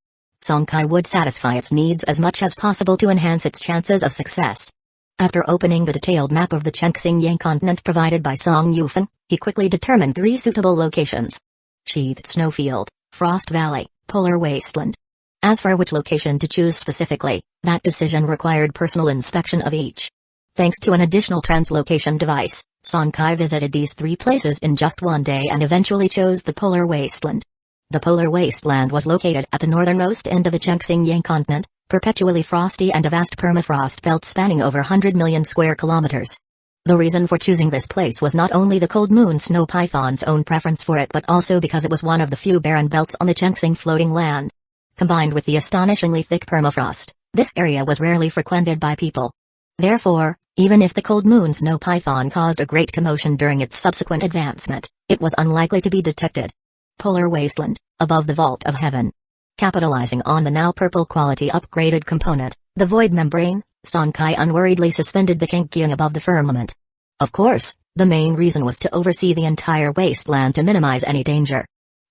Sonkai would satisfy its needs as much as possible to enhance its chances of success. After opening the detailed map of the Chengxing continent provided by Song Yufeng, he quickly determined 3 suitable locations. Sheathed snowfield, frost valley, polar wasteland. As for which location to choose specifically, that decision required personal inspection of each. Thanks to an additional translocation device, Sonkai visited these 3 places in just one day and eventually chose the polar wasteland. The polar wasteland was located at the northernmost end of the Chengxing continent, perpetually frosty and a vast permafrost belt spanning over 100 million square kilometers. The reason for choosing this place was not only the cold moon snow python's own preference for it but also because it was one of the few barren belts on the Chengxing floating land. Combined with the astonishingly thick permafrost, this area was rarely frequented by people. Therefore, even if the cold moon snow python caused a great commotion during its subsequent advancement, it was unlikely to be detected. Polar wasteland, above the vault of heaven. Capitalizing on the now purple quality upgraded component, the void membrane, Sonkai unworriedly suspended the Kankyung above the firmament. Of course, the main reason was to oversee the entire wasteland to minimize any danger.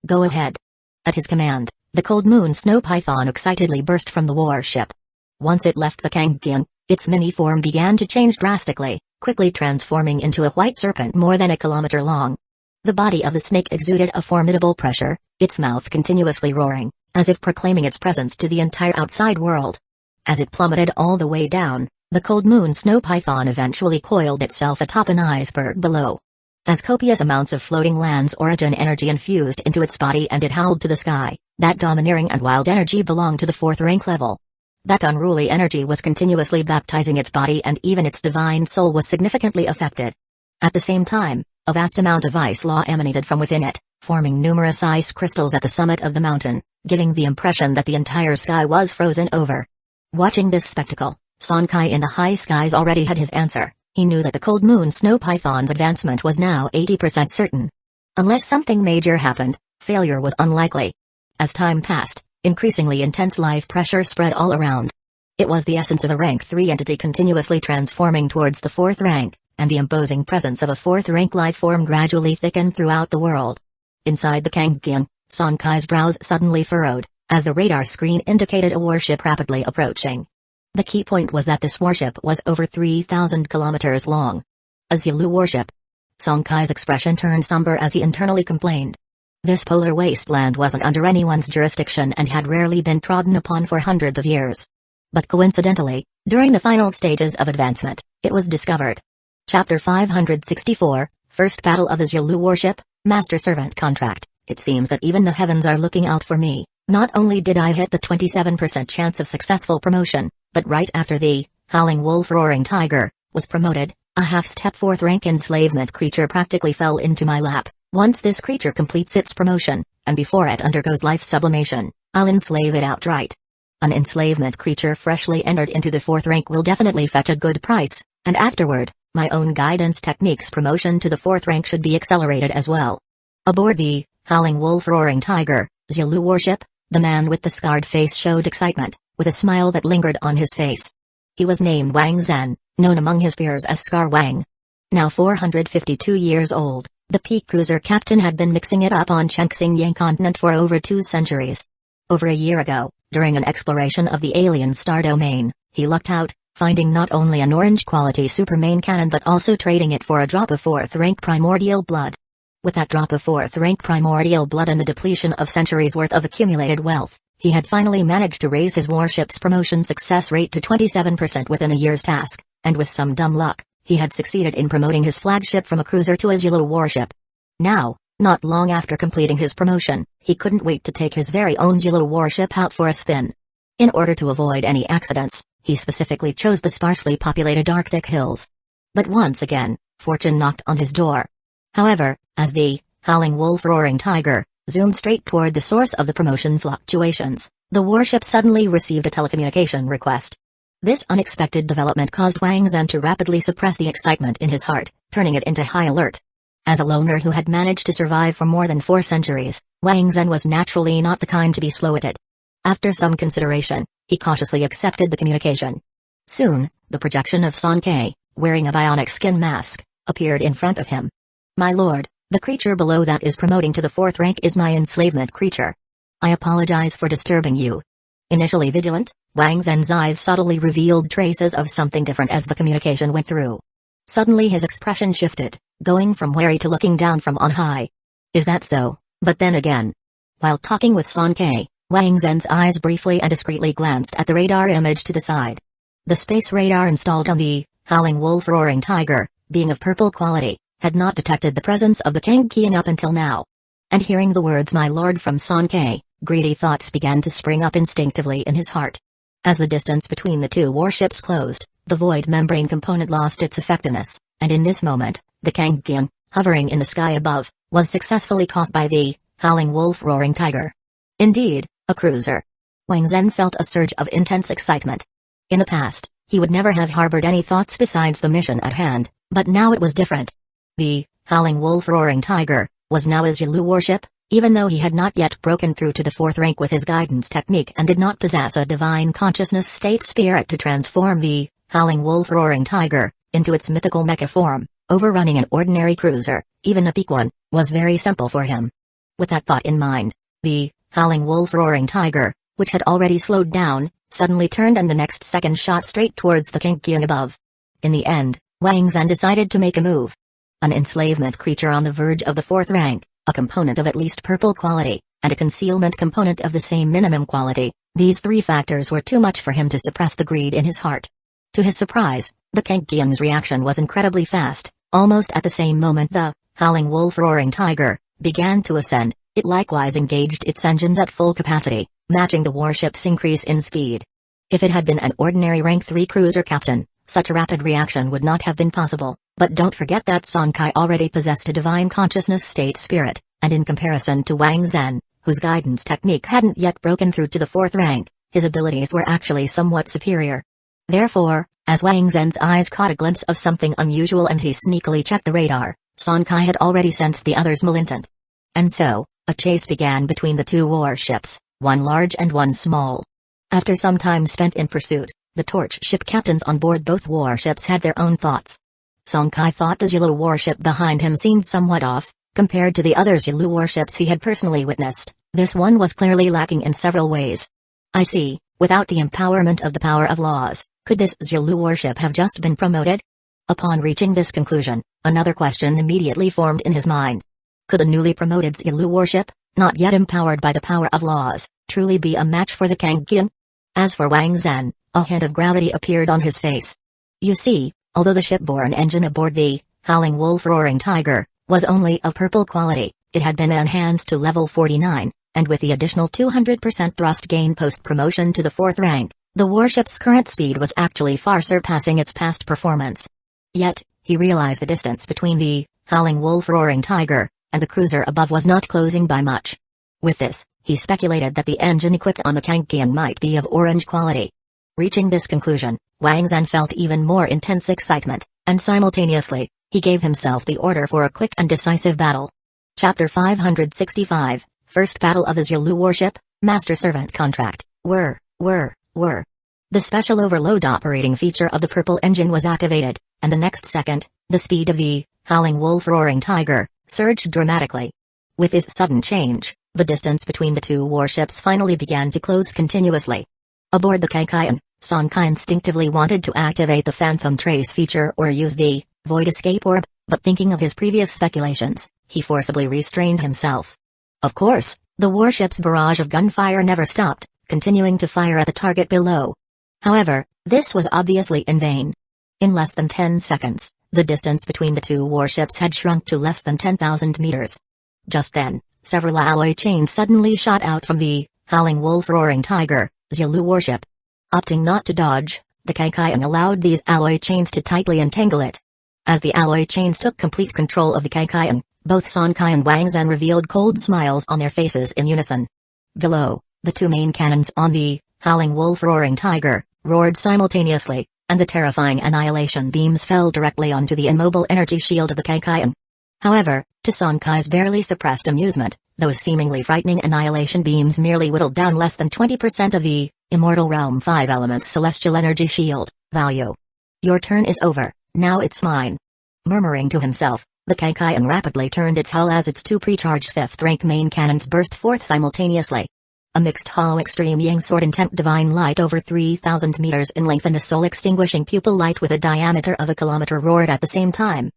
Go ahead. At his command, the cold moon snow python excitedly burst from the warship. Once it left the Kankyung, its mini-form began to change drastically, quickly transforming into a white serpent more than a kilometer long. The body of the snake exuded a formidable pressure, its mouth continuously roaring, as if proclaiming its presence to the entire outside world. As it plummeted all the way down, the cold moon snow python eventually coiled itself atop an iceberg below. As copious amounts of floating land's origin energy infused into its body and it howled to the sky, that domineering and wild energy belonged to the 4th rank level. That unruly energy was continuously baptizing its body and even its divine soul was significantly affected. At the same time, a vast amount of ice law emanated from within it, forming numerous ice crystals at the summit of the mountain, giving the impression that the entire sky was frozen over. Watching this spectacle, Sonkai in the high skies already had his answer. He knew that the cold moon snow python's advancement was now 80% certain. Unless something major happened, failure was unlikely. As time passed, increasingly intense life pressure spread all around. It was the essence of a rank 3 entity continuously transforming towards the 4th rank, and the imposing presence of a 4th rank life form gradually thickened throughout the world. Inside the Kankyung, Sonkai's brows suddenly furrowed, as the radar screen indicated a warship rapidly approaching. The key point was that this warship was over 3,000 kilometers long. A Zulu warship. Sonkai's expression turned somber as he internally complained. This polar wasteland wasn't under anyone's jurisdiction and had rarely been trodden upon for hundreds of years. But coincidentally, during the final stages of advancement, it was discovered. Chapter 564, First Battle of the Zulu Warship, Master Servant Contract. It seems that even the heavens are looking out for me. Not only did I hit the 27% chance of successful promotion, but right after the Howling Wolf Roaring Tiger was promoted, a half-step 4th rank enslavement creature practically fell into my lap. Once this creature completes its promotion, and before it undergoes life sublimation, I'll enslave it outright. An enslavement creature freshly entered into the 4th rank will definitely fetch a good price, and afterward, my own guidance techniques promotion to the 4th rank should be accelerated as well. Aboard the Howling Wolf Roaring Tiger, Zulu warship, the man with the scarred face showed excitement, with a smile that lingered on his face. He was named Wang Zhen, known among his peers as Scar Wang. Now 452 years old, the peak cruiser captain had been mixing it up on Chengxing continent for over 2 centuries. Over a year ago, during an exploration of the alien star domain, he lucked out, finding not only an orange-quality super main cannon but also trading it for a drop of 4th rank primordial blood. With that drop of 4th rank primordial blood and the depletion of centuries worth of accumulated wealth, he had finally managed to raise his warship's promotion success rate to 27% within a year's task, and with some dumb luck, he had succeeded in promoting his flagship from a cruiser to a Zulu warship. Now, not long after completing his promotion, he couldn't wait to take his very own Zulu warship out for a spin. In order to avoid any accidents, he specifically chose the sparsely populated Arctic hills. But once again, fortune knocked on his door. However, as the Howling Wolf Roaring Tiger zoomed straight toward the source of the promotion fluctuations, the warship suddenly received a telecommunication request. This unexpected development caused Wang Zhen to rapidly suppress the excitement in his heart, turning it into high alert. As a loner who had managed to survive for more than 4 centuries, Wang Zhen was naturally not the kind to be slow-witted. After some consideration, he cautiously accepted the communication. Soon, the projection of Sonkai, wearing a bionic skin mask, appeared in front of him. My lord, the creature below that is promoting to the 4th rank is my enslavement creature. I apologize for disturbing you. Initially vigilant, Wang Zhen's eyes subtly revealed traces of something different as the communication went through. Suddenly his expression shifted, going from wary to looking down from on high. Is that so, But then again, while talking with Sankei, Wang Zhen's eyes briefly and discreetly glanced at the radar image to the side. The space radar installed on the Howling Wolf Roaring Tiger, being of purple quality, had not detected the presence of the Kangekyō up until now. And hearing the words "my lord" from Sankei, greedy thoughts began to spring up instinctively in his heart. As the distance between the two warships closed, the void membrane component lost its effectiveness, and in this moment, the Kangekyō, hovering in the sky above, was successfully caught by the Howling Wolf Roaring Tiger. Indeed, a cruiser. Wang Zhen felt a surge of intense excitement. In the past, he would never have harbored any thoughts besides the mission at hand, but now it was different. The Howling Wolf Roaring Tiger was now his Yalu warship, even though he had not yet broken through to the 4th rank with his guidance technique and did not possess a divine consciousness state spirit to transform the Howling Wolf Roaring Tiger into its mythical mecha form. Overrunning an ordinary cruiser, even a peak one, was very simple for him. With that thought in mind, the Howling Wolf Roaring Tiger, which had already slowed down, suddenly turned and the next second shot straight towards the Kangekyō above. In the end, Wang Zhen decided to make a move. An enslavement creature on the verge of the 4th rank, a component of at least purple quality, and a concealment component of the same minimum quality, these 3 factors were too much for him to suppress the greed in his heart. To his surprise, the Kangekyō's reaction was incredibly fast. Almost at the same moment the Howling Wolf Roaring Tiger began to ascend, it likewise engaged its engines at full capacity, matching the warship's increase in speed. If it had been an ordinary rank 3 cruiser captain, such a rapid reaction would not have been possible, but don't forget that Sankei already possessed a divine consciousness state spirit, and in comparison to Wang Zhen, whose guidance technique hadn't yet broken through to the 4th rank, his abilities were actually somewhat superior. Therefore, as Wang Zhen's eyes caught a glimpse of something unusual and he sneakily checked the radar, Sankei had already sensed the other's malintent. And so, a chase began between the 2 warships, one large and one small. After some time spent in pursuit, the torch ship captains on board both warships had their own thoughts. Sankei thought the Yalu warship behind him seemed somewhat off, compared to the other Yalu warships he had personally witnessed. This one was clearly lacking in several ways. I see, without the empowerment of the power of laws, could this Yalu warship have just been promoted? Upon reaching this conclusion, another question immediately formed in his mind. Could a newly promoted Yalu warship, not yet empowered by the power of laws, truly be a match for the Kangekyō? As for Wang Zhen, a hint of gravity appeared on his face. You see, although the shipborne engine aboard the Howling Wolf Roaring Tiger was only of purple quality, it had been enhanced to level 49, and with the additional 200% thrust gain post-promotion to the 4th rank, the warship's current speed was actually far surpassing its past performance. Yet, he realized the distance between the Howling Wolf Roaring Tiger and the cruiser above was not closing by much. With this, he speculated that the engine equipped on the Kangekyō might be of orange quality. Reaching this conclusion, Wang Zhen felt even more intense excitement, and simultaneously, he gave himself the order for a quick and decisive battle. Chapter 565, First Battle of the Yalu Warship, Master Servant Contract, The special overload operating feature of the purple engine was activated, and the next second, the speed of the Howling Wolf Roaring Tiger surged dramatically. With this sudden change, the distance between the 2 warships finally began to close continuously. Aboard the Kangekyō, Sankei instinctively wanted to activate the Phantom Trace feature or use the Void Escape Orb, but thinking of his previous speculations, he forcibly restrained himself. Of course, the warship's barrage of gunfire never stopped, continuing to fire at the target below. However, this was obviously in vain. In less than 10 seconds, the distance between the 2 warships had shrunk to less than 10,000 meters. Just then, several alloy chains suddenly shot out from the Howling Wolf Roaring Tiger, Yalu warship. Opting not to dodge, the Kangekyō allowed these alloy chains to tightly entangle it. As the alloy chains took complete control of the Kangekyō, both Sankei and Wang Zhen revealed cold smiles on their faces in unison. Below, the 2 main cannons on the Howling Wolf Roaring Tiger roared simultaneously, and the terrifying annihilation beams fell directly onto the immobile energy shield of the Kangekyō. However, to Sankei's barely suppressed amusement, those seemingly frightening annihilation beams merely whittled down less than 20% of the Immortal Realm 5 Elements Celestial Energy Shield value. Your turn is over, now it's mine. Murmuring to himself, the Kangekyō rapidly turned its hull as its 2 pre-charged 5th-rank main cannons burst forth simultaneously. A mixed hollow extreme yang sword intent divine light over 3,000 meters in length and a soul-extinguishing pupil light with a diameter of a kilometer roared at the same time.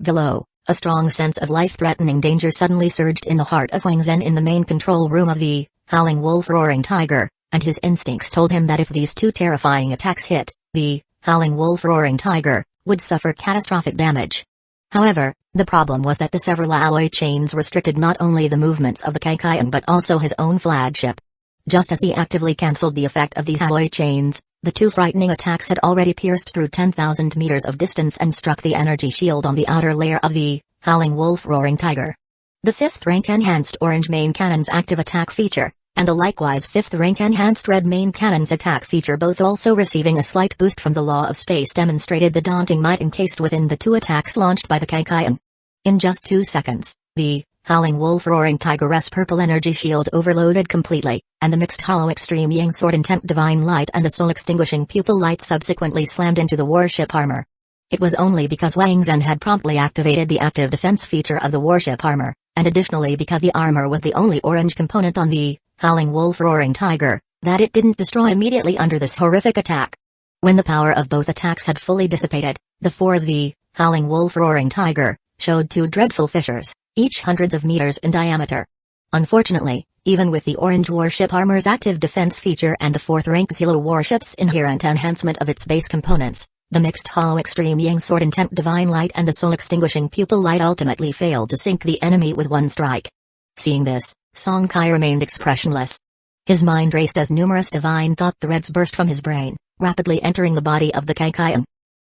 Below, A strong sense of life-threatening danger suddenly surged in the heart of Wang Zhen in the main control room of the Howling Wolf Roaring Tiger, and his instincts told him that if these two terrifying attacks hit, the Howling Wolf Roaring Tiger would suffer catastrophic damage. However, the problem was that the several alloy chains restricted not only the movements of the Kaikayan but also his own flagship. Just as he actively cancelled the effect of these alloy chains, the two frightening attacks had already pierced through 10,000 meters of distance and struck the energy shield on the outer layer of the Howling Wolf Roaring Tiger. The 5th rank enhanced orange main cannon's active attack feature, and the likewise 5th rank enhanced red main cannon's attack feature, both also receiving a slight boost from the law of space, demonstrated the daunting might encased within the two attacks launched by the Kaikayan. In just 2 seconds, the Howling Wolf Roaring Tiger's purple energy shield overloaded completely, and the mixed hollow extreme Yang Sword Intent Divine Light and the soul extinguishing pupil light subsequently slammed into the warship armor. It was only because Wang Zhen had promptly activated the active defense feature of the warship armor, and additionally because the armor was the only orange component on the Howling Wolf Roaring Tiger, that it didn't destroy immediately under this horrific attack. When the power of both attacks had fully dissipated, the 4 of the Howling Wolf Roaring Tiger showed 2 dreadful fissures, each hundreds of meters in diameter. Unfortunately, even with the orange warship armor's active defense feature and the 4th rank Zero warship's inherent enhancement of its base components, the mixed hollow extreme Yang Sword Intent Divine Light and the soul extinguishing pupil light ultimately failed to sink the enemy with one strike. Seeing this, Song Kai remained expressionless. His mind raced as numerous divine thought threads burst from his brain, rapidly entering the body of the Kaikayan.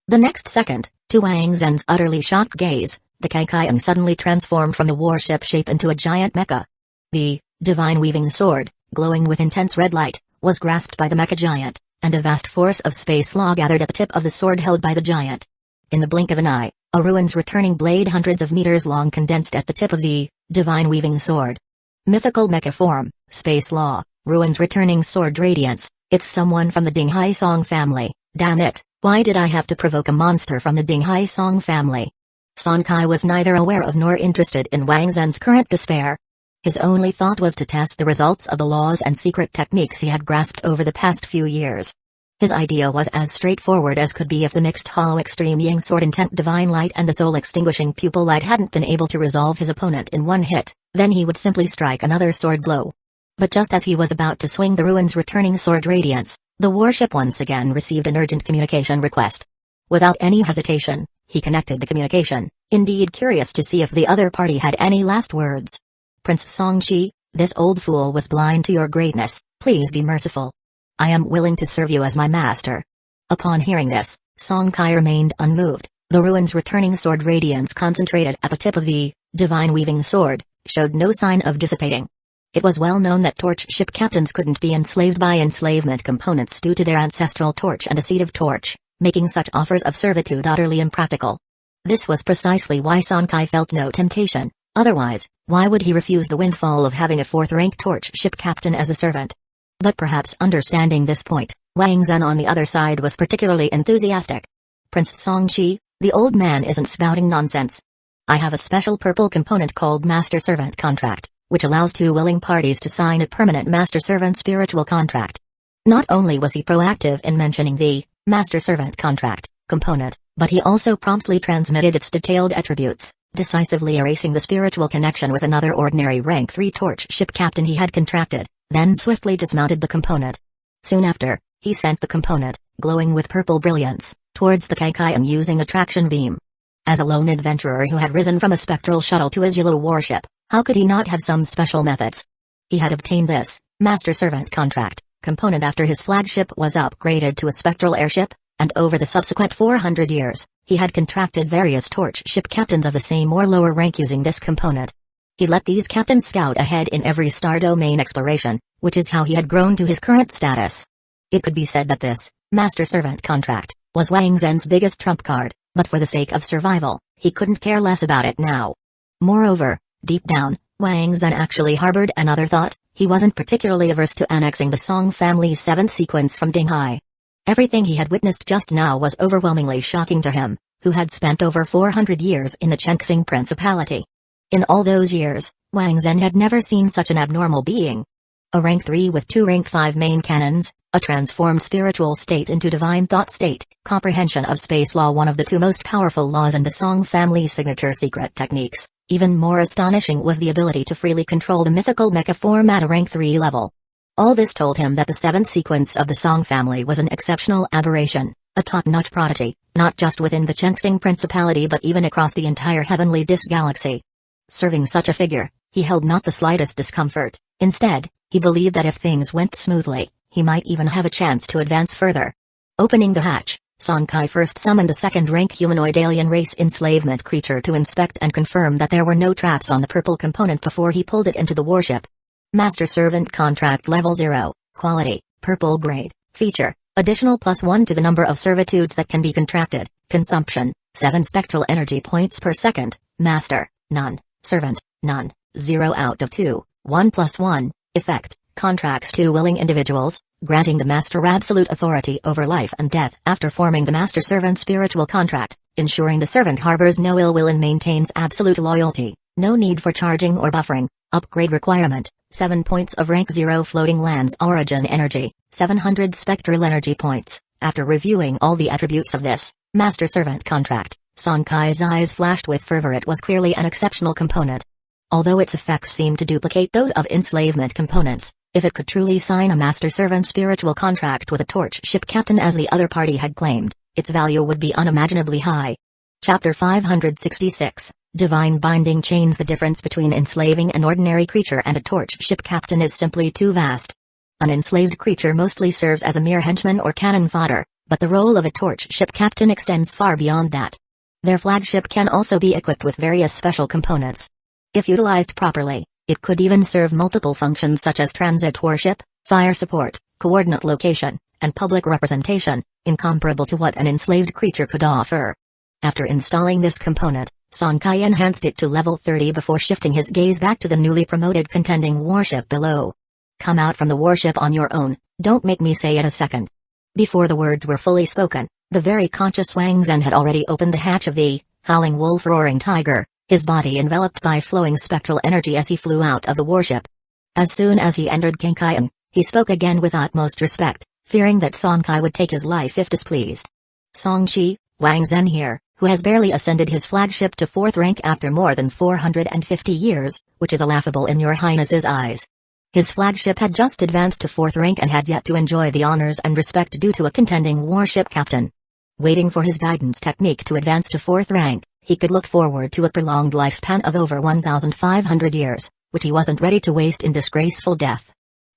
The next second, to Wang Zhen's utterly shocked gaze, the Kaikayan suddenly transformed from the warship shape into a giant mecha. The divine weaving sword, glowing with intense red light, was grasped by the mecha giant, and a vast force of space law gathered at the tip of the sword held by the giant. In the blink of an eye, a ruin's returning blade hundreds of meters long condensed at the tip of the divine weaving sword. Mythical mecha form, space law, ruin's returning sword radiance, it's someone from the Dinghai Song family, damn it, why did I have to provoke a monster from the Dinghai Song family? Song Kai was neither aware of nor interested in Wang Zhen's current despair. His only thought was to test the results of the laws and secret techniques he had grasped over the past few years. His idea was as straightforward as could be. If the mixed hollow extreme Yang Sword Intent Divine Light and the soul extinguishing pupil light hadn't been able to resolve his opponent in one hit, then he would simply strike another sword blow. But just as he was about to swing the ruin's returning sword radiance, the warship once again received an urgent communication request. Without any hesitation, he connected the communication, indeed curious to see if the other party had any last words. Prince Songqi, this old fool was blind to your greatness, please be merciful. I am willing to serve you as my master. Upon hearing this, Song Kai remained unmoved. The ruin's returning sword radiance concentrated at the tip of the divine weaving sword, showed no sign of dissipating. It was well known that torch ship captains couldn't be enslaved by enslavement components due to their ancestral torch and a seed of torch, making such offers of servitude utterly impractical. This was precisely why Song Kai felt no temptation. Otherwise, why would he refuse the windfall of having a 4th-rank torch ship captain as a servant? But perhaps understanding this point, Wang Zhen on the other side was particularly enthusiastic. Prince Songqi, the old man isn't spouting nonsense. I have a special purple component called Master Servant Contract, which allows 2 willing parties to sign a permanent Master Servant spiritual contract. Not only was he proactive in mentioning the Master Servant Contract component, but he also promptly transmitted its detailed attributes, decisively erasing the spiritual connection with another ordinary rank 3 torch ship captain he had contracted, then swiftly dismounted the component. Soon after, he sent the component, glowing with purple brilliance, towards the Kaikayan using a traction beam. As a lone adventurer who had risen from a spectral shuttle to his yellow warship, how could he not have some special methods? He had obtained this Master Servant Contract component after his flagship was upgraded to a spectral airship, and over the subsequent 400 years, he had contracted various torch ship captains of the same or lower rank using this component. He let these captains scout ahead in every star domain exploration, which is how he had grown to his current status. It could be said that this Master Servant Contract was Wang Zhen's biggest trump card, but for the sake of survival, he couldn't care less about it now. Moreover, deep down, Wang Zhen actually harbored another thought. He wasn't particularly averse to annexing the Song family's 7th sequence from Dinghai. Everything he had witnessed just now was overwhelmingly shocking to him, who had spent over 400 years in the Chengxing Principality. In all those years, Wang Zhen had never seen such an abnormal being. A rank 3 with 2 rank 5 main cannons, a a transformed spiritual state into divine thought state, comprehension of space law, one of the two most powerful laws in the Song family's signature secret techniques. Even more astonishing was the ability to freely control the mythical mecha form at a rank 3 level. All this told him that the 7th sequence of the Song family was an exceptional aberration, a top-notch prodigy, not just within the Chenxing Principality but even across the entire heavenly disk galaxy. Serving such a figure, he held not the slightest discomfort. Instead, he believed that if things went smoothly, he might even have a chance to advance further. Opening the hatch, Sonkai first summoned a second-rank humanoid alien race enslavement creature to inspect and confirm that there were no traps on the purple component before he pulled it into the warship. Master Servant Contract Level 0, Quality, Purple Grade, Feature, Additional +1 to the number of servitudes that can be contracted, Consumption, 7 spectral energy points per second, Master, None, Servant, None, 0 out of 2, 1 + 1, Effect, contracts 2 willing individuals, granting the Master absolute authority over life and death after forming the Master-Servant spiritual contract, ensuring the servant harbors no ill will and maintains absolute loyalty, no need for charging or buffering. Upgrade requirement, 7 points of rank 0 floating lands origin energy, 700 spectral energy points. After reviewing all the attributes of this Master-Servant contract, Sonkai's eyes flashed with fervor. It was clearly an exceptional component. Although its effects seemed to duplicate those of enslavement components, if it could truly sign a Master-Servant spiritual contract with a torch ship captain as the other party had claimed, its value would be unimaginably high. Chapter 566, Divine Binding Chains. The difference between enslaving an ordinary creature and a torch ship captain is simply too vast. An enslaved creature mostly serves as a mere henchman or cannon fodder, but the role of a torch ship captain extends far beyond that. Their flagship can also be equipped with various special components. If utilized properly, it could even serve multiple functions such as transit warship, fire support, coordinate location, and public representation, incomparable to what an enslaved creature could offer. After installing this component, Sonkai enhanced it to level 30 before shifting his gaze back to the newly promoted contending warship below. Come out from the warship on your own, don't make me say it a second. Before the words were fully spoken, the very conscious Wang Zhen had already opened the hatch of the howling wolf roaring tiger, his body enveloped by flowing spectral energy as he flew out of the warship. As soon as he entered Kinkayan, he spoke again with utmost respect, fearing that Sonkai would take his life if displeased. Songqi, Wang Zhen here, who has barely ascended his flagship to 4th rank after more than 450 years, which is laughable in your highness's eyes. His flagship had just advanced to 4th rank and had yet to enjoy the honors and respect due to a contending warship captain. Waiting for his guidance technique to advance to 4th rank, he could look forward to a prolonged lifespan of over 1,500 years, which he wasn't ready to waste in disgraceful death.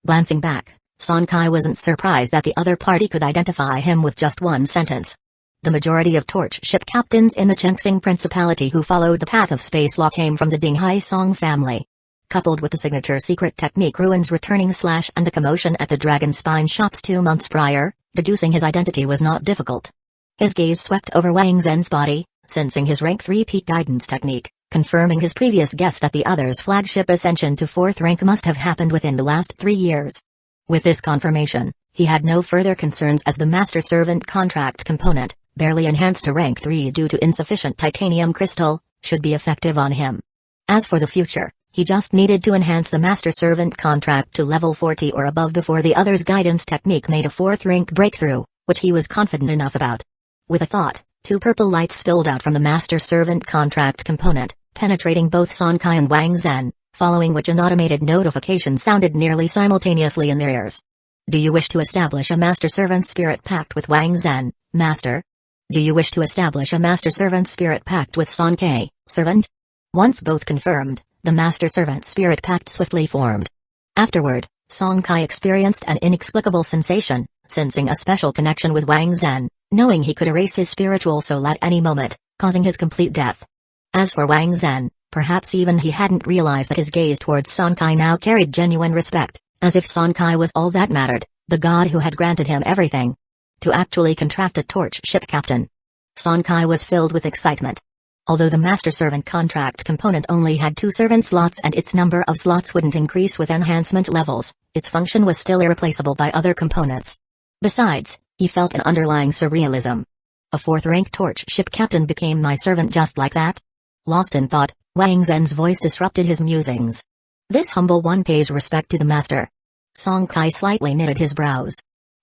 Glancing back, Sonkai wasn't surprised that the other party could identify him with just one sentence. The majority of torch ship captains in the Chenxing Principality who followed the path of space law came from the Dinghai Song family. Coupled with the signature secret technique Ruin's returning slash and the commotion at the Dragon Spine shops 2 months prior, deducing his identity was not difficult. His gaze swept over Wang Zhen's body, sensing his rank 3 peak guidance technique, confirming his previous guess that the other's flagship ascension to 4th rank must have happened within the last 3 years. With this confirmation, he had no further concerns as the Master-Servant contract component, barely enhanced to rank 3 due to insufficient titanium crystal, should be effective on him. As for the future, he just needed to enhance the Master-Servant contract to level 40 or above before the other's guidance technique made a 4th rank breakthrough, which he was confident enough about. With a thought, 2 purple lights spilled out from the Master-Servant contract component, penetrating both Sonkai and Wang Zhen, following which an automated notification sounded nearly simultaneously in their ears. Do you wish to establish a Master-Servant spirit pact with Wang Zhen, Master? Do you wish to establish a Master-Servant spirit pact with Sonkai, Servant? Once both confirmed, the Master-Servant spirit pact swiftly formed. Afterward, Sonkai experienced an inexplicable sensation, sensing a special connection with Wang Zhen, knowing he could erase his spiritual soul at any moment, causing his complete death. As for Wang Zhen, perhaps even he hadn't realized that his gaze towards Sonkai now carried genuine respect, as if Sonkai was all that mattered, the god who had granted him everything. To actually contract a torch ship captain. Sonkai was filled with excitement. Although the Master-Servant contract component only had 2 servant slots and its number of slots wouldn't increase with enhancement levels, its function was still irreplaceable by other components. Besides, he felt an underlying surrealism. A 4th rank torch ship captain became my servant just like that? Lost in thought, Wang Zhen's voice disrupted his musings. This humble one pays respect to the master. Sonkai slightly knitted his brows.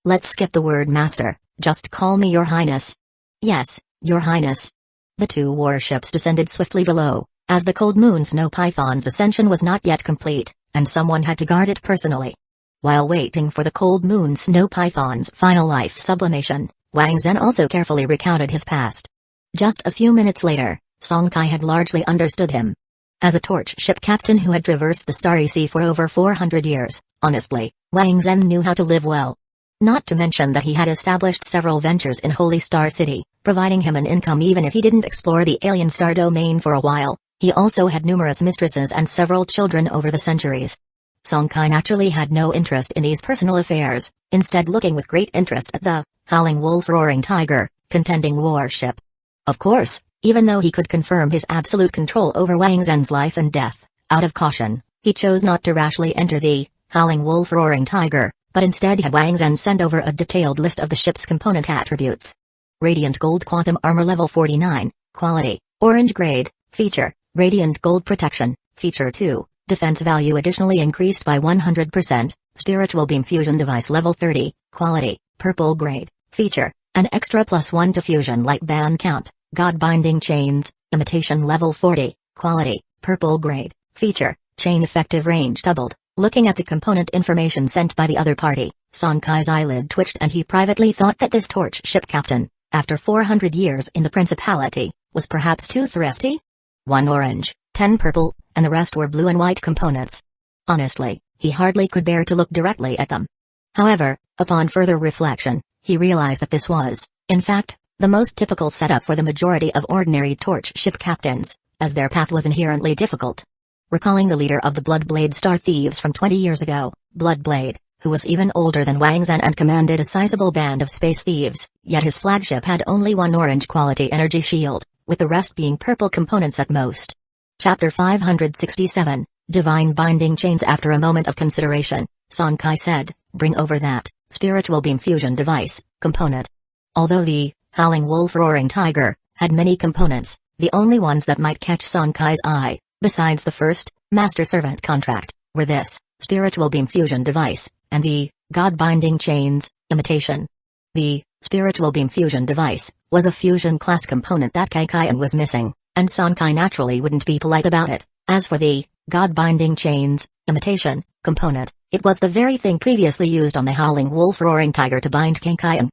Let's skip the word master, just call me your highness. Yes, your highness. The two warships descended swiftly below, as the cold moon snow python's ascension was not yet complete, and someone had to guard it personally. While waiting for the cold moon snow python's final life sublimation, Wang Zhen also carefully recounted his past. Just a few minutes later, Song Kai had largely understood him. As a torch ship captain who had traversed the Starry Sea for over 400 years, honestly, Wang Zhen knew how to live well. Not to mention that he had established several ventures in Holy Star City, providing him an income even if he didn't explore the alien star domain for a while. He also had numerous mistresses and several children over the centuries. Song Kai naturally had no interest in these personal affairs, instead looking with great interest at the Howling Wolf Roaring Tiger, contending warship. Of course, even though he could confirm his absolute control over Wang Zhen's life and death, out of caution, he chose not to rashly enter the Howling Wolf Roaring Tiger, but instead had Wang Zhen send over a detailed list of the ship's component attributes. Radiant Gold Quantum Armor Level 49, Quality, Orange Grade, Feature, Radiant Gold Protection, Feature 2, Defense Value additionally increased by 100%, Spiritual Beam Fusion Device Level 30, Quality, Purple Grade, Feature, an extra +1 to Fusion Light Band Count, God Binding Chains, Imitation Level 40, Quality, Purple Grade, Feature, Chain Effective Range doubled. Looking at the component information sent by the other party, Song Kai's eyelid twitched and he privately thought that this torch ship captain, after 400 years in the principality, was perhaps too thrifty? 1 orange, 10 purple, and the rest were blue and white components. Honestly, he hardly could bear to look directly at them. However, upon further reflection, he realized that this was, in fact, the most typical setup for the majority of ordinary torch ship captains, as their path was inherently difficult. Recalling the leader of the Bloodblade Star Thieves from 20 years ago, Bloodblade, who was even older than Wang Zhen and commanded a sizable band of space thieves, yet his flagship had only 1 orange quality energy shield, with the rest being purple components at most. Chapter 567, Divine Binding Chains. After a moment of consideration, Song Kai said, bring over that Spiritual Beam Fusion Device component. Although the Howling Wolf Roaring Tiger had many components, the only ones that might catch Song Kai's eye, besides the first, Master Servant contract, were this Spiritual Beam Fusion Device, and the God Binding Chains, Imitation. The Spiritual Beam Fusion Device was a fusion class component that Kaikayan was missing, and Song Kai naturally wouldn't be polite about it. As for the God Binding Chains, Imitation, component, it was the very thing previously used on the Howling Wolf Roaring Tiger to bind Kaikayan.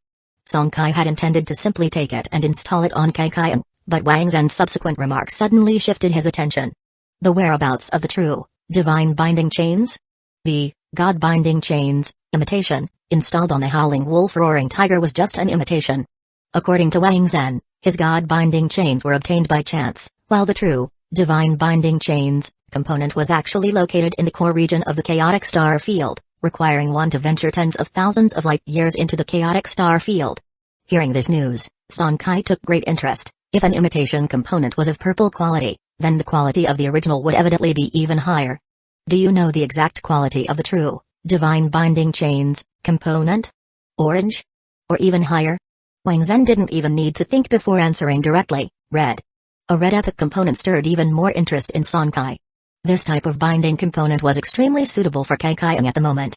Song Kai had intended to simply take it and install it on Kaikayan, but Wang Zhen's subsequent remarks suddenly shifted his attention. The whereabouts of the true, divine binding chains? The God Binding Chains, Imitation, installed on the Howling Wolf Roaring Tiger was just an imitation. According to Wang Zhen, his God Binding Chains were obtained by chance, while the true, Divine Binding Chains, component was actually located in the core region of the chaotic star field, requiring one to venture tens of thousands of light years into the chaotic star field. Hearing this news, Song Kai took great interest. If an imitation component was of purple quality, then the quality of the original would evidently be even higher. Do you know the exact quality of the true, Divine Binding Chains, component? Orange? Or even higher? Wang Zhen didn't even need to think before answering directly. Red. A red epic component stirred even more interest in Song Kai. This type of binding component was extremely suitable for Kaikayan at the moment.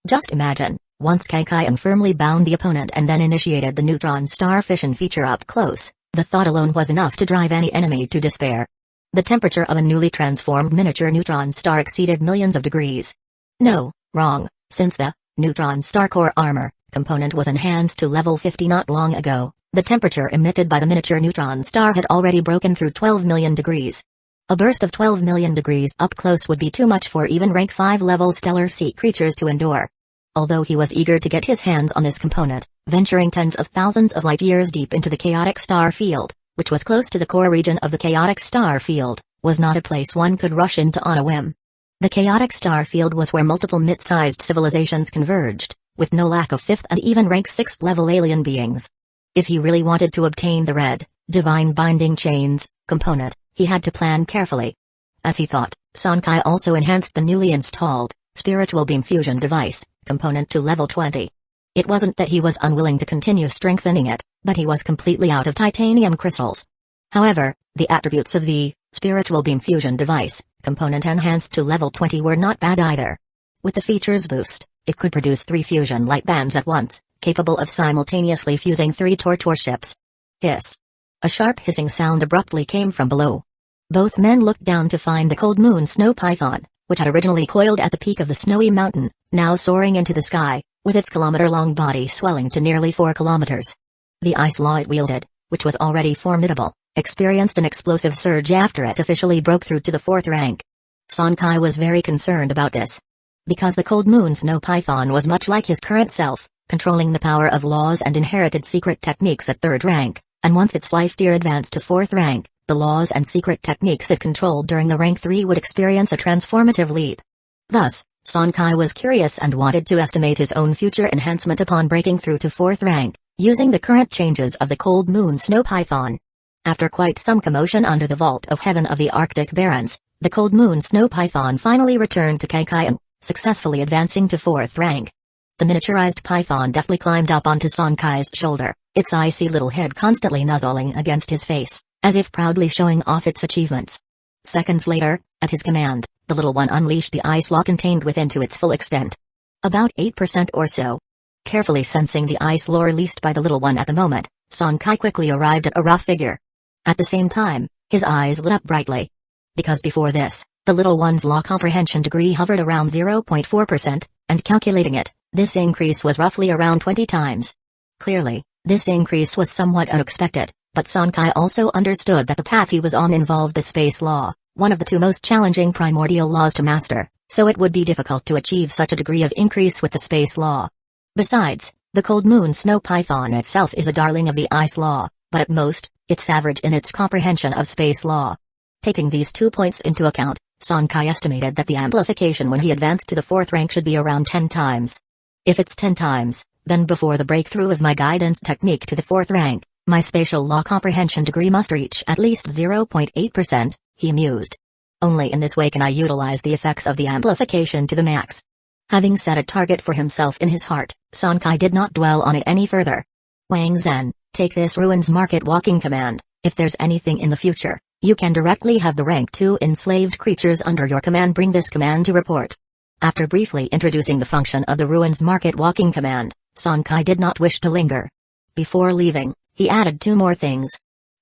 Just imagine, once Kaikayan firmly bound the opponent and then initiated the neutron star fission feature up close, the thought alone was enough to drive any enemy to despair. The temperature of a newly transformed miniature neutron star exceeded millions of degrees. No, wrong, since the neutron star core armor component was enhanced to level 50 not long ago, the temperature emitted by the miniature neutron star had already broken through 12 million degrees. A burst of 12 million degrees up close would be too much for even rank 5 level stellar sea creatures to endure. Although he was eager to get his hands on this component, venturing tens of thousands of light years deep into the chaotic star field, which was close to the core region of the chaotic star field, was not a place one could rush into on a whim. The chaotic star field was where multiple mid-sized civilizations converged, with no lack of 5th and even rank 6th level alien beings. If he really wanted to obtain the red, Divine Binding Chains, component, he had to plan carefully. As he thought, Song Kai also enhanced the newly installed Spiritual Beam Fusion Device component to level 20. It wasn't that he was unwilling to continue strengthening it, but he was completely out of titanium crystals. However, the attributes of the Spiritual Beam Fusion Device component enhanced to level 20 were not bad either. With the features boost, it could produce 3 fusion light bands at once, capable of simultaneously fusing 3 torch warships. Hiss. A sharp hissing sound abruptly came from below. Both men looked down to find the cold moon snow python, which had originally coiled at the peak of the snowy mountain, now soaring into the sky, with its kilometer-long body swelling to nearly 4 kilometers. The ice law it wielded, which was already formidable, experienced an explosive surge after it officially broke through to the 4th rank. Sonkai was very concerned about this. Because the cold moon snow python was much like his current self, controlling the power of laws and inherited secret techniques at 3rd rank, and once its life tier advanced to 4th rank, the laws and secret techniques it controlled during the rank 3 would experience a transformative leap. Thus, Sonkai was curious and wanted to estimate his own future enhancement upon breaking through to 4th rank, using the current changes of the cold moon snow python. After quite some commotion under the vault of heaven of the Arctic Barrens, the cold moon snow python finally returned to Kaikaian, successfully advancing to 4th rank. The miniaturized python deftly climbed up onto Sonkai's shoulder, its icy little head constantly nuzzling against his face, as if proudly showing off its achievements. Seconds later, at his command, the little one unleashed the ice law contained within to its full extent. About 8% or so. Carefully sensing the ice law released by the little one at the moment, Sonkai quickly arrived at a rough figure. At the same time, his eyes lit up brightly. Because before this, the little one's law comprehension degree hovered around 0.4%, and calculating it, this increase was roughly around 20 times. Clearly, this increase was somewhat unexpected, but Sonkai also understood that the path he was on involved the space law, one of the 2 most challenging primordial laws to master, so it would be difficult to achieve such a degree of increase with the space law. Besides, the cold moon snow python itself is a darling of the ice law, but at most, it's average in its comprehension of space law. Taking these 2 points into account, Sonkai estimated that the amplification when he advanced to the 4th rank should be around 10 times. If it's 10 times, then before the breakthrough of my guidance technique to the 4th rank, my spatial law comprehension degree must reach at least 0.8%, he mused. Only in this way can I utilize the effects of the amplification to the max. Having set a target for himself in his heart, Sonkai did not dwell on it any further. Wang Zhen, take this Ruins Market walking command. If there's anything in the future, you can directly have the rank 2 enslaved creatures under your command bring this command to report. After briefly introducing the function of the Ruins Market walking command, Sonkai did not wish to linger. Before leaving, he added 2 more things.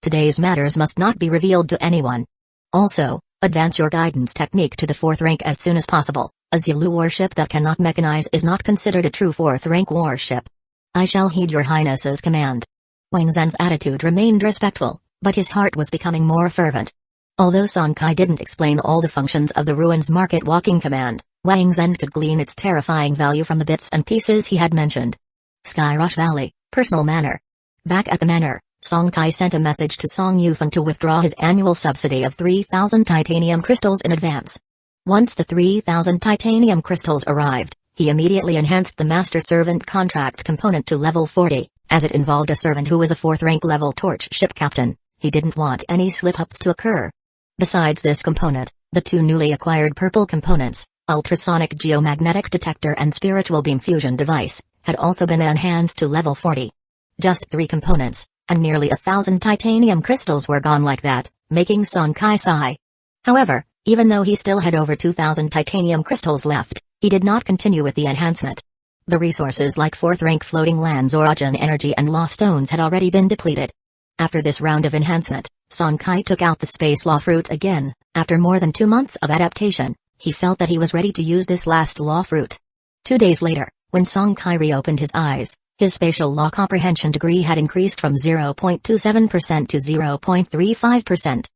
Today's matters must not be revealed to anyone. Also, advance your guidance technique to the 4th rank as soon as possible. A Zulu warship that cannot mechanize is not considered a true 4th rank warship. I shall heed your highness's command. Wang Zhen's attitude remained respectful, but his heart was becoming more fervent. Although Sonkai didn't explain all the functions of the Ruins Market walking command, Wang Zhen could glean its terrifying value from the bits and pieces he had mentioned. Skyrush Valley, personal manor. Back at the manor, Sonkai sent a message to Song Yufan to withdraw his annual subsidy of 3,000 titanium crystals in advance. Once the 3,000 titanium crystals arrived, he immediately enhanced the master servant contract component to level 40, as it involved a servant who was a 4th rank level torch ship captain. He didn't want any slip-ups to occur. Besides this component, the 2 newly acquired purple components, ultrasonic geomagnetic detector and spiritual beam fusion device, had also been enhanced to level 40. Just 3 components, and nearly 1,000 titanium crystals were gone like that, making Sonkai sigh. However, even though he still had over 2,000 titanium crystals left, he did not continue with the enhancement. The resources like 4th rank floating lands, origin energy and law stones had already been depleted. After this round of enhancement, Sonkai took out the space law fruit again. After more than 2 months of adaptation, he felt that he was ready to use this last law fruit. 2 days later, when Sonkai reopened his eyes, his spatial law comprehension degree had increased from 0.27% to 0.35%.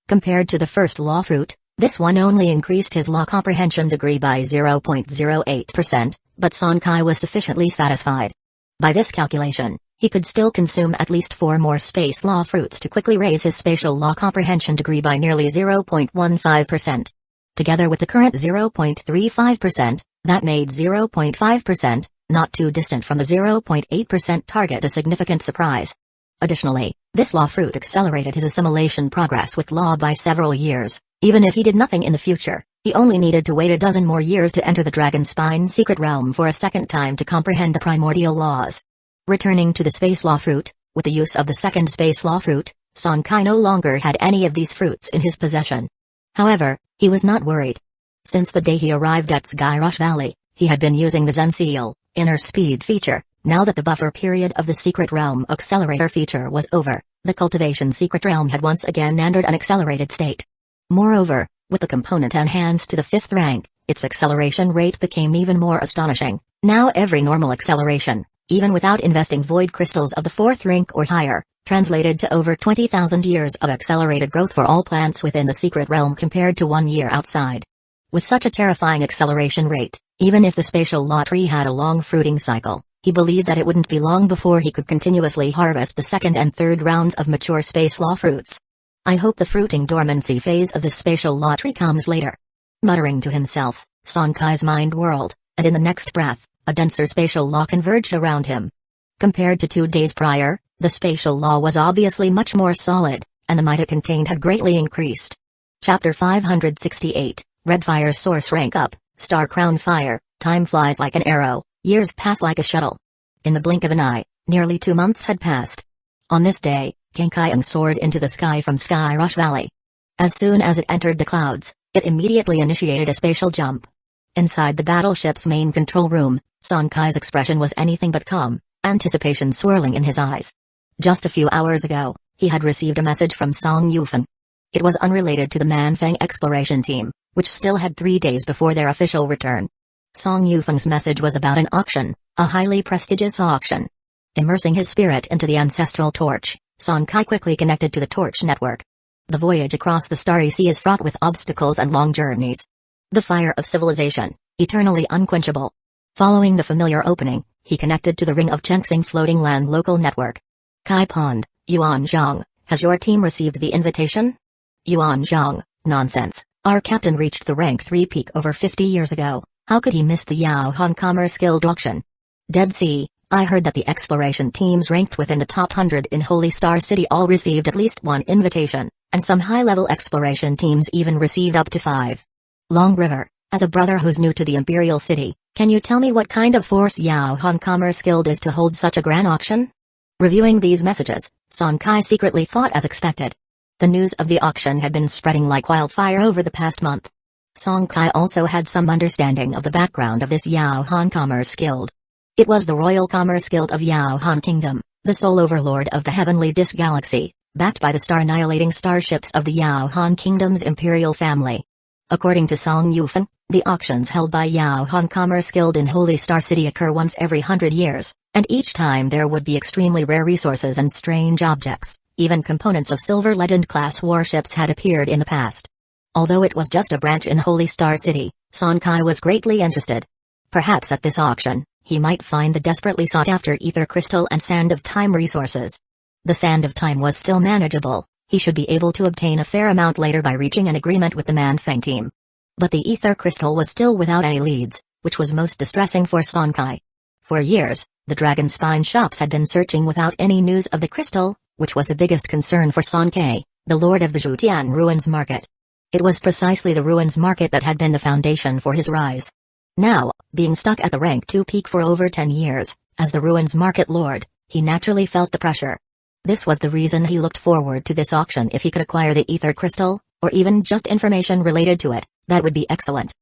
Compared to the first law fruit, this one only increased his law comprehension degree by 0.08%, but Sonkai was sufficiently satisfied. By this calculation, he could still consume at least 4 more space law fruits to quickly raise his spatial law comprehension degree by nearly 0.15%. Together with the current 0.35%, that made 0.5%, not too distant from the 0.8% target, a significant surprise. Additionally, this law fruit accelerated his assimilation progress with law by several years. Even if he did nothing in the future, he only needed to wait a dozen more years to enter the Dragon Spine secret realm for a second time to comprehend the primordial laws. Returning to the space law fruit, with the use of the second space law fruit, Sonkai no longer had any of these fruits in his possession. However, he was not worried. Since the day he arrived at Skyrush Valley, he had been using the Zen Seal, inner speed feature, Now that the buffer period of the Secret Realm Accelerator feature was over, the Cultivation Secret Realm had once again entered an accelerated state. Moreover, with the component enhanced to the 5th rank, its acceleration rate became even more astonishing. Now every normal acceleration, even without investing void crystals of the 4th rank or higher, translated to over 20,000 years of accelerated growth for all plants within the Secret Realm compared to 1 year outside. With such a terrifying acceleration rate, even if the spatial law tree had a long fruiting cycle, he believed that it wouldn't be long before he could continuously harvest the 2nd and 3rd rounds of mature space law fruits. I hope the fruiting dormancy phase of this spatial law tree comes later. Muttering to himself, Sonkai's mind whirled, and in the next breath, a denser spatial law converged around him. Compared to 2 days prior, the spatial law was obviously much more solid, and the might it contained had greatly increased. Chapter 568, Red Fire Source Rank Up, Star Crown Fire, Time flies like an arrow, years pass like a shuttle. In the blink of an eye, nearly 2 months had passed. On this day, Kankai soared into the sky from Sky Rush Valley. As soon as it entered the clouds, it immediately initiated a spatial jump. Inside the battleship's main control room, Sonkai's expression was anything but calm, anticipation swirling in his eyes. Just a few hours ago, he had received a message from Song Yufeng. It was unrelated to the Manfeng exploration team, which still had 3 days before their official return. Song Yufeng's message was about an auction, a highly prestigious auction. Immersing his spirit into the ancestral torch, Sonkai quickly connected to the torch network. The voyage across the starry sea is fraught with obstacles and long journeys. The fire of civilization, eternally unquenchable. Following the familiar opening, he connected to the Ring of Chenxing floating land local network. Kai Pond, Yuan Zhang, has your team received the invitation? Yuan Zhang, nonsense. Our captain reached the rank 3 peak over 50 years ago. How could he miss the Yao Han Commerce Guild auction? Dead Sea, I heard that the exploration teams ranked within the top 100 in Holy Star City all received at least 1 invitation, and some high-level exploration teams even received up to 5. Long River, as a brother who's new to the Imperial City, can you tell me what kind of force Yao Han Commerce Guild is to hold such a grand auction? Reviewing these messages, Sonkai secretly thought as expected. The news of the auction had been spreading like wildfire over the past month. Sonkai also had some understanding of the background of this Yao Han Commerce Guild. It was the Royal Commerce Guild of Yao Han Kingdom, the sole overlord of the Heavenly Disk Galaxy, backed by the star-annihilating starships of the Yao Han Kingdom's imperial family. According to Song Yufeng, the auctions held by Yao Han Commerce Guild in Holy Star City occur once every 100 years, and each time there would be extremely rare resources and strange objects. Even components of Silver Legend-class warships had appeared in the past. Although it was just a branch in Holy Star City, Sonkai was greatly interested. Perhaps at this auction, he might find the desperately sought-after Ether Crystal and Sand of Time resources. The Sand of Time was still manageable. He should be able to obtain a fair amount later by reaching an agreement with the Manfeng team. But the Ether Crystal was still without any leads, which was most distressing for Sonkai. For years, the Dragon Spine shops had been searching without any news of the crystal, which was the biggest concern for Sonkai, the lord of the Zhutian Ruins Market. It was precisely the Ruins Market that had been the foundation for his rise. Now, being stuck at the rank 2 peak for over 10 years, as the Ruins Market lord, he naturally felt the pressure. This was the reason he looked forward to this auction. If he could acquire the Ether Crystal, or even just information related to it, that would be excellent.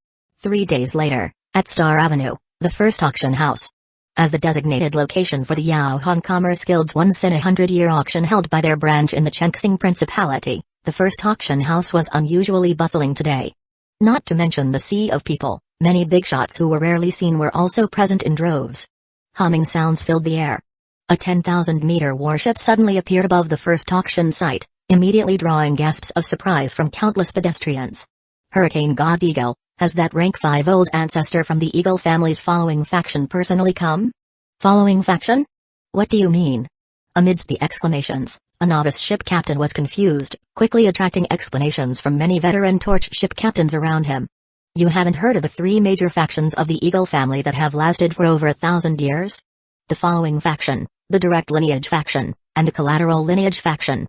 3 days later, at Star Avenue, the first auction house. As the designated location for the Yao Han Commerce Guild's once in a 100-year auction held by their branch in the Chenxing Principality, the first auction house was unusually bustling today. Not to mention the sea of people, many big shots who were rarely seen were also present in droves. Humming sounds filled the air. A 10,000-meter warship suddenly appeared above the first auction site, immediately drawing gasps of surprise from countless pedestrians. Hurricane God Eagle, has that rank 5 old ancestor from the Eagle family's following faction personally come? Following faction? What do you mean? Amidst the exclamations, a novice ship captain was confused, quickly attracting explanations from many veteran torch ship captains around him. You haven't heard of the 3 major factions of the Eagle family that have lasted for over 1,000 years? The following faction, the Direct Lineage faction, and the Collateral Lineage faction.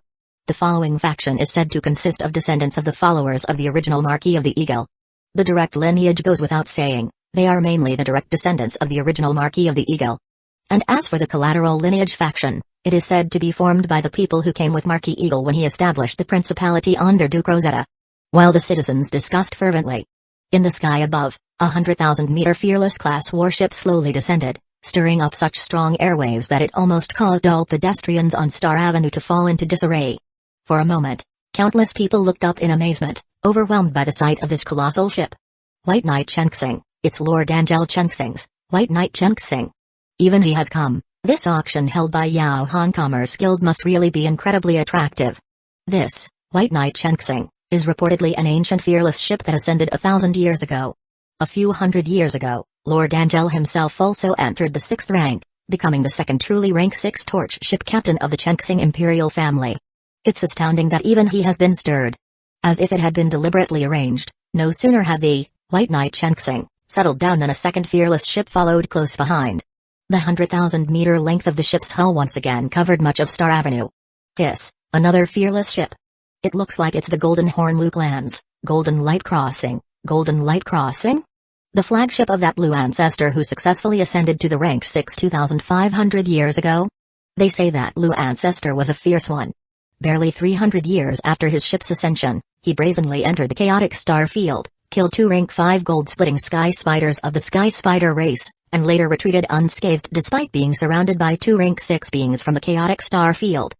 The following faction is said to consist of descendants of the followers of the original Marquis of the Eagle. The Direct Lineage goes without saying, they are mainly the direct descendants of the original Marquis of the Eagle. And as for the Collateral Lineage faction, it is said to be formed by the people who came with Marquis Eagle when he established the principality under Duke Rosetta. While the citizens discussed fervently. In the sky above, a 100,000-meter Fearless-class warship slowly descended, stirring up such strong airwaves that it almost caused all pedestrians on Star Avenue to fall into disarray. For a moment, countless people looked up in amazement, overwhelmed by the sight of this colossal ship. White Knight Chenxing, it's Lord Angel Chenxing's White Knight Chenxing. Even he has come. This auction held by Yao Han Commerce Guild must really be incredibly attractive. This, White Knight Chenxing, is reportedly an ancient fearless ship that ascended 1,000 years ago. A few hundred years ago, Lord Angel himself also entered the 6th rank, becoming the second truly rank 6 torch ship captain of the Chenxing imperial family. It's astounding that even he has been stirred. As if it had been deliberately arranged, no sooner had the White Knight Chenxing settled down than a second fearless ship followed close behind. The 100,000-meter length of the ship's hull once again covered much of Star Avenue. This, another fearless ship. It looks like it's the Golden Horn Lu Clan's Golden Light Crossing. Golden Light Crossing? The flagship of that Lu ancestor who successfully ascended to the rank 6 2,500 years ago? They say that Lu ancestor was a fierce one. Barely 300 years after his ship's ascension, he brazenly entered the chaotic star field, killed 2 rank 5 gold-splitting sky spiders of the Sky Spider race, and later retreated unscathed despite being surrounded by 2 rank 6 beings from the chaotic star field.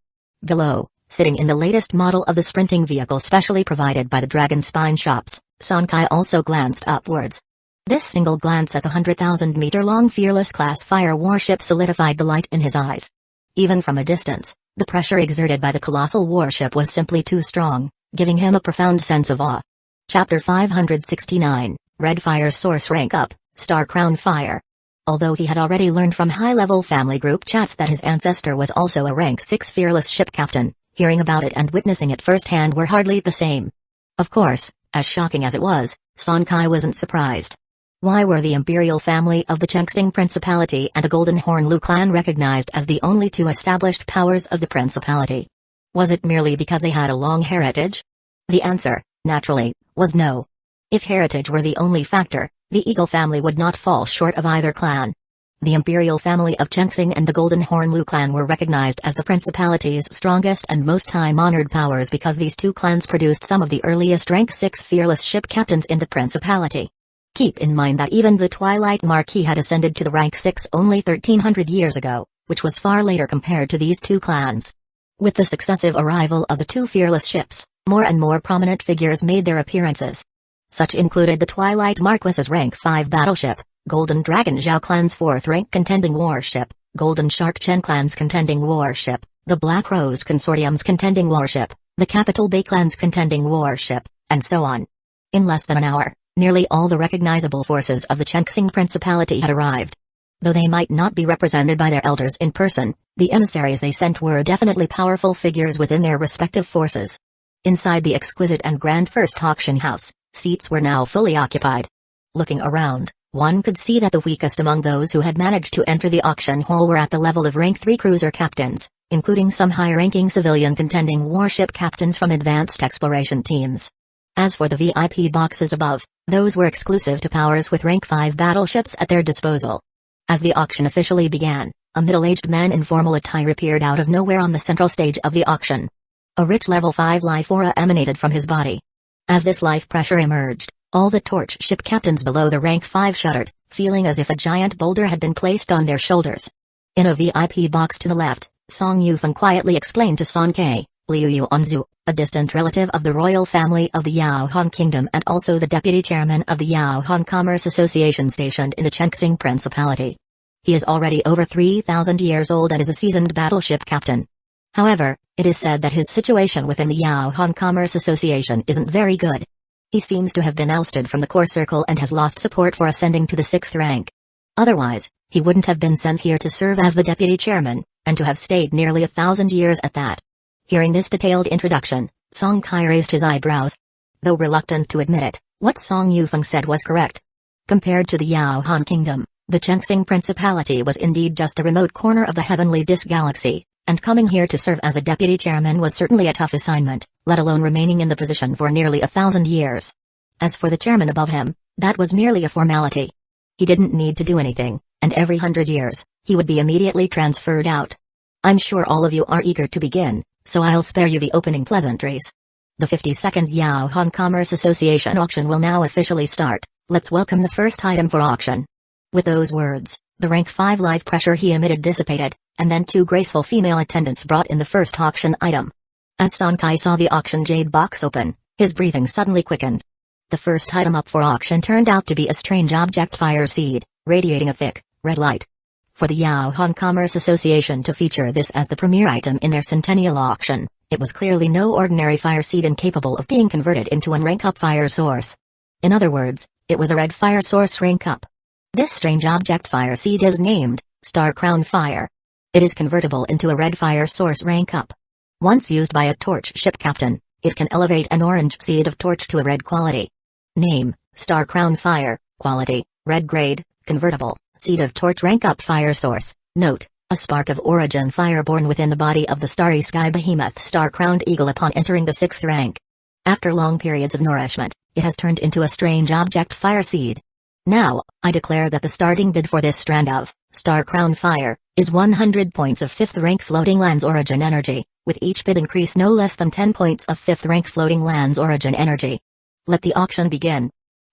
Below, sitting in the latest model of the sprinting vehicle specially provided by the Dragon Spine shops, Sonkai also glanced upwards. This single glance at the 100,000-meter-long fearless class fire warship solidified the light in his eyes. Even from a distance, the pressure exerted by the colossal warship was simply too strong, giving him a profound sense of awe. Chapter 569, Red Fire's Source Rank Up, Star Crown Fire. Although he had already learned from high-level family group chats that his ancestor was also a rank 6 fearless ship captain, hearing about it and witnessing it firsthand were hardly the same. Of course, as shocking as it was, Sonkai wasn't surprised. Why were the imperial family of the Chenxing Principality and the Golden Horn Lu clan recognized as the only 2 established powers of the principality? Was it merely because they had a long heritage? The answer, naturally, was no. If heritage were the only factor, the Eagle family would not fall short of either clan. The imperial family of Chenxing and the Golden Horn Lu clan were recognized as the principality's strongest and most time-honored powers because these 2 clans produced some of the earliest rank 6 fearless ship captains in the principality. Keep in mind that even the Twilight Marquis had ascended to the rank 6 only 1,300 years ago, which was far later compared to these 2 clans. With the successive arrival of the 2 fearless ships, more and more prominent figures made their appearances. Such included the Twilight Marquis's rank 5 battleship, Golden Dragon Zhao clan's 4th rank contending warship, Golden Shark Chen clan's contending warship, the Black Rose Consortium's contending warship, the Capital Bay clan's contending warship, and so on. In less than an hour, nearly all the recognizable forces of the Chenxing Principality had arrived. Though they might not be represented by their elders in person, the emissaries they sent were definitely powerful figures within their respective forces. Inside the exquisite and grand first auction house, seats were now fully occupied. Looking around, one could see that the weakest among those who had managed to enter the auction hall were at the level of rank 3 cruiser captains, including some high-ranking civilian contending warship captains from advanced exploration teams. As for the VIP boxes above, those were exclusive to powers with rank 5 battleships at their disposal. As the auction officially began, a middle-aged man in formal attire appeared out of nowhere on the central stage of the auction. A rich level 5 life aura emanated from his body. As this life pressure emerged, all the torch ship captains below the rank 5 shuddered, feeling as if a giant boulder had been placed on their shoulders. In a VIP box to the left, Song Yufeng quietly explained to Son Kei, Liu Yuanzu, a distant relative of the royal family of the Yao Han Kingdom and also the deputy chairman of the Yao Han Commerce Association stationed in the Chenxing Principality. He is already over 3,000 years old and is a seasoned battleship captain. However, it is said that his situation within the Yao Han Commerce Association isn't very good. He seems to have been ousted from the core circle and has lost support for ascending to the 6th rank. Otherwise, he wouldn't have been sent here to serve as the deputy chairman, and to have stayed nearly 1,000 years at that. Hearing this detailed introduction, Song Kai raised his eyebrows. Though reluctant to admit it, what Song Yufeng said was correct. Compared to the Yao Han Kingdom, the Chenxing Principality was indeed just a remote corner of the heavenly disk galaxy, and coming here to serve as a deputy chairman was certainly a tough assignment, let alone remaining in the position for nearly 1,000 years. As for the chairman above him, that was merely a formality. He didn't need to do anything, and every 100 years, he would be immediately transferred out. I'm sure all of you are eager to begin, so I'll spare you the opening pleasantries. The 52nd Yao Han Commerce Association auction will now officially start. Let's welcome the first item for auction. With those words, the rank 5 life pressure he emitted dissipated, and then 2 graceful female attendants brought in the first auction item. As Sonkai saw the auction jade box open, his breathing suddenly quickened. The first item up for auction turned out to be a strange object fire seed, radiating a thick, red light. For the Yaohan Commerce Association to feature this as the premier item in their centennial auction, it was clearly no ordinary fire seed incapable of being converted into an rank-up fire source. In other words, it was a red fire source rank-up. This strange object fire seed is named Star Crown Fire. It is convertible into a red fire source rank-up. Once used by a torch ship captain, it can elevate an orange seed of torch to a red quality. Name, Star Crown Fire, quality, red grade, convertible, seed of torch rank-up fire source. Note, a spark of origin fire born within the body of the starry sky behemoth star-crowned eagle upon entering the 6th rank. After long periods of nourishment, it has turned into a strange object fire seed. Now, I declare that the starting bid for this strand of Star Crown Fire is 100 points of 5th rank floating lands origin energy, with each bid increase no less than 10 points of 5th rank floating lands origin energy. Let the auction begin.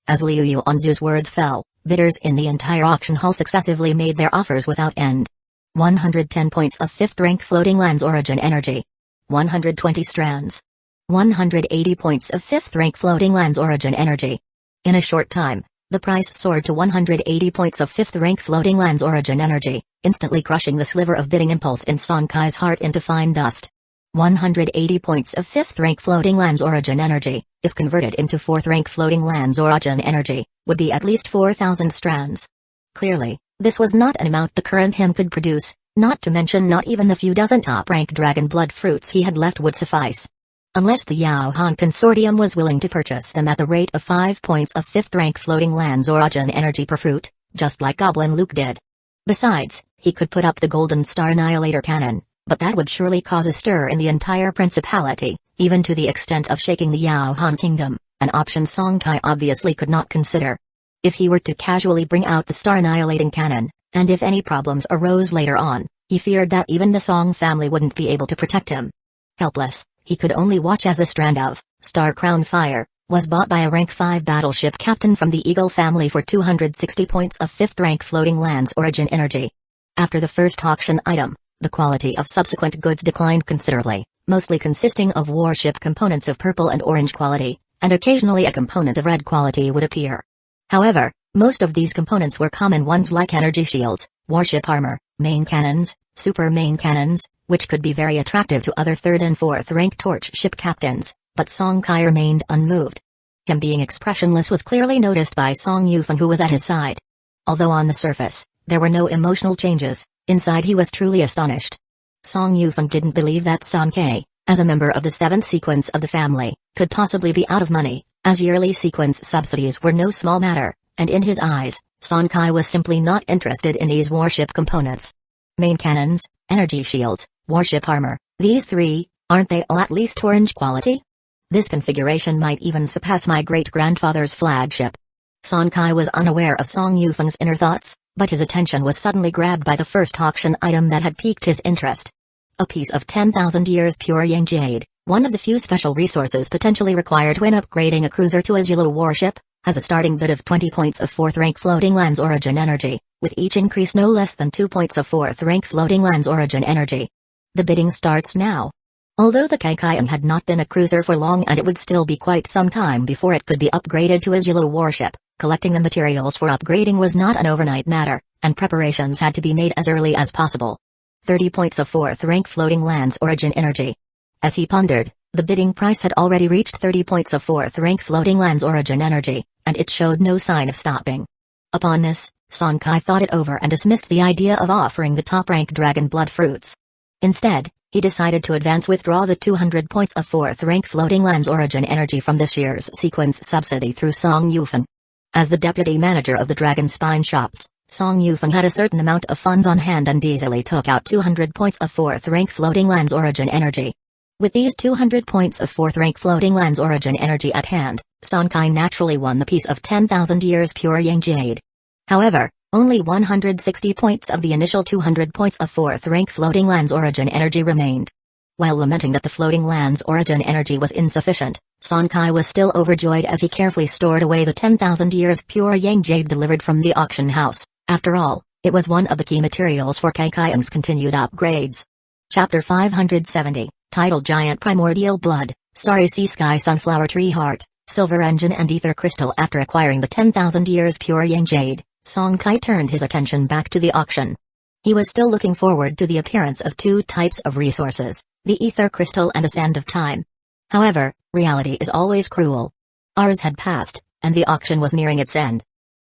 As Liu Yuanzu's words fell, bidders in the entire auction hall successively made their offers without end. 110 points of 5th rank floating lands origin energy. 120 strands. 180 points of 5th rank floating lands origin energy. In a short time, the price soared to 180 points of 5th rank floating lands origin energy, instantly crushing the sliver of bidding impulse in Sonkai's heart into fine dust. 180 points of 5th rank floating lands origin energy, if converted into 4th rank floating lands origin energy, would be at least 4,000 strands. Clearly, this was not an amount the current him could produce, not to mention not even the few dozen top-rank dragon blood fruits he had left would suffice. Unless the Yaohan Consortium was willing to purchase them at the rate of 5 points of 5th rank floating lands origin energy per fruit, just like Goblin Luke did. Besides, he could put up the Golden Star Annihilator Cannon, but that would surely cause a stir in the entire principality, even to the extent of shaking the Yaohan Kingdom, an option Sonkai obviously could not consider. If he were to casually bring out the star-annihilating cannon, and if any problems arose later on, he feared that even the Song family wouldn't be able to protect him. Helpless, he could only watch as the strand of Star Crown Fire was bought by a rank 5 battleship captain from the Eagle family for 260 points of 5th rank floating lands origin energy. After the first auction item, the quality of subsequent goods declined considerably, mostly consisting of warship components of purple and orange quality, and occasionally a component of red quality would appear. However, most of these components were common ones like energy shields, warship armor, main cannons, super main cannons, which could be very attractive to other 3rd and 4th rank torch ship captains, but Song Kai remained unmoved. Him being expressionless was clearly noticed by Song Yufeng, who was at his side. Although on the surface, there were no emotional changes, inside he was truly astonished. Song Yufeng didn't believe that Song Kai, as a member of the 7th sequence of the family, could possibly be out of money, as yearly sequence subsidies were no small matter, and in his eyes, Song Kai was simply not interested in these warship components. Main cannons, energy shields, warship armor, these 3, aren't they all at least orange quality? This configuration might even surpass my great-grandfather's flagship. Song Kai was unaware of Song Yufeng's inner thoughts, but his attention was suddenly grabbed by the first auction item that had piqued his interest. A piece of 10,000 years pure yang jade, one of the few special resources potentially required when upgrading a cruiser to a Zulu warship, has a starting bid of 20 points of 4th rank floating lands origin energy, with each increase no less than 2 points of 4th rank floating lands origin energy. The bidding starts now. Although the Kaikaian had not been a cruiser for long and it would still be quite some time before it could be upgraded to a Zulu warship, collecting the materials for upgrading was not an overnight matter, and preparations had to be made as early as possible. 30 points of 4th rank floating lands origin energy. As he pondered, the bidding price had already reached 30 points of 4th rank floating lands origin energy, and it showed no sign of stopping. Upon this, Song Kai thought it over and dismissed the idea of offering the top-rank dragon blood fruits. Instead, he decided to withdraw the 200 points of 4th rank floating lands origin energy from this year's sequence subsidy through Song Yufeng. As the deputy manager of the Dragon Spine shops, Song Yufeng had a certain amount of funds on hand and easily took out 200 points of 4th rank floating lands origin energy. With these 200 points of 4th rank floating lands origin energy at hand, Song Kai naturally won the piece of 10,000 years pure yang jade. However, only 160 points of the initial 200 points of 4th rank floating lands origin energy remained. While lamenting that the floating lands origin energy was insufficient, Song Kai was still overjoyed as he carefully stored away the 10,000 years pure yang jade delivered from the auction house. After all, it was one of the key materials for Kankaiang's continued upgrades. Chapter 570, titled Giant Primordial Blood, Starry Sea Sky Sunflower Tree Heart, Silver Engine and Ether Crystal. After acquiring the 10,000 years pure Yang Jade, Song Kai turned his attention back to the auction. He was still looking forward to the appearance of two types of resources, the Ether Crystal and a Sand of Time. However, reality is always cruel. Hours had passed, and the auction was nearing its end.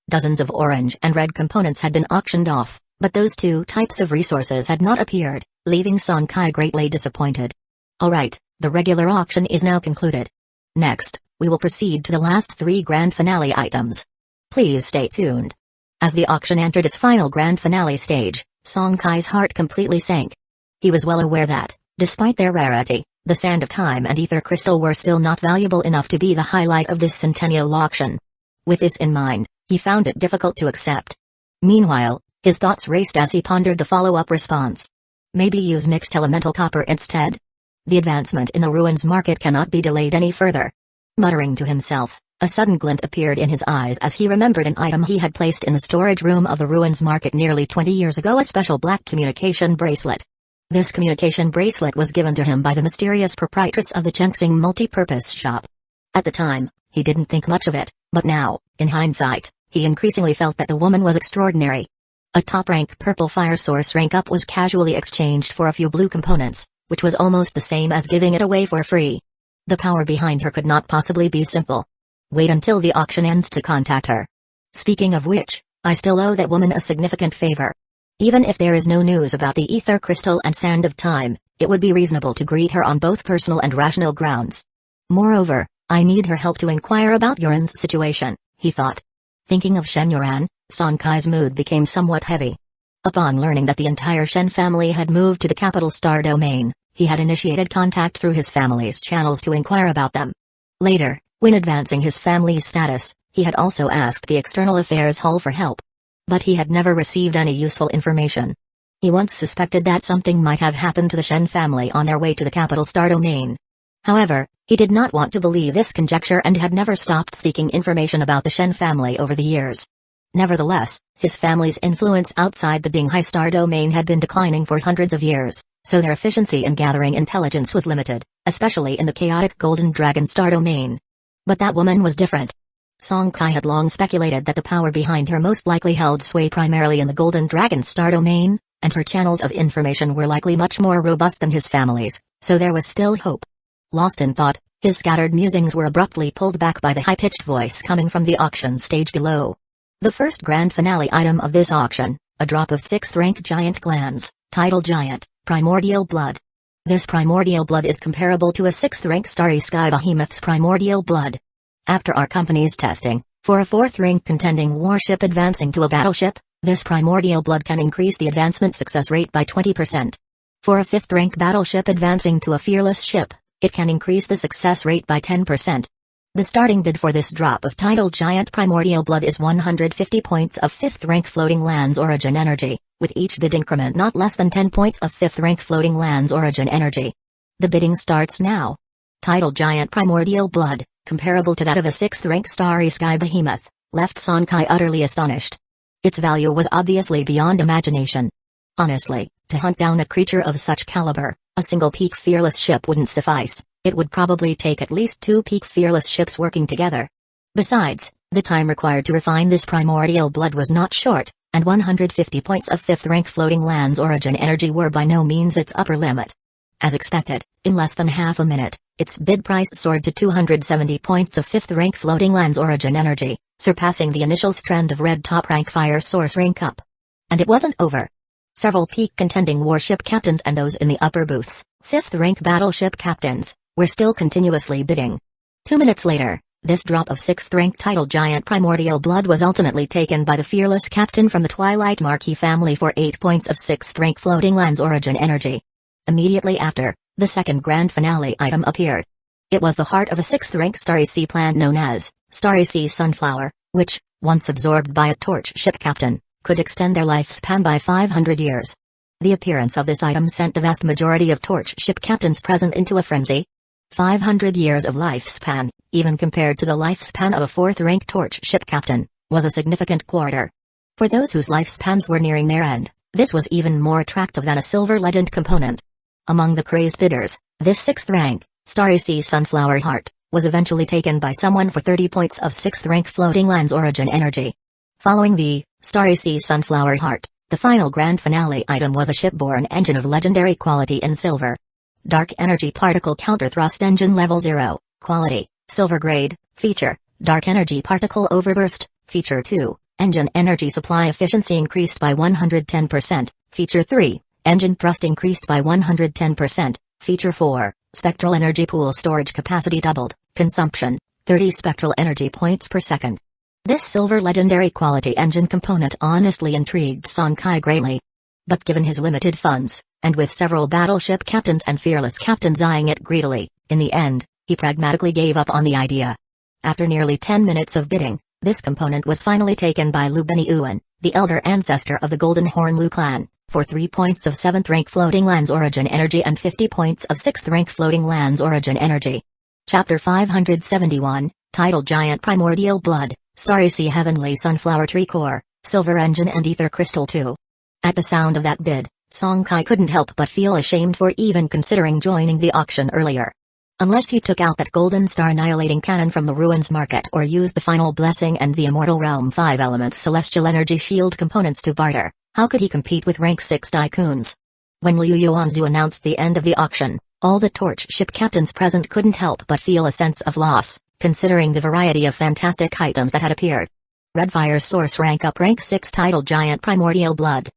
Dozens of orange and red components had been auctioned off, but those two types of resources had not appeared, leaving Song Kai greatly disappointed. Alright, the regular auction is now concluded. Next, we will proceed to the last three grand finale items. Please stay tuned. As the auction entered its final grand finale stage, Song Kai's heart completely sank. He was well aware that, despite their rarity, the Sand of Time and Ether Crystal were still not valuable enough to be the highlight of this centennial auction. With this in mind, he found it difficult to accept. Meanwhile, his thoughts raced as he pondered the follow-up response. Maybe use mixed elemental copper instead? The advancement in the ruins market cannot be delayed any further. Muttering to himself, a sudden glint appeared in his eyes as he remembered an item he had placed in the storage room of the ruins market nearly 20 years ago, a special black communication bracelet. This communication bracelet was given to him by the mysterious proprietress of the Chengsing multi-purpose shop. At the time, he didn't think much of it, but now, in hindsight, he increasingly felt that the woman was extraordinary. A top-rank purple fire source rank-up was casually exchanged for a few blue components, which was almost the same as giving it away for free. The power behind her could not possibly be simple. Wait until the auction ends to contact her. Speaking of which, I still owe that woman a significant favor. Even if there is no news about the Ether Crystal and Sand of Time, it would be reasonable to greet her on both personal and rational grounds. Moreover, I need her help to inquire about Yuran's situation, he thought. Thinking of Shen Yuran, Song Kai's mood became somewhat heavy. Upon learning that the entire Shen family had moved to the capital star domain, he had initiated contact through his family's channels to inquire about them. Later, when advancing his family's status, he had also asked the External Affairs Hall for help. But he had never received any useful information. He once suspected that something might have happened to the Shen family on their way to the capital star domain. However, he did not want to believe this conjecture and had never stopped seeking information about the Shen family over the years. Nevertheless, his family's influence outside the Dinghai star domain had been declining for hundreds of years, so their efficiency in gathering intelligence was limited, especially in the chaotic Golden Dragon star domain. But that woman was different. Song Kai had long speculated that the power behind her most likely held sway primarily in the Golden Dragon star domain, and her channels of information were likely much more robust than his family's, so there was still hope. Lost in thought, his scattered musings were abruptly pulled back by the high-pitched voice coming from the auction stage below. The first grand finale item of this auction, a drop of 6th rank giant glands, titled Giant Primordial Blood. This primordial blood is comparable to a 6th rank Starry Sky Behemoth's primordial blood. After our company's testing, for a 4th rank contending warship advancing to a battleship, this primordial blood can increase the advancement success rate by 20%. For a 5th rank battleship advancing to a fearless ship, it can increase the success rate by 10%. The starting bid for this drop of titled Giant Primordial Blood is 150 points of 5th rank Floating Lands Origin Energy, with each bid increment not less than 10 points of 5th rank Floating Lands Origin Energy. The bidding starts now. Titled Giant Primordial Blood, comparable to that of a 6th rank Starry Sky Behemoth, left Song Kai utterly astonished. Its value was obviously beyond imagination. Honestly, to hunt down a creature of such caliber, a single peak fearless ship wouldn't suffice. It would probably take at least 2 peak fearless ships working together. Besides, the time required to refine this primordial blood was not short, and 150 points of 5th rank Floating Lands Origin Energy were by no means its upper limit. As expected, in less than half a minute, its bid price soared to 270 points of 5th rank Floating Lands Origin Energy, surpassing the initial strand of red top rank Fire Source rank up. And it wasn't over. Several peak contending warship captains and those in the upper booths, 5th rank battleship captains, were still continuously bidding. 2 minutes later, this drop of 6th rank titled Giant Primordial Blood was ultimately taken by the fearless captain from the Twilight Marquis family for 8 points of 6th rank Floating Lands Origin Energy. Immediately after, the second grand finale item appeared. It was the heart of a 6th rank Starry Sea plant known as Starry Sea Sunflower, which, once absorbed by a torch ship captain, could extend their lifespan by 500 years. The appearance of this item sent the vast majority of torch ship captains present into a frenzy. 500 years of lifespan, even compared to the lifespan of a 4th rank torch ship captain, was a significant quarter. For those whose lifespans were nearing their end, this was even more attractive than a Silver Legend component. Among the crazed bidders, this 6th rank, Starry Sea Sunflower Heart, was eventually taken by someone for 30 points of 6th rank Floating Lands Origin Energy. Following the Starry Sea Sunflower Heart, the final grand finale item was a shipborne engine of legendary quality in silver. Dark Energy Particle Counter Thrust Engine Level 0, Quality, Silver Grade, Feature, Dark Energy Particle Overburst, Feature 2, Engine Energy Supply Efficiency increased by 110%, Feature 3, Engine Thrust increased by 110%, Feature 4, Spectral Energy Pool Storage Capacity doubled, Consumption, 30 Spectral Energy Points per second. This silver legendary quality engine component honestly intrigued Song Kai greatly. But given his limited funds, and with several battleship captains and fearless captains eyeing it greedily, in the end, he pragmatically gave up on the idea. After nearly 10 minutes of bidding, this component was finally taken by Lu Beniuan, the elder ancestor of the Golden Horn Lu clan, for 3 points of 7th rank Floating Lands Origin Energy and 50 points of 6th rank Floating Lands Origin Energy. Chapter 571, titled Giant Primordial Blood, Starry Sea Heavenly Sunflower Tree Core, Silver Engine and Ether Crystal 2. At the sound of that bid, Song Kai couldn't help but feel ashamed for even considering joining the auction earlier. Unless he took out that Golden Star Annihilating Cannon from the Ruins Market or used the Final Blessing and the Immortal Realm 5 Elements Celestial Energy Shield components to barter, how could he compete with rank 6 Daikuns? When Liu Yuanzhu announced the end of the auction, all the torch ship captains present couldn't help but feel a sense of loss, considering the variety of fantastic items that had appeared. Redfire's source rank up rank 6 titled Giant Primordial Blood.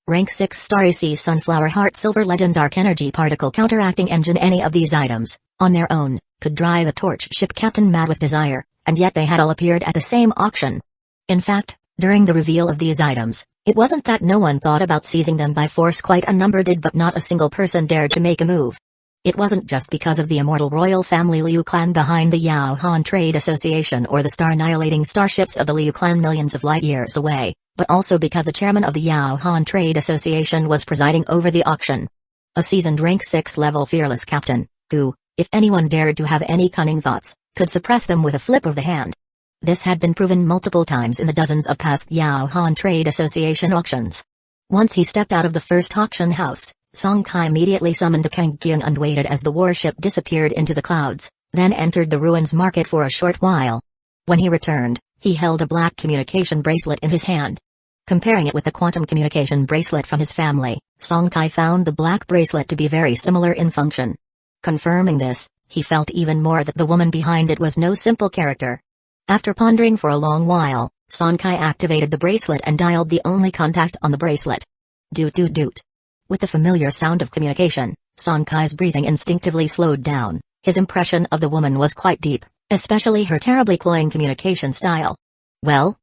Rank 6 Starry Sea Sunflower Heart Silver Legend Dark Energy Particle Counteracting Engine. Any of these items, on their own, could drive a torch ship captain mad with desire, and yet they had all appeared at the same auction. In fact, during the reveal of these items, it wasn't that no one thought about seizing them by force. Quite a number did, but not a single person dared to make a move. It wasn't just because of the immortal royal family Liu clan behind the Yao Han Trade Association or the star-annihilating starships of the Liu clan millions of light years away, but also because the chairman of the Yao Han Trade Association was presiding over the auction. A seasoned rank 6 level fearless captain, who, if anyone dared to have any cunning thoughts, could suppress them with a flip of the hand. This had been proven multiple times in the dozens of past Yao Han Trade Association auctions. Once he stepped out of the first auction house, Song Kai immediately summoned the Kangqian and waited as the warship disappeared into the clouds, then entered the ruins market for a short while. When he returned, he held a black communication bracelet in his hand. Comparing it with the quantum communication bracelet from his family, Song Kai found the black bracelet to be very similar in function. Confirming this, he felt even more that the woman behind it was no simple character. After pondering for a long while, Song Kai activated the bracelet and dialed the only contact on the bracelet. Doot doot doot. With the familiar sound of communication, Song Kai's breathing instinctively slowed down. His impression of the woman was quite deep, especially her terribly cloying communication style. Well,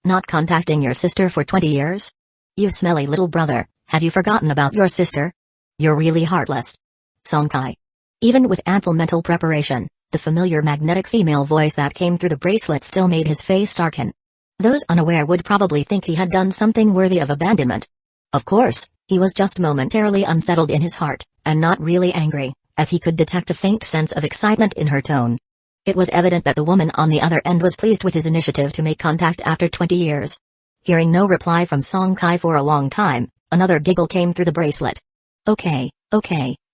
not contacting your sister for 20 years? You smelly little brother, have you forgotten about your sister? You're really heartless. Song Kai. Even with ample mental preparation, the familiar magnetic female voice that came through the bracelet still made his face darken. Those unaware would probably think he had done something worthy of abandonment. Of course, he was just momentarily unsettled in his heart, and not really angry, as he could detect a faint sense of excitement in her tone. It was evident that the woman on the other end was pleased with his initiative to make contact after 20 years. Hearing no reply from Song Kai for a long time, another giggle came through the bracelet. Okay,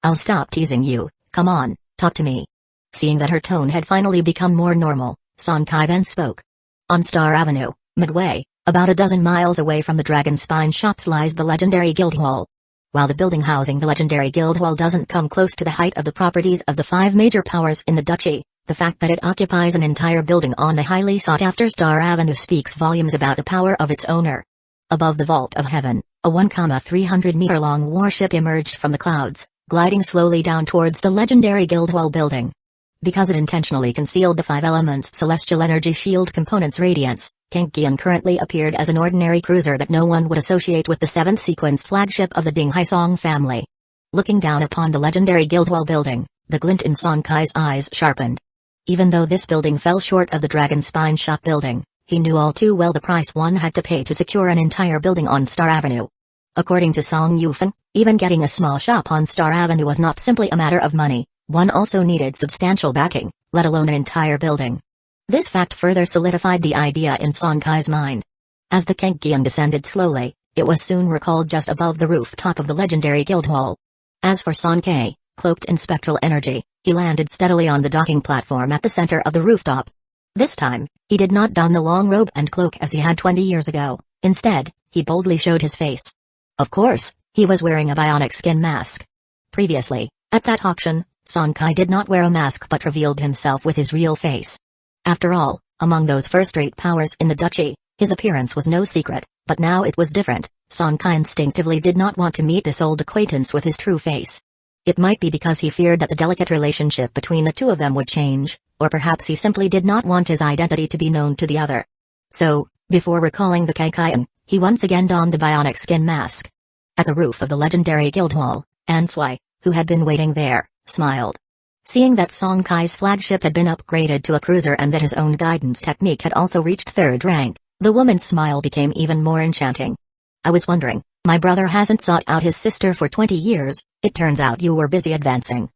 I'll stop teasing you, come on, talk to me. Seeing that her tone had finally become more normal, Song Kai then spoke. On Star Avenue, midway, about a dozen miles away from the Dragon Spine shops lies the legendary guild hall. While the building housing the legendary guild hall doesn't come close to the height of the properties of the 5 major powers in the duchy, the fact that it occupies an entire building on the highly sought-after Star Avenue speaks volumes about the power of its owner. Above the vault of heaven, a 1,300-meter-long warship emerged from the clouds, gliding slowly down towards the legendary guild hall building. Because it intentionally concealed the 5 elements celestial energy shield component's radiance, Kangqian currently appeared as an ordinary cruiser that no one would associate with the 7th sequence flagship of the Ding Haisong family. Looking down upon the legendary Guildhall building, the glint in Song Kai's eyes sharpened. Even though this building fell short of the Dragon Spine shop building, he knew all too well the price one had to pay to secure an entire building on Star Avenue. According to Song Yufeng, even getting a small shop on Star Avenue was not simply a matter of money, one also needed substantial backing, let alone an entire building. This fact further solidified the idea in Song Kai's mind. As the Kenkian descended slowly, it was soon recalled just above the rooftop of the legendary guild hall. As for Sankei, cloaked in spectral energy, he landed steadily on the docking platform at the center of the rooftop. This time, he did not don the long robe and cloak as he had 20 years ago. Instead, he boldly showed his face. Of course, he was wearing a bionic skin mask. Previously, at that auction, Sankei did not wear a mask but revealed himself with his real face. After all, among those first-rate powers in the duchy, his appearance was no secret, but now it was different. Sankei instinctively did not want to meet this old acquaintance with his true face. It might be because he feared that the delicate relationship between the two of them would change, or perhaps he simply did not want his identity to be known to the other. So, before recalling the Kekkaion, he once again donned the bionic skin mask. At the roof of the legendary guild hall, Ansui, who had been waiting there, smiled. Seeing that Sankei's flagship had been upgraded to a cruiser and that his own guidance technique had also reached 3rd rank, the woman's smile became even more enchanting. I was wondering, my brother hasn't sought out his sister for 20 years, it turns out you were busy advancing.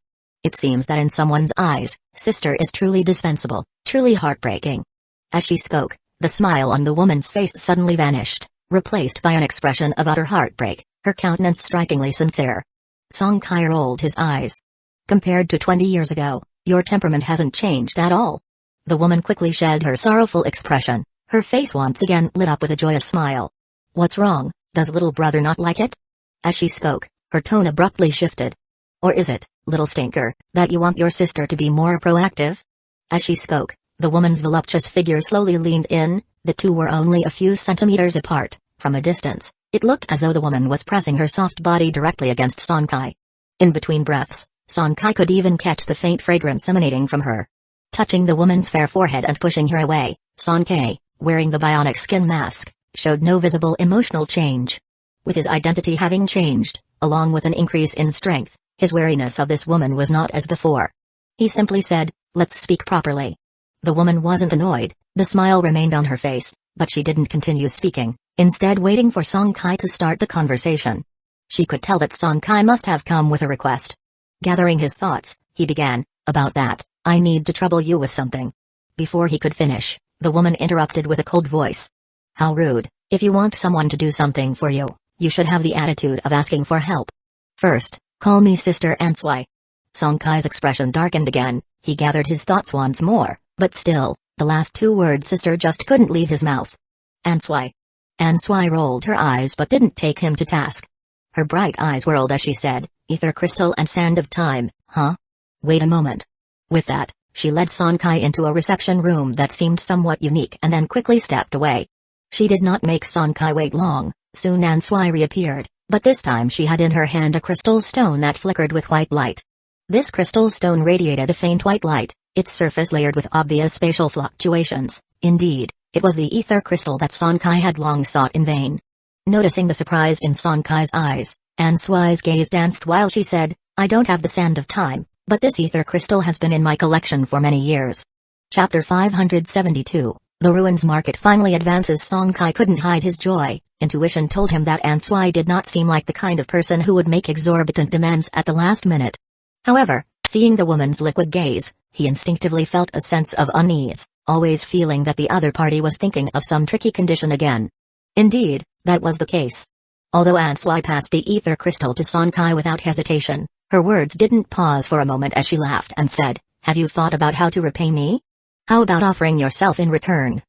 It seems that in someone's eyes, sister is truly dispensable, truly heartbreaking. As she spoke, the smile on the woman's face suddenly vanished, replaced by an expression of utter heartbreak, her countenance strikingly sincere. Sankei rolled his eyes. Compared to 20 years ago, your temperament hasn't changed at all. The woman quickly shed her sorrowful expression, her face once again lit up with a joyous smile. What's wrong, does little brother not like it? As she spoke, her tone abruptly shifted. Or is it, little stinker, that you want your sister to be more proactive? As she spoke, the woman's voluptuous figure slowly leaned in, the two were only a few centimeters apart. From a distance, it looked as though the woman was pressing her soft body directly against Sankei. In between breaths, Sankei could even catch the faint fragrance emanating from her. Touching the woman's fair forehead and pushing her away, Sankei, wearing the bionic skin mask, showed no visible emotional change. With his identity having changed, along with an increase in strength, his wariness of this woman was not as before. He simply said, "Let's speak properly." The woman wasn't annoyed, the smile remained on her face, but she didn't continue speaking, instead waiting for Sankei to start the conversation. She could tell that Sankei must have come with a request. Gathering his thoughts, he began, "About that, I need to trouble you with something." Before he could finish, the woman interrupted with a cold voice. "How rude, if you want someone to do something for you, you should have the attitude of asking for help. First, call me Sister Ansui." Sankei's expression darkened again, he gathered his thoughts once more, but still, the last two words sister just couldn't leave his mouth. Ansui. Ansui rolled her eyes but didn't take him to task. Her bright eyes whirled as she said, "Ether crystal and sand of time, huh? Wait a moment." With that, she led Sankei into a reception room that seemed somewhat unique and then quickly stepped away. She did not make Sankei wait long, soon Ansui reappeared, but this time she had in her hand a crystal stone that flickered with white light. This crystal stone radiated a faint white light, its surface layered with obvious spatial fluctuations. Indeed, it was the ether crystal that Sankei had long sought in vain. Noticing the surprise in Sankei's eyes, Ansui's gaze danced while she said, "I don't have the sand of time, but this ether crystal has been in my collection for many years." Chapter 572, The Ruins Market finally advances. Sankei couldn't hide his joy. Intuition told him that Ansui did not seem like the kind of person who would make exorbitant demands at the last minute. However, seeing the woman's liquid gaze, he instinctively felt a sense of unease, always feeling that the other party was thinking of some tricky condition again. Indeed, that was the case. Although Ansui passed the ether crystal to Sankei without hesitation, her words didn't pause for a moment as she laughed and said, "Have you thought about how to repay me? How about offering yourself in return?"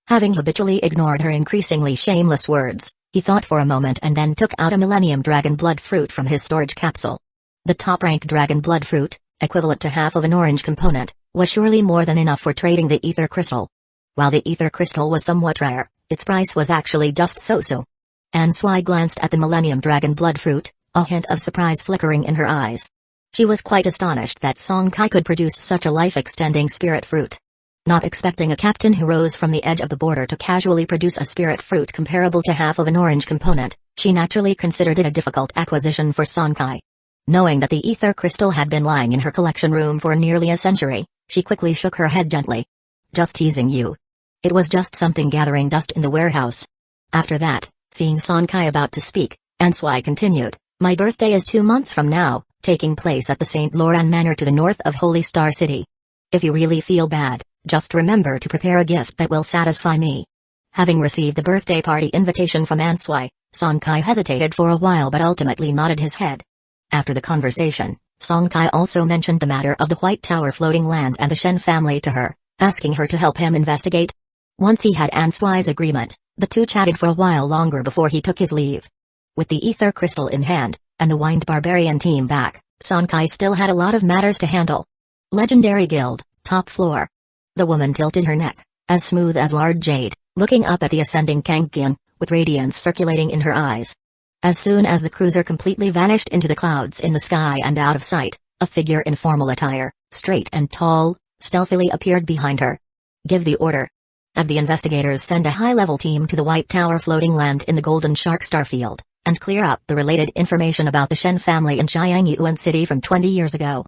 Having habitually ignored her increasingly shameless words, he thought for a moment and then took out a Millennium Dragon Blood Fruit from his storage capsule. The top-ranked Dragon Blood Fruit, equivalent to half of an orange component, was surely more than enough for trading the ether crystal. While the ether crystal was somewhat rare, its price was actually just so-so. Ansui glanced at the Millennium Dragon Blood Fruit, a hint of surprise flickering in her eyes. She was quite astonished that Sankei could produce such a life-extending spirit fruit. Not expecting a captain who rose from the edge of the border to casually produce a spirit fruit comparable to half of an orange component, she naturally considered it a difficult acquisition for Sankei. Knowing that the ether crystal had been lying in her collection room for nearly a century, she quickly shook her head gently. "Just teasing you. It was just something gathering dust in the warehouse." After that, seeing Sankei about to speak, Ansui continued, "My birthday is 2 months from now, taking place at the St. Laurent Manor to the north of Holy Star City. If you really feel bad, just remember to prepare a gift that will satisfy me." Having received the birthday party invitation from Ansui, Sonkai hesitated for a while but ultimately nodded his head. After the conversation, Sonkai also mentioned the matter of the White Tower floating land and the Shen family to her, asking her to help him investigate. Once he had Ansui's agreement, the two chatted for a while longer before he took his leave. With the ether crystal in hand, and the Wind Barbarian team back, Sonkai still had a lot of matters to handle. Legendary Guild, top floor. The woman tilted her neck, as smooth as large jade, looking up at the ascending Kangkyun, with radiance circulating in her eyes. As soon as the cruiser completely vanished into the clouds in the sky and out of sight, a figure in formal attire, straight and tall, stealthily appeared behind her. Give the order. Have the investigators send a high-level team to the White Tower floating land in the Golden Shark Starfield, and clear up the related information about the Shen family in Jiangyuan City from 20 years ago.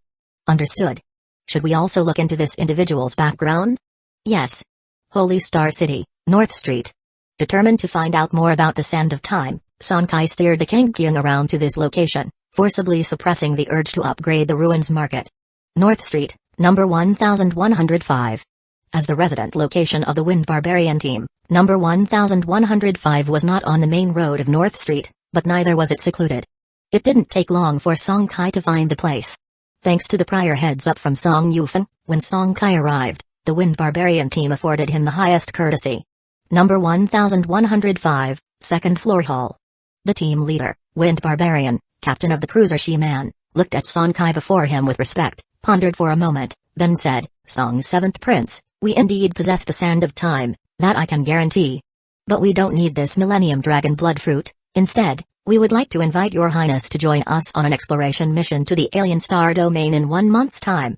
Understood. Should we also look into this individual's background? Yes. Holy Star City, North Street. Determined to find out more about the Sand of Time, Sonkai steered the Kangkyun around to this location, forcibly suppressing the urge to upgrade the ruins market. North Street, number 1105. As the resident location of the Wind Barbarian team, number 1105 was not on the main road of North Street, but neither was it secluded. It didn't take long for Sonkai to find the place. Thanks to the prior heads-up from Song Yufeng, when Sonkai arrived, the Wind Barbarian team afforded him the highest courtesy. Number 1105, second floor hall. The team leader, Wind Barbarian, captain of the cruiser She-Man, looked at Sonkai before him with respect, pondered for a moment, then said, Song 7th Prince, we indeed possess the Sand of Time, that I can guarantee. But we don't need this Millennium Dragon Blood Fruit. Instead, we would like to invite your highness to join us on an exploration mission to the Alien Star Domain in 1 month's time.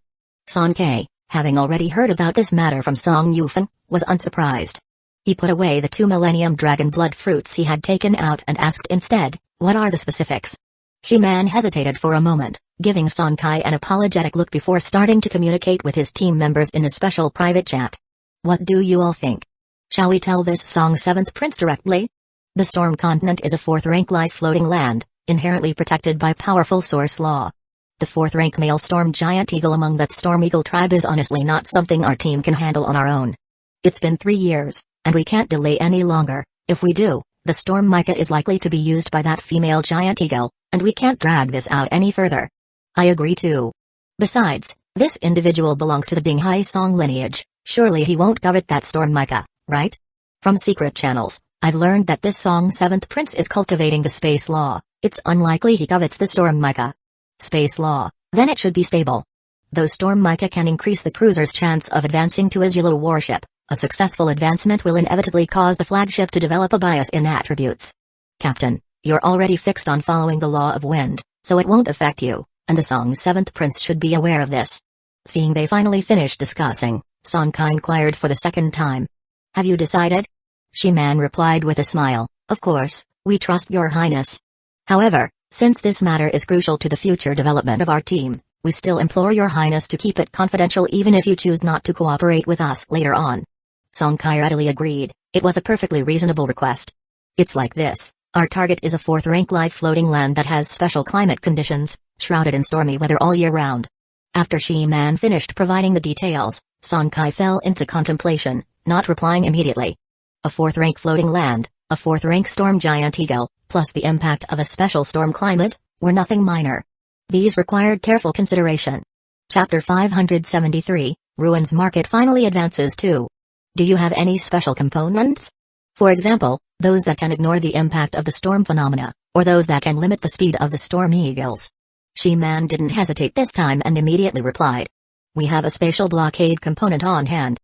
Sonkai, having already heard about this matter from Song Yufeng, was unsurprised. He put away the 2 Millennium Dragon Blood Fruits he had taken out and asked instead, what are the specifics? She-Man hesitated for a moment, giving Sonkai an apologetic look before starting to communicate with his team members in a special private chat. What do you all think? Shall we tell this Song 7th Prince directly? The Storm Continent is a 4th-rank life floating land, inherently protected by powerful source law. The 4th-rank male storm giant eagle among that storm eagle tribe is honestly not something our team can handle on our own. It's been 3 years, and we can't delay any longer. If we do, the storm mica is likely to be used by that female giant eagle, and we can't drag this out any further. I agree too. Besides, this individual belongs to the Dinghai Song lineage, surely he won't covet that storm mica, right? From secret channels, I've learned that this Song 7th Prince is cultivating the space law. It's unlikely he covets the storm mica. Space law, then it should be stable. Though storm mica can increase the cruiser's chance of advancing to Izulo warship, a successful advancement will inevitably cause the flagship to develop a bias in attributes. Captain, you're already fixed on following the law of wind, so it won't affect you, and the Song 7th Prince should be aware of this. Seeing they finally finished discussing, Sonkai inquired for the second time. Have you decided? She-Man replied with a smile, of course, we trust your highness. However, since this matter is crucial to the future development of our team, we still implore your highness to keep it confidential even if you choose not to cooperate with us later on. Sonkai readily agreed. It was a perfectly reasonable request. It's like this, our target is a 4th-rank life floating land that has special climate conditions, shrouded in stormy weather all year round. After She-Man finished providing the details, Sonkai fell into contemplation, not replying immediately. A 4th-rank floating land, a 4th-rank storm giant eagle, plus the impact of a special storm climate, were nothing minor. These required careful consideration. Chapter 573, Ruins Market finally advances too. Do you have any special components? For example, those that can ignore the impact of the storm phenomena, or those that can limit the speed of the storm eagles. She-Man didn't hesitate this time and immediately replied. We have a spatial blockade component on hand,